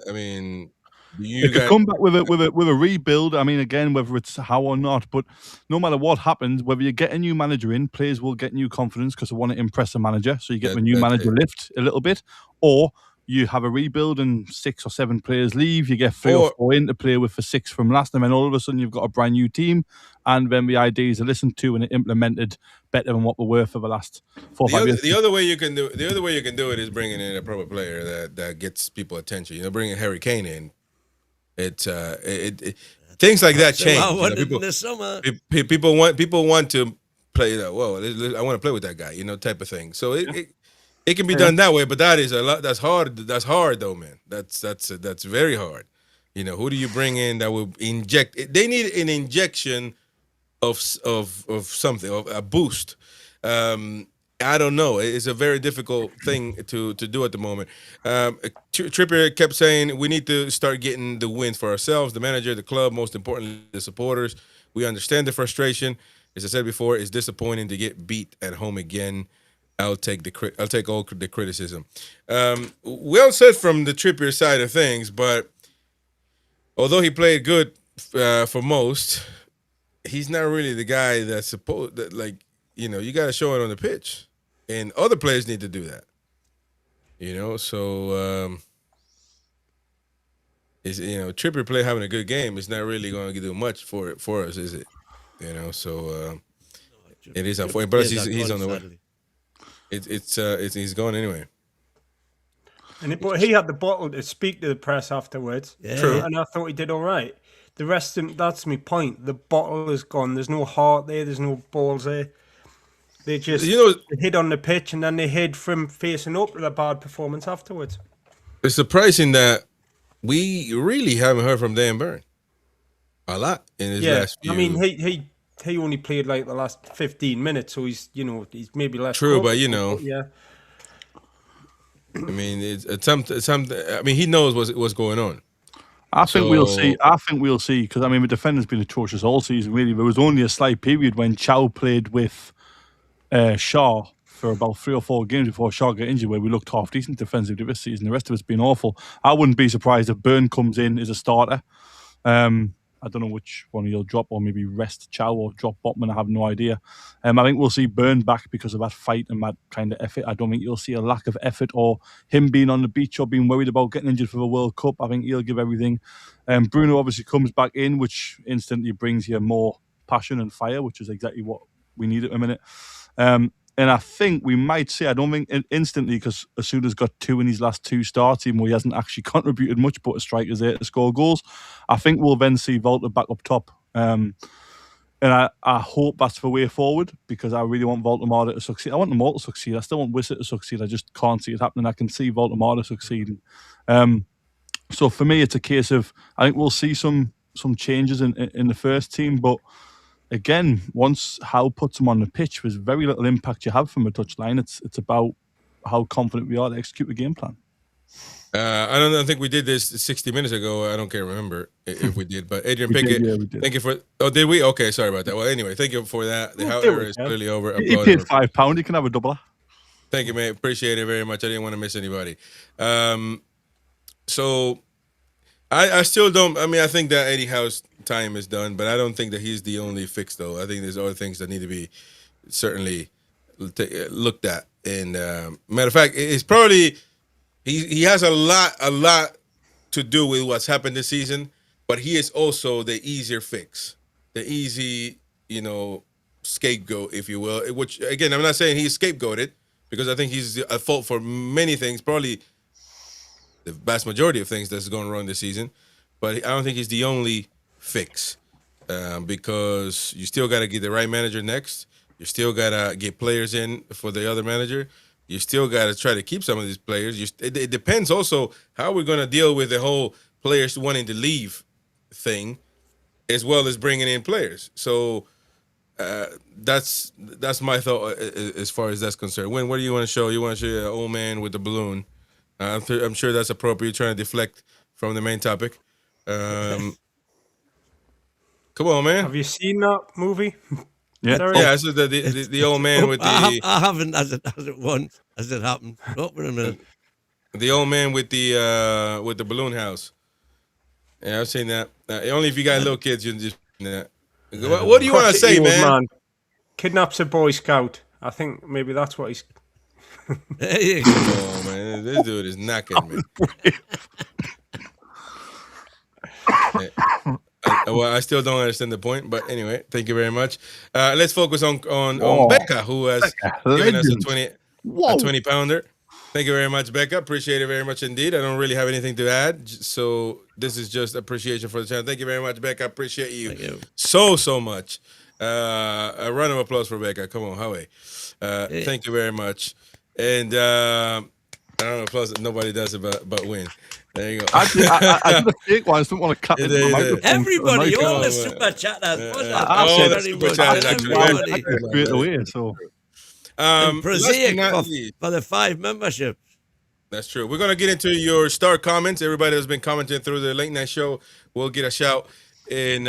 I mean, you could come back with a rebuild. I mean, again, whether it's how or not, but no matter what happens, whether you get a new manager in, players will get new confidence because they want to impress the manager. So you get the new manager lift a little bit, or you have a rebuild and 6 or 7 players leave. You get 3 or 4 in to play with for 6 from last, and then all of a sudden you've got a brand new team, and then the ideas are listened to and implemented better than what they were for the last 4 or 5 years. The other way you can do it is bringing in a proper player that gets people attention. Bringing Harry Kane in. Things like that change. People want to play that. Well, I want to play with that guy. Type of thing. So it can be done that way, but that is a lot. That's hard. That's hard, though, man. That's very hard. Who do you bring in that will inject? They need an injection of something, of a boost. I don't know. It's a very difficult thing to do at the moment. Trippier kept saying we need to start getting the wins for ourselves, the manager, the club, most importantly, the supporters. We understand the frustration. As I said before, it's disappointing to get beat at home again. I'll take all the criticism. Well said from the Trippier side of things, but although he played good for most, he's not really the guy that's supposed that you got to show it on the pitch, and other players need to do that. So Trippier having a good game is not really going to do much for us, is it? So it is unfortunate, but he's on the way. He's gone anyway. But he had the bottle to speak to the press afterwards. Yeah. True. And I thought he did all right. The rest of that's my point. The bottle is gone. There's no heart there. There's no balls there. They just hid on the pitch, and then they hid from facing up to the bad performance afterwards. It's surprising that we really haven't heard from Dan Burn a lot in his last few. I mean, he only played like the last 15 minutes, so he's maybe less. True, but yeah. I mean, it's something. I mean, he knows what's going on. I think we'll see because I mean the defender's been atrocious all season. Really, there was only a slight period when Chow played with Shaw for about 3 or 4 games before Shaw got injured, where we looked half decent defensively this season. The rest of it's been awful. I wouldn't be surprised if Byrne comes in as a starter. I don't know which one he'll drop, or maybe rest Chow or drop Botman. I have no idea. I think we'll see Byrne back because of that fight and that kind of effort. I don't think you'll see a lack of effort or him being on the beach or being worried about getting injured for the World Cup. I think he'll give everything. Bruno obviously comes back in, which instantly brings you more passion and fire, which is exactly what we need at the minute. And I think we might see, I don't think instantly, because Asuda's got 2 in his last 2 starts, even though he hasn't actually contributed much, but a striker's there to score goals. I think we'll then see Volta back up top. And I hope that's the way forward, because I really want Volta to succeed. I want them all to succeed. I still want Wissett to succeed. I just can't see it happening. I can see Volta succeeding. So for me, it's a case of, I think we'll see some changes in the first team, but again, once Howe puts him on the pitch, there's very little impact you have from a touchline. It's about how confident we are to execute the game plan. I think we did this 60 minutes ago. I don't care remember if we did, but Adrian Pickett, we did. Thank you for. Oh, did we? Okay, sorry about that. Well, anyway, thank you for that. The Howe era is clearly over. He paid £5. He can have a doubler. Thank you, mate. Appreciate it very much. I didn't want to miss anybody. So I still don't. I mean, I think that Eddie Howe's time is done, but I don't think that he's the only fix, though. I think there's other things that need to be certainly looked at. And matter of fact, it's probably he has a lot to do with what's happened this season, but he is also the easier fix, the easy, scapegoat, if you will. Which again, I'm not saying he's scapegoated, because I think he's at fault for many things, probably the vast majority of things that's going wrong this season. But I don't think he's the only fix, because you still got to get the right manager next. You still got to get players in for the other manager. You still got to try to keep some of these players. It depends also how we're going to deal with the whole players wanting to leave thing, as well as bringing in players. So that's my thought as far as that's concerned. Wyn, what do you want to show? You want to show an old man with the balloon? I'm sure that's appropriate. You're trying to deflect from the main topic. Come on, man. Have you seen that movie? Yeah, yeah. So the old man with the. I haven't, as it happened. Oh, wait a minute. The old man with the balloon house. Yeah, I've seen that. Only if you got little kids, you can just. What do you want to say, man? Kidnaps a Boy Scout. I think maybe that's what he's. There you go. Oh man, this dude is knocking me. Well, I still don't understand the point, but anyway, thank you very much. Let's focus on Becca, who has given us a 20-pounder. Thank you very much, Becca. Appreciate it very much indeed. I don't really have anything to add, so this is just appreciation for the channel. Thank you very much, Becca. Appreciate you so much. A round of applause for Becca. Come on, Howie. Thank you very much. And I don't know, applause that nobody does it but Wyn. There you go. I did a fake one. I just don't want to clap into the microphone. Everybody, all the super chatters. All the super chatters, actually. Straight away, so. Prosaic for the 5 memberships. That's true. We're going to get into your star comments. Everybody that's been commenting through the late night show will get a shout in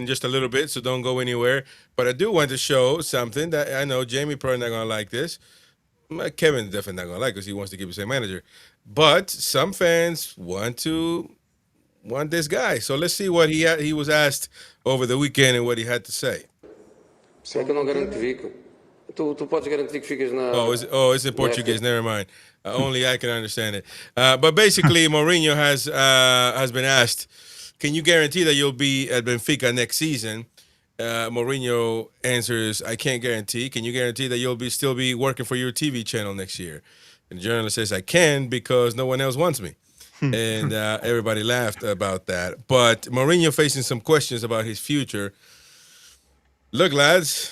just a little bit, so don't go anywhere. But I do want to show something that I know Jamie probably not going to like this. Kevin's definitely not going to like because he wants to keep the same manager. But some fans want this guy. So let's see what he was asked over the weekend and what he had to say. It's in Portuguese. Never mind. Only I can understand it. But basically, Mourinho has been asked, can you guarantee that you'll be at Benfica next season? Mourinho answers, I can't guarantee. Can you guarantee that you'll still be working for your TV channel next year? And the journalist says, I can because no one else wants me. And everybody laughed about that. But Mourinho facing some questions about his future. Look, lads,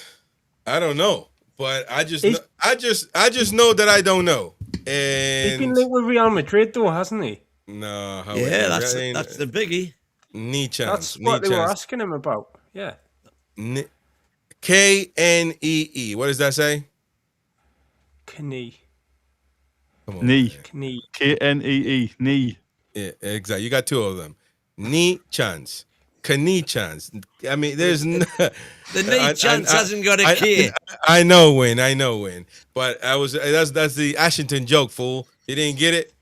I don't know. But I just know that I don't know. And he's been linked with Real Madrid, though, hasn't he? No. Yeah, that's the biggie. Knee chance. That's what they were asking him about. Yeah. Knee. What does that say? Knee. Come on, Knee. Knee. Knee. Knee. Yeah, exactly. You got two of them. Knee chance. Knee chance. I mean, there's no. The knee chance hasn't got a key. I know, Wyn. But that's the Ashington joke, fool. You didn't get it?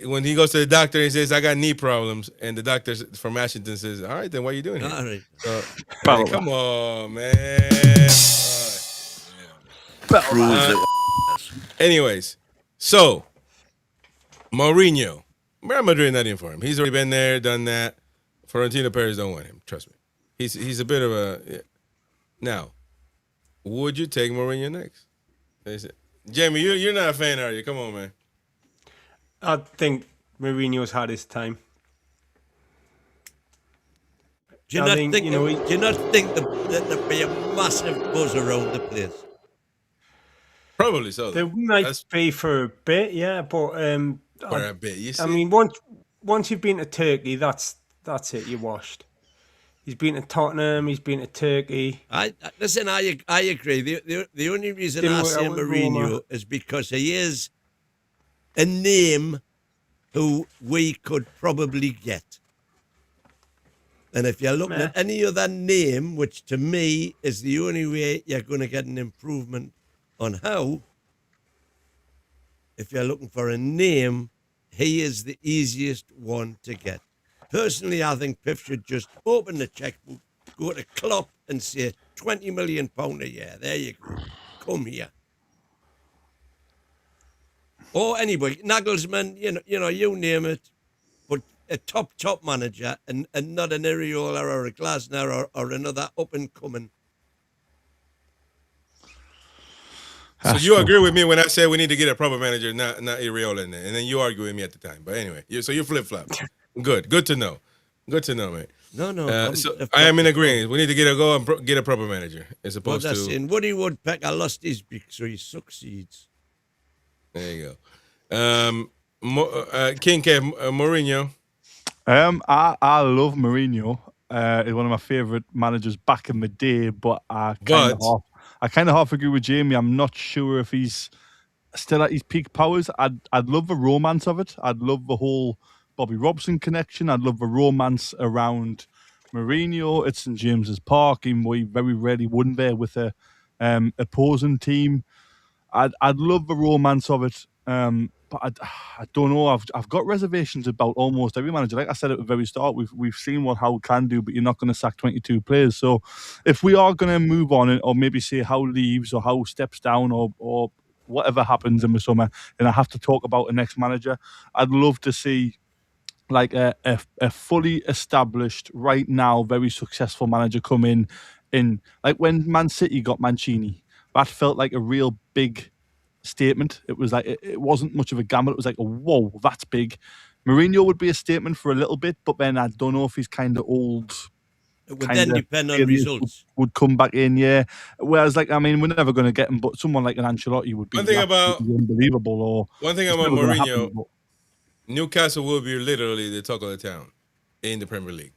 When he goes to the doctor, he says, I got knee problems. And the doctor from Ashington says, all right, then what are you doing here? All right. So, man, come on, man. Anyways, so Mourinho. Real Madrid not in for him. He's already been there, done that. Florentino Perez don't want him. Trust me. He's a bit of a... Yeah. Now, would you take Mourinho next? Jamie, you're not a fan, are you? Come on, man. I think Mourinho's had his time. Do you not think that there'd be a massive buzz around the place? Probably so. There might be for a bit, yeah, but for a bit. You see? I mean, once you've been to Turkey, that's it. You're washed. He's been to Tottenham. He's been to Turkey. I agree. The only reason I say Mourinho is because he is a name who we could probably get. And if you're looking at any other name, which to me is the only way you're going to get an improvement on how, if you're looking for a name, he is the easiest one to get. Personally, I think Pip should just open the checkbook, go to Klopp and say, £20 million a year. There you go. Come here. Or anybody, Nagelsmann, you name it, but a top manager and not an Areola or a Glasner or another up-and-coming. So you agree with me when I said we need to get a proper manager, not Areola in there, and then you argue with me at the time. But anyway, so you flip-flop. Good to know. Good to know, man. No. So I am in agreement. We need to get a proper manager as opposed to. Saying Woody Woodpecker lost his beak, so he succeeds. There you go. King Kev, Mourinho. I love Mourinho. He's one of my favourite managers back in the day, but I kind of half agree with Jamie. I'm not sure if he's still at his peak powers. I'd love the romance of it. I'd love the whole Bobby Robson connection. I'd love the romance around Mourinho at St James's Park, even though he very rarely won there with a opposing team. I'd love the romance of it, but I don't know. I've got reservations about almost every manager. Like I said at the very start, we've seen what Howe can do, but you're not going to sack 22 players. So if we are going to move on, or maybe say Howe leaves or Howe steps down or whatever happens in the summer, then I have to talk about the next manager. I'd love to see like a fully established, right now, very successful manager come in like when Man City got Mancini. That felt like a real big statement. It was like it wasn't much of a gamble. It was like, whoa, that's big. Mourinho would be a statement for a little bit, but then I don't know if he's kind of old. It would then depend on results. Would come back in, yeah. Whereas, like, I mean, we're never going to get him, but someone like an Ancelotti would be unbelievable. Or one thing about Mourinho, Newcastle will be literally the talk of the town in the Premier League.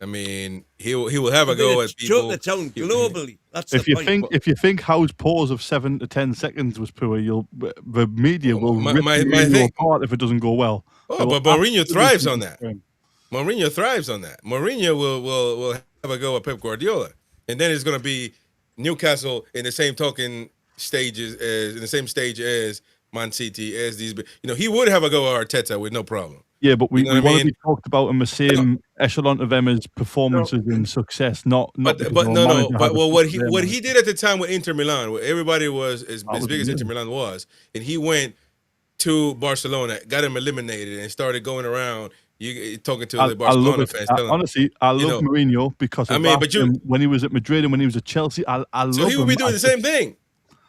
I mean, he will have a go at people. Talk the town globally. That's if you think Howe's pause of 7 to 10 seconds was poor, the media will rip you apart if it doesn't go well. Oh, but Mourinho thrives on that. Mourinho thrives on that. Mourinho will have a go at Pep Guardiola, and then it's going to be Newcastle in the same stage as Man City, as these. He would have a go at Arteta with no problem. Yeah, but we want to be talked about in the same echelon of them as performances and success, not. But what he did at the time with Inter Milan, where everybody was as big as Inter Milan was, and he went to Barcelona, got him eliminated, and started going around. Talking to the Barcelona fans. Honestly, I love Mourinho because when he was at Madrid and when he was at Chelsea, I love him. So he would be doing the same thing.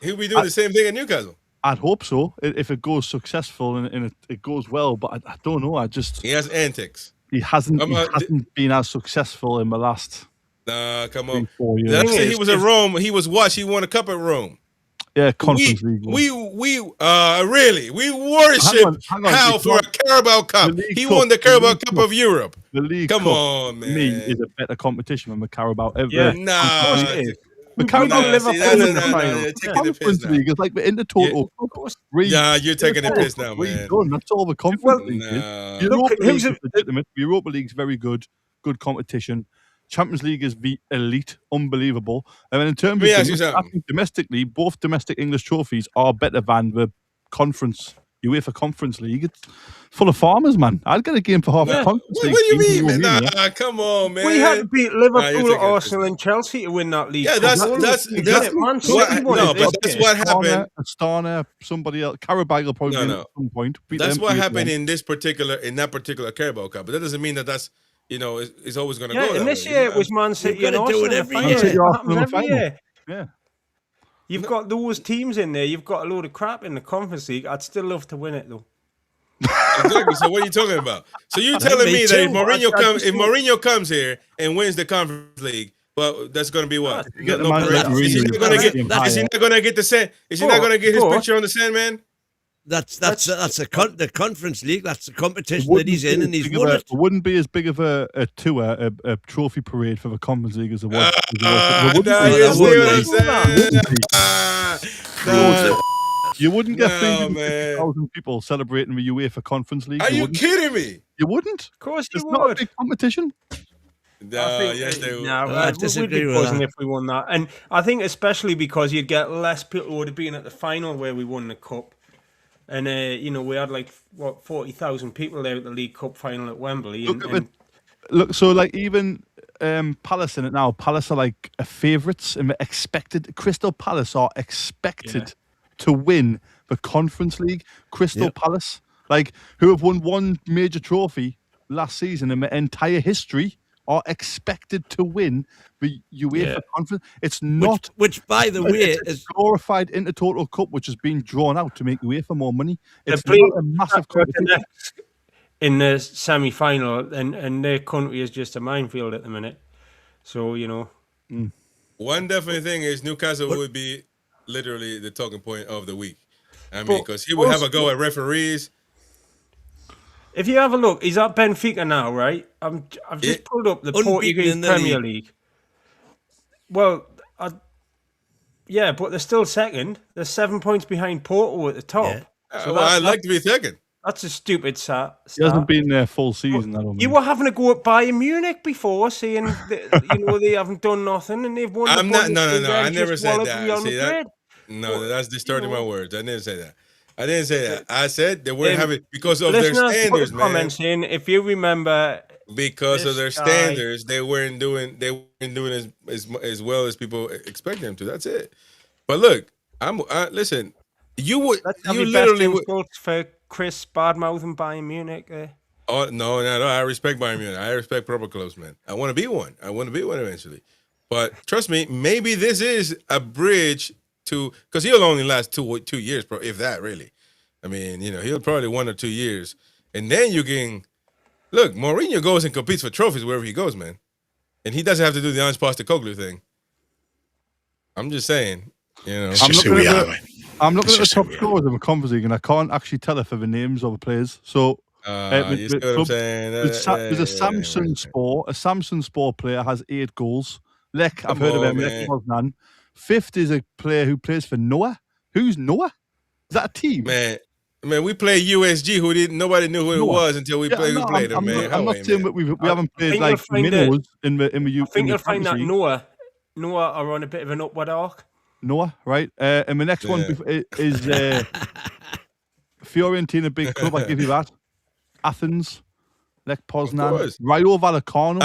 He would be doing the same thing at Newcastle. I'd hope so, if it goes successful and it goes well. But I don't know. He has antics. He hasn't been as successful in the last. Come on. 3-4 years. He was at Rome. He was watched. He won a cup at Rome. Yeah, Conference League. We worship Howe for a Carabao Cup. He won the Carabao Cup of Europe. The League Come Cup, on, man. For me, is a better competition than the Carabao ever. Yeah, nah. We can't Nah, go see, Liverpool no, in the no, no, final. you're taking the piss Conference now. League is like we're in the total. Yeah, you're taking the piss now, man. Done. That's all the Conference League is. Nah. Europa Look, League is legitimate. Europa League's very good competition. Champions League is the elite, unbelievable. And then in terms Let me of ask you something. I think domestically, both domestic English trophies are better than the conference. UEFA Conference League. It's full of farmers, man. I'd get a game for half a Conference League. What do you team mean, in man? Romania. Nah, come on, man. We had to beat Nah, Liverpool, you're taking Arsenal, and Chelsea to win that league. Yeah, that's Man City won it but that's what happened. Astana, somebody else. Carabao will probably win at some point. Beat That's them what 3-1. happened in that particular Carabao Cup. But that doesn't mean that that's it's always going to go. Yeah, and this year it was Man City and Arsenal. Every year. Yeah. You've got those teams in there. You've got a load of crap in the Conference League. I'd still love to win it though. Exactly. So what are you talking about? So you're telling me that if Mourinho comes here and wins the Conference League, well, that's going to be what? Is he not going to get the sand? Is he not going to get his picture on the Sandman? That's the Conference League. That's the competition that he's in, and he's won it. It wouldn't be as big of a tour, a trophy parade for the Conference League as it was. You wouldn't get 350,000 people celebrating the UEFA Conference League. Are you kidding me? You wouldn't. Of course it's not a big competition. Yes, they would. We'd be buzzing if we won that. And I think especially because you'd get less people who would have been at the final where we won the Cup. And, we had 40,000 people there at the League Cup final at Wembley. Even Palace in it now. Palace are favourites and expected. Crystal Palace are expected to win the Conference League. Crystal Palace, who have won one major trophy last season in their entire history, are expected to win the UEFA Conference. It's not, which by the way, is glorified Intertotal Cup, which has been drawn out to make UEFA more money. It's not a massive competition. In the semi-final, and their country is just a minefield at the minute. So One definite thing is Newcastle would be literally the talking point of the week. I mean, because he would have a go at referees. If you have a look, he's at Benfica now, right? I've just pulled up the Portuguese Premier League. Well, but they're still second. They're 7 points behind Porto at the top. Yeah. So I'd like to be second. That's a stupid stat. He hasn't been there full season. You were having to go at Bayern Munich before, saying that, they haven't done nothing and they've won. I'm not. No. I never said that. See that? No, that's distorting my words. I didn't say that. I said they weren't having because of their standards, man. Comments in, if you remember, because of their standards, they weren't doing as well as people expect them to. That's it. But look, listen. You literally would for Chris Badmouth and Bayern Munich there. Oh no! I respect Bayern Munich. I respect proper clubs, man. I want to be one. Eventually. But trust me, maybe this is a bridge to because he'll only last 2 years, bro, if that really. I mean, he'll probably 1 or 2 years, and then you can look. Mourinho goes and competes for trophies wherever he goes, man, and he doesn't have to do the Ange Postecoglou thing. I'm just saying, It's just who we are, man. I'm looking at the top scorers of the Conference League, and I can't actually tell if they're the names of the players. So, you see what I'm saying? There's a Samsung Sport. A Samsung Sport player has 8 goals. I've heard of him. Lech Poznan. 5th is a player who plays for Noah. Who's Noah? Is that a team? Man, we played USG. Nobody knew who it was until we played them, man. I'm not saying that we haven't played minnows in the I think you'll find that Noah are on a bit of an upward arc. Noah, right? And the next one is Fiorentina, big club. I give you that. Athens, Lech Poznan, Rayo Vallecano.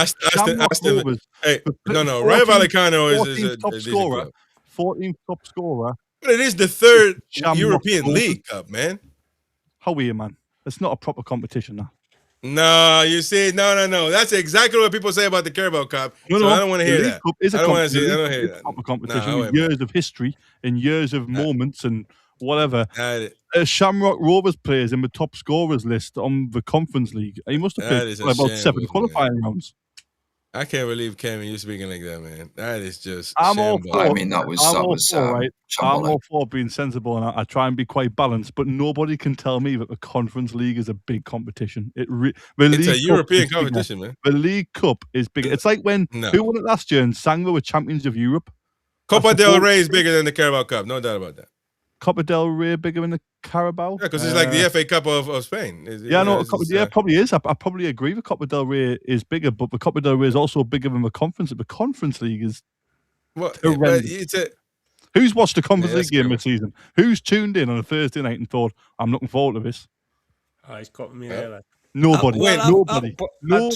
Rayo Vallecano is top scorer. 14th top scorer. But it is the 3rd European League Cup, man. How are you, man? It's not a proper competition now. No, you see, no. That's exactly what people say about the Carabao Cup. I don't want to hear that. I don't want to see. I don't hear that. Proper competition with years of history and years of moments and whatever. Shamrock Rovers players in the top scorers list on the Conference League. He must have played about 7 qualifying rounds. I can't believe Cam, you speaking like that, man. That is just. I'm all for. I mean, that was right. I'm all for being sensible, and I try and be quite balanced. But nobody can tell me that the Conference League is a big competition. It's a European competition, man. The League Cup is big. It's like when who won it last year and sang they were champions of Europe. Copa del Rey is bigger than the Carabao Cup. No doubt about that. Copa del Rey bigger than the Carabao? Yeah, because it's like the FA Cup of Spain. Probably is. I probably agree with Copa del Rey is bigger, but the Copa del Rey is also bigger than the Conference. The Conference League is horrendous. Who's watched the Conference League game this season? Who's tuned in on a Thursday night and thought, I'm looking forward to this? He's got me there. Nobody. Nobody. We're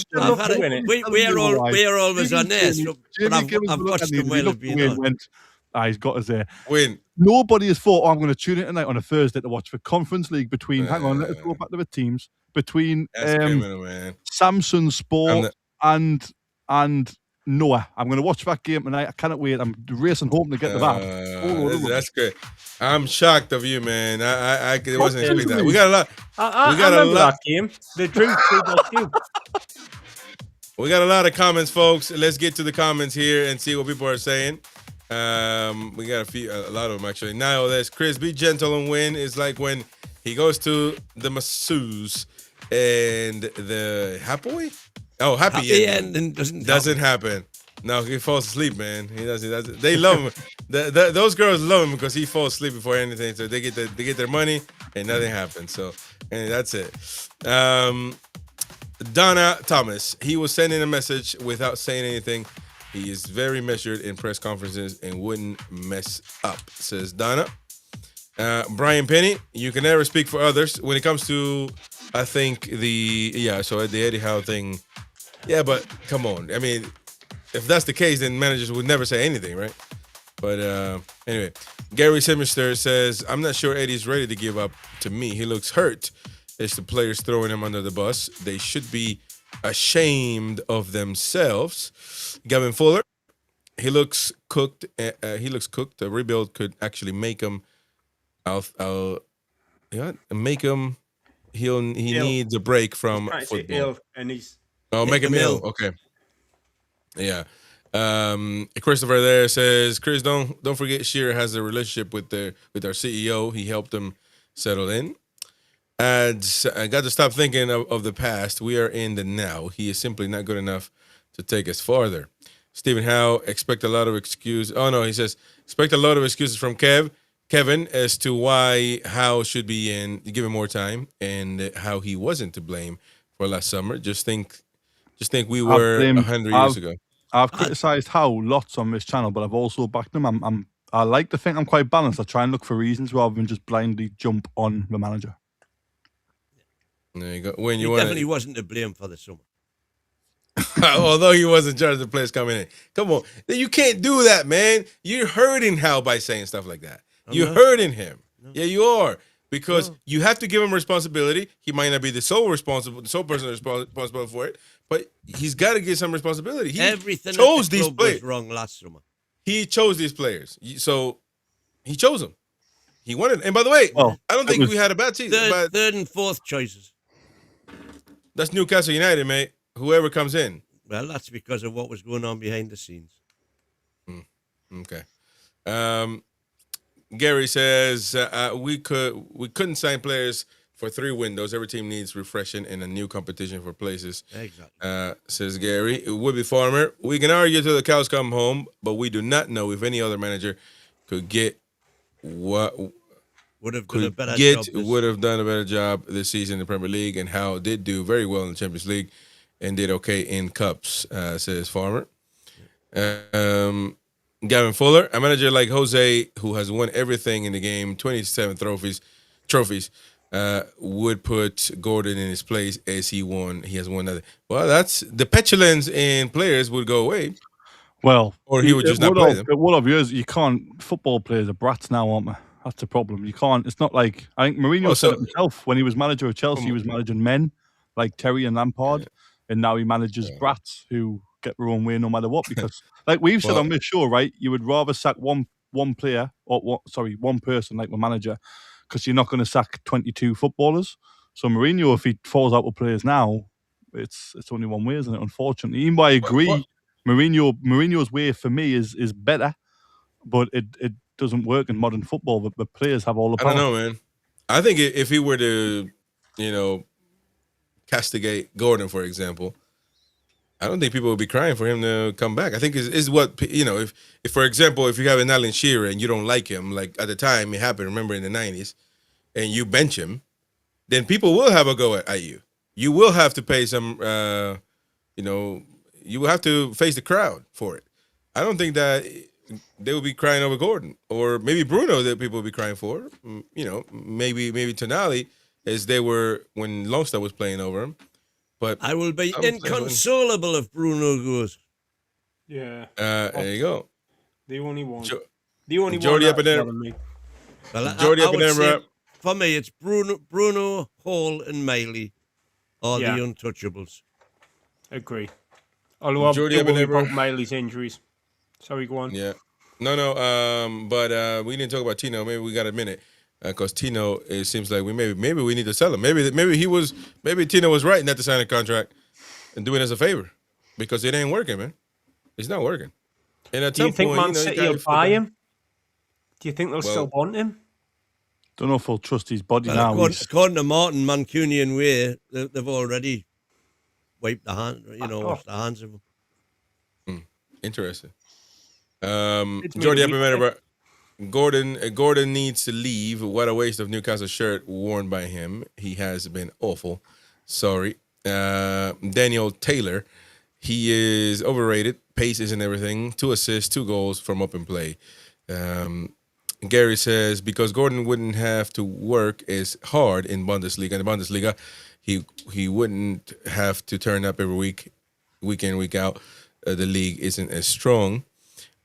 always on this, but I've watched them well. He's got us there. Win. Nobody has thought, I'm going to tune in tonight on a Thursday to watch the Conference League between, hang on, let's go back to the teams, between Samsung Sport and Noah. I'm going to watch that game tonight. I cannot wait. I'm racing home to get to that. That's great. I'm shocked of you, man. I wasn't expecting that. We got a lot. I remember that game. The drink. We got a lot of comments, folks. Let's get to the comments here and see what people are saying. We got a lot of them actually. Now there's Chris. Be gentle and win. It's like when he goes to the masseuse and the happy ending doesn't happen. No, he falls asleep, man. He doesn't. They love him. Those girls love him because he falls asleep before anything. So they get their money and nothing happens. So and that's it. Donna Thomas. He was sending a message without saying anything. He is very measured in press conferences and wouldn't mess up, says Donna. Brian Penny, you can never speak for others. When it comes to, I think, the Eddie Howe thing, yeah, but come on. I mean, if that's the case, then managers would never say anything, right? But anyway, Gary Simister says, I'm not sure Eddie's ready to give up to me. He looks hurt. It's the players throwing him under the bus. They should be ashamed of themselves. Gavin Fuller, he looks cooked. A rebuild could actually make him. Make him. He needs a break from football. Make him ill. Okay. Yeah. Christopher there says, Chris, don't forget Shearer has a relationship with our CEO. He helped him settle in. Adds, I got to stop thinking of the past. We are in the now. He is simply not good enough to take us farther. Stephen Howe, expect a lot of excuses. Oh, no, he says, expect a lot of excuses from Kevin as to why Howe should be given more time and how he wasn't to blame for last summer. Just think we were 100 years ago. I've criticised Howe lots on this channel, but I've also backed him. I like to think I'm quite balanced. I try and look for reasons rather than just blindly jump on the manager. There you go. He definitely wasn't to blame for the summer. Although he was in charge of the players coming in. Come on. You can't do that, man. You're hurting Howe by saying stuff like that. You're hurting him. No. Yeah, you are. Because you have to give him responsibility. He might not be the sole person responsible for it, but he's got to get some responsibility. Everything chose these players. Was wrong last summer. He chose these players. So he chose them. He wanted. And by the way, I don't think we had a bad season. Third and fourth choices. That's Newcastle United, mate. Whoever comes in. Well, that's because of what was going on behind the scenes. Okay. Gary says we couldn't sign players for 3 windows. Every team needs refreshing and a new competition for places. Exactly. Says Gary. Woodby Farmer. We can argue till the cows come home, but we do not know if any other manager could get what would have done a better job this season in the Premier League, and Howe did do very well in the Champions League and did okay in cups, says Farmer. Gavin Fuller, a manager like Jose, who has won everything in the game, 27 trophies, would put Gordon in his place as he has won nothing. Well, that's the petulance in players would go away. Well, or he would just not play them. What of yours, you can't. Football players are brats now, aren't they? That's the problem. You can't. It's not like I think Mourinho said it himself when he was manager of Chelsea. He was managing men like Terry and Lampard, and now he manages brats who get their own way no matter what. Because, like we've said on this show, right? You would rather sack one player or one person like the manager, because you're not going to sack 22 footballers. So Mourinho, if he falls out with players now, it's only one way, isn't it? Unfortunately, even though I agree, Mourinho's way for me is better, but it doesn't work in modern football. The players have all the power. I don't know, man. I think if he were to, castigate Gordon, for example, I don't think people will be crying for him to come back. I think is what, if for example, if you have an Alan Shearer and you don't like him, like at the time it happened, remember in the 90s, and you bench him, then people will have a go at you. You will have to pay some, you will have to face the crowd for it. I don't think that they will be crying over Gordon, or maybe Bruno that people will be crying for. Maybe Tonali, as they were when Longstaff was playing over him. But I will be inconsolable if Bruno goes. Yeah. There you go. The only one. Geordie up and there. Well, Geordie I up and would say, there. for me, it's Bruno, Hall, and Miley are the untouchables. Agree. Although I'm Geordie up and worried there, about Miley's injuries. Sorry, go on. Yeah. No. But we didn't talk about Tino. Maybe we got a minute. Because Tino, it seems like maybe we need to sell him. Maybe Tino was right not to sign a contract and doing us a favor, because it ain't working, man. It's not working. And at Do you think Man City will buy him? Do you think they'll still want him? Don't know if he'll trust his body Well, now. according to Martin Mancunian way, they've already wiped the hand, washed the hands of him. Interesting. Geordie up and Gordon needs to leave. What a waste of Newcastle shirt worn by him. He has been awful. Sorry. Daniel Taylor, he is overrated. Pace isn't everything. 2 assists, 2 goals from open play. Gary says, because Gordon wouldn't have to work as hard in Bundesliga. In the Bundesliga, he wouldn't have to turn up every week in, week out. The league isn't as strong.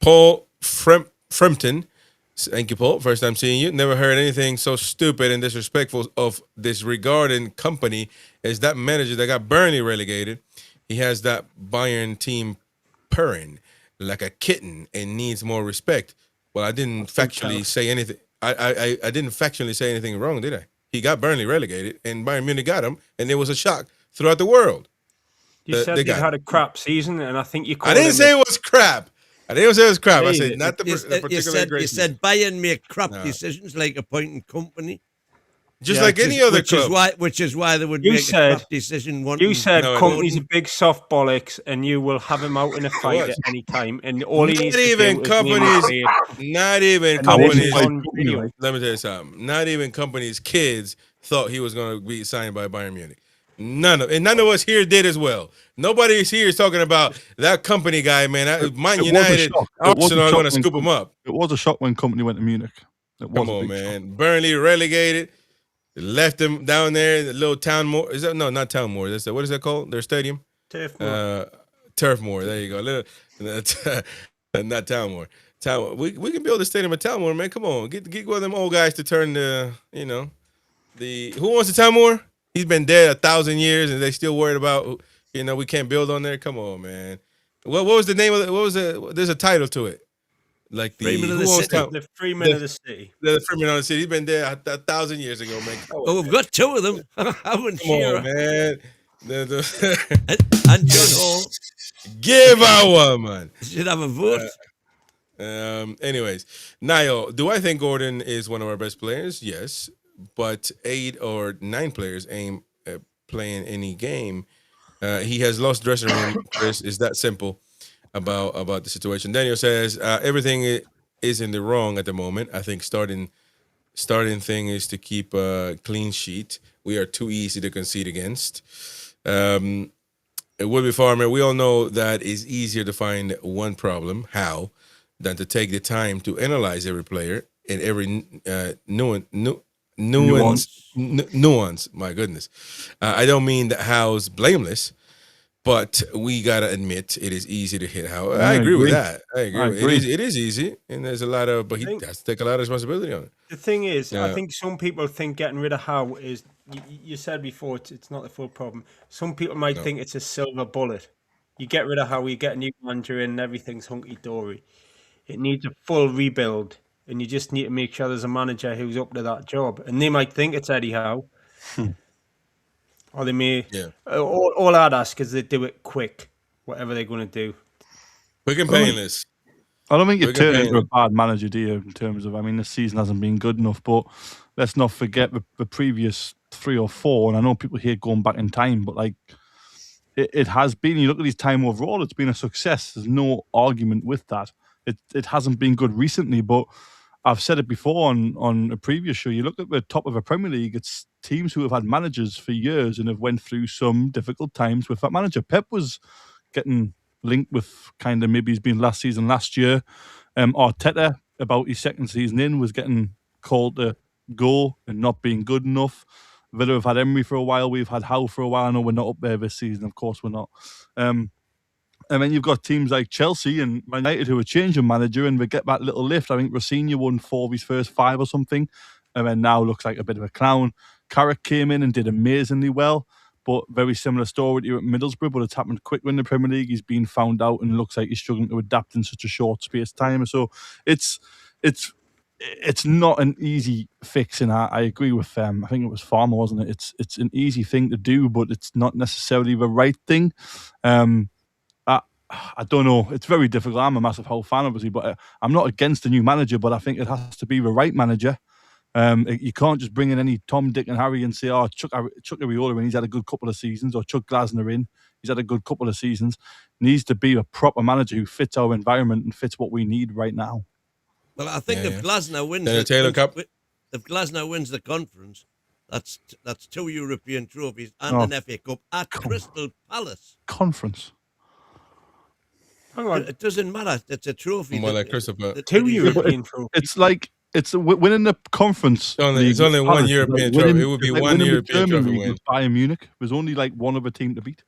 Paul Frempton, thank you, Paul. First time seeing you. Never heard anything so stupid and disrespectful of disregarding company as that manager that got Burnley relegated. He has that Bayern team purring like a kitten and needs more respect. Well, I didn't factually say anything. I didn't factually say anything wrong, did I? He got Burnley relegated, and Bayern Munich got him, and it was a shock throughout the world. You said they had a crap season, and I think you called I didn't say it was crap. I didn't say it was crap. I said not the particularly great. You said Bayern make crap decisions like appointing company. Just like any other club. Which is why they would make a crap decision. You said company's a big soft bollocks, and you will have him out in a fight at any time. And all he needs to do is not even companies. Let me tell you something. Not even companies' kids thought he was going to be signed by Bayern Munich. None of us here did as well. Nobody here is talking about that company guy, man. Man United, Arsenal going to scoop him up. It was a shock when company went to Munich. Come on, man. Burnley relegated. Left them down there in the little Town Moor. Is that no, not Town Moor? What is that called? Their stadium? Turf Moor. Turf Moor. There you go. Not Town Moor. We can build a stadium at Town Moor, man. Come on, get one of them old guys to turn the who wants the Town Moor? He's been dead 1,000 years, and they still worried about we can't build on there. Come on, man. What was the name of it? What was it? There's a title to it. Like the Freeman of the City. The Freeman of the City. The Freeman of the City. He's been there 1,000 years ago, man. We've got 2 of them. Come on, man. And John Hall. Give out one, man. Should have a vote. Anyways, Niall, do I think Gordon is one of our best players? Yes. But 8 or 9 players ain't playing any game. He has lost dressing room, Chris. Is that simple about the situation? Daniel says everything is in the wrong at the moment. I think starting thing is to keep a clean sheet. We are too easy to concede against. Woodby Farmer, we all know that it's easier to find one problem, how, than to take the time to analyze every player and every nuance. My goodness. I don't mean that Howe's blameless, but we gotta admit it is easy to hit Howe. I agree with that. I agree. It is easy, and there's a lot of, but he has to take a lot of responsibility on it. The thing is, I think some people think getting rid of Howe is. You said before it's not the full problem. Some people might think it's a silver bullet. You get rid of Howe, you get a new manager in, and everything's hunky dory. It needs a full rebuild. And you just need to make sure there's a manager who's up to that job. And they might think it's Eddie Howe. Or they may... Yeah. All I'd ask is they do it quick, whatever they're going to do. Quick and painless. I don't think you've turned into a bad manager, do you, in terms of... I mean, this season hasn't been good enough, but let's not forget the previous 3 or 4, and I know people here going back in time, but, like, it has been. You look at his time overall; it's been a success. There's no argument with that. It hasn't been good recently, but I've said it before on a previous show. You look at the top of a Premier League; it's teams who have had managers for years and have went through some difficult times with that manager. Pep was getting linked with kind of maybe he's been last year. Arteta, about his second season in, was getting called to go and not being good enough. Villa have had Emery for a while. We've had Howe for a while. I know we're not up there this season. Of course, we're not. And then you've got teams like Chelsea and Man United who are changing manager and they get that little lift. I think Rosinha won 4 of his first 5 or something, and then now looks like a bit of a clown. Carrick came in and did amazingly well, but very similar story to you at Middlesbrough, but it's happened quicker in the Premier League. He's been found out and looks like he's struggling to adapt in such a short space of time. So it's not an easy fix, and I agree with them. I think it was Farmer, wasn't it? It's an easy thing to do, but it's not necessarily the right thing. I don't know. It's very difficult. I'm a massive Hull fan, obviously, but I'm not against a new manager, but I think it has to be the right manager. You can't just bring in any Tom, Dick and Harry and say, chuck Areola in, he's had a good couple of seasons, or chuck Glasner in, he's had a good couple of seasons. It needs to be a proper manager who fits our environment and fits what we need right now. Well, I think if Glasner wins if Glasner wins the conference, that's 2 European trophies and an FA Cup at Crystal Palace. Conference. Hang on. It doesn't matter. It's a trophy. More like Crystal Palace. 2 European trophies. It's like winning the conference. It's only one European trophy. It would be one European trophy win. Bayern Munich. There's only like one other team to beat.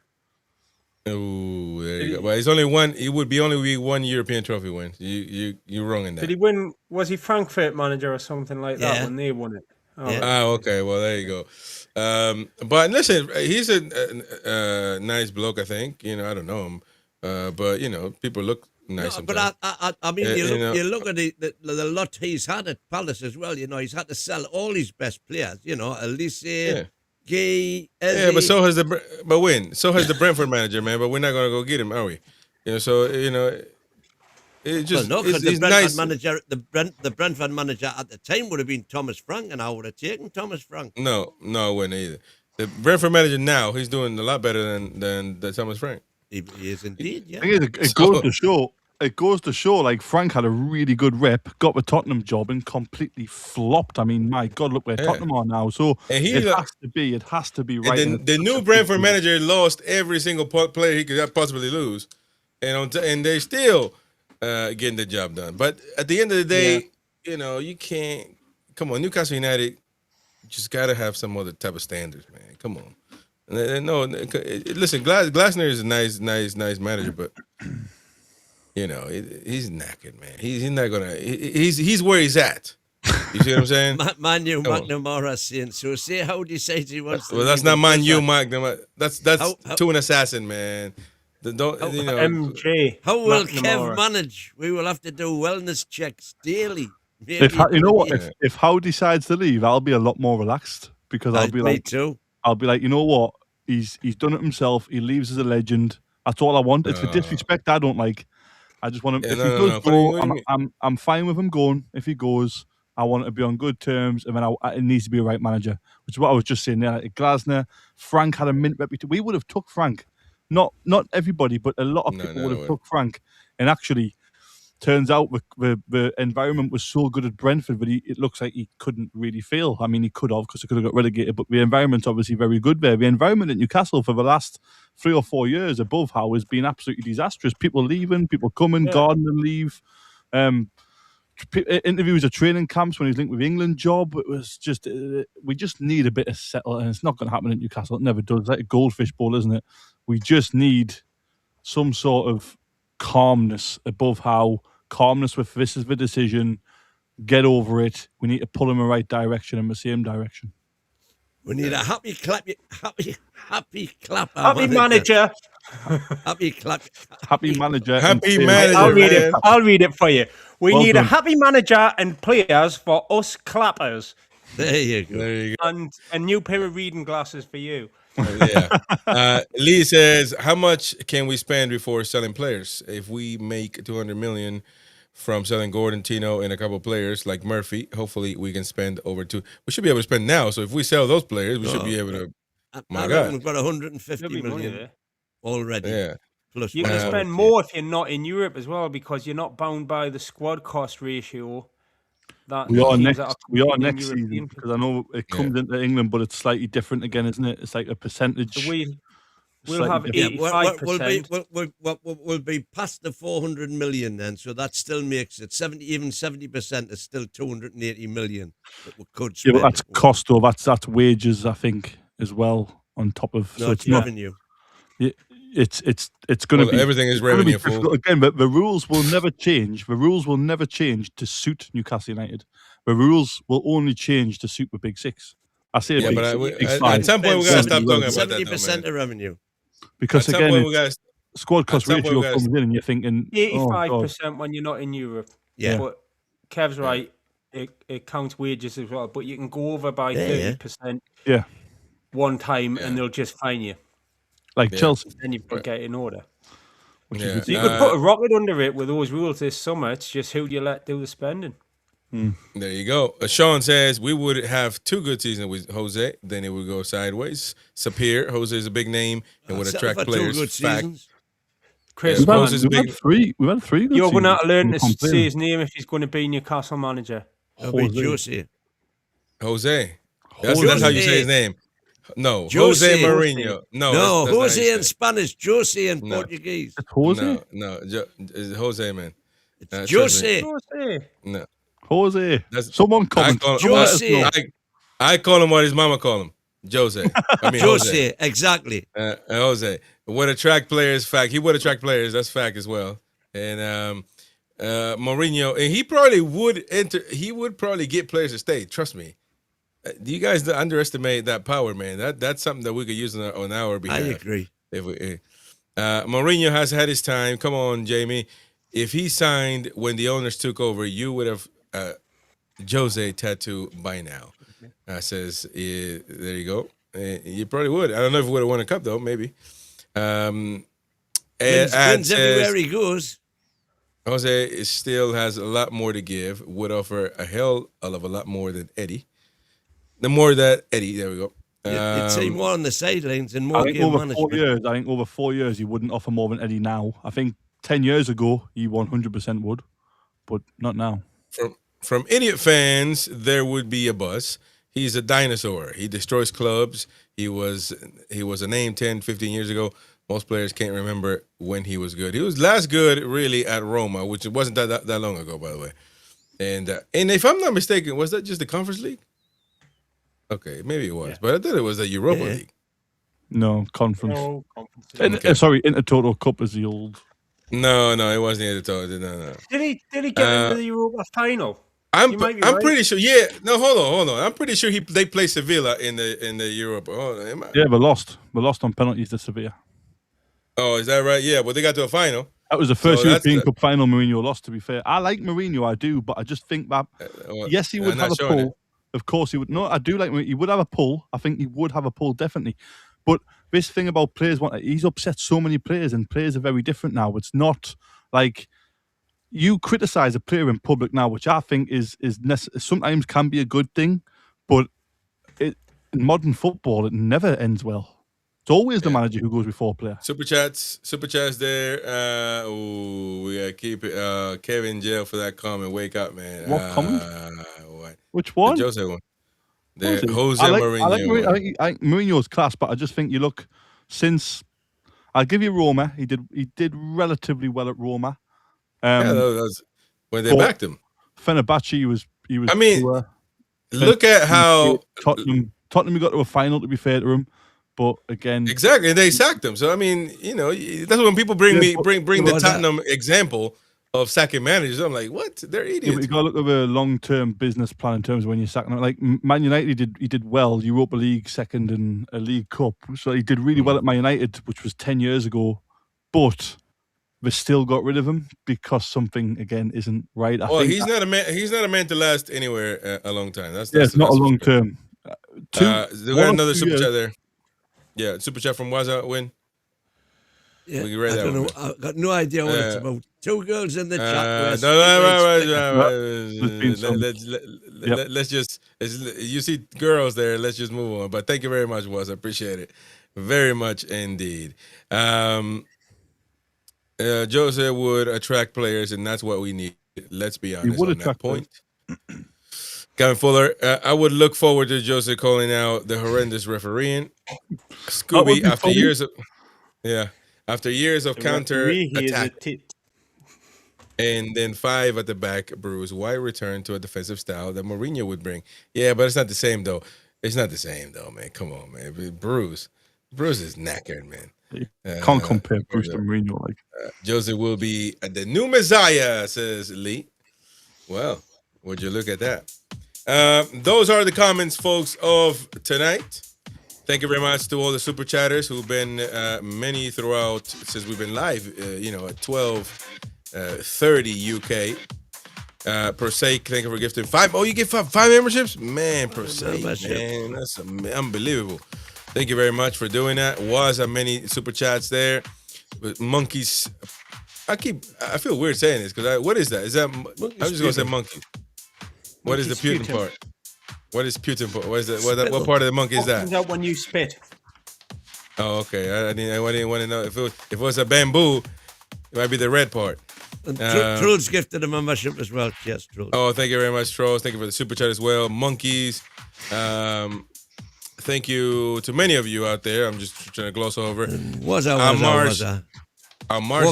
Oh, there you go. But it's only one. It would be only one European trophy win. You're wrong in that. Did he win? Was he Frankfurt manager or something like that when they won it? Okay. Well, there you go. But listen, he's a nice bloke. I think. I don't know him, but people look nice. No, but I mean, you look at the lot he's had at Palace as well. He's had to sell all his best players. Elise. Yeah. Gay, but so has the Brentford manager, man. But we're not gonna go get him, are we? So it just the Brentford nice. manager, the Brentford manager at the time would have been Thomas Frank, and I would have taken Thomas Frank. No, I wouldn't either. The Brentford manager now, he's doing a lot better than the Thomas Frank. He is indeed. Yeah, it goes to show. Like, Frank had a really good rep, got the Tottenham job, and completely flopped. I mean, my God, look where Tottenham are now. So it has to be right. And the new Brentford manager lost every single player he could possibly lose, and they're still getting the job done. But at the end of the day, you can't. Come on, Newcastle United, you just got to have some other type of standards, man. Come on. No, listen, Glasner is a nice manager, but. He's knackered, man. He's not gonna. He's where he's at. You see what I'm saying? Manu McNamara saying. So say how do you say he wants? Well, that's not Manu McNamara. That's Toon Assassin, man. MJ. How will Kev manage? We will have to do wellness checks daily. If Howe decides to leave, I'll be a lot more relaxed because I'll be like, you know what? He's done it himself. He leaves as a legend. That's all I want. It's the disrespect I don't like. I just want him. If he does go, I'm fine with him going. If he goes, I want it to be on good terms, and then it needs to be a right manager, which is what I was just saying there. Like Glasner, Frank had a mint reputation. We would have took Frank, not everybody, but a lot of people would have took Frank. And actually, turns out the environment was so good at Brentford, but it looks like he couldn't really fail. I mean, he could have, because he could have got relegated, but the environment's obviously very good there. The environment at Newcastle for the last 3 or 4 years above Howe has been absolutely disastrous. People leaving, people coming, Gardner leave. Interviews at training camps when he's linked with the England job. It was just, we just need a bit of settle, and it's not going to happen at Newcastle. It never does. It's like a goldfish bowl, isn't it? We just need some sort of calmness above Howe, calmness with this is the decision, get over it. We need to pull in the right direction, in the same direction. We need a happy clap, happy manager. Happy clap. Happy manager. Happy manager. I'll read it for you. We need a happy manager and players for us clappers. There you go. And a new pair of reading glasses for you. Lee says, how much can we spend before selling players? If we make 200 million from selling Gordon, Tino, and a couple of players like Murphy, hopefully we can spend over 2. We should be able to spend now. So if we sell those players, we should be able to. We've got 150 million. already. Yeah. Plus You're going to whatever spend it more if you're not in Europe as well, because you're not bound by the squad cost ratio. That We are teams that next. We are competing in next European season because I know it comes into England, but it's slightly different again, isn't it? It's like a percentage. So we'll slightly have different. Yeah, 85%. we'll be past the 400 million then, so that still makes it 70% is still 280 million that we could Yeah, spend. but that's cost though. That's wages, I think, as well on top of. No, So it's it's not. revenue. Yeah, it's going to Well, be everything is it's gonna be revenue, fool. difficult. Again, but the rules will never change. The rules will never change to suit Newcastle United. The rules will only change to suit the Big Six. I say Yeah, big, but big at five. some point we gotta stop talking about that, 70% though, of revenue. Because At some again, point we it's gotta- squad cost some point ratio we gotta- comes in, and you're thinking, oh, God. 85% when you're not in Europe. Yeah. But Kev's right. It counts wages as well. But you can go over by 30% Yeah. one time and they'll just fine you. Like Chelsea. Then you've got to get in order. Which Yeah. So you could put a rocket under it with those rules this summer. It's just who do you let do the spending. There you go. Sean says we would have 2 good seasons with Jose, then it would go sideways. Sapir, Jose is a big name and would attract players. Good Fact. seasons. Chris, We've Moses had big. three. We've had 3 good you're going to seasons. learn to Complaining. say his name if he's going to be Newcastle manager. It'll be Jose. Jose. That's how you say his name. No, Jose Mourinho. No, No, that's not how Jose you in say Spanish, Jose in No. Portuguese. It's Jose. No, it's Jose, man. It's trust me. Jose. No. Jose. That's- Someone comment. I call- Someone let us Jose. know. I call him what his mama call him. Jose. I mean Jose. Jose, exactly. Jose would attract players. Fact, he would attract players. That's fact as well. And Mourinho, and he probably would enter. He would probably get players to stay. Trust me. Do you guys underestimate that power, man? That's something that we could use on our behalf. I agree. If we, Mourinho has had his time. Come on, Jamie. If he signed when the owners took over, you would have Jose tattoo by now. Says, there you go. You probably would. I don't know if he would have won a cup though. Maybe. Wins everywhere he goes. Jose still has a lot more to give. Would offer a hell of a lot more than Eddie. The more that Eddie, there we go. You'd see more on the sidelines and more I think game over management. 4 years. I think over 4 years he wouldn't offer more than Eddie now. I think 10 years ago he 100% would, but not now. From idiot fans, there would be a buzz. He's a dinosaur. He destroys clubs. He was a name 10, 15 years ago. Most players can't remember when he was good. He was last good really at Roma, which wasn't that long ago, by the way. And if I'm not mistaken, was that just the Conference League? Okay, maybe it was, but I thought it was the Europa League. No, conference. No, conference. Sorry, Intertotal Cup is the old. No, it wasn't the Intertotal. No. Did he get into the Europa final? I'm You might be right. pretty sure. Yeah, no, hold on. I'm pretty sure they played Sevilla in the Europa. Yeah, we lost. We lost on penalties to Sevilla. Oh, is that right? Yeah, but they got to a final. That was the first So that's European the- Cup final Mourinho lost, to be fair. I like Mourinho, I do, but I just think that, yes, he would I'm have a not showing pull. it. Of course he would. No, I do like Mourinho. He would have a pull. I think he would have a pull, definitely. But this thing about players, he's upset so many players, and players are very different now. It's not like you criticise a player in public now, which I think is sometimes can be a good thing, but in modern football, it never ends well. It's always the manager who goes before a player. Super chats there. We gotta keep it. Kevin in jail for that comment. Wake up, man. What comment? What? Which one? The Jose one. What The is it? Jose I like Mourinho. I think Mourinho's class, but I just think you look since. I'll give you Roma. He did relatively well at Roma. Yeah, that was when they but backed him. Fenerbahce, he was. I mean, look at how Tottenham got to a final. To be fair to him, but again, exactly they sacked him. So I mean, that's when people bring the Tottenham example of sacking managers. I'm like, what? They're yeah, idiots. but you got to look at a long-term business plan in terms of when you're sacking them. Like Man United, he did well. Europa League second and a League Cup, so he did really well at Man United, which was 10 years ago. But they still got rid of him because something again isn't right. I think he's not a man. He's not a man to last anywhere a long time. That's it's not a for long sure. term. We got another 2 super years. chat there. Yeah, super chat from Waza Wyn. Yeah, We can read I that don't one. know. I've got no idea what it's about. 2 girls in the chat. Let's just. You see girls there. Let's just move on. But thank you very much, Waz. I appreciate it. Very much indeed. Jose would attract players, and that's what we need. Let's be honest on that point. Kevin Fuller, I would look forward to Jose calling out the horrendous refereeing. Scooby, after years of counter attack, and then 5 at the back, Bruce, why return to a defensive style that Mourinho would bring? Yeah, but it's not the same though. It's not the same though, man. Come on, man. Bruce is knackered, man. Can't compare Bruce to Mourinho. Like Jose will be the new Messiah, says Lee. Well, would you look at that? Those are the comments, folks, of tonight. Thank you very much to all the super chatters who've been many throughout since we've been live. At 12:30 UK. Persake, thank you for gifting 5. Oh, you get 5 memberships, man. Persake, man, that's unbelievable. Thank you very much for doing that. Was many super chats there. But monkeys, I feel weird saying this because what is that? Is that? I'm just gonna say monkey. What is the putin part? What is putin part? What is that? What part of the monkey is that? Comes out when you spit. Oh, okay. I didn't want to know if it was a bamboo. It might be the red part. Truls gifted a membership as well. Yes, Truls. Oh, thank you very much, Trolls. Thank you for the super chat as well. Monkeys. Thank you to many of you out there. I'm just trying to gloss over. Was I?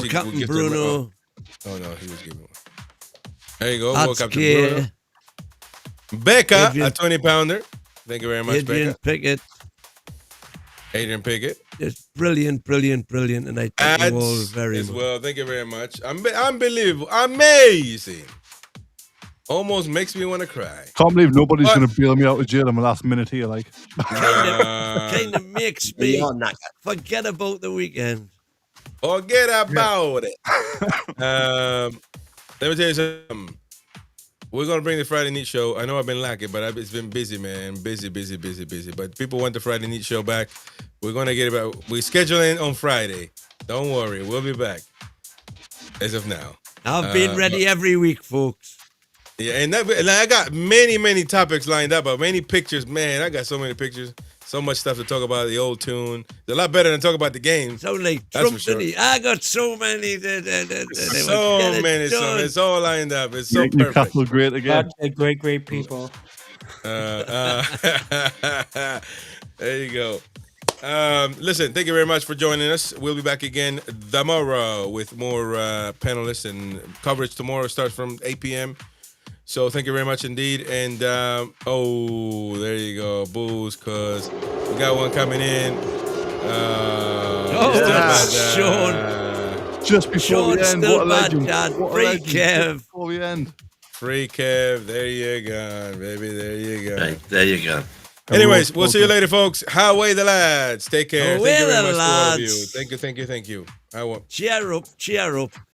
Captain Bruno. Oh, no, he was giving one. There you go. Captain Bruno. Becca, a 20-pounder. Thank you very much, Becca. Adrian Pickett. Just brilliant, and I thank you all very much. Well, thank you very much. Unbelievable, amazing. Almost makes me want to cry. Can't believe nobody's going to bail me out of jail in the last minute here. Like, kind of makes me forget about the weekend. Forget about it. Let me tell you something. We're going to bring the Friday Neat Show. I know I've been lacking, but it's been busy, man. Busy. But people want the Friday Neat Show back. We're going to get it back. We're scheduling on Friday. Don't worry. We'll be back as of now. I've been ready every week, folks. Yeah, and I got many topics lined up, but many pictures. Man, I got so many pictures. So much stuff to talk about, the old tune. It's a lot better than talk about the game. So like Trump, sure. I got so many. So many. So it's all lined up. It's so perfect. Newcastle great again. Great people. There you go. Listen, thank you very much for joining us. We'll be back again tomorrow with more panelists, and coverage tomorrow starts from 8 p.m. So thank you very much indeed. And there you go, booze, cause we got one coming in. Sean. Just before the end, what a legend. Free Kev. Before the end. Free Kev, there you go, baby, there you go. Right, there you go. Anyways, we'll see you later, folks. Away the lads. Take care. Away thank you very the much lads. to all of you. Thank you. Cheer up.